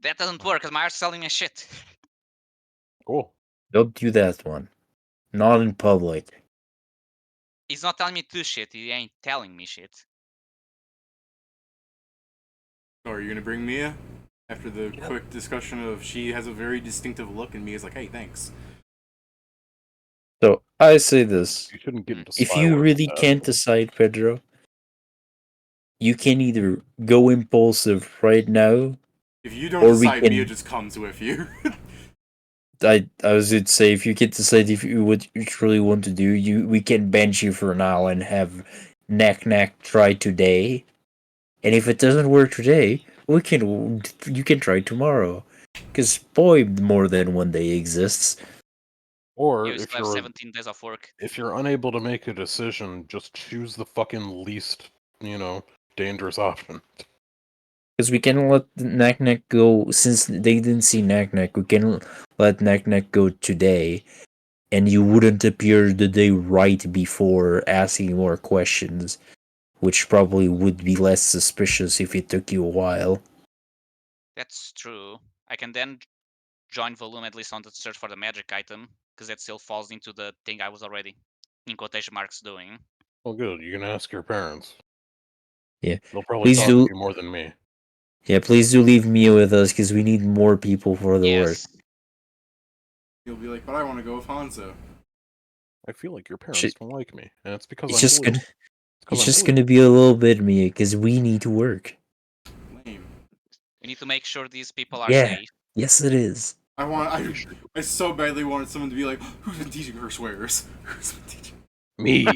That doesn't work because my heart's telling me shit. Cool. Don't do that one. Not in public. He's not telling me to shit. He ain't telling me shit. So are you gonna bring Mia? After the quick discussion of she has a very distinctive look, and Mia's like, "Hey, thanks." So I say this: You shouldn't get into if spy you work really with that. can't decide, Pedro, you can either go impulsive right now, If you don't or we decide, can. Mia just comes with you. I was going to say, if you can decide if you what you truly want to do, we can bench you for now and have Knack try today, and if it doesn't work today, you can try tomorrow, because boy, more than one day exists. Or You still have 17 days of work. if you're unable to make a decision, just choose the fucking least, dangerous option. Because we can let Knack go, since they didn't see Knack, we can let Knack go today, and you wouldn't appear the day right before asking more questions, which probably would be less suspicious if it took you a while. That's true. I can then join Volume at least on the search for the magic item, because that still falls into the thing I was already, in quotation marks, doing. Well, good. You can ask your parents. Yeah. They'll probably talk to you more than me. Yeah, please do leave Mia with us, because we need more people for the work. You'll be like, "But I want to go with Hanzo." I feel like your parents don't like me, and it's because It's I'm just blue. gonna, It's 'cause it's I'm just blue. gonna be a little bit Mia, because we need to work. Lame. We need to make sure these people are Yeah. safe. Yes, it is. I so badly wanted someone to be like, who's been teaching her swears? Who's been teaching? Me.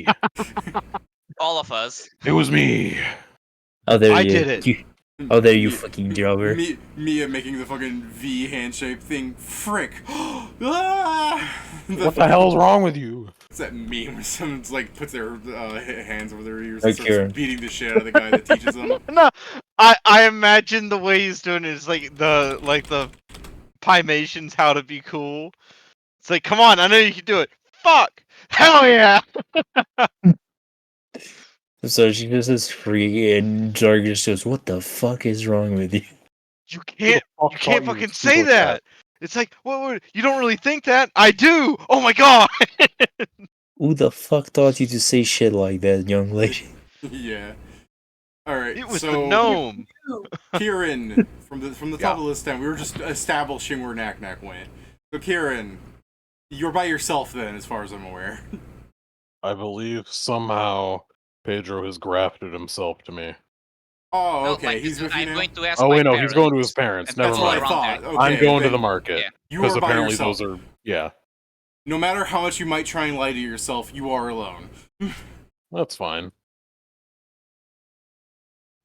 All of us. It was me. Oh, there I you. did it. Oh, there you fucking jobber. Mia making the fucking V handshake thing. Frick. Ah! What the hell is wrong with you? It's that meme where someone's like puts their hands over their ears Hey, and starts Kieran. beating the shit out of the guy that teaches them. No, I imagine the way he's doing it is like the Pymations how to be cool. It's like, come on, I know you can do it. Fuck! Hell yeah! So she just is free, and Jargus goes, "What the fuck is wrong with you?" You can't fuck you taught can't you fucking to say speak like that. It's like, what? You don't really think that? I do. Oh my god! Who the fuck taught you to say shit like that, young lady? Yeah. Alright, It was so the gnome. Kieran, from the top Yeah. of the list down, we were just establishing where Knack Knack went. So Kieran, you're by yourself then, as far as I'm aware. I believe somehow Pedro has grafted himself to me. Oh, No, okay, like, he's with you I'm now? going to ask Oh my wait, no, he's going to his parents, parents. and Never That's go what I mind. around thought. there. Okay, I'm going to then the market you because are by apparently yourself. those are yeah. No matter how much you might try and lie to yourself, you are alone. That's fine.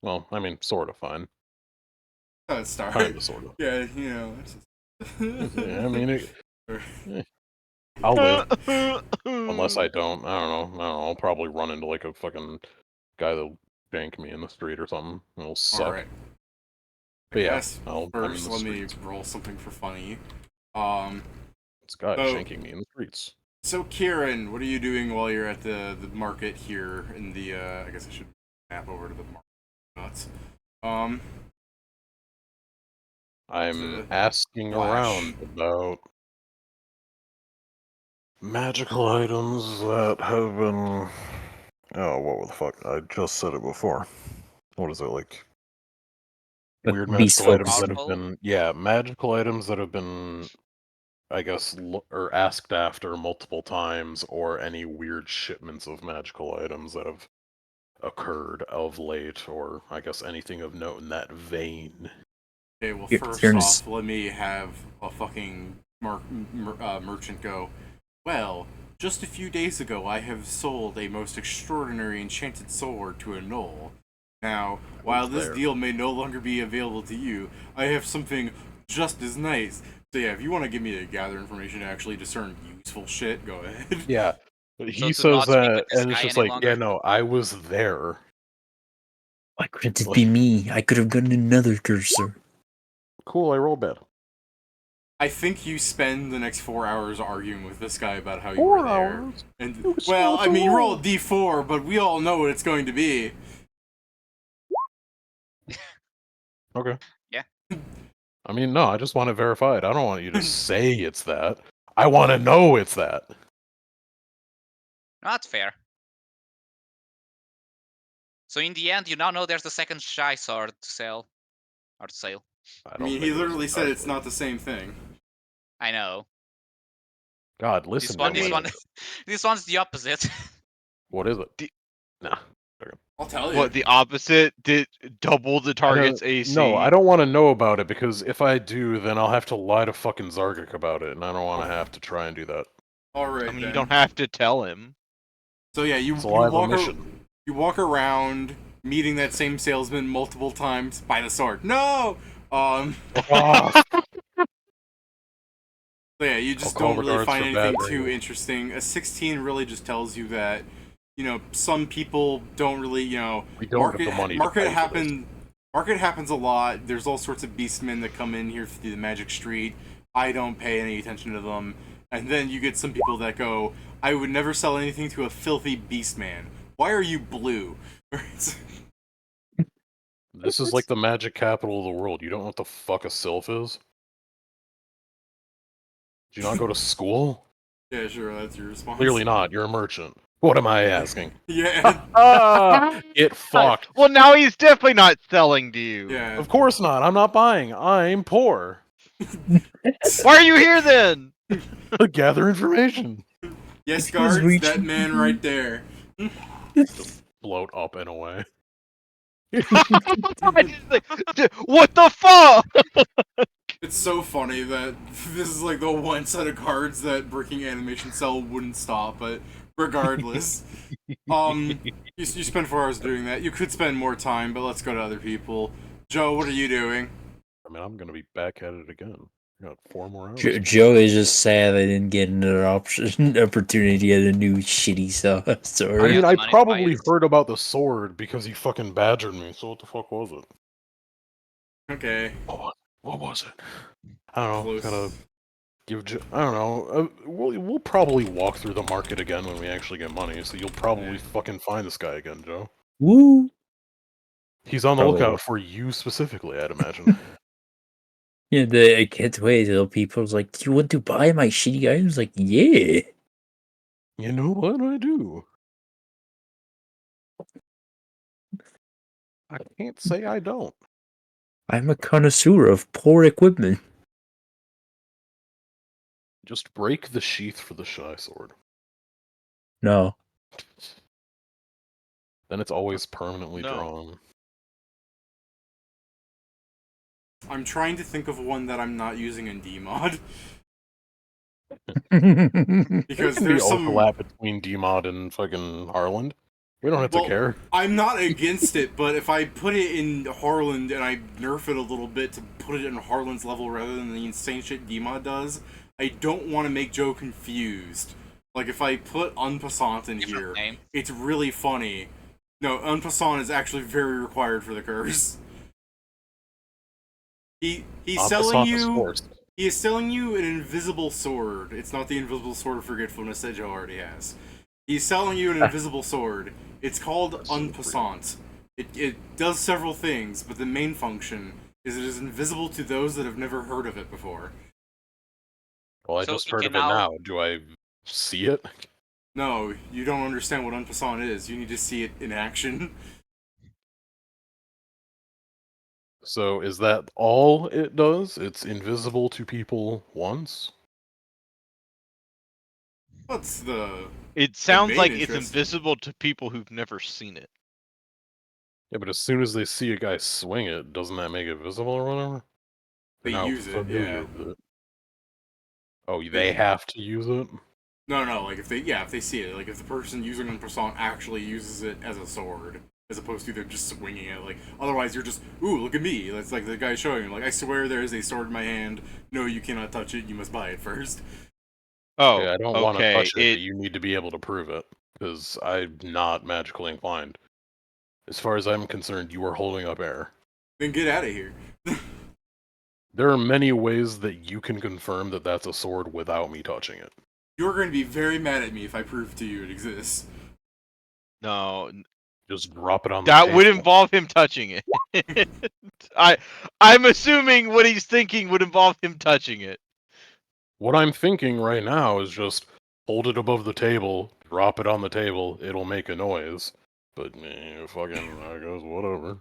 Well, I mean, sort of fine. Start. Kind of, sort of. Yeah, you know. Yeah, I mean, I'll live. Unless I don't. I don't know. I'll probably run into like a fucking guy that'll jank me in the street or something. It'll suck. Alright. But yeah, Yes, I'm in first, the let me streets. roll something for funny. This guy so- shanking me in the streets. So Kieran, what are you doing while you're at the market here in the, I guess I should map over to the market. Nuts. I'm asking Flash. around about magical items that have been. Oh, what the fuck? I just said it before. What is it like? Like Weird beast magical items folks. that have Powerful? been. Yeah, magical items that have been. I guess or asked after multiple times, or any weird shipments of magical items that have occurred of late, or I guess anything of note in that vein. Okay, well, Here- first here's- off, let me have a fucking merchant go, well, just a few days ago I have sold a most extraordinary enchanted sword to a gnoll. Now, while this there. deal may no longer be available to you, I have something just as nice. So yeah, if you want to give me to gather information to actually discern useful shit, go ahead. Yeah, but he So to says not speak that, with this and it's guy just any like, yeah, longer? no, I was there. Why couldn't it be me? I could have gotten another cursor. Cool, I rolled bad. I think you spend the next 4 hours arguing with this guy about how you 4 were there. hours? And It was well, not I mean, you long. roll a d4, but we all know what it's going to be. Okay. Yeah. I mean, no, I just want it verified. I don't want you to say it's that. I want to know it's that. That's fair. So in the end, you now know there's the second shy sword to sell. Or to sale. I don't mean, think he it was literally said it's actually- not the same thing. I know. God, listen This to one, me. this one, this one's the opposite. What is it? Nah. I'll tell you. What, the opposite? Did double the target's AC? No, I don't want to know about it, because if I do, then I'll have to lie to fucking Zargik about it, and I don't want to have to try and do that. Alright, I mean, then. you don't have to tell him. So yeah, It's a lie of walk omission. you walk around, meeting that same salesman multiple times. Buy the sword. No! Oh, So yeah, you just I'll call don't the really guards find for bad anything too bringing. interesting. A 16 really just tells you that, you know, some people don't really, you know, we don't have the money to pay for this. Market happens a lot. There's all sorts of beastmen that come in here through the Magic Street. I don't pay any attention to them. And then you get some people that go, I would never sell anything to a filthy beastman. Why are you blue? This is like the magic capital of the world. You don't know what the fuck a sylph is? Do you not go to school? Yeah, sure, that's your response. Clearly not. You're a merchant. What am I asking? Yeah. Get fucked. Well, now he's definitely not selling to you. Yeah. Of course not. I'm not buying. I'm poor. Why are you here then? Gather information. Yes, Because guards, we that should man right there. Float up and away. What the fuck? It's so funny that this is like the one set of cards that Breaking Animation Cell wouldn't stop, but regardless. You spent 4 hours doing that. You could spend more time, but let's go to other people. Joe, what are you doing? I mean, I'm gonna be back at it again. I got 4 more hours. Joe is just sad I didn't get another opportunity to get a new shitty sword. I mean, the I money probably twice. heard about the sword because he fucking badgered me. So what the fuck was it? Okay. What was it? I don't know. Close. Gotta give. I don't know. We'll probably walk through the market again when we actually get money. So you'll probably fucking find this guy again, Joe. Woo! He's on the Probably lookout will. for you specifically, I'd imagine. Yeah, I can't wait till people's like, "Do you want to buy my shitty items?" Like, yeah. You know what I do? I can't say I don't. I'm a connoisseur of poor equipment. Just break the sheath for the shy sword. No. Then it's always permanently No. drawn. I'm trying to think of one that I'm not using in DMod. Because There can be there's some overlap between DMod and fucking Harlonde. We don't have to care. I'm not against it, but if I put it in Harlonde and I nerf it a little bit to put it in Harlande's level rather than the insane shit DMod does, I don't want to make Joe confused. Like, if I put En Passant in here, it's really funny. No, En Passant is actually very required for the curse. He's selling you... He is selling you an invisible sword. It's not the invisible sword of forgetfulness that Joe already has. He's selling you an invisible sword. It's called En Passant. It does several things, but the main function is it is invisible to those that have never heard of it before. Well, I just heard of it now. Do I see it? No, you don't understand what En Passant is. You need to see it in action. So is that all it does? It's invisible to people once? What's the... It sounds like it's invisible to people who've never seen it. Yeah, but as soon as they see a guy swing it, doesn't that make it visible or whatever? They use it, yeah. With it. Oh, they have to use it? No, like if they see it, like if the person using En Passant actually uses it as a sword, as opposed to they're just swinging it, like, otherwise you're just, ooh, look at me, that's like the guy showing you, like, I swear there is a sword in my hand, no, you cannot touch it, you must buy it first. Oh, I don't want to touch it, but you need to be able to prove it, because I'm not magically inclined. As far as I'm concerned, you are holding up air. Then get out of here. There are many ways that you can confirm that that's a sword without me touching it. You're going to be very mad at me if I prove to you it exists. No. Just drop it on the table. That would involve him touching it. I'm assuming what he's thinking would involve him touching it. What I'm thinking right now is just hold it above the table, drop it on the table, it'll make a noise. But, fucking, I guess, whatever.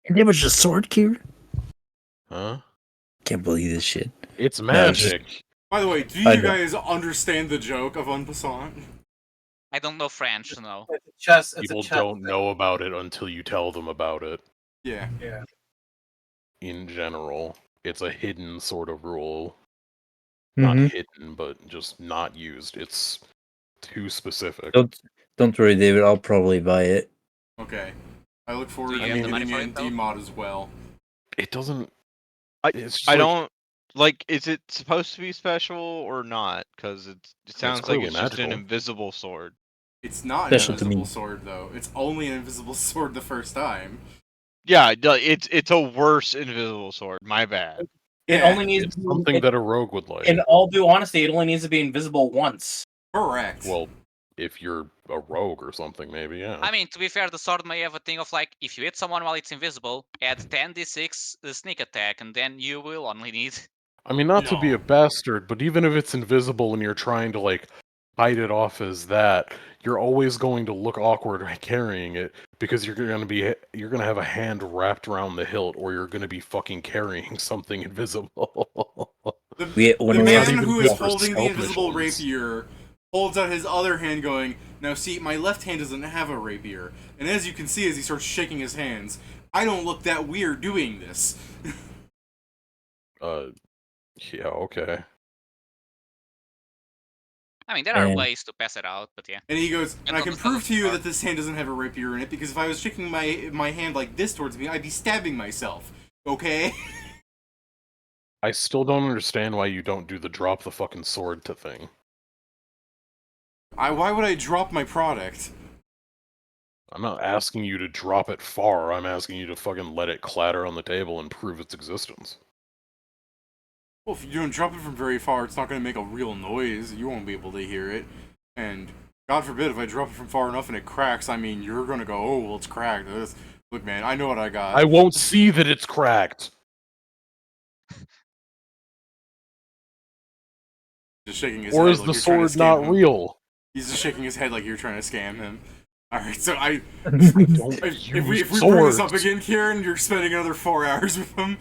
And it was just sword gear? Huh? Can't believe this shit. It's magic. By the way, do you guys understand the joke of En Passant? I don't know French, no. People don't know about it until you tell them about it. Yeah. In general, it's a hidden sort of rule. Mm-hmm. Not hidden, but just not used. It's too specific. Don't worry, David. I'll probably buy it. Okay. I look forward to have the money getting for it in it, though? DMod as well. It doesn't... I don't... Like, is it supposed to be special or not? Because it sounds like it's just an invisible sword. It's not an invisible sword, though. It's only an invisible sword the first time. Yeah, it's a worse invisible sword. My bad. It only needs it's something that a rogue would like. In all due honesty, it only needs to be invisible once. Correct. Well, if you're a rogue or something, maybe, yeah. I mean, to be fair, the sword may have a thing of like, if you hit someone while it's invisible, add 10d6 sneak attack, and then you will only need... I mean, not to be a bastard, but even if it's invisible and you're trying to, like, hide it off as that, you're always going to look awkward carrying it, because you're gonna have a hand wrapped around the hilt, or you're gonna be fucking carrying something invisible. The man who is holding the invisible rapier holds out his other hand going, Now see, my left hand doesn't have a rapier, and as you can see as he starts shaking his hands, I don't look that weird doing this. Yeah, okay. I mean, there are And- ways to pass it out, but yeah. And he goes, and I can understand prove the to you start. that this hand doesn't have a rapier in it, because if I was shaking my hand like this towards me, I'd be stabbing myself. Okay? I still don't understand why you don't do the drop the fucking sword to thing. Why would I drop my product? I'm not asking you to drop it far, I'm asking you to fucking let it clatter on the table and prove its existence. Well, if you don't drop it from very far, it's not going to make a real noise. You won't be able to hear it. And, God forbid, if I drop it from far enough and it cracks, I mean, you're going to go, oh, well, it's cracked. Look, man, I know what I got. I won't see that it's cracked! Just shaking his Or head is like the you're trying to sword scam not him. real? He's just shaking his head like you're trying to scam him. Alright, so Don't if we use bring this up swords. again, Kieran, you're spending another 4 hours with him.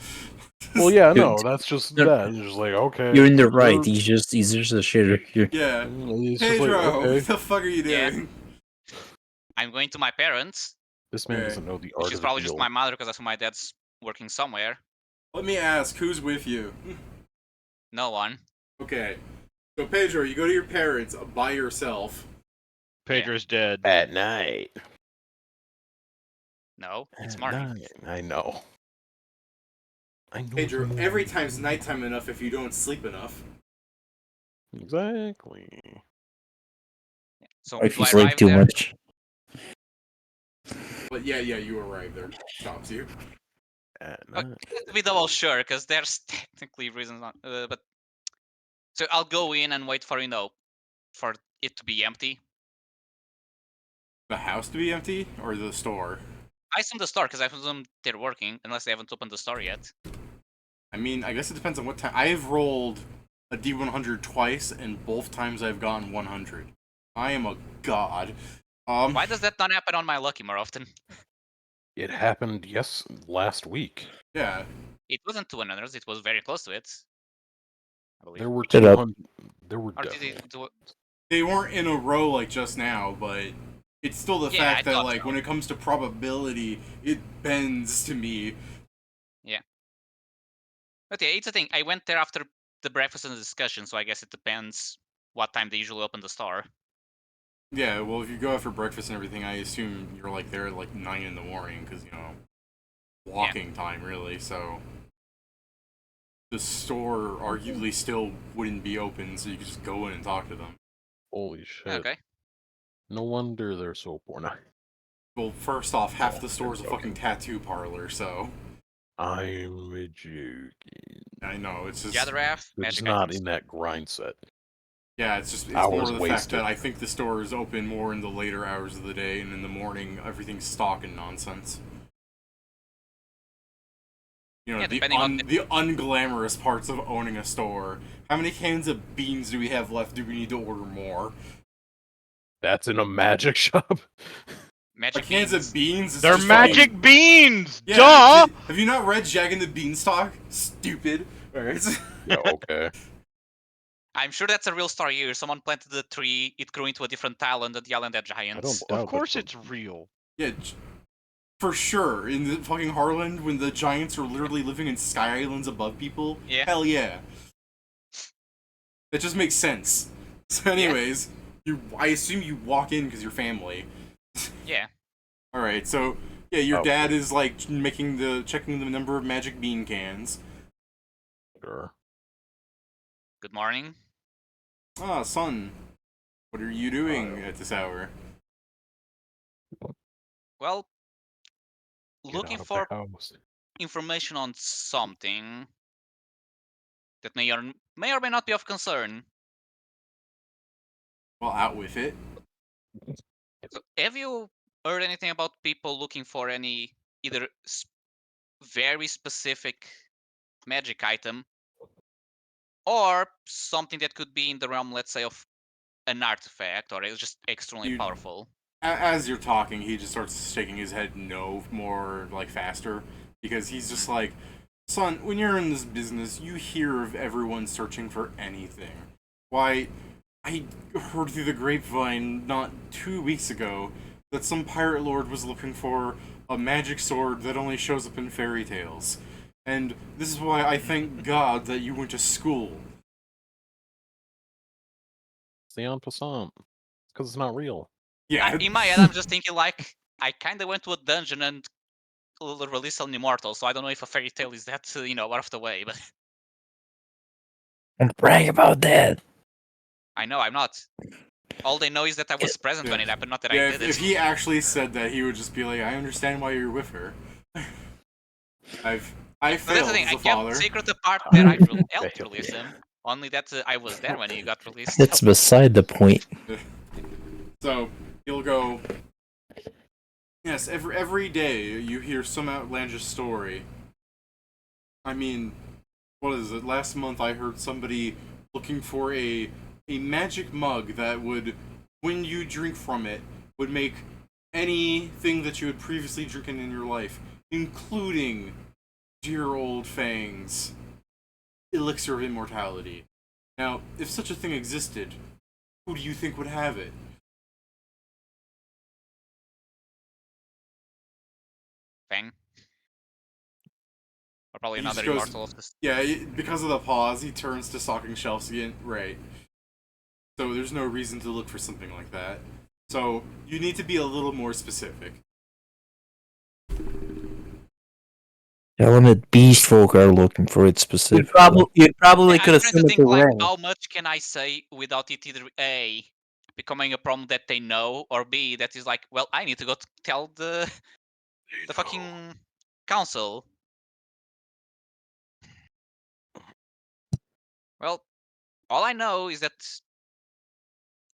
Well, yeah, Dude, no, that's just no, that. You're just like, okay. You're in the right. you're- He's just a shitter. Yeah. He's just like, Pedro, okay. what the fuck are you Yeah. doing? I'm going to my parents, This man Okay. doesn't know the which art is of the probably just deal. my mother because that's who my dad's working somewhere. Let me ask, who's with you? No one. Okay. So, Pedro, you go to your parents by yourself. Pedro's dead. At night. No, it's At morning. night. I know. I know. Pedro, every time's nighttime enough if you don't sleep enough. Exactly. So Or if do you I sleep arrive too there? much. But yeah, you arrive there. Stops you. At Okay, night. to be double sure, because there's technically reasons not. But so I'll go in and wait for for it to be empty. The house to be empty or the store? I assume the store because I presume they're working unless they haven't opened the store yet. I mean, I guess it depends on what time. I've rolled a D100 twice, and both times I've gotten 100. I am a god. Why does that not happen on my lucky more often? It happened, last week. Yeah. It wasn't 200. It was very close to it. I believe. There were Shut up. 200. There were Or did definitely. it do it? They weren't in a row like just now, but it's still the Yeah, I fact that, thought like, so. when it comes to probability, it bends to me. But yeah, it's the thing. I went there after the breakfast and the discussion, so I guess it depends what time they usually open the store. Yeah, well, if you go out for breakfast and everything, I assume you're, like, there at, like, 9 in the morning, because, you know, walking time, really, so... The store arguably still wouldn't be open, so you could just go in and talk to them. Holy shit. Okay. No wonder they're so poor. Nah, Well, first off, half Oh, the store's a okay. fucking tattoo parlor, so... I'm joking. I know, it's just... The other half, They're just magic not items. in that grind set. Yeah, it's Hours more the fact wasted. that I think the store is open more in the later hours of the day, and in the morning, everything's stock and nonsense. You know, Yeah, the depending on the unglamorous parts of owning a store. How many cans of beans do we have left? Do we need to order more? That's in a magic shop? Magic Cans beans. of beans? It's They're just fucking- magic beans! Yeah, Duh! have you not read Jack and the Beanstalk? Stupid. Alright. Yeah, okay. I'm sure that's a real story here. Someone planted the tree, it grew into a different island, and the island had giants. doubt Of course that's it's real. Yeah, for sure. In the fucking Harlonde, when the giants are literally living in sky islands above people. Yeah. Hell yeah. That just makes sense. So, anyways, I assume you walk in because you're family. Yeah. All right, so yeah, your Oh. dad is like checking the number of magic bean cans. Sure. Good morning. Ah, son, what are you doing at this hour? Well, Get looking out of for the house. information on something that may or may not be of concern. Well, out with it. So, have you heard anything about people looking for any either very specific magic item or something that could be in the realm, let's say, of an artifact or it's just extremely You- powerful? As you're talking, he just starts shaking his head no more, like, faster, because he's just like, son, when you're in this business, you hear of everyone searching for anything. Why, I heard through the grapevine not 2 weeks ago that some pirate lord was looking for a magic sword that only shows up in fairy tales. And this is why I thank God that you went to school. C'est en passant. Because it's not real. Yeah. In my head, I'm just thinking like I kind of went to a dungeon and released an immortal, so I don't know if a fairy tale is that out of the way, but Don't brag about that. I know I'm not. All they know is that I was present when it happened, not that I Yeah, did if it. he actually said that, he would just be like, I understand why you're with her. I But failed that's the thing. as I a kept father. secret the part that I helped Failed. release him. Only that I was there when he got released. That's beside the point. So he'll go. Yes, every day you hear some outlandish story. I mean, what is it? Last month I heard somebody looking for a magic mug that would, when you drink from it, would make anything that you had previously drinking in your life, including dear old Fang's elixir of immortality. Now, if such a thing existed, who do you think would have it? Fang. Or probably He another just goes- immortal of this. Yeah, because of the pause, he turns to stocking shelves again. Right. So there's no reason to look for something like that. So you need to be a little more specific. Element beast folk are looking for it You specifically. probably could I'm have trying sent to it think to like Ray. how much can I say without it either A becoming a problem that they know, or B that is like, well, I need to go tell the fucking council. Well, all I know is that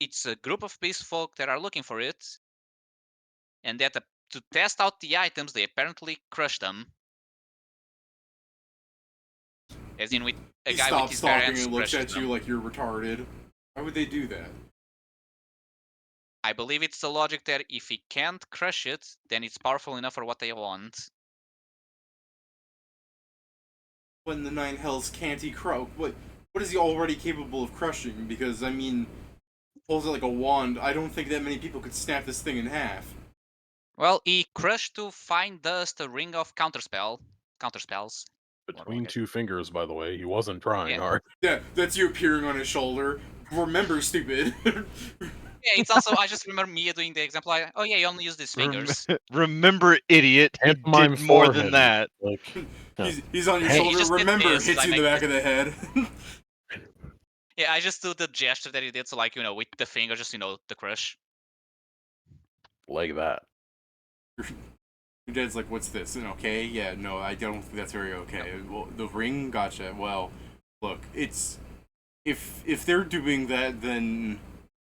it's a group of beast folk that are looking for it, and that to test out the items, they apparently crushed them. As in, with a He guy with stops his bare talking hands and looks crushes at you them. like you're retarded. Why would they do that? I believe it's the logic that if he can't crush it, then it's powerful enough for what they want. When the nine hells can't he croak? What is he already capable of crushing? Because I mean, holds it like a wand. I don't think that many people could snap this thing in half. Well, he crushed to find dust a ring of counterspells. Between two fingers, by the way. He wasn't trying Yeah. hard. Yeah, that's you appearing on his shoulder. Remember, stupid. Yeah, it's also, I just remember Mia doing the example, like, oh yeah, you only use these fingers. Remember, idiot. He Pantomime did more than forehead. that. Like, he's on your Hey, He shoulder. just did Remember, this, hits I you in the make back of the head. Yeah, I just do the gesture that he did, so like, with the finger, just, the crush. like that. Your dad's like, what's this? And okay, yeah, no, I don't think that's very okay. Well, the ring, gotcha. Well, look, it's if they're doing that, then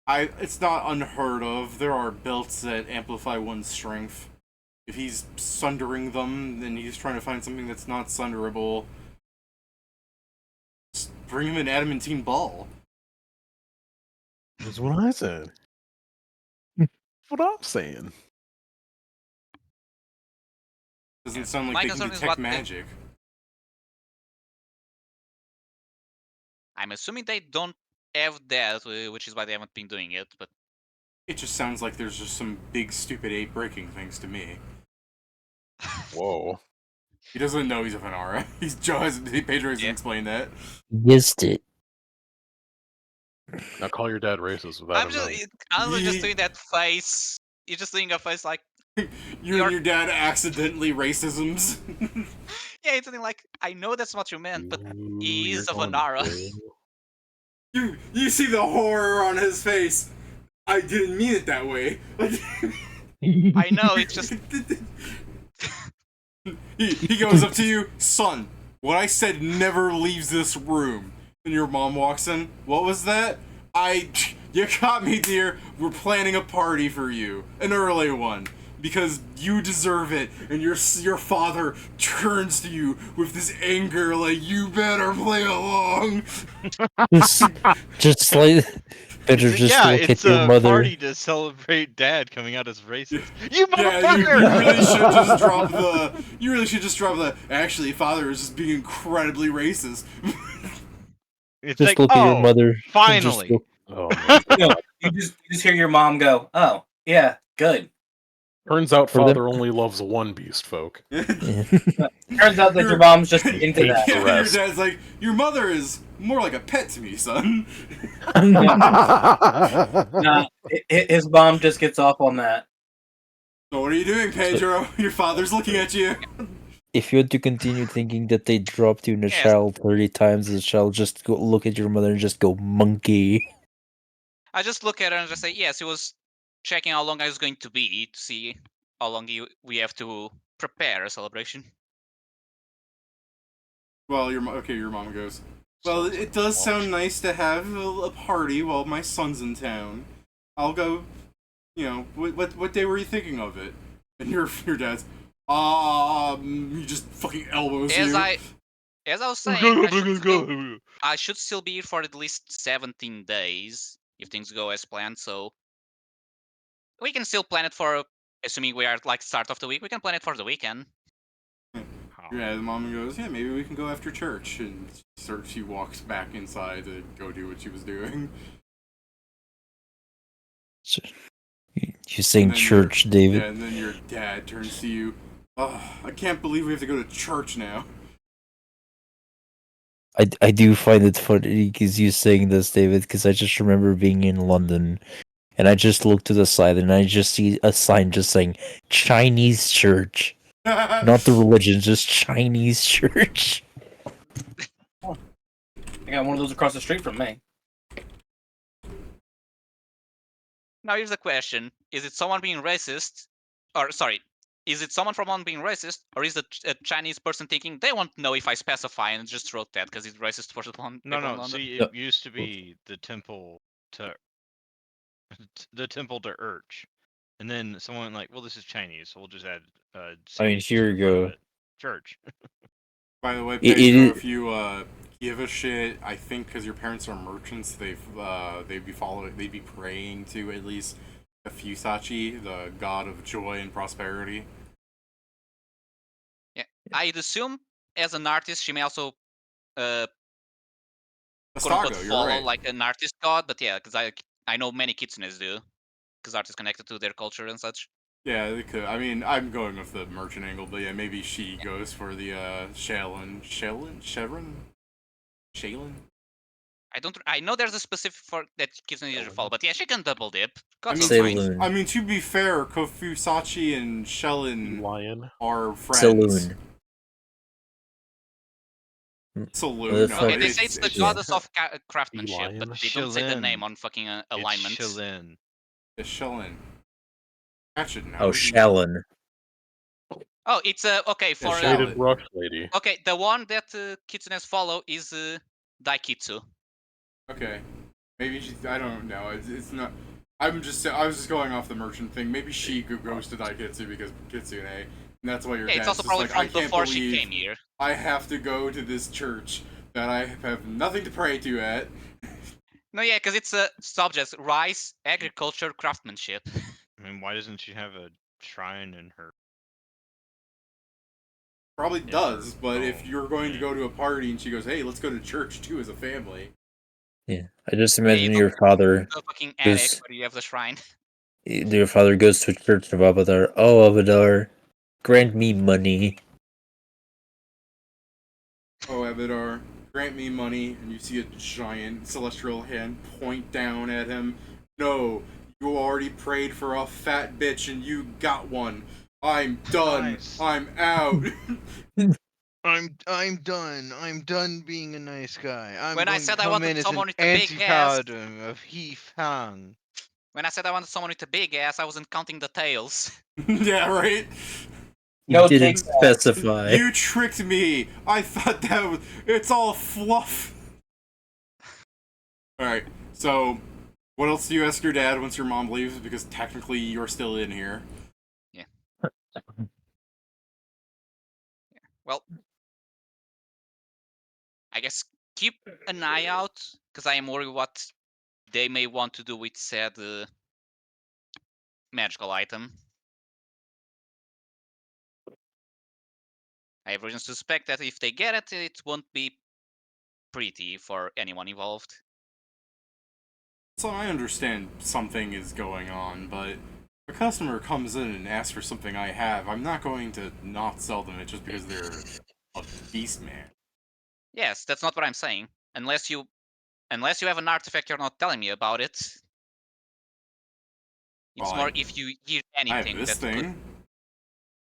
it's not unheard of. There are belts that amplify one's strength. If he's sundering them, then he's trying to find something that's not sunderable. Just bring him an adamantine ball. That's what I said. What I'm saying. Doesn't sound My like they concern can is detect what magic. I'm assuming they don't have that, which is why they haven't been doing it, but It just sounds like there's just some big stupid ape breaking things to me. Whoa. He doesn't know he's a Venara. Pedro hasn't explained that. Missed it. Now call your dad racist without I'm him just, knowing. honestly just doing that face. You're just doing a face like, You and your dad accidentally racisms. yeah, it's something like, I know that's what you meant, but he You're is a going Vanara. to You see the horror on his face. I didn't mean it that way. I know, it's just... he goes up to you, son. What I said never leaves this room. And your mom walks in. What was that? You caught me, dear. We're planning a party for you, an early one, because you deserve it. And your father turns to you with this anger, like you better play along. Just like better just Yeah, look it's at your a mother. party to celebrate Dad coming out as racist. You Yeah, motherfucker! you really should just drop the. You really should just drop the. Actually, father is just being incredibly racist. It's Just like, look at your oh, mother. and just finally, look- Oh my No, god. you just hear your mom go, "Oh, yeah, good." Turns out For them- father only loves one beast folk. Yeah. Turns out that your mom's just into Hates that. the Yeah, your rest. dad's like, your mother is more like a pet to me, son. Nah, his mom just gets off on that. So what are you doing, Pedro? Your father's looking at you. If you had to continue thinking that they dropped you in a Yes. shell 30 times, the shell just go look at your mother and just go monkey. I just look at her and just say, yes, he was checking how long I was going to be to see how long we have to prepare a celebration. Well, your mom goes, well, it does sound nice to have a party while my son's in town. I'll go, what day were you thinking of it? And your dad's, he just fucking elbows As you. I was saying, I should still be here for at least 17 days if things go as planned, so we can still plan it for, assuming we are at like start of the week, we can plan it for the weekend. Yeah, the mom goes, yeah, maybe we can go after church. And she walks back inside to go do what she was doing. You saying church, David? Yeah, and then your dad turns to you, oh, I can't believe we have to go to church now. I do find it funny because you saying this, David, because I just remember being in London and I just look to the side and I just see a sign just saying Chinese church. Not the religion, just Chinese church. I got one of those across the street from me. Now here's the question: is it someone being racist, or sorry, is it someone from one being racist, or is it a Chinese person thinking they won't know if I specify and just wrote that because it's racist for the people in London? See, it used to be the temple to Urch, and then someone like, well, this is Chinese, so we'll just add. I mean, here you go. Church. By the way, It- Pedro, it- if you give a shit, I think because your parents are merchants, they'd be praying to at least a Fusachi, the god of joy and prosperity. Yeah, I'd assume as an artist she may also quote unquote Astago, you're follow right. like an artist god, but yeah, because I know many kitsunes do, because art is connected to their culture and such. Yeah, they could. I mean, I'm going with the merchant angle, but yeah, maybe she goes for the Shaylin. I know there's a specific for that kitsune usually follow, but yeah, she can double dip. I Gods mean, are fine. Saloon. I mean, to be fair, Kofusachi and Shellin Lion. are friends. Saloon. Saloon. No, Okay, they say it's the goddess of craftsmanship, but they don't say the Shilin. name on fucking alignment. It's Shilin. It's Shellin. That should know. Oh, Shallon. Oh, it's okay for Shaded brush lady. okay. The one that kitsunes follow is Daikitsu. Okay, maybe she. I don't know. It's not. I was just going off the merchant thing. Maybe she goes to Daikitsu because Kitsune, and that's why your Yeah, dad's it's also just probably like, I from can't before she believe came here. I have to go to this church that I have nothing to pray to at. No, yeah, because it's subjects: rice, agriculture, craftsmanship. I mean, why doesn't she have a shrine in her? Probably does, but if you're going to go to a party and she goes, "Hey, let's go to church too as a family." Yeah, I just imagine you your father The fucking attic goes. where you have the shrine. Your father goes to church of Abadar. Oh, Abadar, grant me money. Oh, Abadar, grant me money, and you see a giant celestial hand point down at him. No, you already prayed for a fat bitch and you got one. I'm done. Nice. I'm out. I'm done. I'm done being a nice guy. I'm When I going said to I come wanted in as someone an with a big ass, antipodum of Hifang. when I said I wanted someone with a big ass, I wasn't counting the tails. Yeah, right. You No didn't take that. specify. You tricked me. I thought that was. It's all fluff. All right. So, what else do you ask your dad once your mom leaves? Because technically, you're still in here. Yeah. Well, I guess keep an eye out, because I am worried what they may want to do with said magical item. I have reasons to suspect that if they get it, it won't be pretty for anyone involved. So I understand something is going on, but if a customer comes in and asks for something I have, I'm not going to not sell them it just because they're a beast man. Yes, that's not what I'm saying. Unless you have an artifact, you're not telling me about it. It's Well, more if you give I have anything this that could.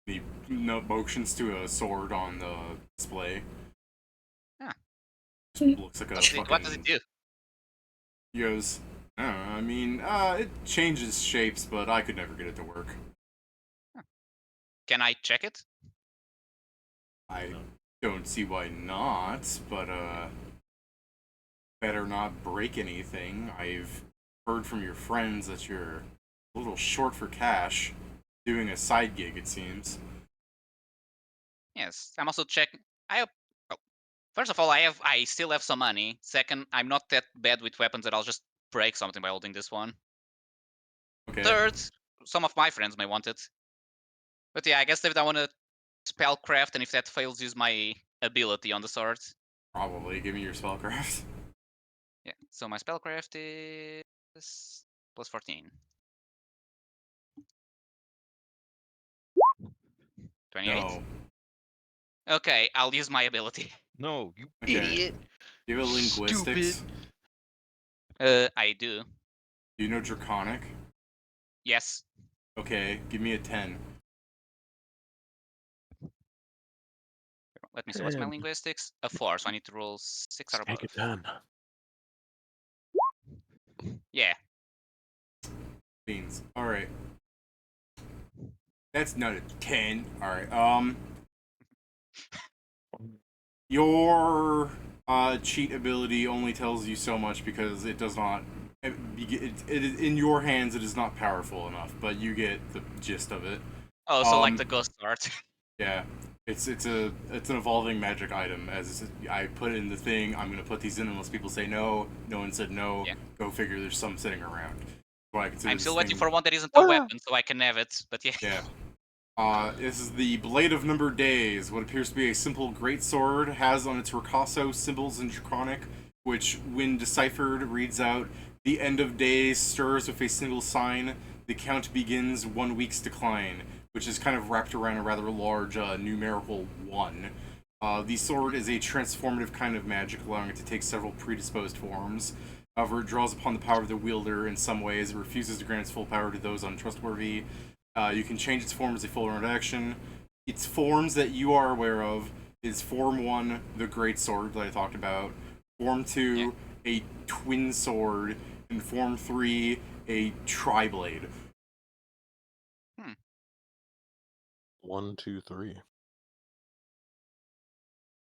thing. The motions to a sword on the display. Huh. Just looks like a What does it do? He goes, I don't know, I mean, it changes shapes, but I could never get it to work. Can I check it? I don't see why not, but, better not break anything. I've heard from your friends that you're a little short for cash, doing a side gig, it seems. Yes, I'm also checking. First of all, I still have some money. Second, I'm not that bad with weapons that I'll just break something by holding this one. Okay. Third, some of my friends may want it. But yeah, I guess if I want to spellcraft, and if that fails, use my ability on the sword. Probably. Give me your spellcraft. Yeah, so my spellcraft is plus 14. 28? No. Okay, I'll use my ability. No, you Okay. idiot. Do you have a linguistics? Stupid. I do. Do you know Draconic? Yes. Okay, give me a 10. Let me see, what's my Damn. linguistics? A 4, so I need to roll 6 or Let's take above. it 10. Yeah. Beans. Alright. That's not a 10. Alright, your cheat ability only tells you so much because it does not. In your hands, it is not powerful enough, but you get the gist of it. Oh, so like the ghost art. Yeah, it's an evolving magic item. As I put it in the thing, I'm gonna put these in unless people say no. No one said no. Yeah. Go figure. There's some sitting around. I'm still waiting for one that isn't a weapon, so I can have it. But yeah. Yeah. This is the Blade of Numbered Days. What appears to be a simple greatsword has on its ricasso symbols in Draconic, which, when deciphered, reads out: "The end of days stirs with a single sign. The count begins 1 week's decline," which is kind of wrapped around a rather large numerical 1. The sword is a transformative kind of magic, allowing it to take several predisposed forms. However, it draws upon the power of the wielder in some ways. It refuses to grant its full power to those untrustworthy. You can change its form as a full round action. Its forms that you are aware of is Form 1, the Great Sword that I talked about. Form 2, a Twin Sword. And Form 3, a Tri-Blade. 1, 2, 3.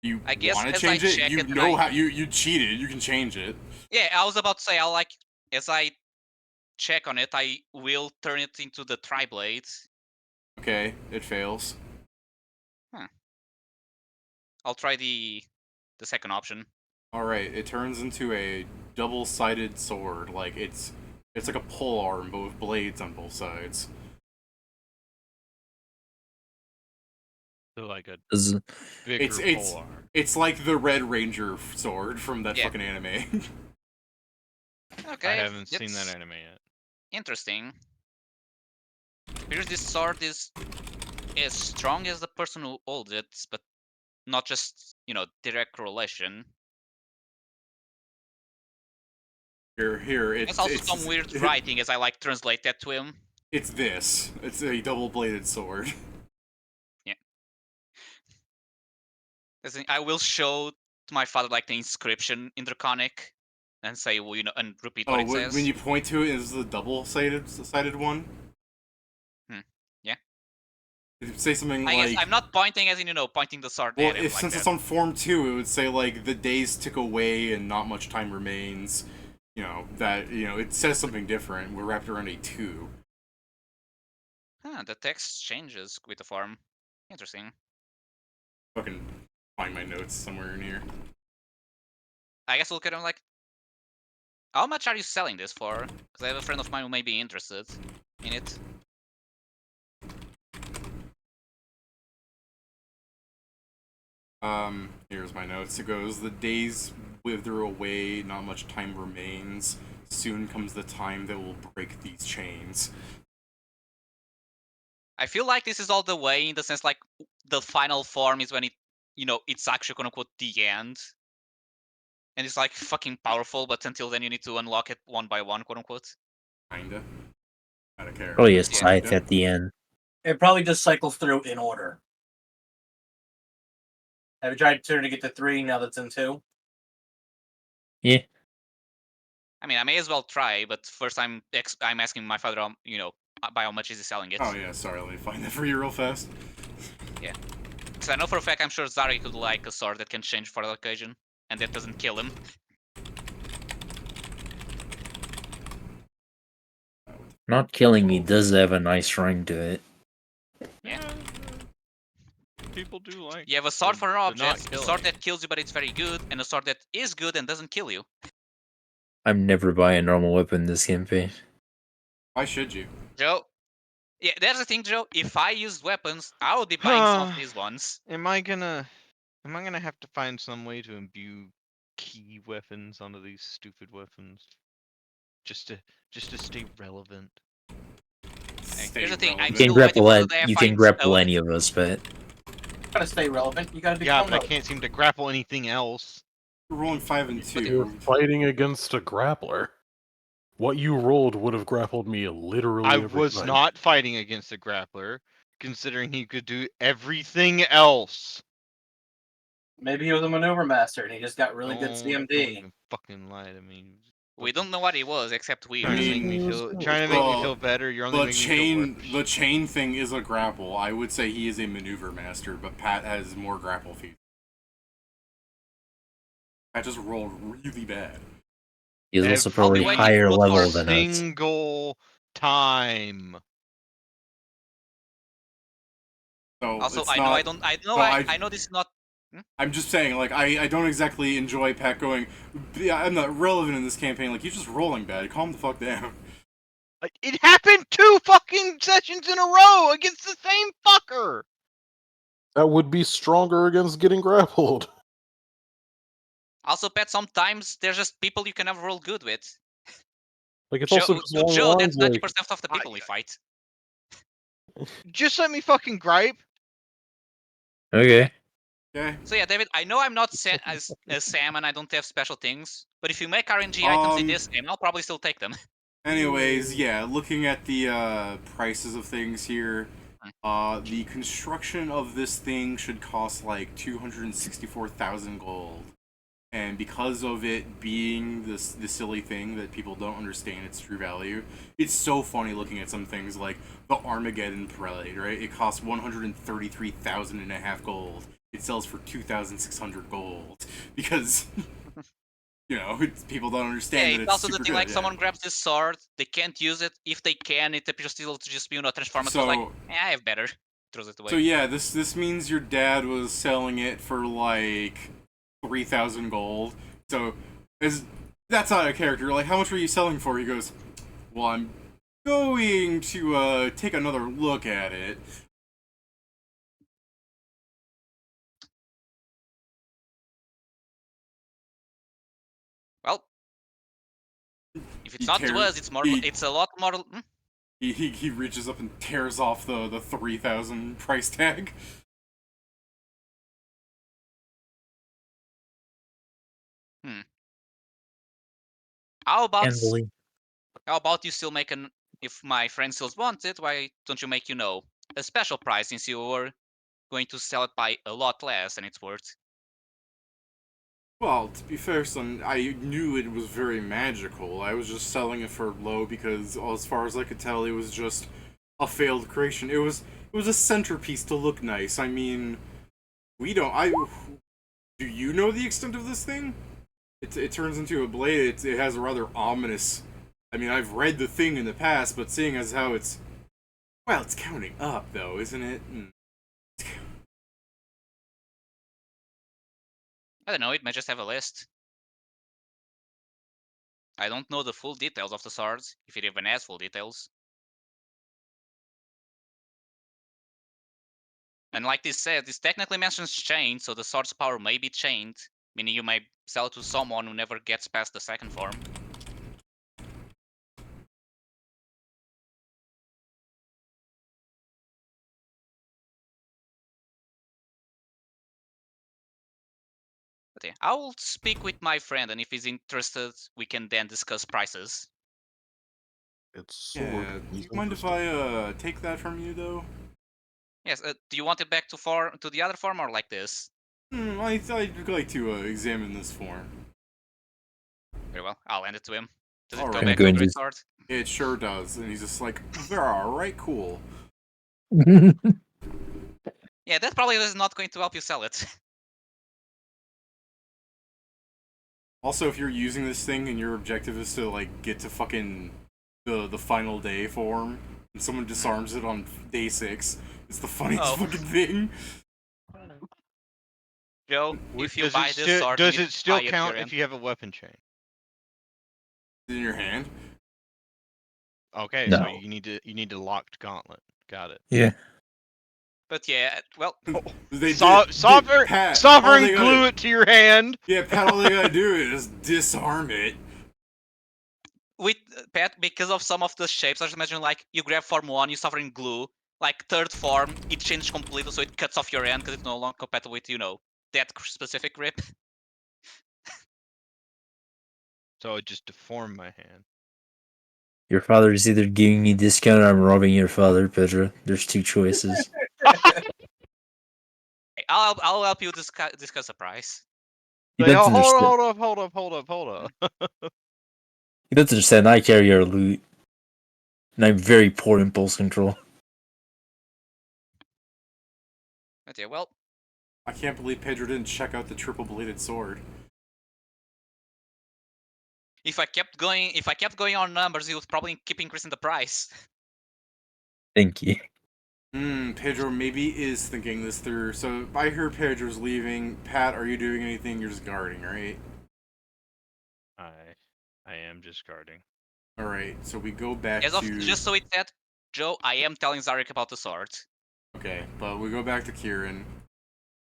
You I guess want to as change I it? check You it, know how you cheated. You can change it. Yeah, I was about to say, as I check on it, I will turn it into the Tri-Blade. Okay, it fails. Huh. I'll try the second option. Alright, it turns into a double-sided sword. Like, it's like a pole arm, but with blades on both sides. So like a Is- bigger It's polearm. it's like the Red Ranger sword from that Yeah. fucking anime. Okay. I haven't seen it's that anime yet. Interesting. Here's this sword is as strong as the person who holds it, but not just, direct correlation. Here, There's also some weird writing as I translate that to him. It's this. It's a double-bladed sword. Yeah. I will show to my father the inscription in Draconic and say, well, and repeat what it says. When you point to it, is the double-sided one? Yeah. Say something I like. guess I'm not pointing as in, pointing the sword Well, at him since that. it's on Form 2, it would say, like, the days tick away and not much time remains. It says something different. We're wrapped around a 2. Huh, the text changes with the form. Interesting. Fucking find my notes somewhere in here. I guess we'll look at him how much are you selling this for? Because I have a friend of mine who may be interested in it. Here's my notes. It goes, the days wither away, not much time remains. Soon comes the time that will break these chains. I feel like this is all the way in the sense like the final form is when it, it's actually quote unquote the end. And it's like fucking powerful, but until then you need to unlock it one by one, quote unquote. Kinda. Out of character. Probably a Yeah. scythe at the end. It probably just cycles through in order. Have you tried to get to 3 now that's in 2? Yeah. I mean, I may as well try, but first I'm asking my father, by how much is he selling it? Oh yeah, sorry, let me find that for you real fast. Yeah. Because I know for a fact I'm sure Zari could like a sword that can change for the occasion, and that doesn't kill him. Not killing me does have a nice ring to it. Yeah. People do like. You have a sword for an not object, a sword killing. that kills you but it's very good, and a sword that is good and doesn't kill you. I'm never buying a normal weapon this campaign. Why should you? Joe, yeah, that's the thing, Joe. If I used weapons, I would be buying some of these ones. Am I gonna have to find some way to imbue key weapons onto these stupid weapons? Just to stay relevant. Here's the thing, I'm You can still waiting for the day I you can find grapple any of us, but Gotta stay relevant. You gotta do Yeah, but I combos. can't seem to grapple anything else. We're rolling 5 and You're 2. fighting against a grappler. What you rolled would have grappled me literally I every was time. not fighting against a grappler, considering he could do everything else. Maybe he was a maneuver master and he just got really good Don't CMD. even fucking lie to me. We don't know what he was, except we Trying to make usually. me feel better. You're only making me feel worse. The chain thing is a grapple. I would say he is a maneuver master, but Pat has more grapple feats. Pat just rolled really bad. he's also I'll be probably waiting higher for level than us. Single time. So Also, it's I not, know I know this is not. I'm just saying, like, I don't exactly enjoy Pat going, yeah, I'm not relevant in this campaign. Like, you're just rolling bad. Calm the fuck down. Like, it happened 2 fucking sessions in a row against the same fucker. That would be stronger against getting grappled. Also, Pat, sometimes there's just people you can never roll good with. Like, it's also just along the Joe, that's lines, 90% of the people we fight. Just let me fucking gripe. Okay. Okay. So yeah, David, I know I'm not as Sam and I don't have special things, but if you make RNG items in this game, I'll probably still take them. Anyways, yeah, looking at the prices of things here, the construction of this thing should cost like 264,000 gold. And because of it being the silly thing that people don't understand its true value, it's so funny looking at some things like the Armageddon Parade, right? It costs 133,000 and a half gold. It sells for 2,600 gold because people don't understand Yeah, that it's it's also the super thing good. like Yeah. someone grabs this sword, they can't use it. If they can, it appears still to just be transform it. So like, I have better. Throws it away. So yeah, this means your dad was selling it for like 3,000 gold. So that's not a character. Like, how much were you selling for? He goes, well, I'm going to take another look at it. Well, if it's not to us, it's a lot more. He reaches up and tears off the 3,000 price tag. How about you still make an? If my friend still wants it, why don't you make a special price since you were going to sell it by a lot less than it's worth? Well, to be fair, son, I knew it was very magical. I was just selling it for low because, as far as I could tell, it was just a failed creation. It was a centerpiece to look nice. I mean, we don't. Do you know the extent of this thing? It turns into a blade. It has a rather ominous. I mean, I've read the thing in the past, but seeing as how it's counting up though, isn't it? I don't know. It may just have a list. I don't know the full details of the swords, if it even has full details. And like this said, this technically mentions chain, so the sword's power may be chained, meaning you may sell it to someone who never gets past the second form. But yeah, I will speak with my friend, and if he's interested, we can then discuss prices. It's sword. Yeah. Do He's you mind if I take that from you though? Yes. Do you want it back to the other form or like this? I'd like to examine this form. Very well. I'll hand it to him. Does it go Alright. back to the great sword? It sure does, and he's just like, alright, cool. Yeah, that probably is not going to help you sell it. Also, if you're using this thing and your objective is to like get to fucking the final day form, and someone disarms it on day 6, it's the funniest fucking thing. Joe, if you Does buy it this still, sword, does you need it to still buy it count here if you have a weapon chain? In your hand. Okay, No. so you need to locked gauntlet. Got it. Yeah. But yeah, well, Sovereign glue it to your hand. Yeah, Pat, all they gotta do is disarm it. with Pat, because of some of the shapes, I just imagine like you grab form 1, you sovereign glue, like third form, it changes completely, so it cuts off your hand because it's no longer compatible with, that specific grip. So it just deformed my hand. Your father is either giving me discount or I'm robbing your father, Pedro. There's two choices. I'll help you discuss the price. You Like, don't understand. hold up. You don't understand. I carry your loot, and I'm very poor impulse control. But yeah, well, I can't believe Pedro didn't check out the triple-bladed sword. if I kept going on numbers, he would probably keep increasing the price. Thank you. Pedro maybe is thinking this through. So I hear Pedro's leaving. Pat, are you doing anything? You're just guarding, right? I am just guarding. Alright, so we go back to... Just so it's said, Joe, I am telling Zarek about the sword. Okay, but we go back to Kieran.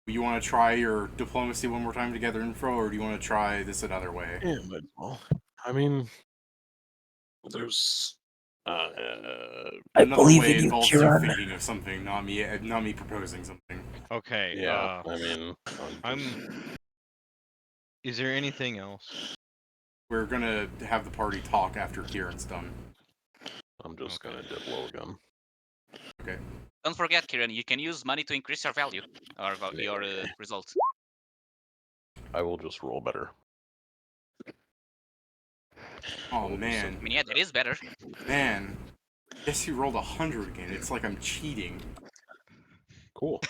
You want to try your diplomacy one more time to gather info, or do you want to try this another way? Yeah, but well, I mean, there's I Another believe way in you, involves you Kieran. thinking of something, not me proposing something. Okay. yeah. I mean, Is there anything else? We're gonna have the party talk after Kieran's done. I'm just gonna dip low again. Okay. Don't forget, Kieran, you can use money to increase your value or your result. I will just roll better. Oh man. I mean, yeah, that is better. Man. Guess you rolled 100 again. It's like I'm cheating. Cool.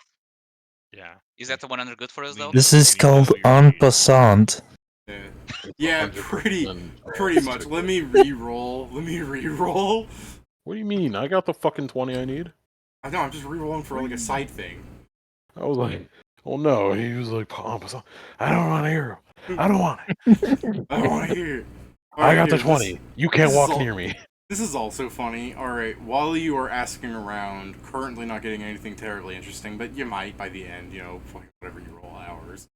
Yeah. Is that the 100 good for us though? This is called en passant. Yeah, pretty much. Let me re-roll. What do you mean? I got the fucking 20 I need. I know, I'm just re-rolling for like a side thing. I was like, oh no. He was like, I don't want to hear. I don't want it. I don't want to hear. I got the 20. You can't walk near me. This is also funny. Alright, while you are asking around, currently not getting anything terribly interesting, but you might by the end, whatever you roll hours.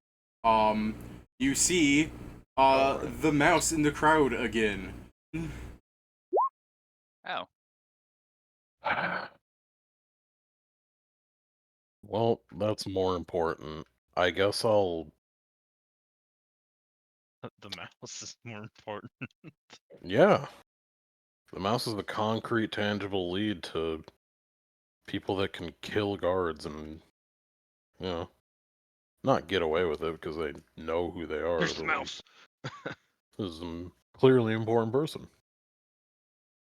You see the mouse in the crowd again. Oh. Well, that's more important. I guess I'll... The mouse is more important. Yeah. The mouse is the concrete, tangible lead to people that can kill guards and, not get away with it because they know who they are. There's the mouse. This is a clearly important person.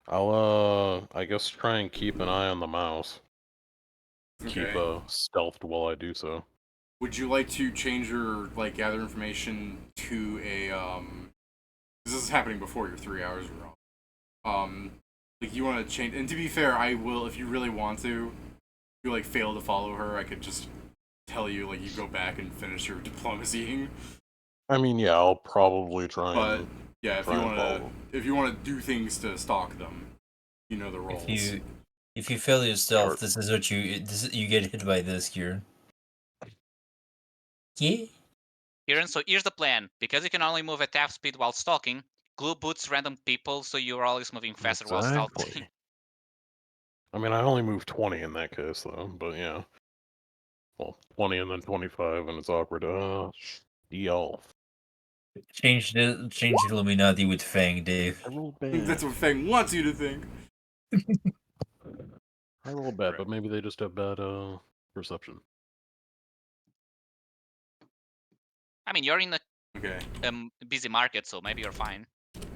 I'll, I guess try and keep an eye on the mouse. Okay. Keep stealthed while I do so. Would you like to change your, gather information to a, this is happening before your 3 hours are on. You want to change, and to be fair, I will, if you really want to, if you, fail to follow her, I could just tell you, you go back and finish your diplomacying. I mean, yeah, I'll probably try and... Yeah, if you want to do things to stalk them, you know the roles. If you fail your stealth, Or- this is what you get hit by this, Kieran. Yeah. Kieran, so here's the plan. Because you can only move at half speed while stalking, glue boots random people so you're always moving faster while stalking. Exactly. I mean, I only move 20 in that case, though, but yeah. Well, 20 and then 25, and it's awkward. Deal. Change Illuminati with Fang, Dave. I rolled That's bad. what Fang wants you to think. I rolled bad, but maybe they just have bad perception. I mean, you're in a Okay. busy market, so maybe you're fine.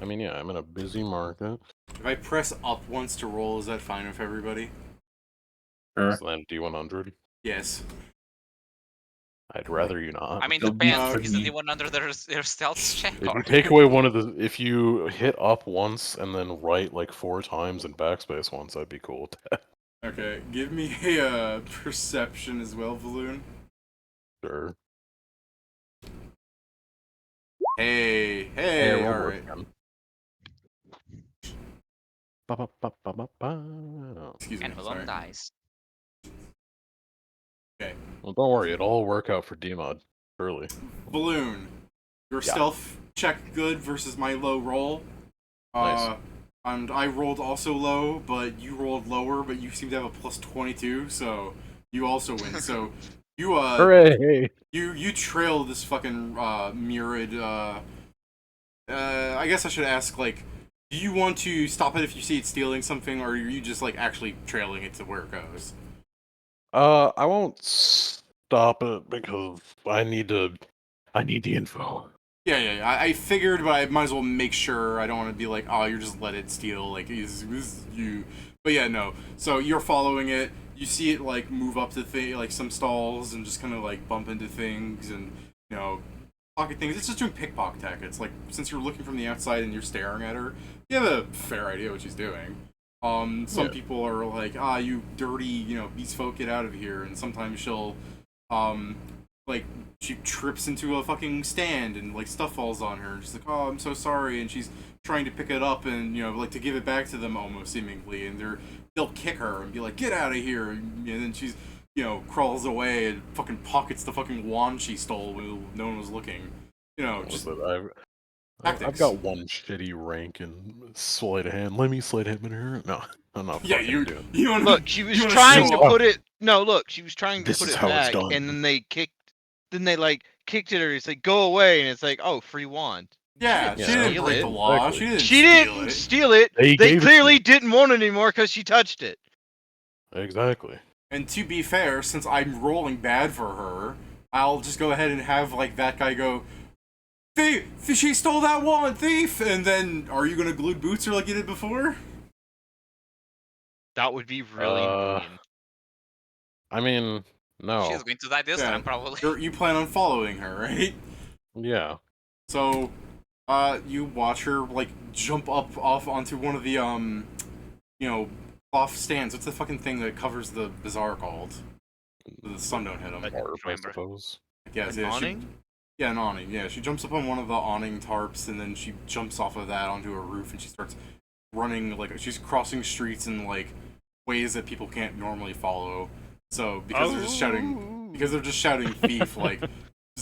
I mean, yeah, I'm in a busy market. If I press up once to roll, is that fine with everybody? Is that D100? Yes. I'd rather you not. I mean, It'll be depends. Is the free. D1 under their stealth check? If Or... you take away one of the, if you hit up once and then right like 4 times and backspace once, I'd be cool with that. Okay, give me a perception as well, Balloon. Sure. Hey, Hey, I rolled all worse right. again. Ba-ba-ba-ba-ba-ba. Excuse and me, Malone sorry. dies. Okay, Well, don't worry, it'll all work out for D-Mod, surely. Balloon. Your Yeah. stealth check good versus my low roll. Nice. And I rolled also low, but you rolled lower, but you seem to have a plus 22, so you also win. So you Hooray! you trail this fucking mirrored I guess I should ask, like, do you want to stop it if you see it stealing something, or are you just like actually trailing it to where it goes? I won't stop it because I need the info. Yeah. I figured, but I might as well make sure. I don't want to be like, oh, you're just let it steal. Like, is you? But yeah, no. So you're following it. You see it like move up to like some stalls and just kind of like bump into things and pocket things. It's just doing pickpocket. It's like, since you're looking from the outside and you're staring at her, you have a fair idea what she's doing. Some Yeah. people are like, you dirty, beast folk, get out of here. And sometimes she'll, like, she trips into a fucking stand and like stuff falls on her. And she's like, oh, I'm so sorry. And she's trying to pick it up and like to give it back to them almost seemingly. And they'll kick her and be like, get out of here. And then she's crawls away and fucking pockets the fucking wand she stole when no one was looking. Just I've tactics. got one shitty rank and sleight of hand. Let me sleight of hand in her. No, I'm not Yeah, fucking doing. you wanna, Look, she was you wanna trying show to off. put it. No, look, she was trying to This put is it how it's back, done. and then they kicked. Then they like kicked it, or it's like go away, and it's like, oh, free wand. Yeah, She she didn't steal break it. the law. Exactly. She didn't steal it. steal it. They They gave it to clearly you. didn't want it anymore because she touched it. Exactly. And to be fair, since I'm rolling bad for her, I'll just go ahead and have like that guy go, thief! She stole that wand, thief! And then, are you gonna glue boots her like you did before? That would be really mean. I mean, no. She's going to die this time, probably. You plan on following her, right? Yeah. So, you watch her like jump up off onto one of the cloth stands. What's the fucking thing that covers the bazaar called? The sun don't hit them. Tarp, I suppose. Yes, An yeah, awning? Yeah, an awning. Yeah, she jumps up on one of the awning tarps, and then she jumps off of that onto a roof, and she starts running like she's crossing streets in like ways that people can't normally follow. So because they're just shouting thief, like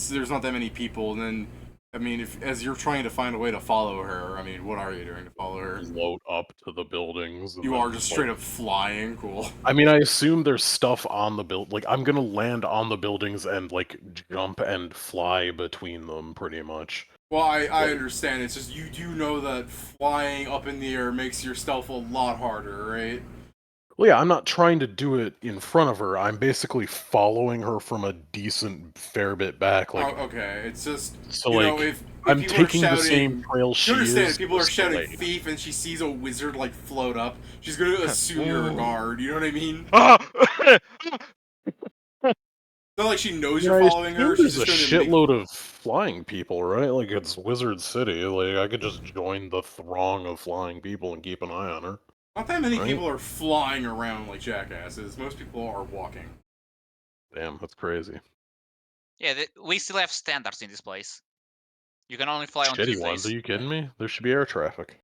there's not that many people, and then I mean, as you're trying to find a way to follow her, I mean, what are you doing to follow her? Float up to the buildings. You are just straight up flying. Cool. I mean, I assume there's stuff on the build. Like, I'm gonna land on the buildings and like jump and fly between them, pretty much. Well, I understand. It's just you do know that flying up in the air makes your stealth a lot harder, right? Well, yeah, I'm not trying to do it in front of her. I'm basically following her from a decent fair bit back. Like, okay, it's just so you like know, if I'm people are taking the same shouting- trail she You understand? is. If people are just shouting delayed. thief and she sees a wizard like float up, she's gonna assume you're a guard. You know what I mean? It's not like she knows Yeah, you're I following her. assume She's there's just a gonna make. shitload of flying people, right? Like it's Wizard City. Like I could just join the throng of flying people and keep an eye on her. Not that many right? people are flying around like jackasses. Most people are walking. Damn, that's crazy. Yeah, we still have standards in this place. You can only fly on Shitty Tuesdays. ones? Are you kidding me? There should be air traffic.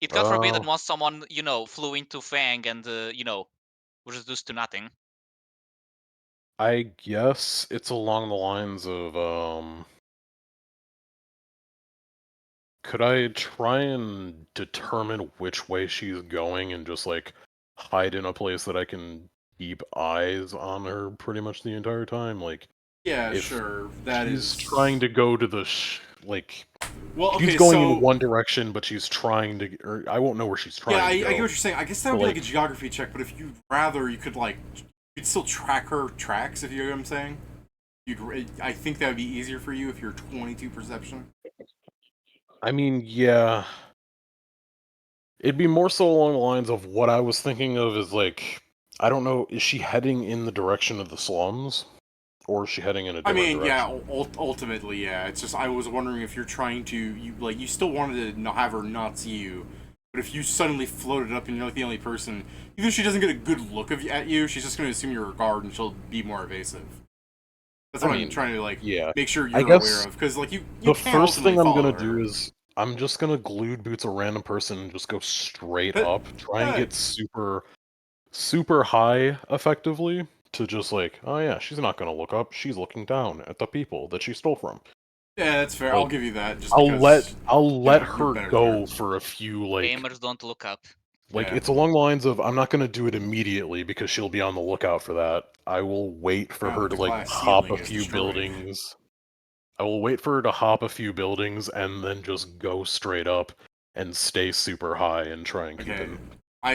It got forbidden Uh, once someone, flew into Fang and, was reduced to nothing. I guess it's along the lines of, could I try and determine which way she's going and just, like, hide in a place that I can keep eyes on her pretty much the entire time? Like, Yeah, if sure. That she's is trying to go to the, well, she's okay, going so in one direction, but she's trying to, or I won't know where she's yeah, trying I to get what go. you're saying. I guess that would But, be like a geography check, but if you'd rather, you could you'd still track her tracks. If you know what I'm saying. I think that would be easier for you if you're 22 perception. I mean, yeah. It'd be more so along the lines of what I was thinking of is like, I don't know, is she heading in the direction of the slums? Or is she heading in a I different mean, yeah, direction? ultimately, yeah. It's just I was wondering if you're trying to you still wanted to not have her not see you, but if you suddenly floated up and you're like the only person, even if she doesn't get a good look at you, she's just going to assume you're a guard and she'll be more evasive. That's what I'm trying to yeah. make sure I you're guess aware of, because you the can't first ultimately thing I'm follow gonna her. do is I'm just gonna glued boots a random person and just go straight But, up, try and get super high effectively to just like, oh yeah, she's not gonna look up, she's looking down at the people that she stole from. yeah, that's fair. I'll Like, give you that. Just I'll let because I'll let you're her better go there. for a few Gamers don't look up. like Yeah. it's along the lines of I'm not gonna do it immediately because she'll be on the lookout for that. I will wait for her The to like glass hop ceiling a is few destroyed. buildings. I will wait for her to hop a few buildings and then just go straight up and stay super high and try and keep an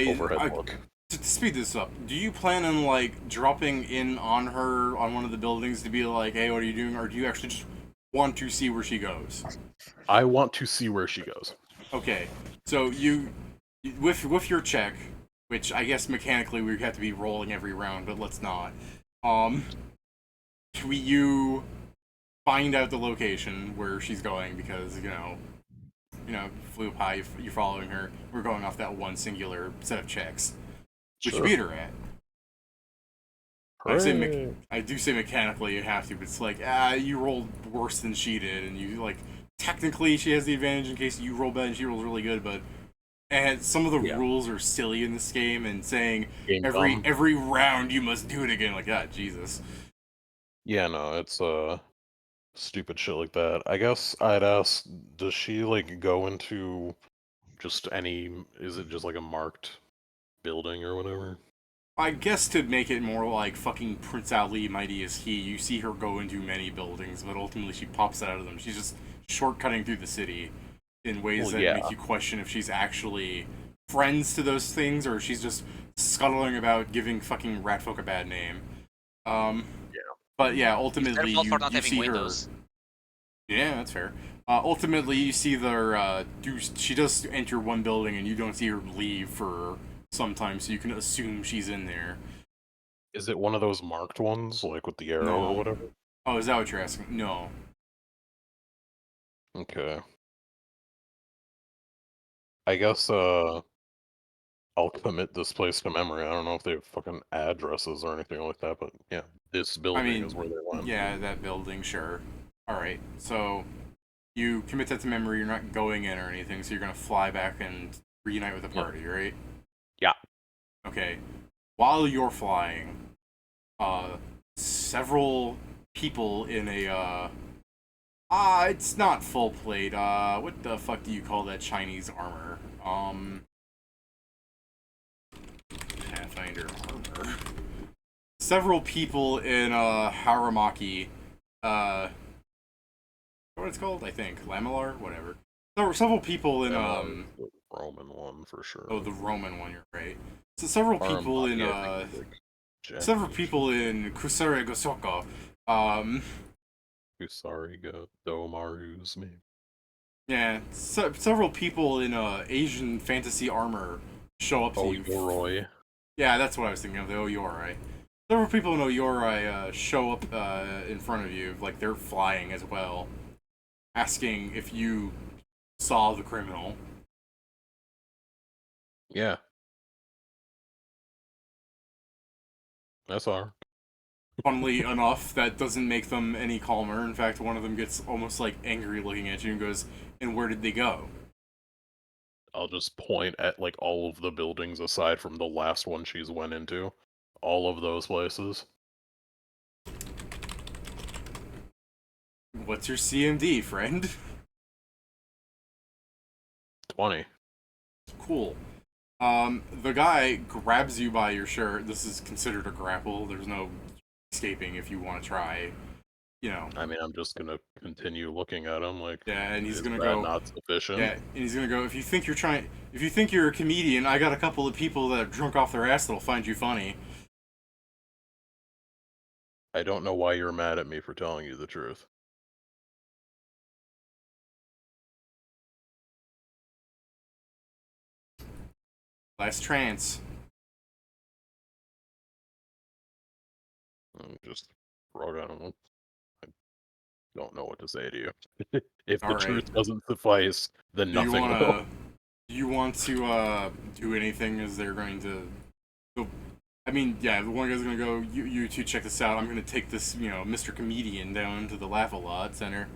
overhead look. To speed this up, do you plan on dropping in on her on one of the buildings to be like, "Hey, what are you doing?" Or do you actually just want to see where she goes? I want to see where she goes. Okay, so with your check, which I guess mechanically we have to be rolling every round, but let's not. You find out the location where she's going because flew up high, you're following her. We're going off that one singular set of checks, which you beat her at. I do say mechanically you have to, but it's like, you rolled worse than she did, and you, technically she has the advantage in case you roll bad and she rolls really good, but and some of the rules are silly in this game, and saying every round you must do it again, Jesus. Yeah, no, it's stupid shit like that. I guess I'd ask, does she go into just is it just like a marked building or whatever? I guess to make it more like fucking Prince Ali Mighty as He, you see her go into many buildings, but ultimately she pops out of them. She's just shortcutting through the city in ways that make you question if she's actually friends to those things or she's just scuttling about giving fucking ratfolk a bad name. But yeah, ultimately you see windows. Her. Yeah, that's fair. Ultimately, you see she does enter one building, and you don't see her leave for some time, so you can assume she's in there. Is it one of those marked ones, like with the arrow or whatever? Oh, is that what you're asking? No. Okay. I guess I'll commit this place to memory. I don't know if they have fucking addresses or anything like that, but yeah, this building is where they went. Yeah, that building, sure. Alright, so you commit that to memory, you're not going in or anything, so you're gonna fly back and reunite with the party, right? Yeah. Okay. While you're flying, several people in a, it's not full plate, what the fuck do you call that Chinese armor? Pathfinder armor. Several people in, Haramaki, what it's called? I think Lamellar, whatever. There were several people in the Roman one for sure. Oh, the Roman one. You're right. So several people in several people in Kusare Gosoko. Kusari go Domaru's me. Yeah, several people in Asian fantasy armor show up to you. Oyori. Yeah, that's what I was thinking of. The Oyori. Several people in Oyori show up in front of you, like they're flying as well, asking if you saw the criminal. Yeah. That's all. Funnily enough, that doesn't make them any calmer. In fact, one of them gets almost angry looking at you and goes, "And where did they go?" I'll just point at like all of the buildings aside from the last one she's went into. All of those places. What's your CMD, friend? 20. Cool. The guy grabs you by your shirt. This is considered a grapple. There's no escaping if you want to try. You know. I mean, I'm just gonna continue looking at him like. Yeah, and he's is gonna that go. not sufficient? Yeah, and he's gonna go. If you think you're a comedian, I got a couple of people that are drunk off their ass that'll find you funny. I don't know why you're mad at me for telling you the truth. Last trance. I'm just wrote on him. I don't know what to say to you. If the All right. truth doesn't suffice, then Do you nothing wanna? will. Do you want to do anything? As they're going to go. I mean, yeah, the one guy's gonna go. You two check this out. I'm gonna take this, Mr. Comedian down to the Laugh-A-Lot Center.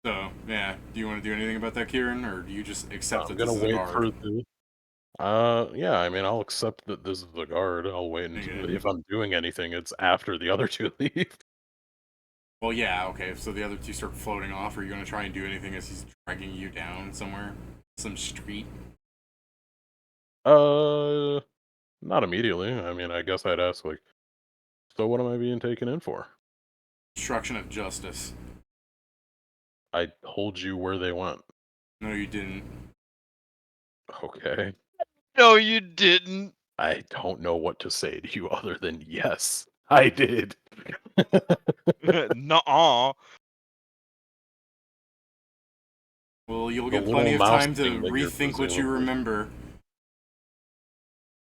So, yeah, do you want to do anything about that, Kieran, or do you just accept I'm that gonna this is a wait guard? for the. Yeah, I mean, I'll accept that this is the guard. I'll wait until Okay. if I'm doing anything, it's after the other two leave. Well, yeah, okay, so the other two start floating off. Are you gonna try and do anything as he's dragging you down somewhere? Some street? Not immediately. I mean, I guess I'd ask, like, so what am I being taken in for? Obstruction of justice. I told you where they went. No, you didn't. Okay. No, you didn't. I don't know what to say to you other than yes, I did. Nuh-uh. Well, you'll The get plenty of little mouse time to thing that you're rethink what you presumably- remember.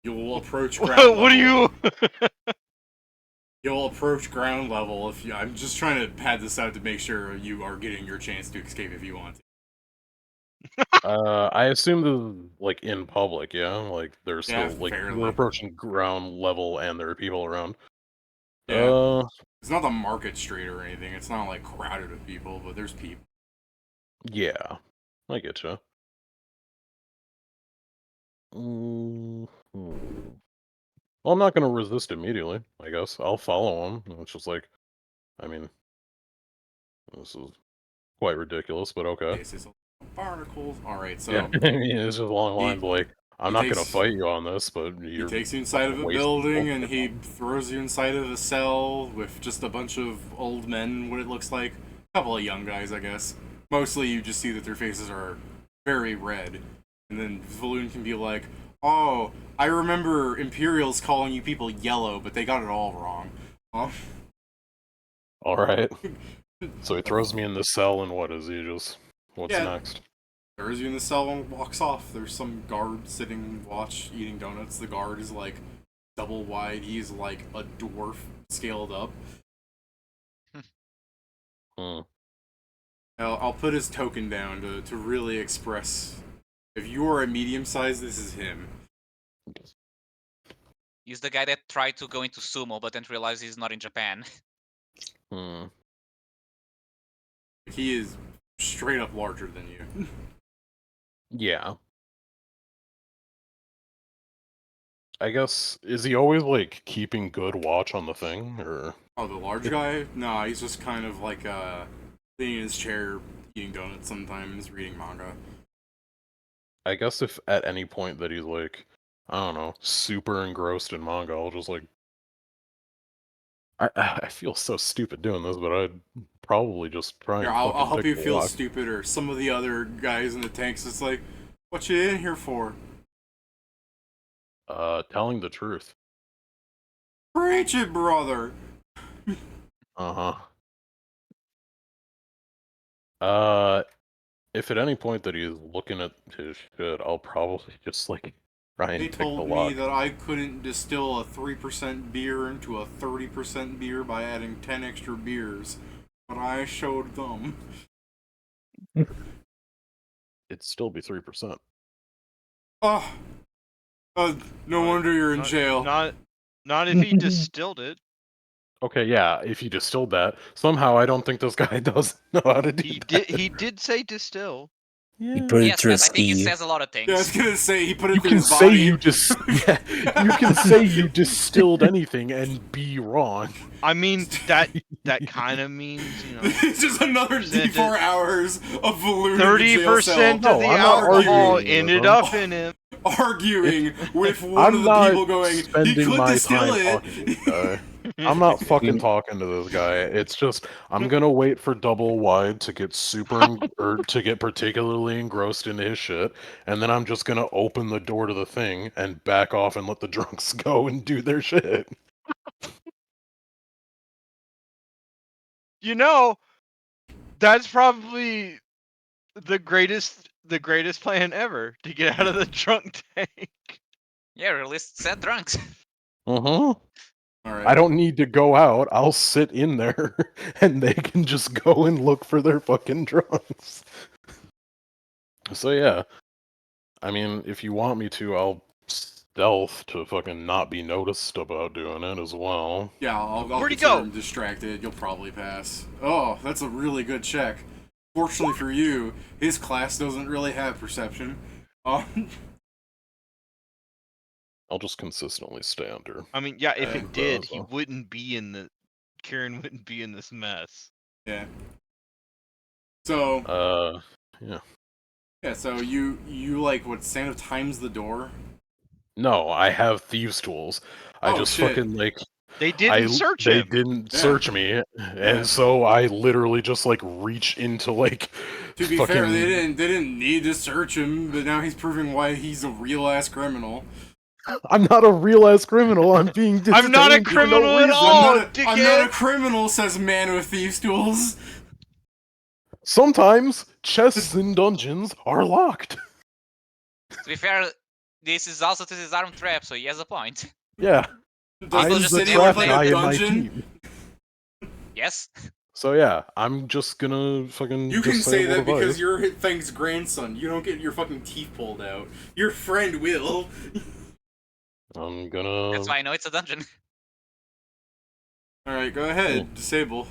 You'll approach ground level. What are you? You'll approach ground level if you. I'm just trying to pad this out to make sure you are getting your chance to escape if you want to. I assume this is, like, in public, yeah? Like, there's Yeah, still, like, fairly. we're approaching ground level and there are people around. Yeah. It's not the market street or anything. It's not, like, crowded with people, but there's people. Yeah. I get you. Well, I'm not gonna resist immediately, I guess. I'll follow him. It's just like, I mean, this is quite ridiculous, but okay. Cases of barnacles. Alright, so. Yeah, I mean, it's just along the lines like, I'm not gonna takes- fight you on this, but He you're takes you inside of a wasting building and bullshit he on- throws you inside of a cell with just a bunch of old men, what it looks like. A couple of young guys, I guess. Mostly you just see that their faces are very red. And then Valoon can be like, oh, I remember Imperials calling you people yellow, but they got it all wrong. Alright. So he throws me in the cell, and what is he just... What's Yeah. next? Throws you in the cell and walks off. There's some guard sitting watch eating donuts. The guard is like double wide. He's like a dwarf scaled up. Hmm. I'll put his token down to really express. If you are a medium size, this is him. He's the guy that tried to go into sumo but then realized he's not in Japan. Hmm. He is straight up larger than you. Yeah. I guess, is he always, like, keeping good watch on the thing, or... Oh, the large guy? Nah, he's just kind of like sitting in his chair, eating donuts sometimes, reading manga. I guess if at any point that he's, like, I don't know, super engrossed in manga, I'll just, like... I feel so stupid doing this, but I'd probably just try and Here, I'll fucking help pick you the feel lock. stupid, or some of the other guys in the tanks. It's like, what you in here for? Telling the truth. Preach it, brother. Uh-huh. If at any point that he's looking at his shit, I'll probably just, like, try and They pick the told me lock. that I couldn't distill a 3% beer into a 30% beer by adding 10 extra beers, but I showed them. It'd still be 3%. Oh, no wonder you're in jail. Not if he distilled it. Okay, yeah, if he distilled that, somehow I don't think this guy does know how to do He that. did. He did say distill. You put it Yes, through a yes, I think it ski. says a lot of Yeah, I was things. gonna say he put it You through can his say body. you you can say you distilled anything and be wrong. I mean that kind of means, you know, It's just another Presented- D4 hours of Valuda in the jail 30% cell of No, the I'm not alcohol arguing with ended him. up in him. arguing with one I'm of the not people going, he spending could my distill time it. talking to this guy. I'm not fucking talking to this guy. It's just I'm gonna wait for double wide to get or to get particularly engrossed into his shit, and then I'm just gonna open the door to the thing and back off and let the drunks go and do their shit. You know, that's probably the greatest plan ever to get out of the drunk tank. Yeah, release said drunks. Uh-huh. All right. I don't need to go out. I'll sit in there, and they can just go and look for their fucking drunks. So yeah, I mean, if you want me to, I'll stealth to fucking not be noticed about doing it as well. Yeah, I'll Where'd he consider go? him distracted. You'll probably pass. Oh, that's a really good check. Fortunately for you, his class doesn't really have perception. I'll just consistently stay under. I mean, yeah, if it did, he so. wouldn't be in the Kieran wouldn't be in this mess. Yeah. So. Yeah. Yeah. So you like what? Stand up times the door. No, I have thieves' tools. I Oh, just shit. fucking like. They didn't search They him. didn't Yeah. search me, and Yeah. so I literally just like reach into like. To be fucking... fair, they didn't need to search him, but now he's proving why he's a real ass criminal. I'm not a real ass criminal. I'm being. I'm not a detained for criminal no at reason. all. I'm not a criminal, says man with thieves' tools. Sometimes chests in dungeons are locked. To be fair, this is also to his arm trap, so he has a point. Yeah, I'm just the sitting trap with, like, a guy in my dungeon? team. Yes. So yeah, I'm just gonna fucking. You can say disable that the because device. you're Feng's grandson. You don't get your fucking teeth pulled out. Your friend will. I'm gonna. That's why I know it's a dungeon. Alright, go ahead. Cool. Disable.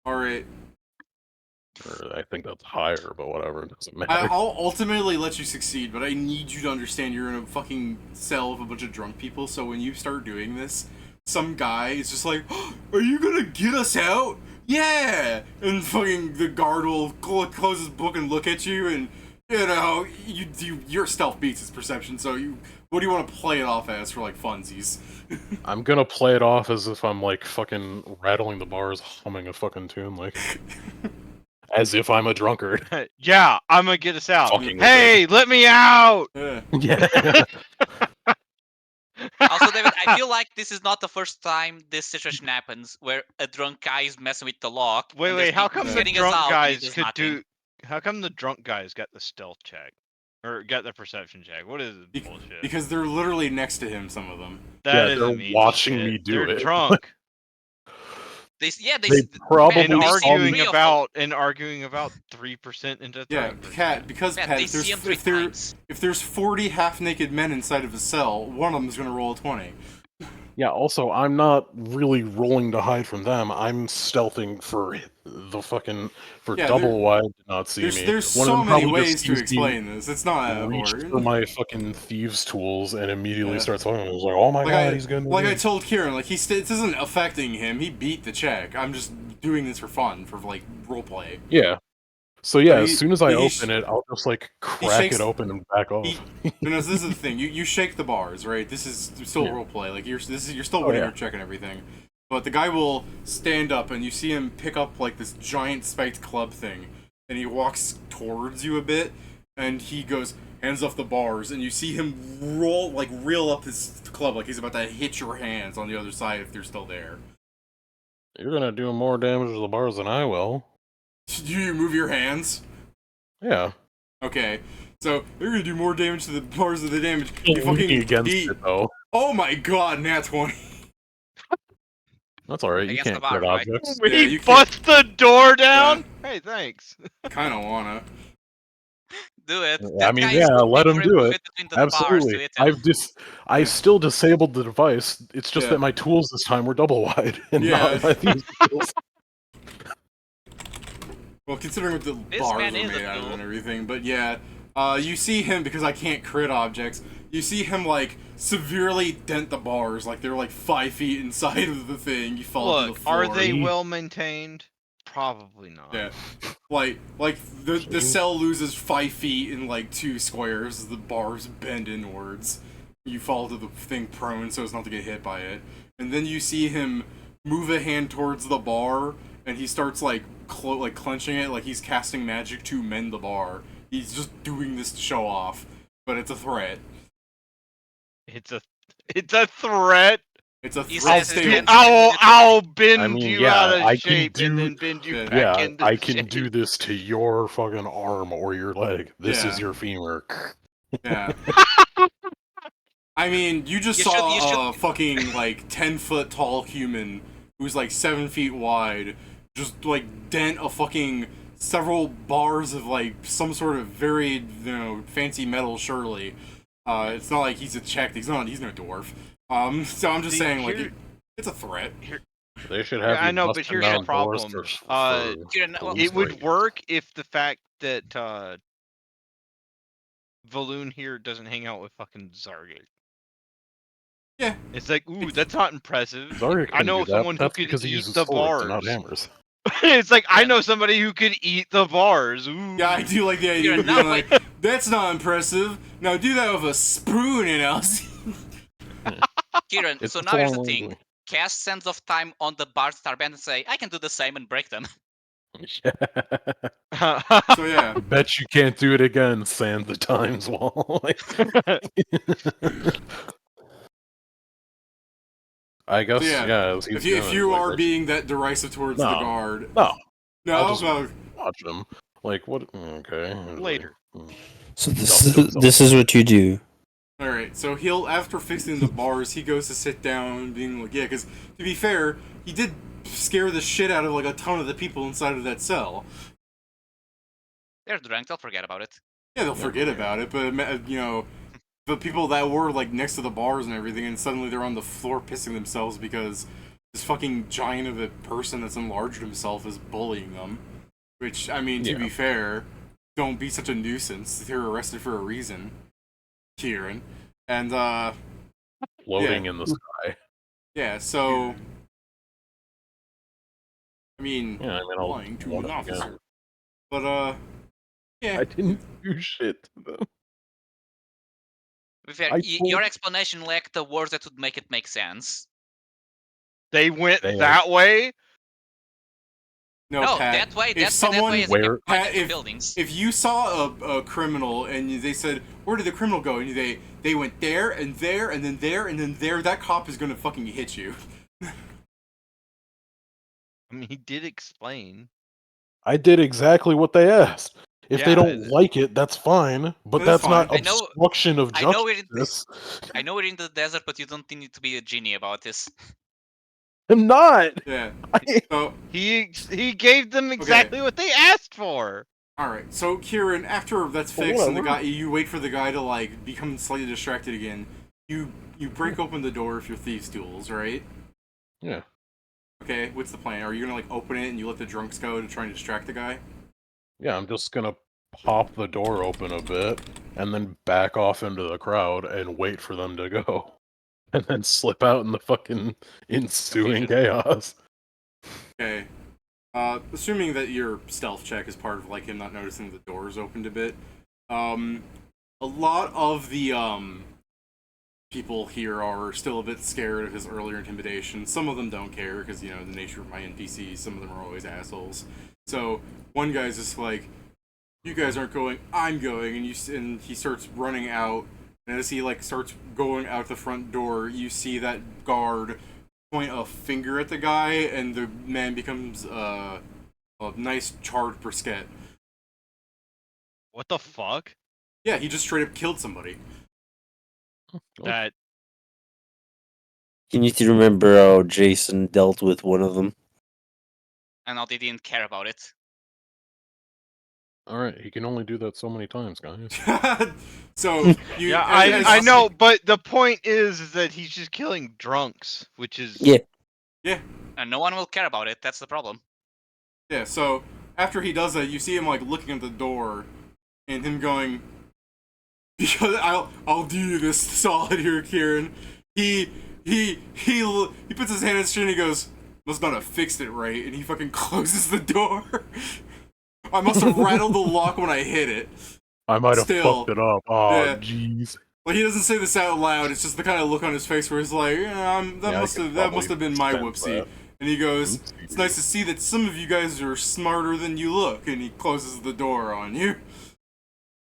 Alright. Or I think that's higher, but whatever. It doesn't matter. I'll ultimately let you succeed, but I need you to understand you're in a fucking cell with a bunch of drunk people, so when you start doing this, some guy is just like, oh, are you gonna get us out? Yeah! And fucking the guard will close his book and look at you, and, you know, your stealth beats his perception, so what do you want to play it off as for, like, funsies? I'm gonna play it off as if I'm like fucking rattling the bars, humming a fucking tune, like as if I'm a drunkard. Yeah, I'm gonna get us out. Fucking Hey, let me out! Yeah. Also, David, I feel like this is not the first time this situation happens, where a drunk guy is messing with the lock. and there's Wait, how people come the getting us drunk out, and he guys does could nothing. do? How come the drunk guys got the stealth check, or got the perception check? What is this bullshit? Because they're literally next to him, some of them. That Yeah, doesn't they're mean watching shit. me do They're it. drunk They probably and they see arguing three of about 3% into Yeah, 10%. Pat, because Man, Pat, they if see him three there's, times. if there's 40 half-naked men inside of a cell, one of them is going to roll a 20. Yeah, also, I'm not really rolling to hide from them. I'm stealthing for the fucking... Yeah, double wide to not see There's me. there's One of so them many probably ways just to sees me explain this. It's not that reach hard. for my fucking thieves' tools and immediately Yeah. starts fucking. I was like, oh my god, he's gonna... Like I told Kieran, like this isn't affecting him. He beat the check. I'm just doing this for fun, for like roleplay. Yeah. So yeah, But as soon as I he open it, I'll just like crack shakes- it open and back off. No, this is the thing. You shake the bars, right? This is still Yeah. roleplay. Like you're still Oh, winning yeah. your check and everything. But the guy will stand up, and you see him pick up like this giant spiked club thing, and he walks towards you a bit, and he goes hands off the bars, and you see him reel up his club like he's about to hit your hands on the other side if they're still there. You're gonna do more damage to the bars than I will. Do you move your hands? Yeah. Okay. So they're gonna do more damage to the bars than the damage. Can't lean against it though. Oh my god, nat 20. That's alright, you Against can't the bar, get right? objects. Yeah, We you can't- bust the door down. Hey, thanks. Kinda wanna. Do it. I That mean, guy is yeah, looking let him for a do it. fit between the bars to Absolutely. hit him. I still disabled the device. It's just Yeah. that my tools this time were double wide and Yeah. not my these tools. Well, considering what the This bars man are is made a out of fool. and everything, but yeah, you see him, because I can't crit objects, you see him, like, severely dent the bars, like they're, like, 5 feet inside of the thing, you fall to the Look, floor. are they well maintained? Probably not. Yeah. Like, the cell loses 5 feet in, like, 2 squares as the bars bend inwards. You fall to the thing prone so as not to get hit by it. And then you see him move a hand towards the bar, and he starts, like, clenching it like he's casting magic to mend the bar. He's just doing this to show off, but it's a threat. It's a threat. It's a He threat. says it Stay can- I'll bend I mean, you yeah, out of I can shape and do- then bend you Yeah. back Yeah, into I can shape. do this to your fucking arm or your leg. This is Yeah. your femur. Yeah. I mean, you just You saw should- a fucking, like, 10-foot tall human who's, like, 7 feet wide just, like, dent a fucking several bars of, like, some sort of very, fancy metal, surely. It's not like he's a Czech, he's no dwarf. So I'm just See, saying, like, here- it's a threat. They should have. I you know, but busting here's the down doors problem. Kieran, well, It would police work if the fact that Valoon here doesn't hang out with fucking Zargate. Yeah. It's like, ooh, that's not impressive. Zarya I can know do that, someone but who that's could because he eat uses the swords and not bars. hammers. It's like, I know somebody who could eat the bars. Ooh. Yeah, I do like the idea You're of being not like, that's not impressive. Now do that with a spoon and I'll see. Kieran, It's so a now here's the foreign thing. language. Cast Sands of Time on the bars that are banned and say, I can do the same and break them. So yeah. I bet you can't do it again, Sand the Times Wall. I guess, So yeah, as he's if doing, you like, are let's- being that derisive towards the No. guard, No, no, I'll just well, watch him. Like, what? Okay. Later. So this is what you do. all right. So he'll, after fixing the bars, he goes to sit down and being like, yeah, because to be fair, he did scare the shit out of like a ton of the people inside of that cell. They're drunk, they'll forget about it. Yeah, they'll forget about it, but the people that were like next to the bars and everything, and suddenly they're on the floor pissing themselves because this fucking giant of a person that's enlarged himself is bullying them. Which, I mean, to be fair, don't be such a nuisance. They're arrested for a reason, Kieran. And Floating in the sky. yeah, so I mean, Yeah, I mean, I'll lying to one an up officer. again. But yeah. I didn't do shit to them. To be fair, I your told- explanation lacked the words that would make it make sense. They went They are- that way? No, No, Pat, that way, if that someone, way is Where- Pat, Pat, buildings. if you saw a criminal and they said, where did the criminal go? And they went there and there and then there and then there, that cop is gonna fucking hit you. I mean, he did explain. I did exactly what they asked. If they Yeah, don't like it, that's fine. But That's that's not fine. I know- obstruction of I know we're in- justice. I know we're in the desert, but you don't need to be a genie about this. I'm not. Yeah. I- So, He gave them exactly what they asked for. all right. So, Kieran, after that's Well, fixed and the whatever. guy, you wait for the guy to like become slightly distracted again. You break open the door with your thieves' tools, right? Yeah. Okay. What's the plan? Are you gonna like open it and you let the drunks go to try and distract the guy? Yeah, I'm just gonna pop the door open a bit and then back off into the crowd and wait for them to go. And then slip out in the fucking ensuing chaos. Okay. Assuming that your stealth check is part of like him not noticing the doors opened a bit. A lot of the people here are still a bit scared of his earlier intimidation. Some of them don't care because the nature of my NPCs. Some of them are always assholes. So one guy's just like, "You guys aren't going. I'm going," and he starts running out. And as he like starts going out the front door, you see that guard point a finger at the guy, and the man becomes a nice charred brisket. What the fuck? Yeah, he just straight up killed somebody. That You need to remember how Jason dealt with one of them. And now they didn't care about it. All right, he can only do that so many times, guys. So you, Yeah, as- I know, but the point is that he's just killing drunks, which is Yeah. And no one will care about it. That's the problem. Yeah. So after he does that, you see him like looking at the door, and him going, "Because I'll do you this solid here, Kieran." He puts his hand in his chin and he goes, "Must not have fixed it right," and he fucking closes the door. I must have rattled the lock when I hit it. I might have Still, fucked it up. Oh, yeah. jeez. Like he doesn't say this out loud. It's just the kind of look on his face where he's like, Yeah, I must could have been my probably whoopsie." sense And he goes, Oopsie. "It's nice to see that some of you guys are smarter than you look." And he closes the door on you.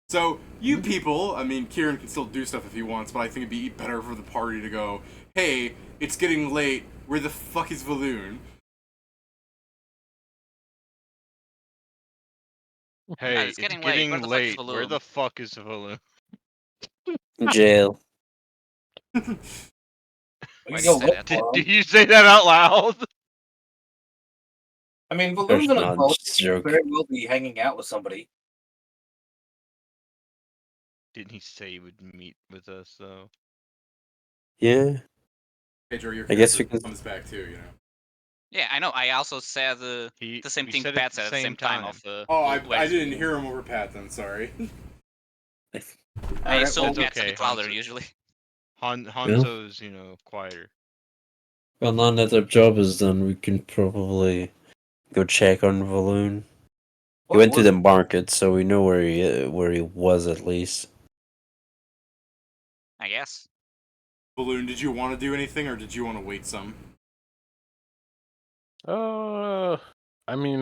So you people, I mean, Kieran can still do stuff if he wants, but I think it'd be better for the party to go, "Hey, it's getting late. Where the fuck is Valoon?" hey, it's it's getting getting late. Where the fuck is late. Where Valoon? the fuck is Valoon? Jail. We Why can go did you say look that? for him. Did you say that out loud? I mean, There's Balloon's on a not boat. just a joke. Very well be hanging out with somebody. Didn't he say he would meet with us though? Yeah. Pedro, your I guess character we can. comes back too, you know. Yeah, I know. I also said He the same we thing said it Pat at the said at the same same time. time. Of Oh, where I is didn't Valoon? hear him over Pat then. Sorry. I Alright, assume well, That's Pat's a okay, bit louder Hanzo. usually. Hanzo's, quieter. Well, now that our job is done, we can probably go check on Valoon. He what went to was the it? market, so we know where he was at least. I guess. Balloon, did you want to do anything or did you want to wait some? I mean,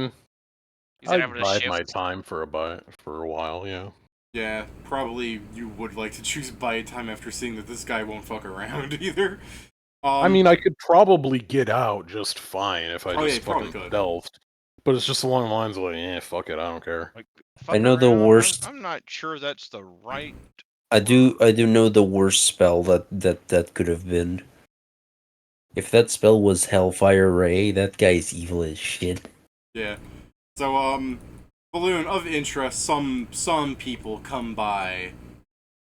Is there I'd ever a bide my shift? time for a while, yeah. Yeah, probably you would like to choose buy time after seeing that this guy won't fuck around either. I mean, I could probably get out just fine if I Oh, yeah, just you probably fucking could. stealthed. But it's just along the lines of like, fuck it, I don't care. Like, I fuck know the around? worst. I'm not sure that's the right. I do know the worst spell that could have been. If that spell was Hellfire Ray, that guy's evil as shit. Yeah. So, Balloon, of interest, some people come by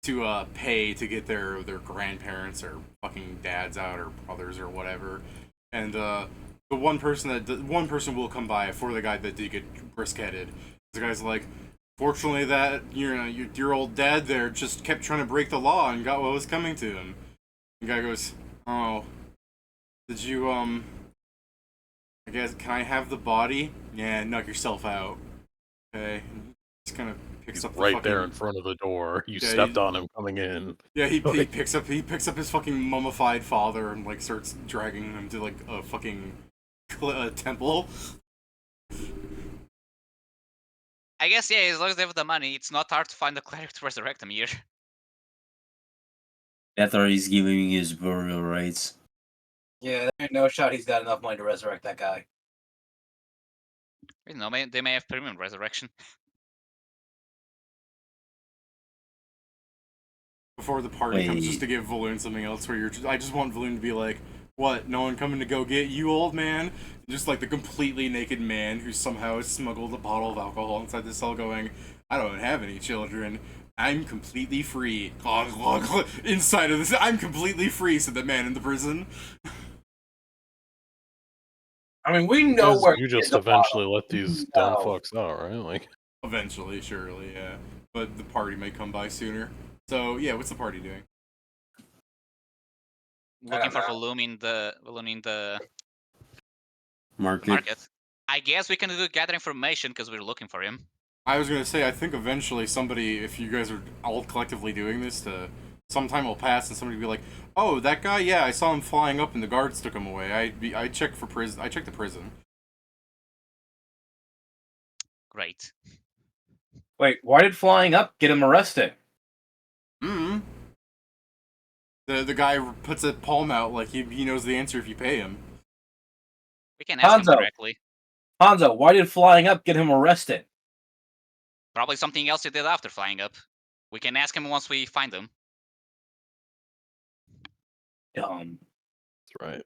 to pay to get their grandparents or fucking dads out or brothers or whatever, and the one person will come by for the guy that did get brisk-headed. The guy's like, "Fortunately, that your old dad there just kept trying to break the law and got what was coming to him." The guy goes, "Oh, did you I guess, can I have the body?" "Yeah, knock yourself out." Okay. Just kind of picks up the Right fucking... there in front of the door. You Yeah, stepped on him coming in. Yeah, he picks up his fucking mummified father and like starts dragging him to like a fucking temple. I guess, yeah, as long as they have the money, it's not hard to find a cleric to resurrect him here. After he's giving his burial rites. Yeah, there ain't no shot he's got enough money to resurrect that guy. You know, they may have premium resurrection. Before the party comes, just to give Valoon something else where I just want Valoon to be like, "What, no one coming to go get you, old man?" Just like the completely naked man who somehow has smuggled a bottle of alcohol inside the cell going, "I don't have any children. I'm completely free." Inside of this, "I'm completely free," said the man in the prison. I mean, we know where You he just is a eventually bottle. let these We dumb know. fucks out, right? Like, Eventually, surely, yeah. But the party may come by sooner. So, yeah, what's the party doing? Looking for Valoon in the Market. I guess we can gather information because we're looking for him. I was gonna say, I think eventually somebody, if you guys are all collectively doing this, some time will pass and somebody will be like, "Oh, that guy, yeah, I saw him flying up and the guards took him away. I checked for prison. I checked the prison." Great. Wait, why did flying up get him arrested? The guy puts a palm out like he knows the answer if you pay him. We can ask him directly. Hanzo, why did flying up get him arrested? Probably something else he did after flying up. We can ask him once we find him. Dumb. that's right.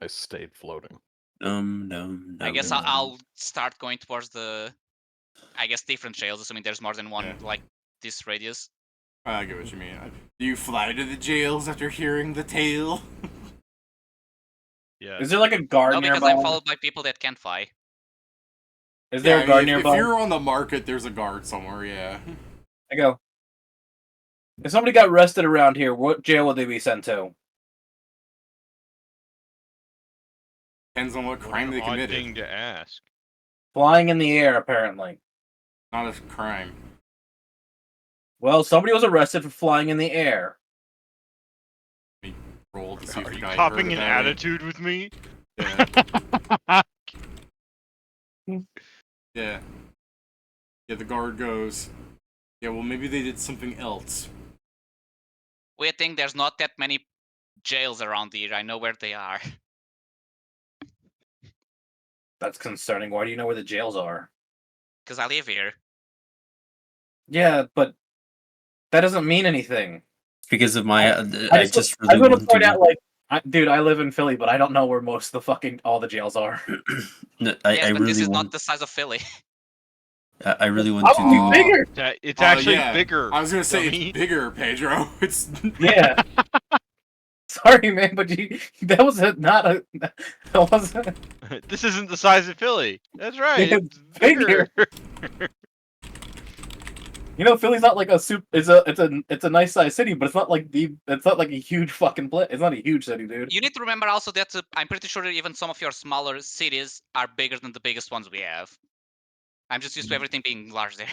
I stayed floating. I guess I'll start going towards the I guess different jails, assuming there's more than one Yeah. like this radius. I get what you mean. Do you fly to the jails after hearing the tale? Yeah. Is there like a guard No, because nearby? I'm followed by people that can't fly. Is there a guard if nearby? you're on the market, there's a guard somewhere. Yeah. I go. If somebody got arrested around here, what jail would they be sent to? Depends on what crime What they an odd committed. thing to ask. Flying in the air, apparently. Not a crime. Well, somebody was arrested for flying in the air. Roll to see if Are the you guy copping heard an about it. attitude with me? Yeah. Yeah. Yeah, the guard goes, yeah, well, maybe they did something else. Weird thing, there's not that many jails around here. I know where they are. That's concerning. Why do you know where the jails are? Because I live here. Yeah, but that doesn't mean anything. Because of my, I I just just want really to want point to. out, like, dude, I live in Philly, but I don't know where most of the fucking all the jails are. No, Yes, I but this really is not want. the size of Philly. I really want to Probably do. bigger. It's actually yeah. bigger. I was gonna say dummy. it's bigger, Pedro. It's Yeah. Sorry, man, but that was not a. That wasn't. This isn't the size of Philly. That's right. It's It's bigger. You know, Philly's not like a super. It's a nice sized city, but it's not like It's not like a huge fucking place. It's not a huge city, dude. You need to remember also that I'm pretty sure that even some of your smaller cities are bigger than the biggest ones we have. I'm just used to everything being large there.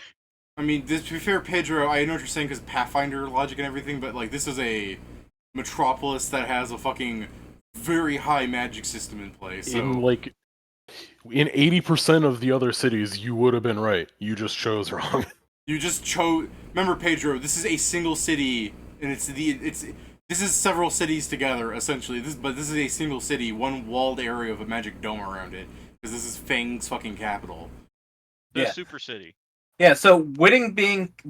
I mean, to be fair, Pedro, I know what you're saying because Pathfinder logic and everything, but like this is a metropolis that has a fucking very high magic system in place. So In 80% of the other cities, you would have been right. You just chose wrong. you just chose. Remember, Pedro, this is a single city, and this is several cities together essentially. But this is a single city, one walled area of a magic dome around it, because this is Fang's fucking capital. The super city. Yeah, so Whitting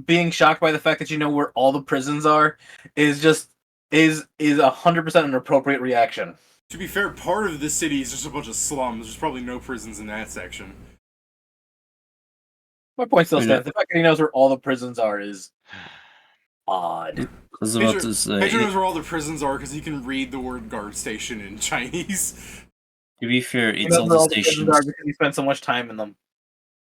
being shocked by the fact that you know where all the prisons are is 100% an appropriate reaction. To be fair, part of the city is just a bunch of slums. There's probably no prisons in that section. My point still stands. The fact that he knows where all the prisons are is odd. I was about to say. Pedro knows where all the prisons are because he can read the word guard station in Chinese. To be fair, He it's knows all where the all the prisons stations. are because he spent so much time in them.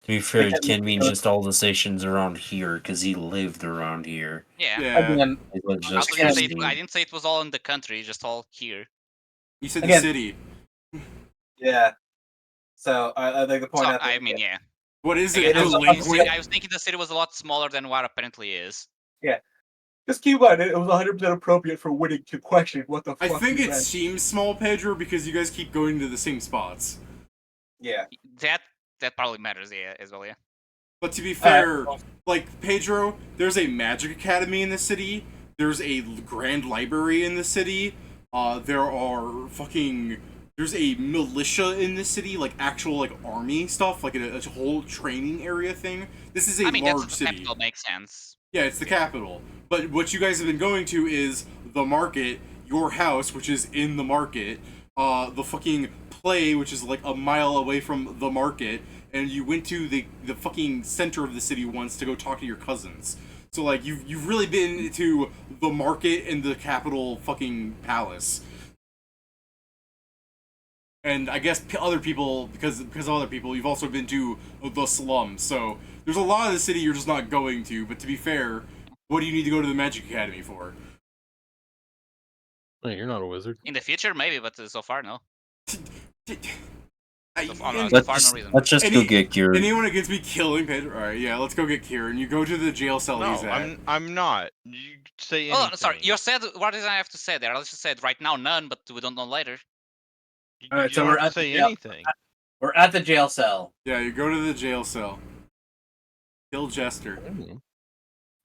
To be fair, it Because- can't mean just all the stations around here, because he lived around here. Yeah. Again, It was I, just was gonna say crazy. I didn't say it was all in the country, just all here. You said Again- the city. yeah. So I think the point. So, I mean, yeah. What is Again, it? I was Delinquent? thinking the city was a lot smaller than what apparently is. Just keep in mind, it was 100% appropriate for Whitting to question what the I fuck. think he it meant. seems small, Pedro, because you guys keep going to the same spots. Yeah. That probably matters, yeah, as well, yeah. But to be fair, like, Pedro, there's a magic academy in the city. There's a grand library in the city. There's a militia in the city, like actual like army stuff, like a whole training area thing. This is a large that's the city. capital, makes sense. Yeah, it's the capital. But what you guys have been going to is the market, your house, which is in the market, the fucking play, which is like a mile away from the market, and you went to the fucking center of the city once to go talk to your cousins. So like you've really been to the market and the capital fucking palace. And I guess other people, because of other people, you've also been to the slums. So there's a lot of the city you're just not going to. But to be fair, what do you need to go to the Magic Academy for? Hey, you're not a wizard. In the future, maybe, but so far, no. Let's just go get Kieran. Anyone against me killing Pedro? Alright, yeah, let's go get Kieran. You go to the jail cell No, he's at. I'm not. You say anything. Oh, sorry. You said, what did I have to say there? I just said right now none, but we don't know later. All right, You so don't we're have at to say the jail. anything. We're at the jail cell. Yeah, you go to the jail cell. Kill Jester.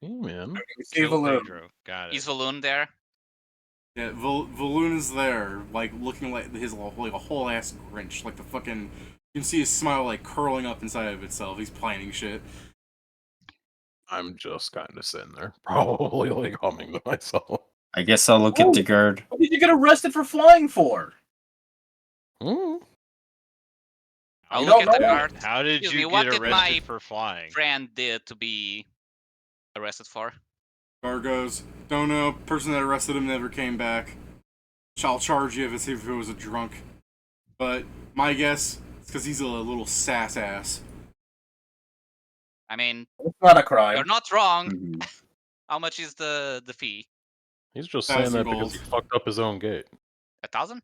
Hey, man. See Valoon. Pedro. Got it. Is Valoon there? Yeah, Valoon is there, like looking like his like a whole ass Grinch, like the fucking. You can see his smile like curling up inside of itself. He's planning shit. I'm just kind of sitting there, probably like humming to myself. I guess I'll look at the guard. What did you get arrested for flying for? Mm. I'll You look don't at the know? guard. How did Excuse you me, get what did arrested my for flying? friend did to be arrested for? Guard goes, don't know. Person that arrested him never came back. I'll charge you if it was a drunk. But my guess is because he's a little sass ass. I mean, It's not a crime. you're not wrong. Mhm. How much is the fee? He's just saying 1,000 that because he gold. fucked up his own gate. 1,000?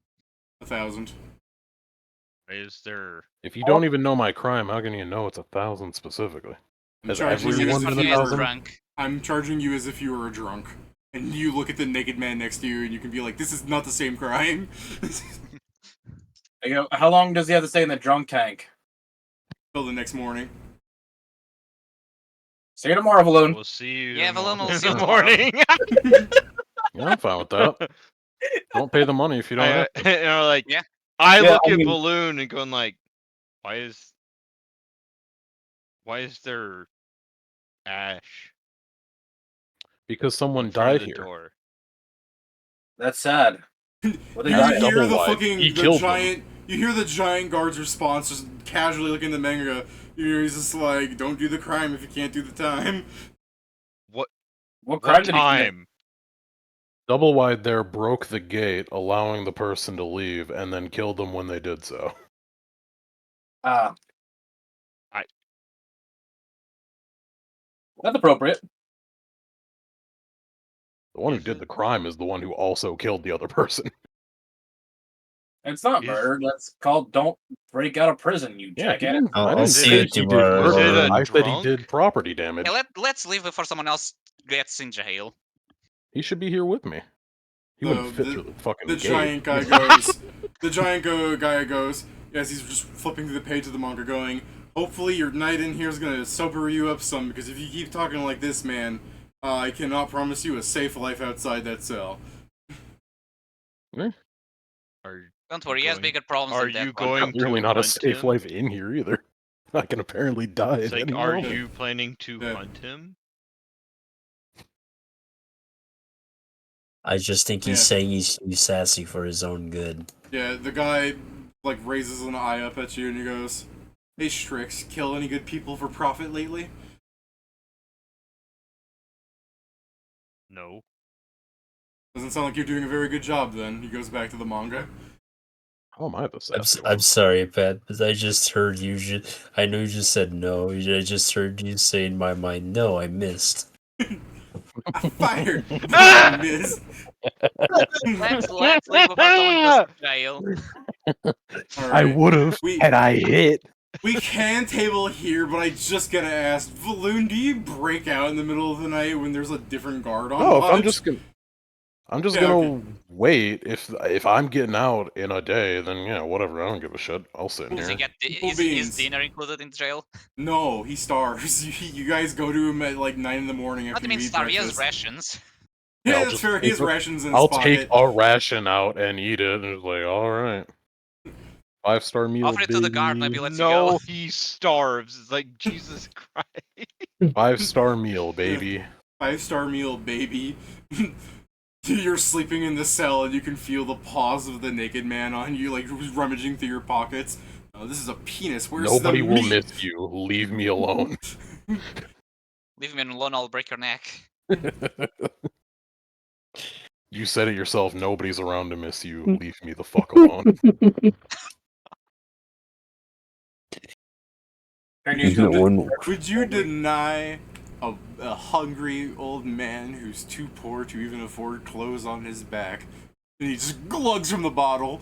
1,000. Is there? If you don't even know my crime, how can you know it's 1,000 specifically? I'm Has charging you everyone as if been you as were 1,000? drunk. I'm charging you as if you were a drunk. And you look at the naked man next to you and you can be like, this is not the same crime. You know, how long does he have to stay in the drunk tank? Till the next morning. See you tomorrow, Valoon. We'll see you. Yeah, Valoon, we'll in see you the tomorrow. morning. Yeah, I'm fine with that. Don't pay the money if you don't have to. You know, like Yeah. I Yeah, look I at mean- Balloon and going like, why is there ash Because someone in front of died the here. door? That's sad. What they You got? hear double the wide. fucking He the killed them. giant. You hear the giant guard's response, just casually looking at the manga. He's just like, "Don't do the crime if you can't do the time." What What crime did he commit? time? Double wide there broke the gate, allowing the person to leave, and then killed them when they did so. That's appropriate. The one who Is did it? the crime is the one who also killed the other person. It's not Is- murder. That's called don't break out of prison, you Yeah, he jackass. didn't, I'll I didn't see say you he did tomorrow. Is it murder. a I said he drunk? did property damage. Yeah, let's leave before someone else gets in jail. He should be here with me. He wouldn't fit through the fucking The gate. giant guy goes. The giant guy goes. Yes, he's just flipping through the page of the manga, going. Hopefully, your night in here is gonna sober you up some, because if you keep talking like this, man, I cannot promise you a safe life outside that cell. Are Don't worry, he has going- bigger problems Are than that you one. going Clearly to not a hunt safe him? life in here either. I can apparently die It's at like, any are moment. you planning to Yeah. hunt him? I just think he's Yeah. saying he's sassy for his own good. Yeah, the guy, like, raises an eye up at you and he goes, "Hey, Strix, kill any good people for profit lately?" No. Doesn't sound like you're doing a very good job then. He goes back to the manga. How am I the sassy I'm one? sorry, Pat, but I just heard you. I know you just said no. I just heard you say in my mind, no, I missed. I fired! I missed. Let's leave before someone goes to jail. I Alright. would have We- had I hit. We can table here, but I just gotta ask, Valoon, do you break out in the middle of the night when there's a different guard on No, if watch? I'm just Yeah, gonna okay. wait. If I'm getting out in a day, then yeah, whatever. I don't give a shit. I'll sit in Does he here. get Cool is beans. dinner included in jail? No, he starves. You guys go to him at like 9 in the morning What after do you you mean eat starve? He has breakfast. rations. Yeah, Yeah, I'll that's just fair. He has take a- rations in his I'll pocket. take a ration out and eat it, and it's like, all right, 5-star meal, Offer it to the guard, maybe baby. lets you go. No, he starves. It's like Jesus Christ. 5-star meal, baby. 5-star meal, baby. You're sleeping in the cell and you can feel the paws of the naked man on you, like rummaging through your pockets. Oh, this is a penis. Where's Nobody the will meat? miss you. Leave me alone. Leave me alone, I'll break your neck. You said it yourself. Nobody's around to miss you. Leave me the fuck alone. No one. Would you deny a hungry old man who's too poor to even afford clothes on his back, and he just glugs from the bottle,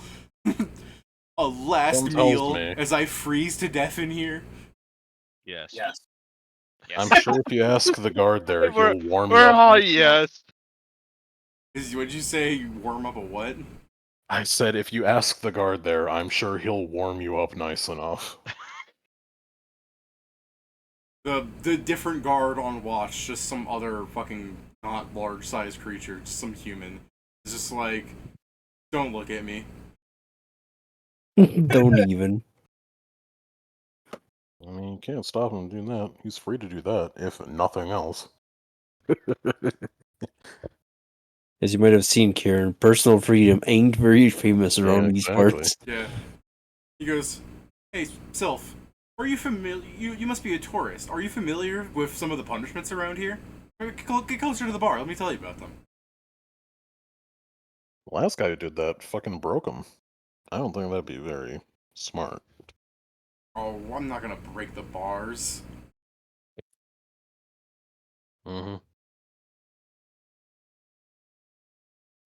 a last Something tells meal me. as I freeze to death in here? Yes. Yes. Yes. I'm sure if you ask the guard there, We're- he'll warm you We're up. all nicely enough. yes. What'd you say? You warm up a what? I said if you ask the guard there, I'm sure he'll warm you up nice enough. The different guard on watch, just some other fucking not large sized creature, just some human. It's just like, don't look at me. Don't even. I mean, you can't stop him doing that. He's free to do that, if nothing else. As you might have seen, Karen, personal freedom ain't very famous Yeah, around these exactly. parts. Yeah. He goes, Hey, Sylph, are you familiar? You must be a tourist. Are you familiar with some of the punishments around here? Get closer to the bar. Let me tell you about them. The last guy who did that fucking broke him. I don't think that'd be very smart. Oh, I'm not gonna break the bars. Mm-hmm.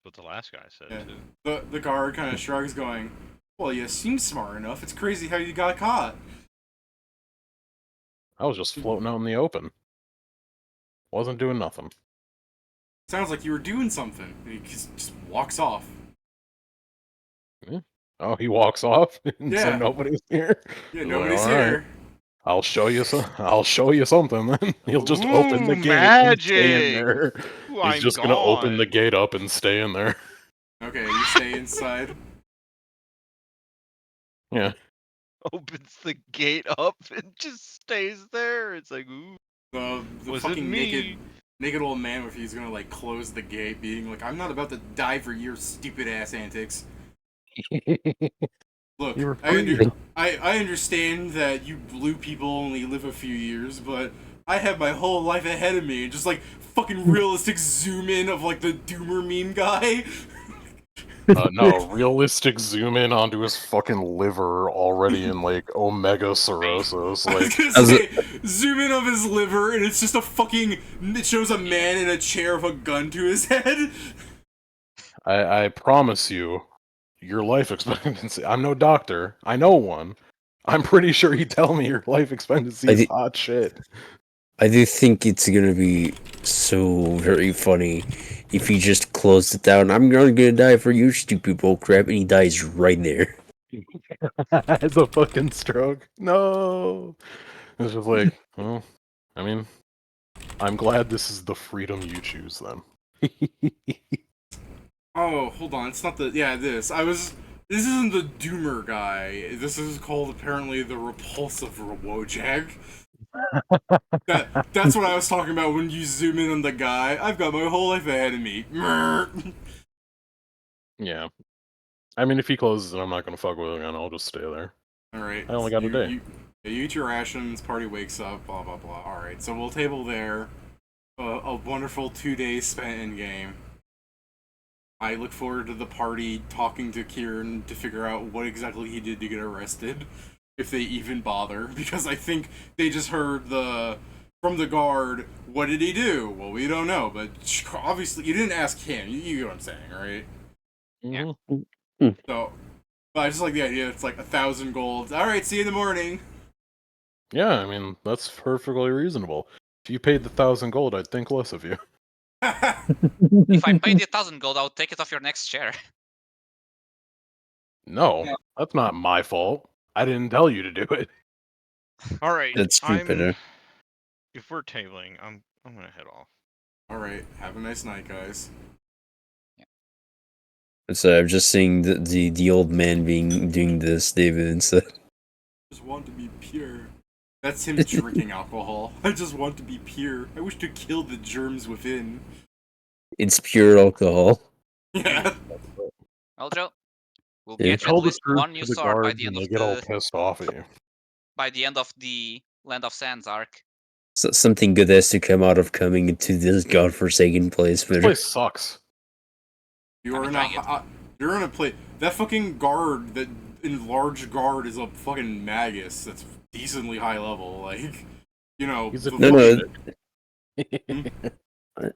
What the last guy said Yeah. too. The guard kind of shrugs, going, "Well, you seem smart enough. It's crazy how you got caught." I was just floating out in the open. Wasn't doing nothing. Sounds like you were doing something. And he just walks off. Yeah. Oh, he walks off, and so Yeah. nobody's here. Yeah, Like, nobody's all right, here. I'll show you some. I'll show you something. Then he'll just open the Ooh, gate and stay in magic! there. Ooh, He's I'm just gonna open the gone. gate up and stay in there. Okay, you stay inside. Yeah. Opens the gate up and just stays there. It's like, ooh, The was it fucking me? naked old man with you is gonna like close the gate, being like, "I'm not about to die for your stupid ass antics." Look, You were free. I understand that you blue people only live a few years, but I have my whole life ahead of me. And just like fucking realistic zoom in of like the Doomer meme guy. No, realistic zoom in onto his fucking liver already in like omega cirrhosis. I was Like, gonna say, zoom in of his liver, and it's just a fucking. It shows a man in a chair with a gun to his head. I promise you, your life expectancy. I'm no doctor. I know one. I'm pretty sure he'd tell me your life expectancy is hot shit. I do think it's gonna be so very funny if he just closed it down. I'm gonna die for you, stupid bullcrap, and he dies right there. The fucking stroke. No. It's just like, well, I mean, I'm glad this is the freedom you choose then. Oh, hold on. It's not the. Yeah, this. This isn't the Doomer guy. This is called apparently the Repulsive Wojak. That's what I was talking about when you zoom in on the guy. I've got my whole life ahead of me. Yeah. I mean, if he closes it, I'm not gonna fuck with it, and I'll just stay there. Alright. I only got a day. You eat your rations, party wakes up, blah blah blah. Alright, so we'll table there. A wonderful 2 days spent in game. I look forward to the party talking to Kieran to figure out what exactly he did to get arrested. If they even bother. Because I think they just heard from the guard, what did he do? Well, we don't know, but obviously you didn't ask him. You get what I'm saying, right? Yeah. So, but I just like the idea. It's like 1,000 gold. All right, see you in the morning. Yeah, I mean, that's perfectly reasonable. If you paid the 1,000 gold, I'd think less of you. If I paid the 1,000 gold, I'll take it off your next chair. No, that's not my fault. I didn't tell you to do it. All right, That's stupider. If we're tabling, I'm gonna head off. All right, have a nice night, guys. So I'm just seeing the old man doing this, David, instead. Just want to be pure. That's him drinking alcohol. I just want to be pure. I wish to kill the germs within. It's pure alcohol. Yeah. Well, Joe, we'll Yeah. get you Tell at the least truth one to new the sword by guards the end and of they get all the pissed off at you. Land of Sands arc. So something good has to come out of coming into this godforsaken place. This place sucks. You're in a place. That fucking guard, that enlarged guard, is a fucking magus. That's decently high level. Like, you know. He's a No.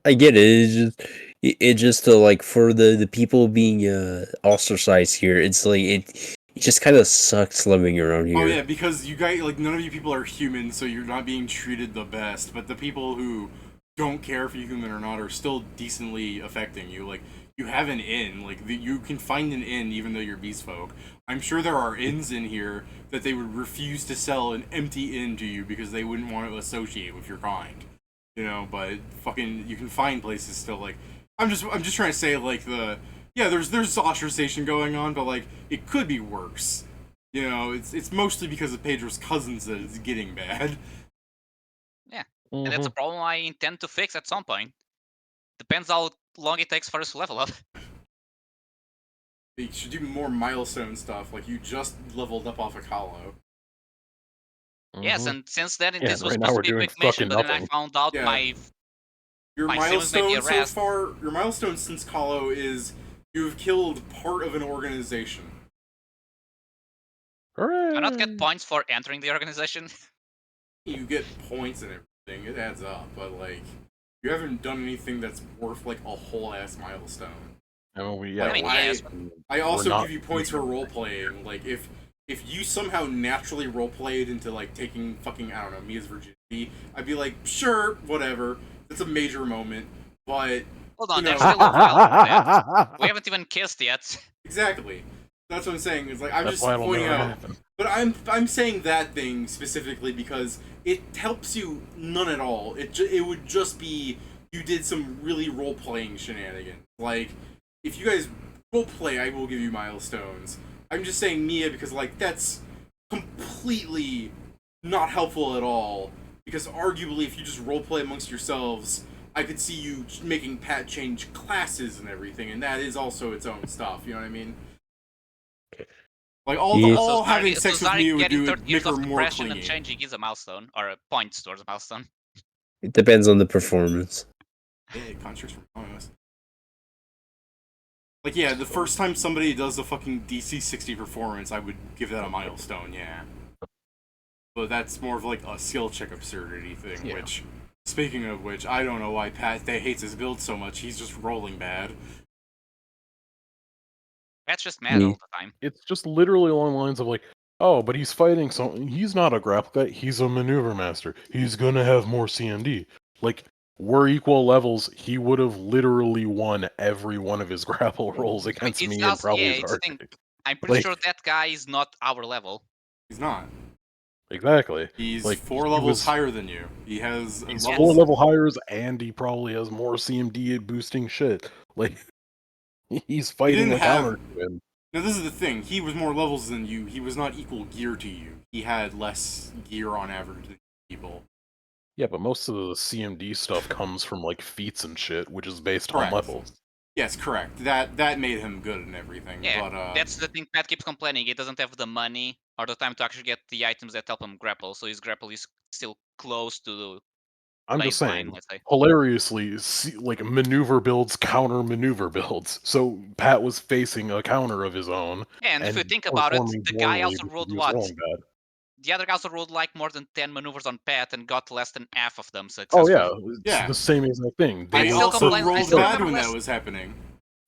I get it. It's just like for the people being ostracized here. It's like it just kind of sucks living around here. Oh yeah, because you guys, like, none of you people are human, so you're not being treated the best. But the people who don't care if you're human or not are still decently affecting you. Like, you have an inn. Like, you can find an inn even though you're beast folk. I'm sure there are inns in here that they would refuse to sell an empty inn to you because they wouldn't want to associate with your kind. You know, but fucking, you can find places still. Like, I'm just trying to say, like, there's ostracization going on, but like, it could be worse. You know, it's mostly because of Pedro's cousins that it's getting bad. Yeah, and it's a problem I intend to fix at some point. Depends how long it takes for us to level up. You should do more milestone stuff, like you just leveled up off of Hollow. Yes, Mhm. and since then Yeah, this was right now supposed we're to be a doing quick mission, fucking but then I nothing. found out Yeah. my Your siblings may be milestone arrested. your milestone since Kahlo is you've killed part of an organization. Hooray! Do I not get points for entering the organization? You get points and everything, it adds up, but like you haven't done anything that's worth like a whole ass milestone. I mean, I mean, yes. I also not give you points for role playing. Like if you somehow naturally role played into like taking fucking I don't know Mia's virginity, I'd be like sure whatever. That's a major moment, but Hold on, you there's know- still a while for that. We haven't even kissed yet. Exactly. That's what I'm saying. It's like I'm That's just why it'll pointing never out. happen. But I'm saying that thing specifically because it helps you none at all. It would just be you did some really role playing shenanigans. Like if you guys role play, I will give you milestones. I'm just saying Mia because like that's completely not helpful at all. Because arguably, if you just role play amongst yourselves, I could see you making Pat change classes and everything, and that is also its own stuff. You know what I mean? Like all having sex with Mia would do it make her more depression clingy. and changing is a milestone, or a point towards a milestone. It depends on the performance. Yeah, contracts from us. Like yeah, the first time somebody does a fucking DC 60 performance, I would give that a milestone. Yeah, but that's more of like a skill check absurdity thing. Yeah. Which, speaking of which, I don't know why Pat hates his build so much. He's just rolling bad. That's just mad all the time. It's just literally along the lines of like, oh, but he's fighting something. He's not a grapple guy. He's a maneuver master. He's gonna have more CMD. Like, we're equal levels. He would have literally won every one of his grapple rolls against It's me and also, probably yeah, his it's the thing. arcade. I'm pretty Like- sure that guy is not our level. He's not. Exactly. He's Like, 4 he levels was- higher than you. He has He's levels. 4 level hires, and he probably has more CMD boosting shit. Like, he's fighting didn't a have- counter to him. Now this is the thing. He was more levels than you. He was not equal gear to you. He had less gear on average than people. Yeah, but most of the CMD stuff comes from like feats and shit, which is based Correct. on levels. Yes, correct. That made him good and everything. Yeah, but that's the thing. Pat keeps complaining. He doesn't have the money or the time to actually get the items that help him grapple, so his grapple is still close to the I'm just baseline, saying, let's say. hilariously, like maneuver builds counter maneuver builds. So Pat was facing a counter of his own. Yeah, and if you think about it, performing the guy poorly also because rolled he was what? rolling bad. The other guy also rolled like more than 10 maneuvers on Pat and got less than half of them Oh successful. yeah, it's Yeah. the same exact thing. I still also complain- I rolled still bad remember when last- that was happening.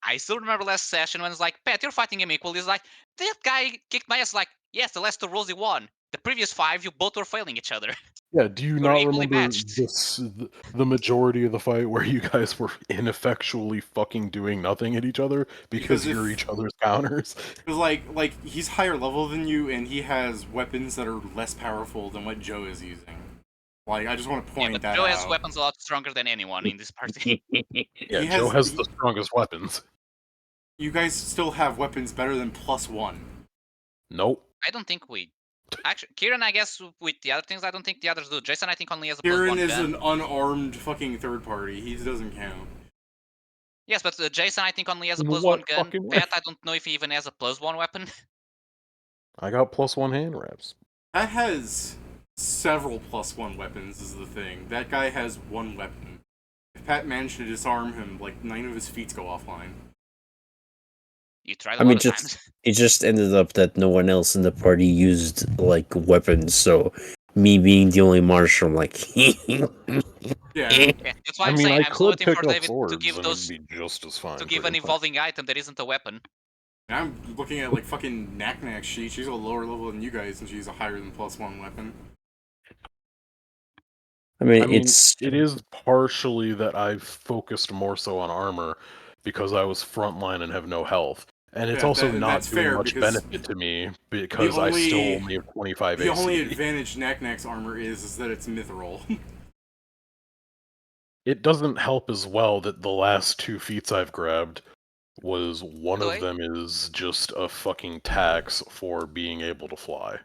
I still remember last session when it's like, Pat, you're fighting him equal. He's like, that guy kicked my ass. Like, yes, the last 2 rolls he won. The previous 5, you both were failing each other. Yeah, do you We're not equally remember matched. the majority of the fight where you guys were ineffectually fucking doing nothing at each other because Because if- you're each other's counters? Because like he's higher level than you, and he has weapons that are less powerful than what Joe is using. Like I just want to Yeah, point but that Joe out. has weapons a lot stronger than anyone in this party. Yeah, He Joe has- has the strongest weapons. You guys still have weapons better than +1. Nope. I don't think we... Actually, Kieran, I guess, with the other things, I don't think the others do. Jason, I think, only has a Kieran +1 is gun. an unarmed fucking third party. He doesn't count. Yes, but Jason, I think, only has a In +1 what gun. fucking way? Pat, I don't know if he even has a +1 weapon. I got +1 hand wraps. That has several +1 weapons. Is the thing. That guy has 1 weapon. If Pat managed to disarm him, like 9 of his feats go offline. You tried a I lot mean, of just times. it just ended up that no one else in the party used like weapons, so me being the only marshal, I'm like, Yeah. Yeah, that's why I I'm mean, saying I I'm still could waiting pick for up David swords to give and those... it'd be just as fine. To give pretty an much. evolving item that isn't a weapon. I'm looking at like fucking Knack sheet. She's a lower level than you guys, and she's a higher than +1 weapon. I mean, I mean, it's it is partially that I've focused more so on armor because I was frontline and have no health. And it's Yeah, also and not that's doing fair much because benefit to me because I still only have 25 The AC. only advantage Knack's armor is that it's mithril. It doesn't help as well that the last 2 feats I've grabbed was one By the of way- them is just a fucking tax for being able to fly.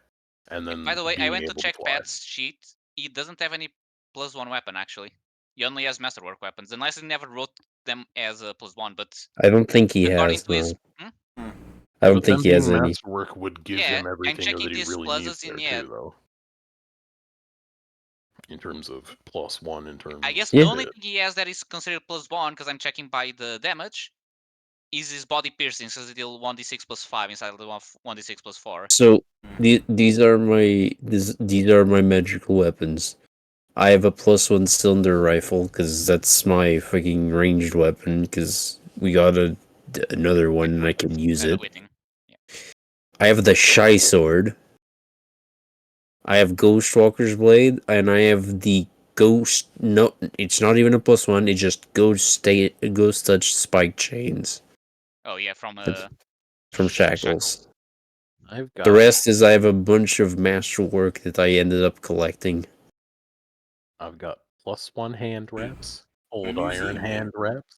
And then By the way, I being went to able check fly. Pat's sheet. He doesn't have any +1 weapon, actually. He only has masterwork weapons, unless he never wrote them as a +1, but... I don't think he according has. to his... No. Hmm? I don't But think them he has being any. masterwork would give Yeah, him I'm everything checking that he these really pluses needs there in, yeah. too, though. in terms of +1. In terms, I guess of the only crit. thing he has that is considered +1, because I'm checking by the damage, is his body piercing, so they deal 1d6 +5 instead of the 1d6 +4. So these are my magical weapons. I have a +1 cylinder rifle because that's my fucking ranged weapon. Because we got another one and I can use it. I have the shy sword. I have Ghostwalker's blade, and I have the ghost. No, it's not even a +1. It's just ghost touch spike chains. Oh yeah, from Shackles. I've got The rest is I have a bunch of masterwork that I ended up collecting. I've got +1 hand wraps, old new iron team, hand wraps,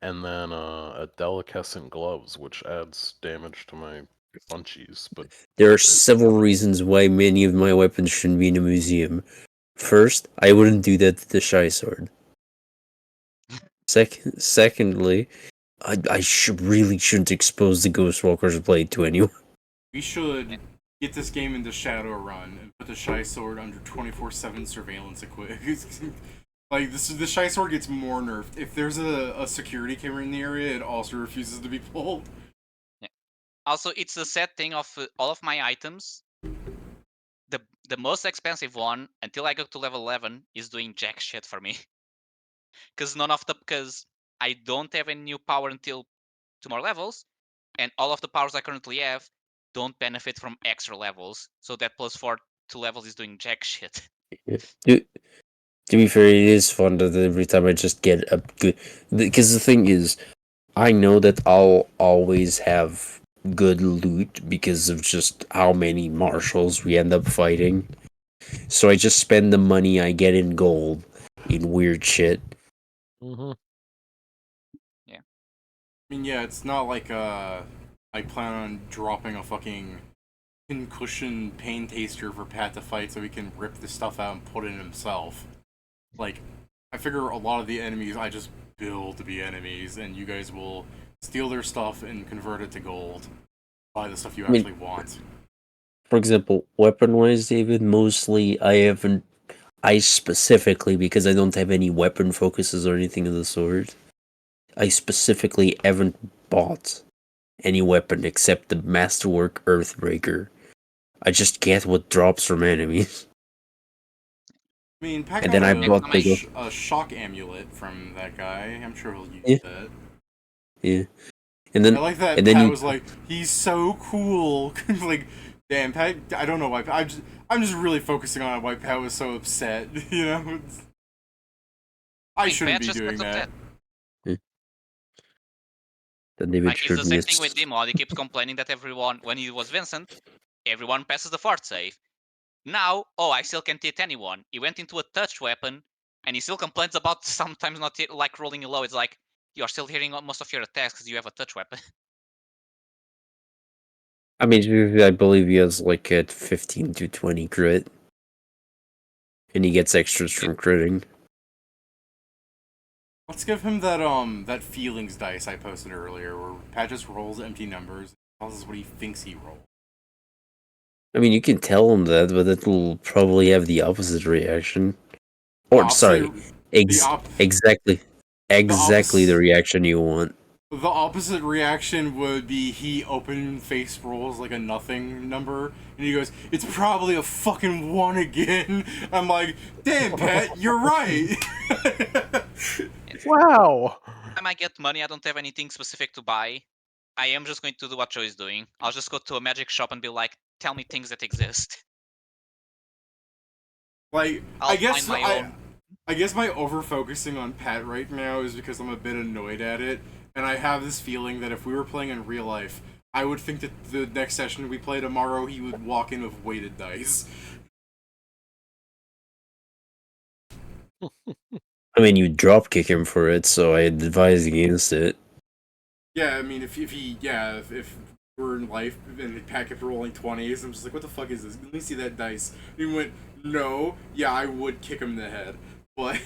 and then a delicescent gloves, which adds damage to my bunchies. But There are several reasons why many of my weapons shouldn't be in a museum. First, I wouldn't do that to the shy sword. Secondly, I really shouldn't expose the Ghostwalker's blade to anyone. We should get this game into Shadowrun and put the Shy Sword under 24/7 surveillance equipment. Like the Shy Sword gets more nerfed. If there's a security camera in the area, it also refuses to be pulled. Yeah. Also, it's the sad thing of all of my items. The most expensive one until I go to level 11 is doing jack shit for me. Because I don't have any new power until 2 more levels, and all of the powers I currently have don't benefit from extra levels. So that +4 to levels is doing jack shit. To be fair, it is fun that every time I just get a good. Because the thing is, I know that I'll always have good loot because of just how many marshals we end up fighting. So I just spend the money I get in gold in weird shit. Mm-hmm. Yeah. I mean, yeah, it's not like I plan on dropping a fucking pincushion pain taster for Pat to fight so he can rip the stuff out and put it in himself. Like, I figure a lot of the enemies I just build to be enemies, and you guys will steal their stuff and convert it to gold. Buy the stuff you actually want. For example, weapon-wise, David, mostly I specifically, because I don't have any weapon focuses or anything of the sort, I specifically haven't bought any weapon except the Masterwork Earthbreaker. I just get what drops from enemies. I mean, Pat And got then I bought a shock amulet from that guy. I'm sure he'll use that. Yeah. And then I like that and then Pat you, was like, he's so cool. Like, damn, Pat, I don't know why. I'm just really focusing on why Pat was so upset, you know? I shouldn't be doing that. Then David Like, it's showed the me same a thing with Demo. He keeps complaining that everyone, when he was Vincent, everyone passes the fort save. Now, I still can't hit anyone. He went into a touch weapon, and he still complains about sometimes not like rolling low. It's like, you're still hitting most of your attacks because you have a touch weapon. I mean, I believe he has like at 15 to 20 crit. And he gets extras from critting. Let's give him that feelings dice I posted earlier, where Pat just rolls empty numbers and tells us what he thinks he rolled. I mean, you can tell him that, but it will probably have the opposite reaction. Or, sorry, exactly the reaction you want. The opposite reaction would be he open-faced rolls like a nothing number, and he goes, "It's probably a fucking 1 again." I'm like, "Damn, Pat, you're right." Wow. I might get money. I don't have anything specific to buy. I am just going to do what Joe is doing. I'll just go to a magic shop and be like, "Tell me things that exist." Like, I guess I guess my over-focusing on Pat right now is because I'm a bit annoyed at it, and I have this feeling that if we were playing in real life, I would think that the next session we play tomorrow, he would walk in with weighted dice. I mean, you drop kick him for it, so I advise against it. Yeah, I mean, if we're in life and Pat kept rolling 20s, I'm just like, what the fuck is this? Let me see that dice. And he went, no, yeah, I would kick him in the head. But...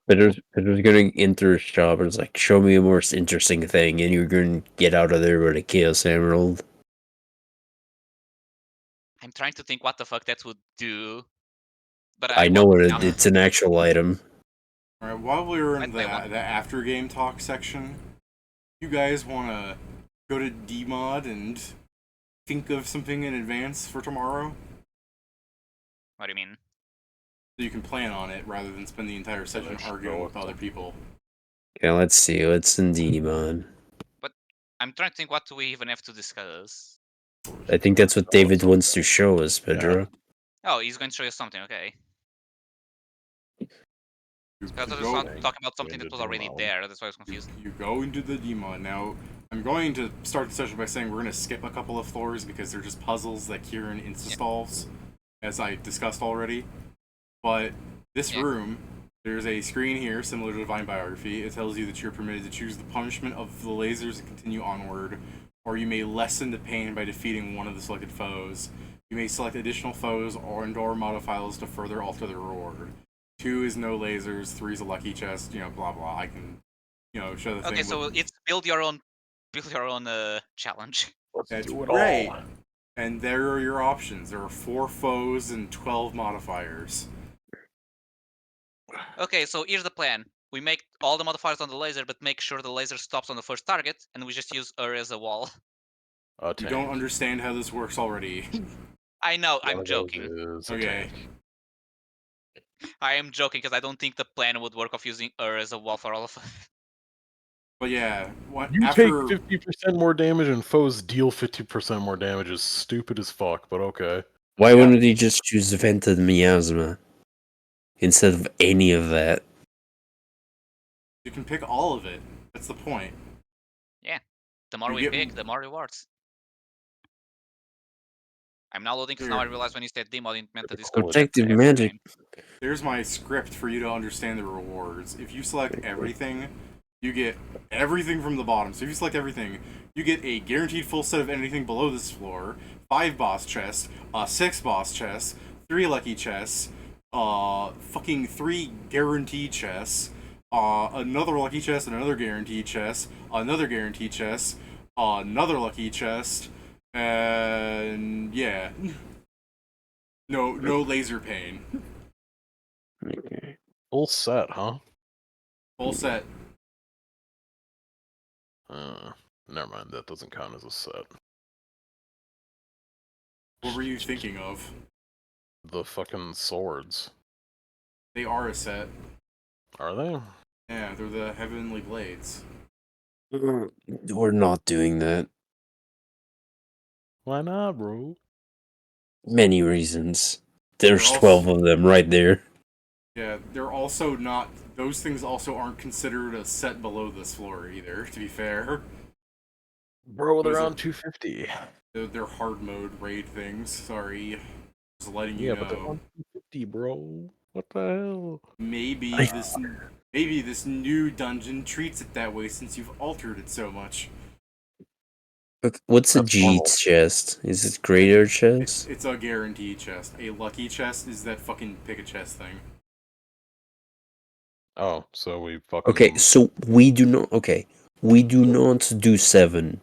Peter's gonna enter a shop and it's like, show me a more interesting thing, and you're gonna get out of there with a Chaos Emerald. I'm trying to think what the fuck that would do. But I know want- it, it's an actual item. Alright, while we were in I'd the play one. after game talk section, you guys want to go to DMod and think of something in advance for tomorrow? What do you mean? So you can plan on it rather than spend the entire session arguing with other people. Yeah, let's see. Let's indeed, man. I'm trying to think what do we even have to discuss. I think that's what David wants to show us, Pedro. Oh, he's going to show you something, okay. Because I just go, want to talk about something that was already Demon. there, that's why I was confused. you go into the DMod. Now, I'm going to start the session by saying we're going to skip a couple of floors because they're just puzzles that Kieran installs, as I discussed already. But this room, there's a screen here similar to Divine Biography. It tells you that you're permitted to choose the punishment of the lasers and continue onward, or you may lessen the pain by defeating one of the selected foes. You may select additional foes or modifiers to further alter the reward. 2 is no lasers, 3 is a lucky chest, blah blah. I can, show the thing. Okay, so it's build your own challenge. That's do it right. all. And there are your options. There are 4 foes and 12 modifiers. Okay, so here's the plan. We make all the modifiers on the laser, but make sure the laser stops on the first target, and we just use her as a wall. You don't understand how this works already. I know, One I'm of those joking. is a Okay. tank. I am joking because I don't think the plan would work of using her as a wall for all of us. But yeah, You after take 50% more damage and foes deal 50% more damage is stupid as fuck, but okay. Why wouldn't he just choose Vented Miasma instead of any of that? you can pick all of it. That's the point. The more You we get- pick, the more rewards. I'm now loading because now I realize when you said demo, it meant the Discord chat. Protective every magic. game. There's my script for you to understand the rewards. If you select everything, you get everything from the bottom. So if you select everything, you get a guaranteed full set of anything below this floor, 5 boss chests, 6 boss chests, 3 lucky chests, fucking 3 guaranteed chests, another lucky chest, another guaranteed chest, another guaranteed chest, another lucky chest, and yeah. No laser pain. Okay. Full set, huh? Full set. Never mind, that doesn't count as a set. What were you thinking of? The fucking swords. They are a set. Are they? Yeah, they're the Heavenly Blades. We're not doing that. Why not, bro? Many reasons. There's They're 12 also- of them right there. Yeah, they're also not. Those things also aren't considered a set below this floor either, to be fair. Bro, they're Those are- on 250. They're hard mode raid things, sorry. Just letting you Yeah, know. but they're on 250, bro. What the hell? Maybe this new dungeon treats it that way since you've altered it so much. What's a That's G normal. chest? Is it greater chest? It's a guaranteed chest. A lucky chest is that fucking pick a chest thing. Oh, so we fucking... Okay, so we do not. Okay, we do not do 7.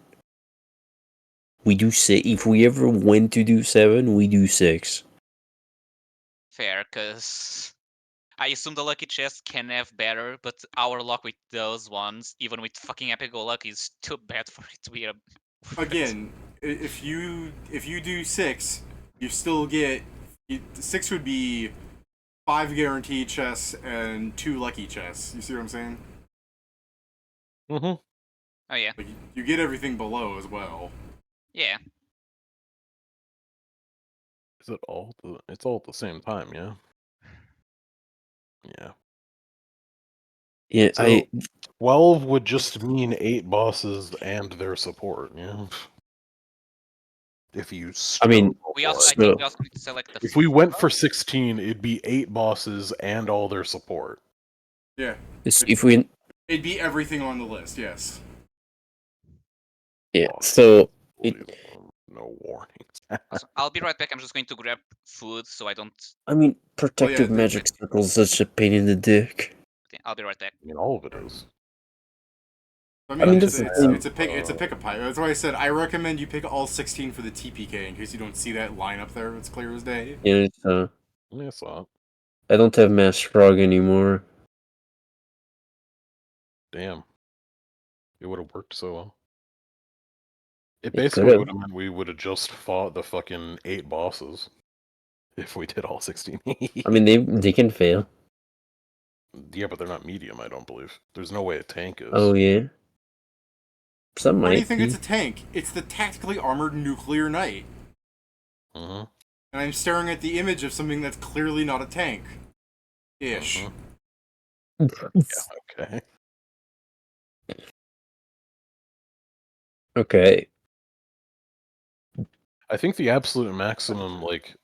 We do 6. If we ever went to do 7, we do 6. Fair, because I assume the lucky chest can have better, but our luck with those ones, even with fucking epic go luck, is too bad for it to be a. Again, if you do 6, you still get 6 would be 5 guaranteed chests and 2 lucky chests. You see what I'm saying? Mm-hmm. Oh yeah, Like you get everything below as well. yeah. Is it all? It's all at the same time, yeah? Yeah. Yeah, So, 12 would just mean 8 bosses and their support, yeah? If you I mean, We also, I So- think we also need to select the. if we went for 16, it'd be 8 bosses and all their support. Yeah, if we. it'd be everything on the list. Yes. Yeah, so. No warnings. Also, I'll be right back. I'm just going to grab food so I don't. I mean, protective magic circle's such a pain in the dick. Okay, I'll be right back. I mean, all of it is. I mean, mean, that's it's the a pick a pipe. That's why I said I recommend you pick all 16 for the TPK in case you don't see that line up there. It's clear as day. Yeah, it's, Yeah, I saw it. I don't have Mass Frog anymore. Damn. It would have worked so well. It It basically could've. would have meant we would have just fought the fucking 8 bosses. If we did all 16. I mean, they can fail. Yeah, but they're not medium, I don't believe. There's no way a tank is. Oh yeah. Some Why do you might think be. it's a tank? It's the tactically armored nuclear knight. Mm-hmm. And I'm staring at the image of something that's clearly not a tank. Ish. Okay. Okay. I think the absolute maximum, like,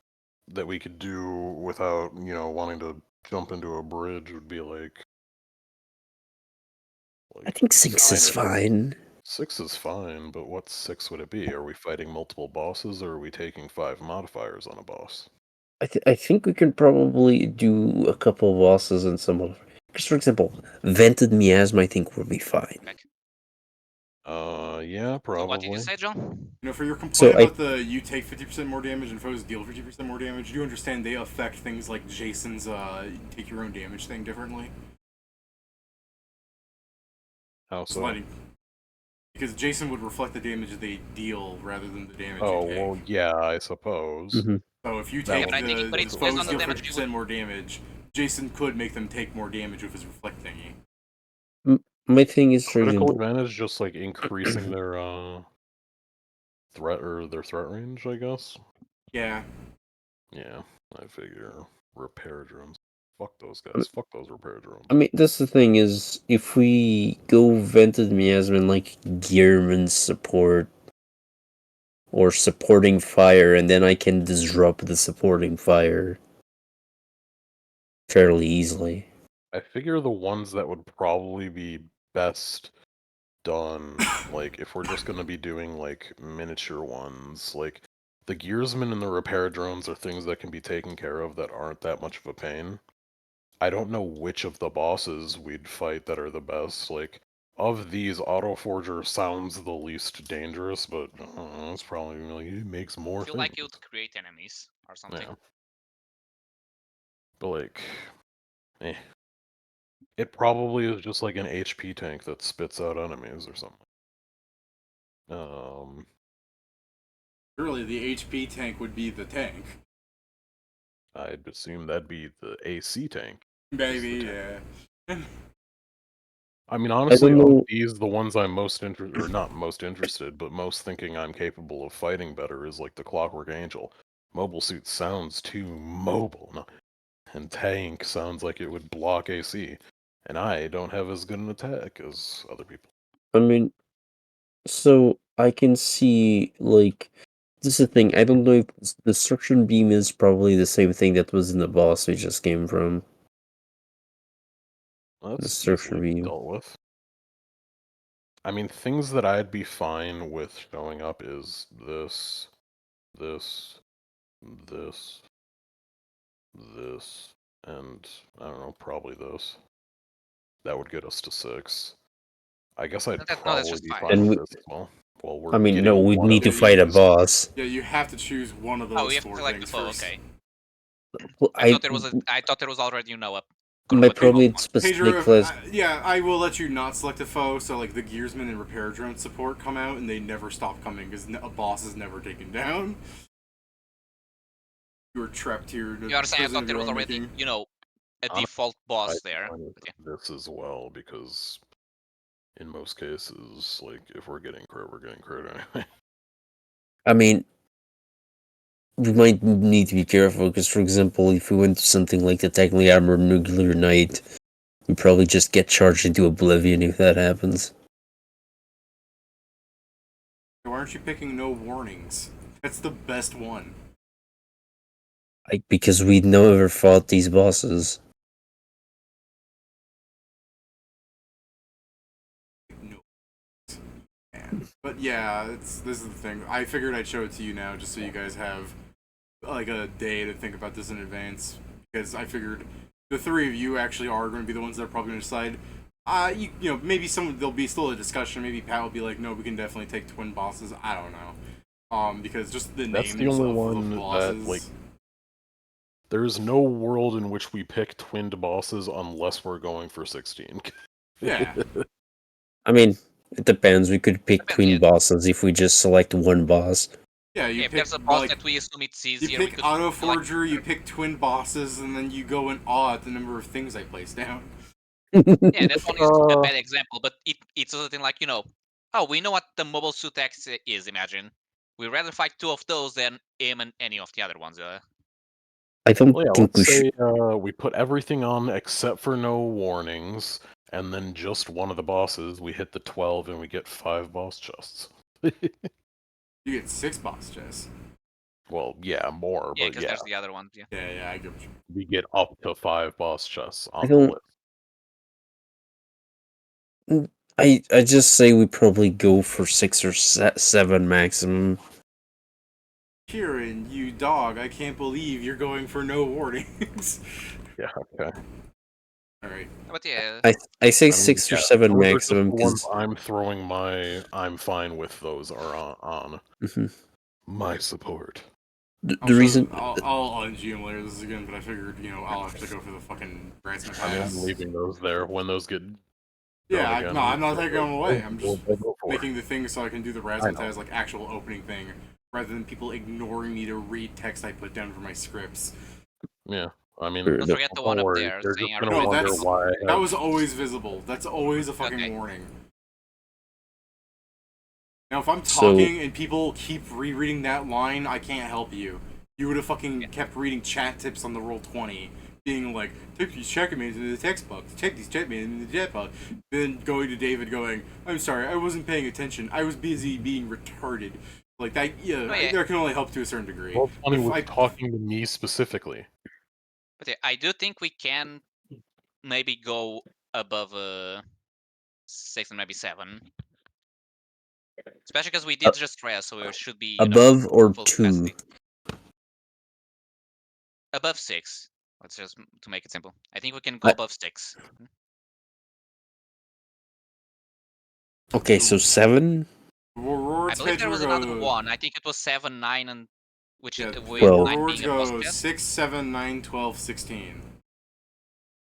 that we could do without, wanting to jump into a bridge would be like I think 6 is 9 or fine. 6 is fine, but what 6 would it be? Are we fighting multiple bosses, or are we taking 5 modifiers on a boss? I think we can probably do a couple of bosses and some of. Because, for example, Vented Miasma I think would be fine. Yeah, probably. What did you say, John? You know, for your complaint So about you take 50% more damage and foes deal 50% more damage, do you understand they affect things like Jason's take your own damage thing differently? How so? Because Jason would reflect the damage they deal rather than the damage Oh, you take. well, yeah, I suppose. Mhm. So if you That take would but I think the it's based foes on the deal damage you 50% more damage, Jason could make them take more damage with his reflect thingy. My thing is, for Critical example, advantage just like increasing their threat range, I guess. Yeah. Yeah, I figure repair drones. Fuck those guys. Fuck those repair drones. I mean, that's the thing is, if we go Vented Miasma and like Gearman support or supporting fire, and then I can disrupt the supporting fire fairly easily. I figure the ones that would probably be best done, like, if we're just gonna be doing, like, miniature ones, like, the Gearsmen and the repair drones are things that can be taken care of that aren't that much of a pain. I don't know which of the bosses we'd fight that are the best, like, of these, Autoforger sounds the least dangerous, but it's probably, like, it makes more I feel things. like you'd create enemies or something. Yeah. But, like, it probably is just like an HP tank that spits out enemies or something. Surely the HP tank would be the tank. I'd assume that'd be the AC tank. Maybe, yeah. I mean, honestly, don't of know. these, the ones I'm most interested, or not most interested, but most thinking I'm capable of fighting better is like the Clockwork Angel. Mobile suit sounds too mobile, and tank sounds like it would block AC, and I don't have as good an attack as other people. I mean, so I can see, like, this is the thing. I don't know if Destruction Beam is probably the same thing that was in the boss we just came from. Well, that's Destruction easily Beam. dealt with. I mean, things that I'd be fine with showing up is this, this, this, this, and I don't know, probably this. That would get us to 6. I guess I'd No, that's probably just be 5. fine with this as well. Well, we're I mean, getting no, we'd one need of to these. fight a boss. Yeah, you have to choose one of those Oh, we have to 4 select the things foe. first. Okay. Well, I thought there was already my what probably one. specific Pedro, class. yeah, I will let you not select a foe, so like the Gearsman and Repair Drone support come out and they never stop coming because a boss is never taken down. You are trapped here. You understand? I thought there was already, a default boss I'd be there. fine with this as well, because in most cases, like, if we're getting crit, we're getting crit anyway. I mean, we might need to be careful because, for example, if we went to something like the technically armored nuclear knight, we probably just get charged into oblivion if that happens. Why aren't you picking no warnings? That's the best one. Because we never fought these bosses. No. But yeah, this is the thing. I figured I'd show it to you now just so you guys have like a day to think about this in advance. Because I figured the 3 of you actually are going to be the ones that are probably going to decide. Maybe there'll be still a discussion. Maybe Pat will be like, no, we can definitely take twin bosses. I don't know. Because just the That's names the only of one the bosses. There's no world in which we pick twinned bosses unless we're going for 16. Yeah. I mean, it depends. We could pick Depends, twin yeah. bosses if we just select one boss. Yeah, you If pick there's a boss like that we assume it's you easier, we pick could Auto do, like, Forger, you pick twin bosses, and then you go in awe at the number of things I place down. yeah, that one is a Uh, bad example, but it's something like, oh, we know what the Mobile Suit X is, imagine. We'd rather fight 2 of those than aim and any of the other ones. I don't Well, yeah, think we let's should. say we put everything on except for no warnings, and then just one of the bosses, we hit the 12 and we get 5 boss chests. You get 6 boss chests. Well, yeah, more, Yeah, but because yeah, there's the other ones, yeah. Yeah, I get what you mean. we get up to 5 boss chests I on the don't. list. I just say we probably go for 6 or 7 maximum. Kieran, you dog, I can't believe you're going for no warnings. Yeah, okay. Alright. But yeah, I say I mean, 6 or yeah, 7 those are just maximum the ones because I'm throwing my I'm fine with those are on my support. the Also, reason. I'll un-GM layer this again, but I figured, I'll have to go for the fucking Ransom I mean, Pass. I'm leaving those there when those get Yeah, done again. I'm not taking them away. I'm We'll just go for it. making the thing so I can do the I know. Razzmatazz, like, actual opening thing, rather than people ignoring me to read text I put down for my scripts. Yeah, I mean, Don't don't forget the don't one up worry, there they're saying just gonna No, wonder that's- why. That was always visible. That's always a fucking Okay. warning. Now, if I'm So- talking and people keep rereading that line, I can't help you. You would have fucking kept reading chat tips on the Roll20, being like, "Take these checkmates into the text box. Check these checkmates into the chat box." Then going to David, going, "I'm sorry, I wasn't paying attention. I was busy being retarded." Like that. Yeah, Oh, yeah. that can only help to a certain degree. Well, funny If was I- talking to me specifically. But yeah, I do think we can maybe go above 6 and maybe 7. Especially because we did just rest, so we should be Above or full 2? capacity. Above 6. Let's just to make it simple. I think we can go above 6. Okay, so 7? I believe there was another go, one. I think it was 7, 9, and which Yeah, is with 12. 9 rewards being a boss go chest. 6, 7, 9, 12, 16.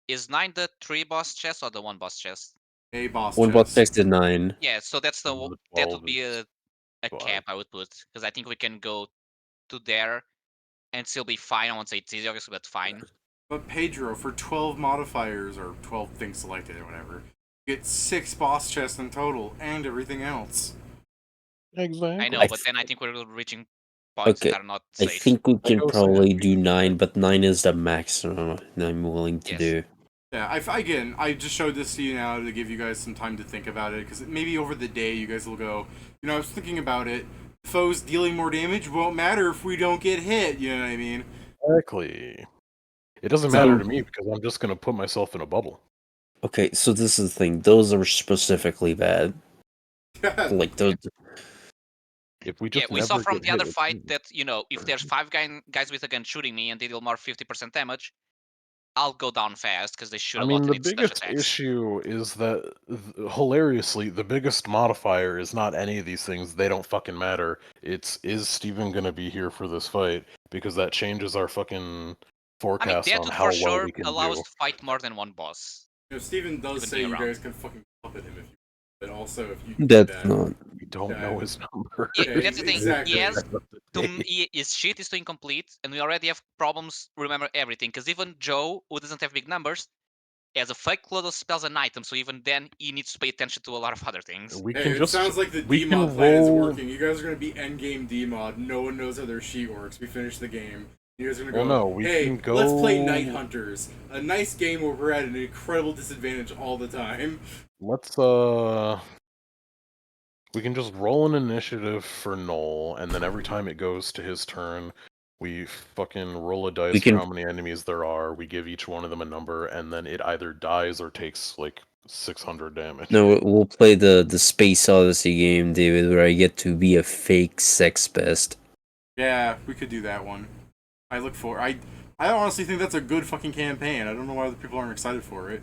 Is 9 the 3 boss chest or the 1 boss chest? A boss One chest. boss text to 9. Yeah, so that's And the that 12 would be is a 5. cap I would put, because I think we can go to there and still be fine. I won't say it's easy, obviously, but fine. But Pedro, for 12 modifiers, or 12 things selected or whatever, you get 6 boss chests in total, and everything else. Exactly. I know, but then I think we're reaching points Okay, that are not I safe. think we can I was probably do 9, but 9 is the maximum I'm willing to Yes. do. Yeah, I just showed this to you now to give you guys some time to think about it, because maybe over the day you guys will go, I was thinking about it, foes dealing more damage won't matter if we don't get hit, you know what I mean? Exactly. It doesn't So- matter to me because I'm just gonna put myself in a bubble. Okay, so this is the thing. Those are specifically bad. Like those. If we Yeah, just we saw never from get the hit other with fight things. that, if there's 5 guys with a gun shooting me and they deal more 50% damage, I'll go down fast because they shoot I a mean, lot the and it's special biggest attacks. issue is that, hilariously, the biggest modifier is not any of these things. They don't fucking matter. It's, is Steven gonna be here for this fight? Because that changes our fucking I mean, forecast that on would how for well sure we can allow do. us to fight more than one boss. Steven does Even say being you around. guys can fucking puppet him if you but also if you do That's that. not. We don't know his number. Yeah, that's the thing. Exactly. His shit is too incomplete, and we already have problems remember everything. Because even Joe, who doesn't have big numbers, has a fake load of spells and items, so even then he needs to pay attention to a lot of other things. We Hey, can it just. sounds like the we DMod can plan is roll- working. You guys are gonna be endgame DMod. No one knows how their sheet works. We finished the game. You guys are gonna Well, go, no, we hey, can go- let's play Night Hunters. A nice game where we're at an incredible disadvantage all the time. Let's we can just roll an initiative for Noel, and then every time it goes to his turn, we fucking roll a dice We can- for how many enemies there are. We give each one of them a number, and then it either dies or takes like 600 damage. No, we'll play the Space Odyssey game, David, where I get to be a fake sex pest. Yeah, we could do that one. I look for. I honestly think that's a good fucking campaign. I don't know why other people aren't excited for it.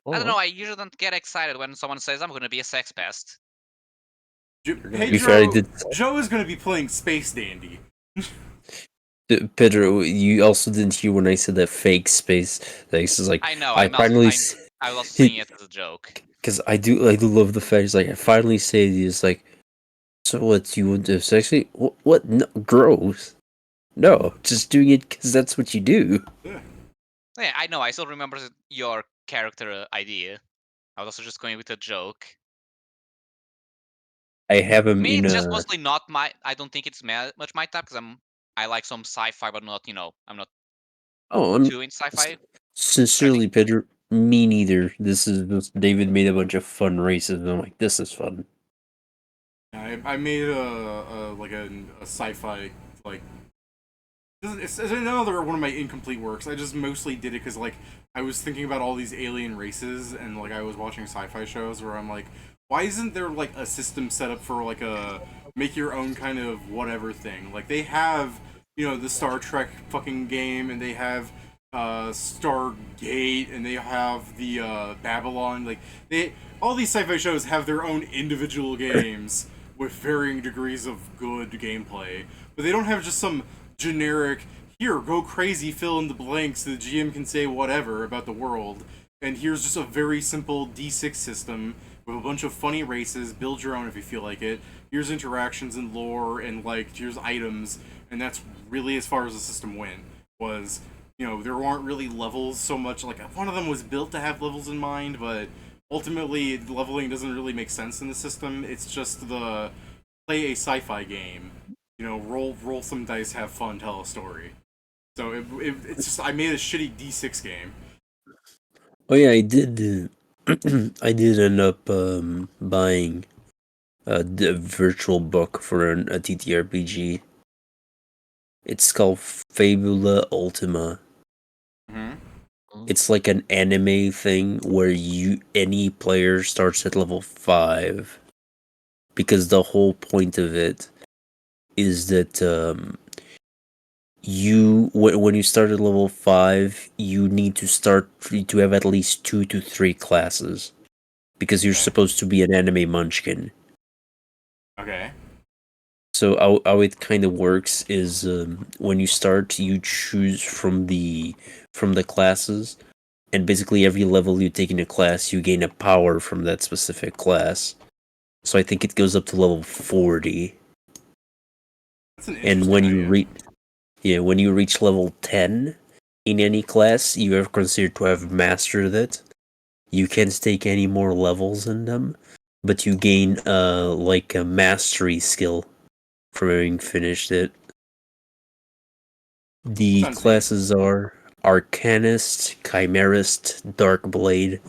I don't know. I usually don't get excited when someone says I'm going to be a sex pest. be fair, I Pedro, did- Joe is going to be playing Space Dandy. Pedro, you also didn't hear when I said that fake space. This is like I know. I finally I was seeing it as a joke. because I do love the fact it's like I finally say it's like, so what you would have sexy? What? No, gross. No, just doing it because that's what you do. Yeah. Yeah, I know. I still remember your character idea. I was also just going with a joke. I have him Me, in it's just mostly not my. I don't think it's much my type because I like some sci-fi, but not I'm not I'm too into sci-fi. sincerely, Pedro. Me neither. This is just David made a bunch of fun races, and I'm like, this is fun. I made a sci-fi like. It's another one of my incomplete works. I just mostly did it because like I was thinking about all these alien races and like I was watching sci-fi shows where I'm like, why isn't there like a system set up for like a make your own kind of whatever thing? Like they have the Star Trek fucking game and they have Stargate and they have the Babylon. Like they all these sci-fi shows have their own individual games with varying degrees of good gameplay, but they don't have just some generic here go crazy fill in the blanks so the GM can say whatever about the world, and here's just a very simple D6 system with a bunch of funny races, build your own if you feel like it, here's interactions and lore and like here's items, and that's really as far as the system went. Was there weren't really levels so much, like one of them was built to have levels in mind, but ultimately leveling doesn't really make sense in the system. It's just the play a sci-fi game, roll some dice, have fun, tell a story. So it's just I made a shitty D6 game. Oh yeah, I did. I did end up buying the virtual book for a TTRPG. It's called Fabula Ultima. Mm-hmm. It's like an anime thing where any player starts at level 5, because the whole point of it is that when you start at level 5, you need to have at least 2 to 3 classes, because you're supposed to be an anime munchkin. Okay. So how it kind of works is when you start, you choose from the classes, and basically every level you take in a class, you gain a power from that specific class. So I think it goes up to level 40. That's an And when you idea. when you reach level 10 in any class, you are considered to have mastered it. You can't take any more levels in them, but you gain like a mastery skill from having finished it. The Sounds classes are Arcanist, Chimerist, Darkblade,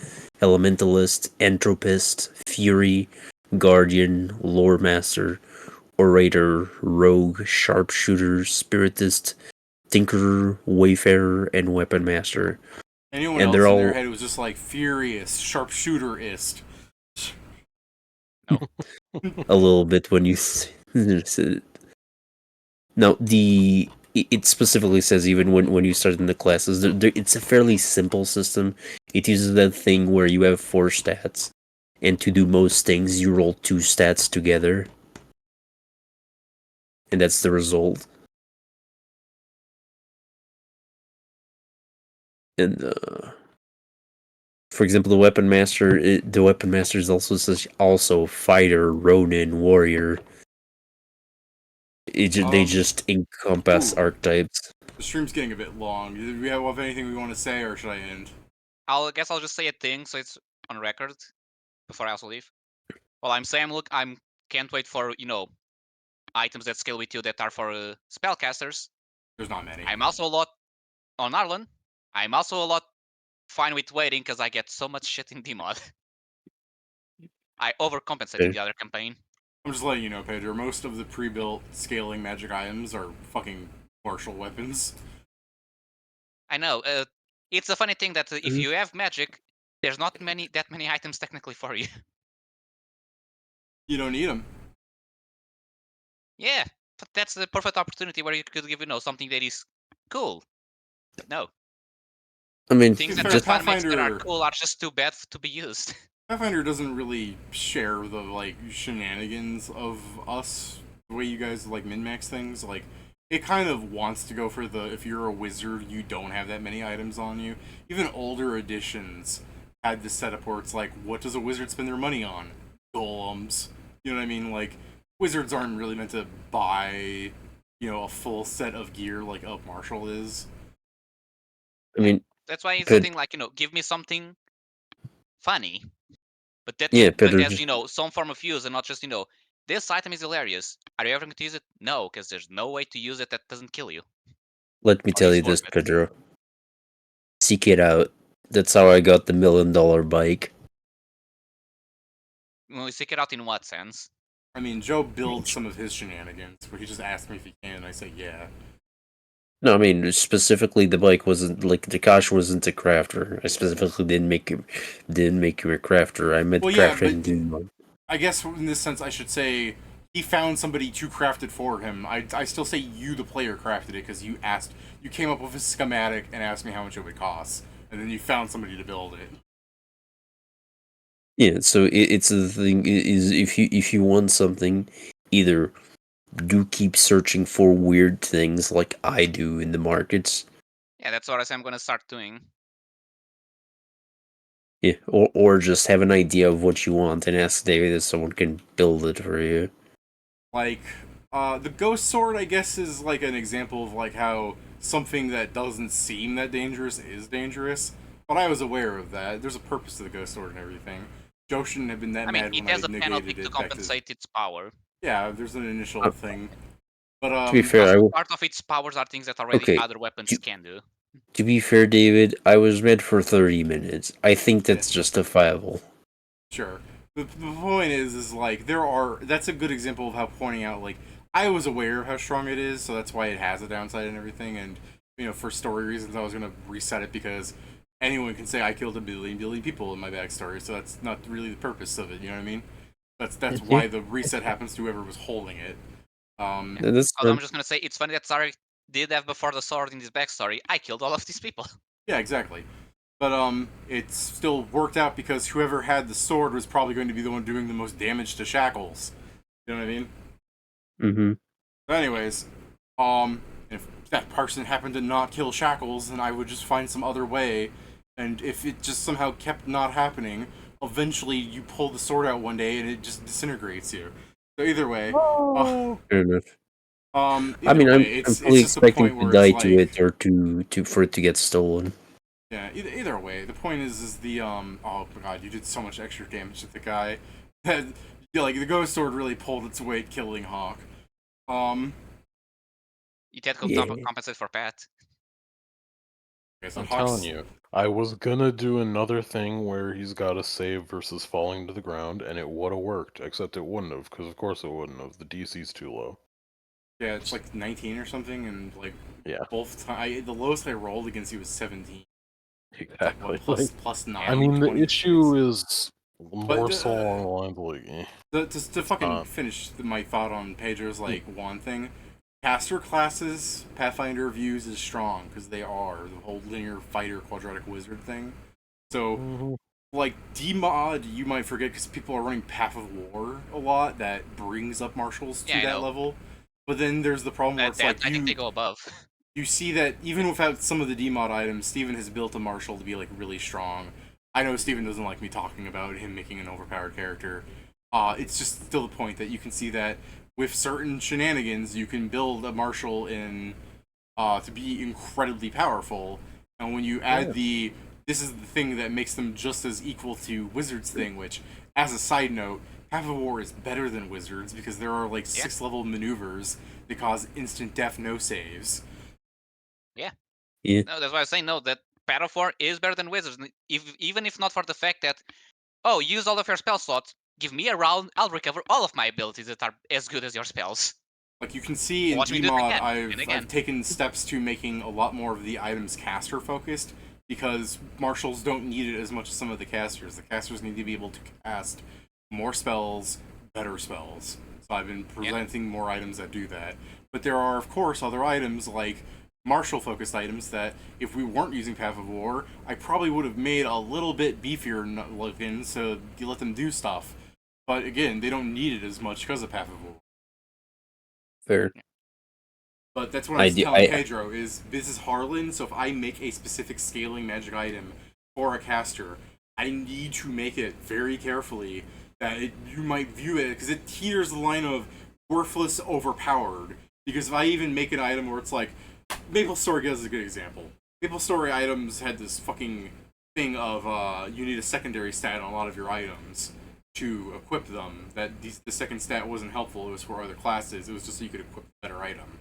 Elementalist, Entropist, Fury, Guardian, Lore Master, Orator, Rogue, Sharpshooter, Spiritist, Tinkerer, Wayfarer, and Weapon Master. Anyone And else they're in all their head was just like furious, sharpshooterist. No. a little bit when you said it. No, it specifically says even when you start in the classes, it's a fairly simple system. It uses that thing where you have 4 stats, and to do most things, you roll 2 stats together, and that's the result. And for example, the weapon master is also fighter, ronin, warrior. They just encompass archetypes. The stream's getting a bit long. Do we have anything we want to say, or should I end? I'll just say a thing so it's on record before I also leave. Well, I'm saying, look, can't wait for items that scale with you that are for spellcasters. There's not many. I'm also a lot on Harlonde. I'm also a lot fine with waiting because I get so much shit in DMod. I overcompensate in the other campaign. I'm just letting you know, Pedro, most of the pre-built scaling magic items are fucking martial weapons. I know. It's a funny thing that if you have magic, there's not that many items technically for you. You don't need them. Yeah, but that's the perfect opportunity where you could give something that is cool. But no. I mean, things that find makes that are cool are just too bad to be used. Pathfinder doesn't really share the like shenanigans of us, the way you guys like min-max things. Like it kind of wants to go for the, if you're a wizard, you don't have that many items on you. Even older editions had this setup where it's like, what does a wizard spend their money on? Golems. You know what I mean? Like, wizards aren't really meant to buy, a full set of gear like a marshal is. I mean, That's why it's the Ped- thing, like, give me something funny, but that Yeah, but Pedro, has some form of use and not just this item is hilarious. Are you ever going to use it? No, because there's no way to use it that doesn't kill you. let me Or tell is you this, forfeit. Pedro. Seek it out. That's how I got the $1 million bike. Well, we seek it out in what sense? I mean, Joe builds some of his shenanigans, where he just asked me if he can, and I say yeah. No, I mean specifically the bike wasn't like the Kosh wasn't a crafter. I specifically didn't make you a crafter. I meant Well, yeah, but crafting. I guess in this sense, I should say he found somebody to craft it for him. I still say you, the player, crafted it because you came up with a schematic and asked me how much it would cost, and then you found somebody to build it. Yeah, so it's the thing is if you want something, either do keep searching for weird things like I do in the markets. Yeah, that's what I say I'm going to start doing. Yeah, or just have an idea of what you want and ask David if someone can build it for you. Like, the ghost sword, I guess, is like an example of like how something that doesn't seem that dangerous is dangerous. But I was aware of that. There's a purpose to the ghost sword and everything. Joe shouldn't have been that I mean, mad it when I has a penalty negated to it back to. compensate its power. Yeah, there's an initial thing. But To be fair, part of its powers are things that already Okay, other weapons can do. to be fair, David, I was mad for 30 minutes. I think that's justifiable. Sure. The point is like that's a good example of how pointing out like I was aware of how strong it is, so that's why it has a downside and everything. And for story reasons, I was gonna reset it because anyone can say I killed a billion people in my backstory, so that's not really the purpose of it. You know what I mean? That's why the reset happens to whoever was holding it. That's I'm just gonna say it's funny that Sarek did have before the sword in his backstory. I killed all of these people. Yeah, exactly. But it still worked out because whoever had the sword was probably going to be the one doing the most damage to Shackles. You know what I mean? Mm-hmm. But anyways, if that person happened to not kill Shackles, then I would just find some other way. And if it just somehow kept not happening, eventually you pull the sword out one day and it just disintegrates you. So either way, Fair enough. either I mean, I'm it's fully just a expecting point to where die it's to like, it or to for it to get stolen. yeah, either way, the point is the oh my god, you did so much extra damage to the guy that like the ghost sword really pulled its weight killing Hawk. It had to Yeah. compensate for Pat. Okay, so I'm Hawk's, telling you, I was gonna do another thing where he's got to save versus falling to the ground, and it would have worked, except it wouldn't have, because of course it wouldn't have. The DC's too low. yeah, it's like 19 or something, and like Yeah, both the lowest I rolled against you was 17. exactly. Plus 9. I mean, the 20. issue is more But so along the lines of like, to fucking finish my thought on Pedro's like one thing, caster classes Pathfinder views is strong because they are the whole linear fighter quadratic wizard thing. So like demod, you might forget because people are running Path of War a lot. That brings up marshals to that level. But then there's the problem where it's like I think they go above. You see that even without some of the demod items, Steven has built a marshal to be like really strong. I know Steven doesn't like me talking about him making an overpowered character. It's just still the point that you can see that with certain shenanigans, you can build a marshal in to be incredibly powerful. And when you add this is the thing that makes them just as equal to Wizards thing, which, as a side note, Path of War is better than Wizards because there are like 6-level maneuvers that cause instant death no saves. Yeah. Yeah. No, that's why I was saying no. That Battle 4 is better than Wizards, even if not for the fact that use all of your spell slots. Give me a round, I'll recover all of my abilities that are as good as your spells. Like you can see in DMod, I've taken steps to making a lot more of the items caster focused because marshals don't need it as much as some of the casters. The casters need to be able to cast more spells, better spells. So I've been presenting more items that do that. But there are, of course, other items like martial focused items that if we weren't using Path of War, I probably would have made a little bit beefier looking so you let them do stuff. But again, they don't need it as much because of Path of War. Fair. But that's what I was telling Pedro, is this is Harlonde, so if I make a specific scaling magic item for a caster, I need to make it very carefully that you might view it, because it teeters the line of worthless, overpowered. Because if I even make an item where it's like, Maple Story is a good example. Maple Story items had this fucking thing of you need a secondary stat on a lot of your items to equip them. That the second stat wasn't helpful, it was for other classes, it was just so you could equip a better item.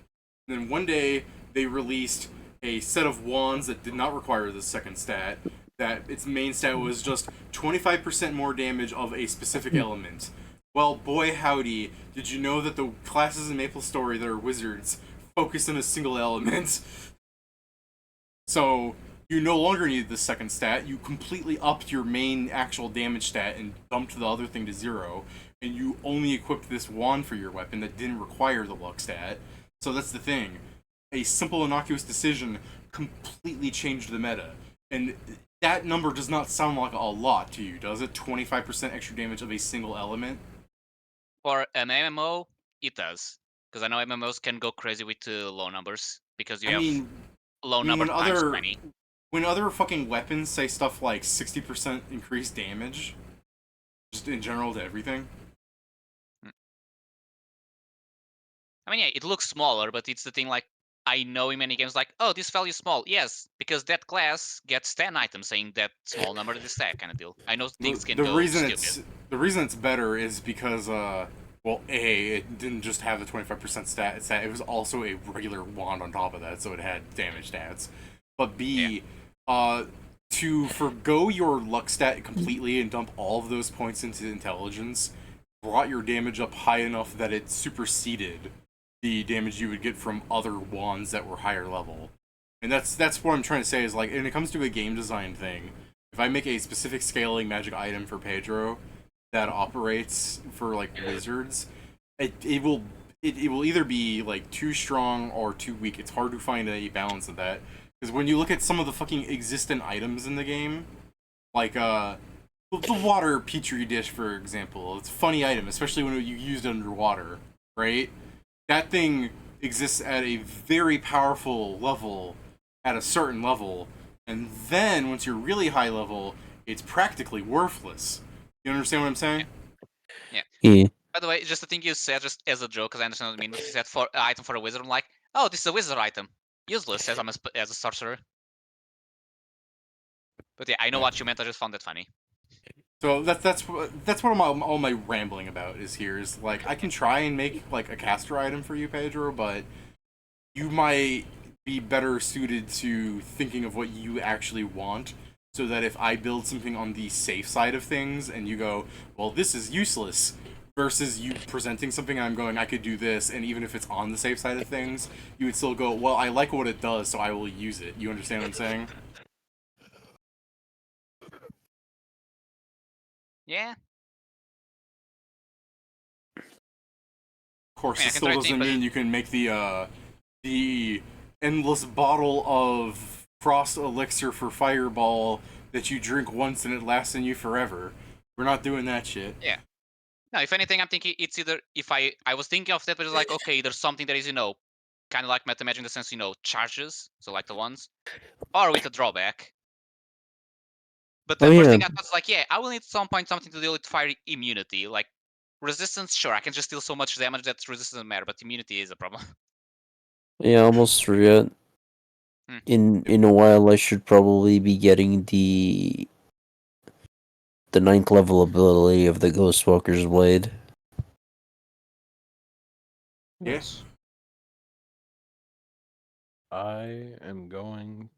And then one day, they released a set of wands that did not require the second stat, that its main stat was just 25% more damage of a specific element. Well, boy howdy, did you know that the classes in Maple Story that are wizards focus on a single element? So, you no longer needed the second stat, you completely upped your main actual damage stat and bumped the other thing to 0, and you only equipped this wand for your weapon that didn't require the luck stat. So that's the thing. A simple, innocuous decision completely changed the meta. And that number does not sound like a lot to you, does it? 25% extra damage of a single element? For an MMO, it does. Because I know MMOs can go crazy with low numbers. Because you have low number times 20. When other fucking weapons say stuff like 60% increased damage, just in general to everything. I mean, yeah, it looks smaller, but it's the thing, like, I know in many games, like, oh, this value is small. Yes, because that class gets 10 items saying that small number of the stack kind of deal. I know things can go stupid. The reason it's better is because, well, A, it didn't just have the 25% stat, it was also a regular wand on top of that, so it had damage stats. But B, to forgo your luck stat completely and dump all of those points into intelligence brought your damage up high enough that it superseded the damage you would get from other wands that were higher level. And that's what I'm trying to say is, like, when it comes to a game design thing, if I make a specific scaling magic item for Pedro that operates for, like, wizards, it will either be, like, too strong or too weak. It's hard to find a balance of that. Because when you look at some of the fucking existent items in the game, like, the water petri dish, for example, it's a funny item, especially when you use it underwater, right? That thing exists at a very powerful level, at a certain level, and then once you're really high level, it's practically worthless. You understand what I'm saying? Yeah. By the way, just the thing you said, just as a joke, because I understand what you mean, you said for item for a wizard, I'm like, oh, this is a wizard item. Useless as as a sorcerer. But yeah, I know what you meant, I just found that funny. So that's what all my rambling about is here, is like, I can try and make like a caster item for you, Pedro, but you might be better suited to thinking of what you actually want, so that if I build something on the safe side of things and you go, well, this is useless, versus you presenting something and I'm going, I could do this, and even if it's on the safe side of things, you would still go, well, I like what it does, so I will use it. You understand what I'm saying? Yeah. Of course, it still doesn't mean you can make the endless bottle of frost elixir for Fireball that you drink once and it lasts in you forever. We're not doing that shit. Yeah. No, if anything, I'm thinking it's either, if I was thinking of that, but it's like, okay, there's something that is, kind of like meta magic in the sense, charges, so like the ones, or with a drawback. But the first thing I thought was like, yeah, I will need at some point something to deal with fire immunity. Like, resistance, sure, I can just deal so much damage that resistance doesn't matter, but immunity is a problem. Yeah, almost forget. In a while, I should probably be getting the 9th level ability of the Ghostwalker's Blade. Yes. I am going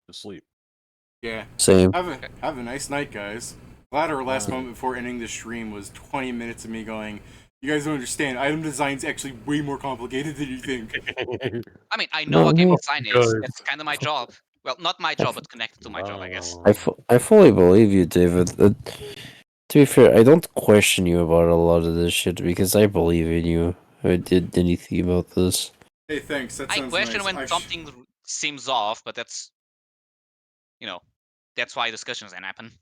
to sleep. Yeah. Same. Have a nice night, guys. Glad our last moment before ending the stream was 20 minutes of me going, you guys don't understand, item design's actually way more complicated than you think. I mean, I know what game design is. That's kind of my job. Well, not my job, but connected to my job, I guess. I fully believe you, David. To be fair, I don't question you about a lot of this shit because I believe in you. I did anything about this. Hey, thanks. That sounds I question nice. when something seems off, but that's, that's why discussions can happen.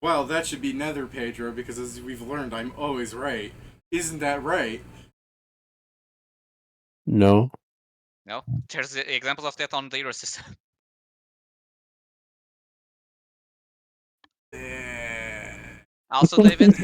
Well, that should be nether, Pedro, because as we've learned, I'm always right. Isn't that right? No. No, there's examples of that on the Euro system. Yeah. Also, David,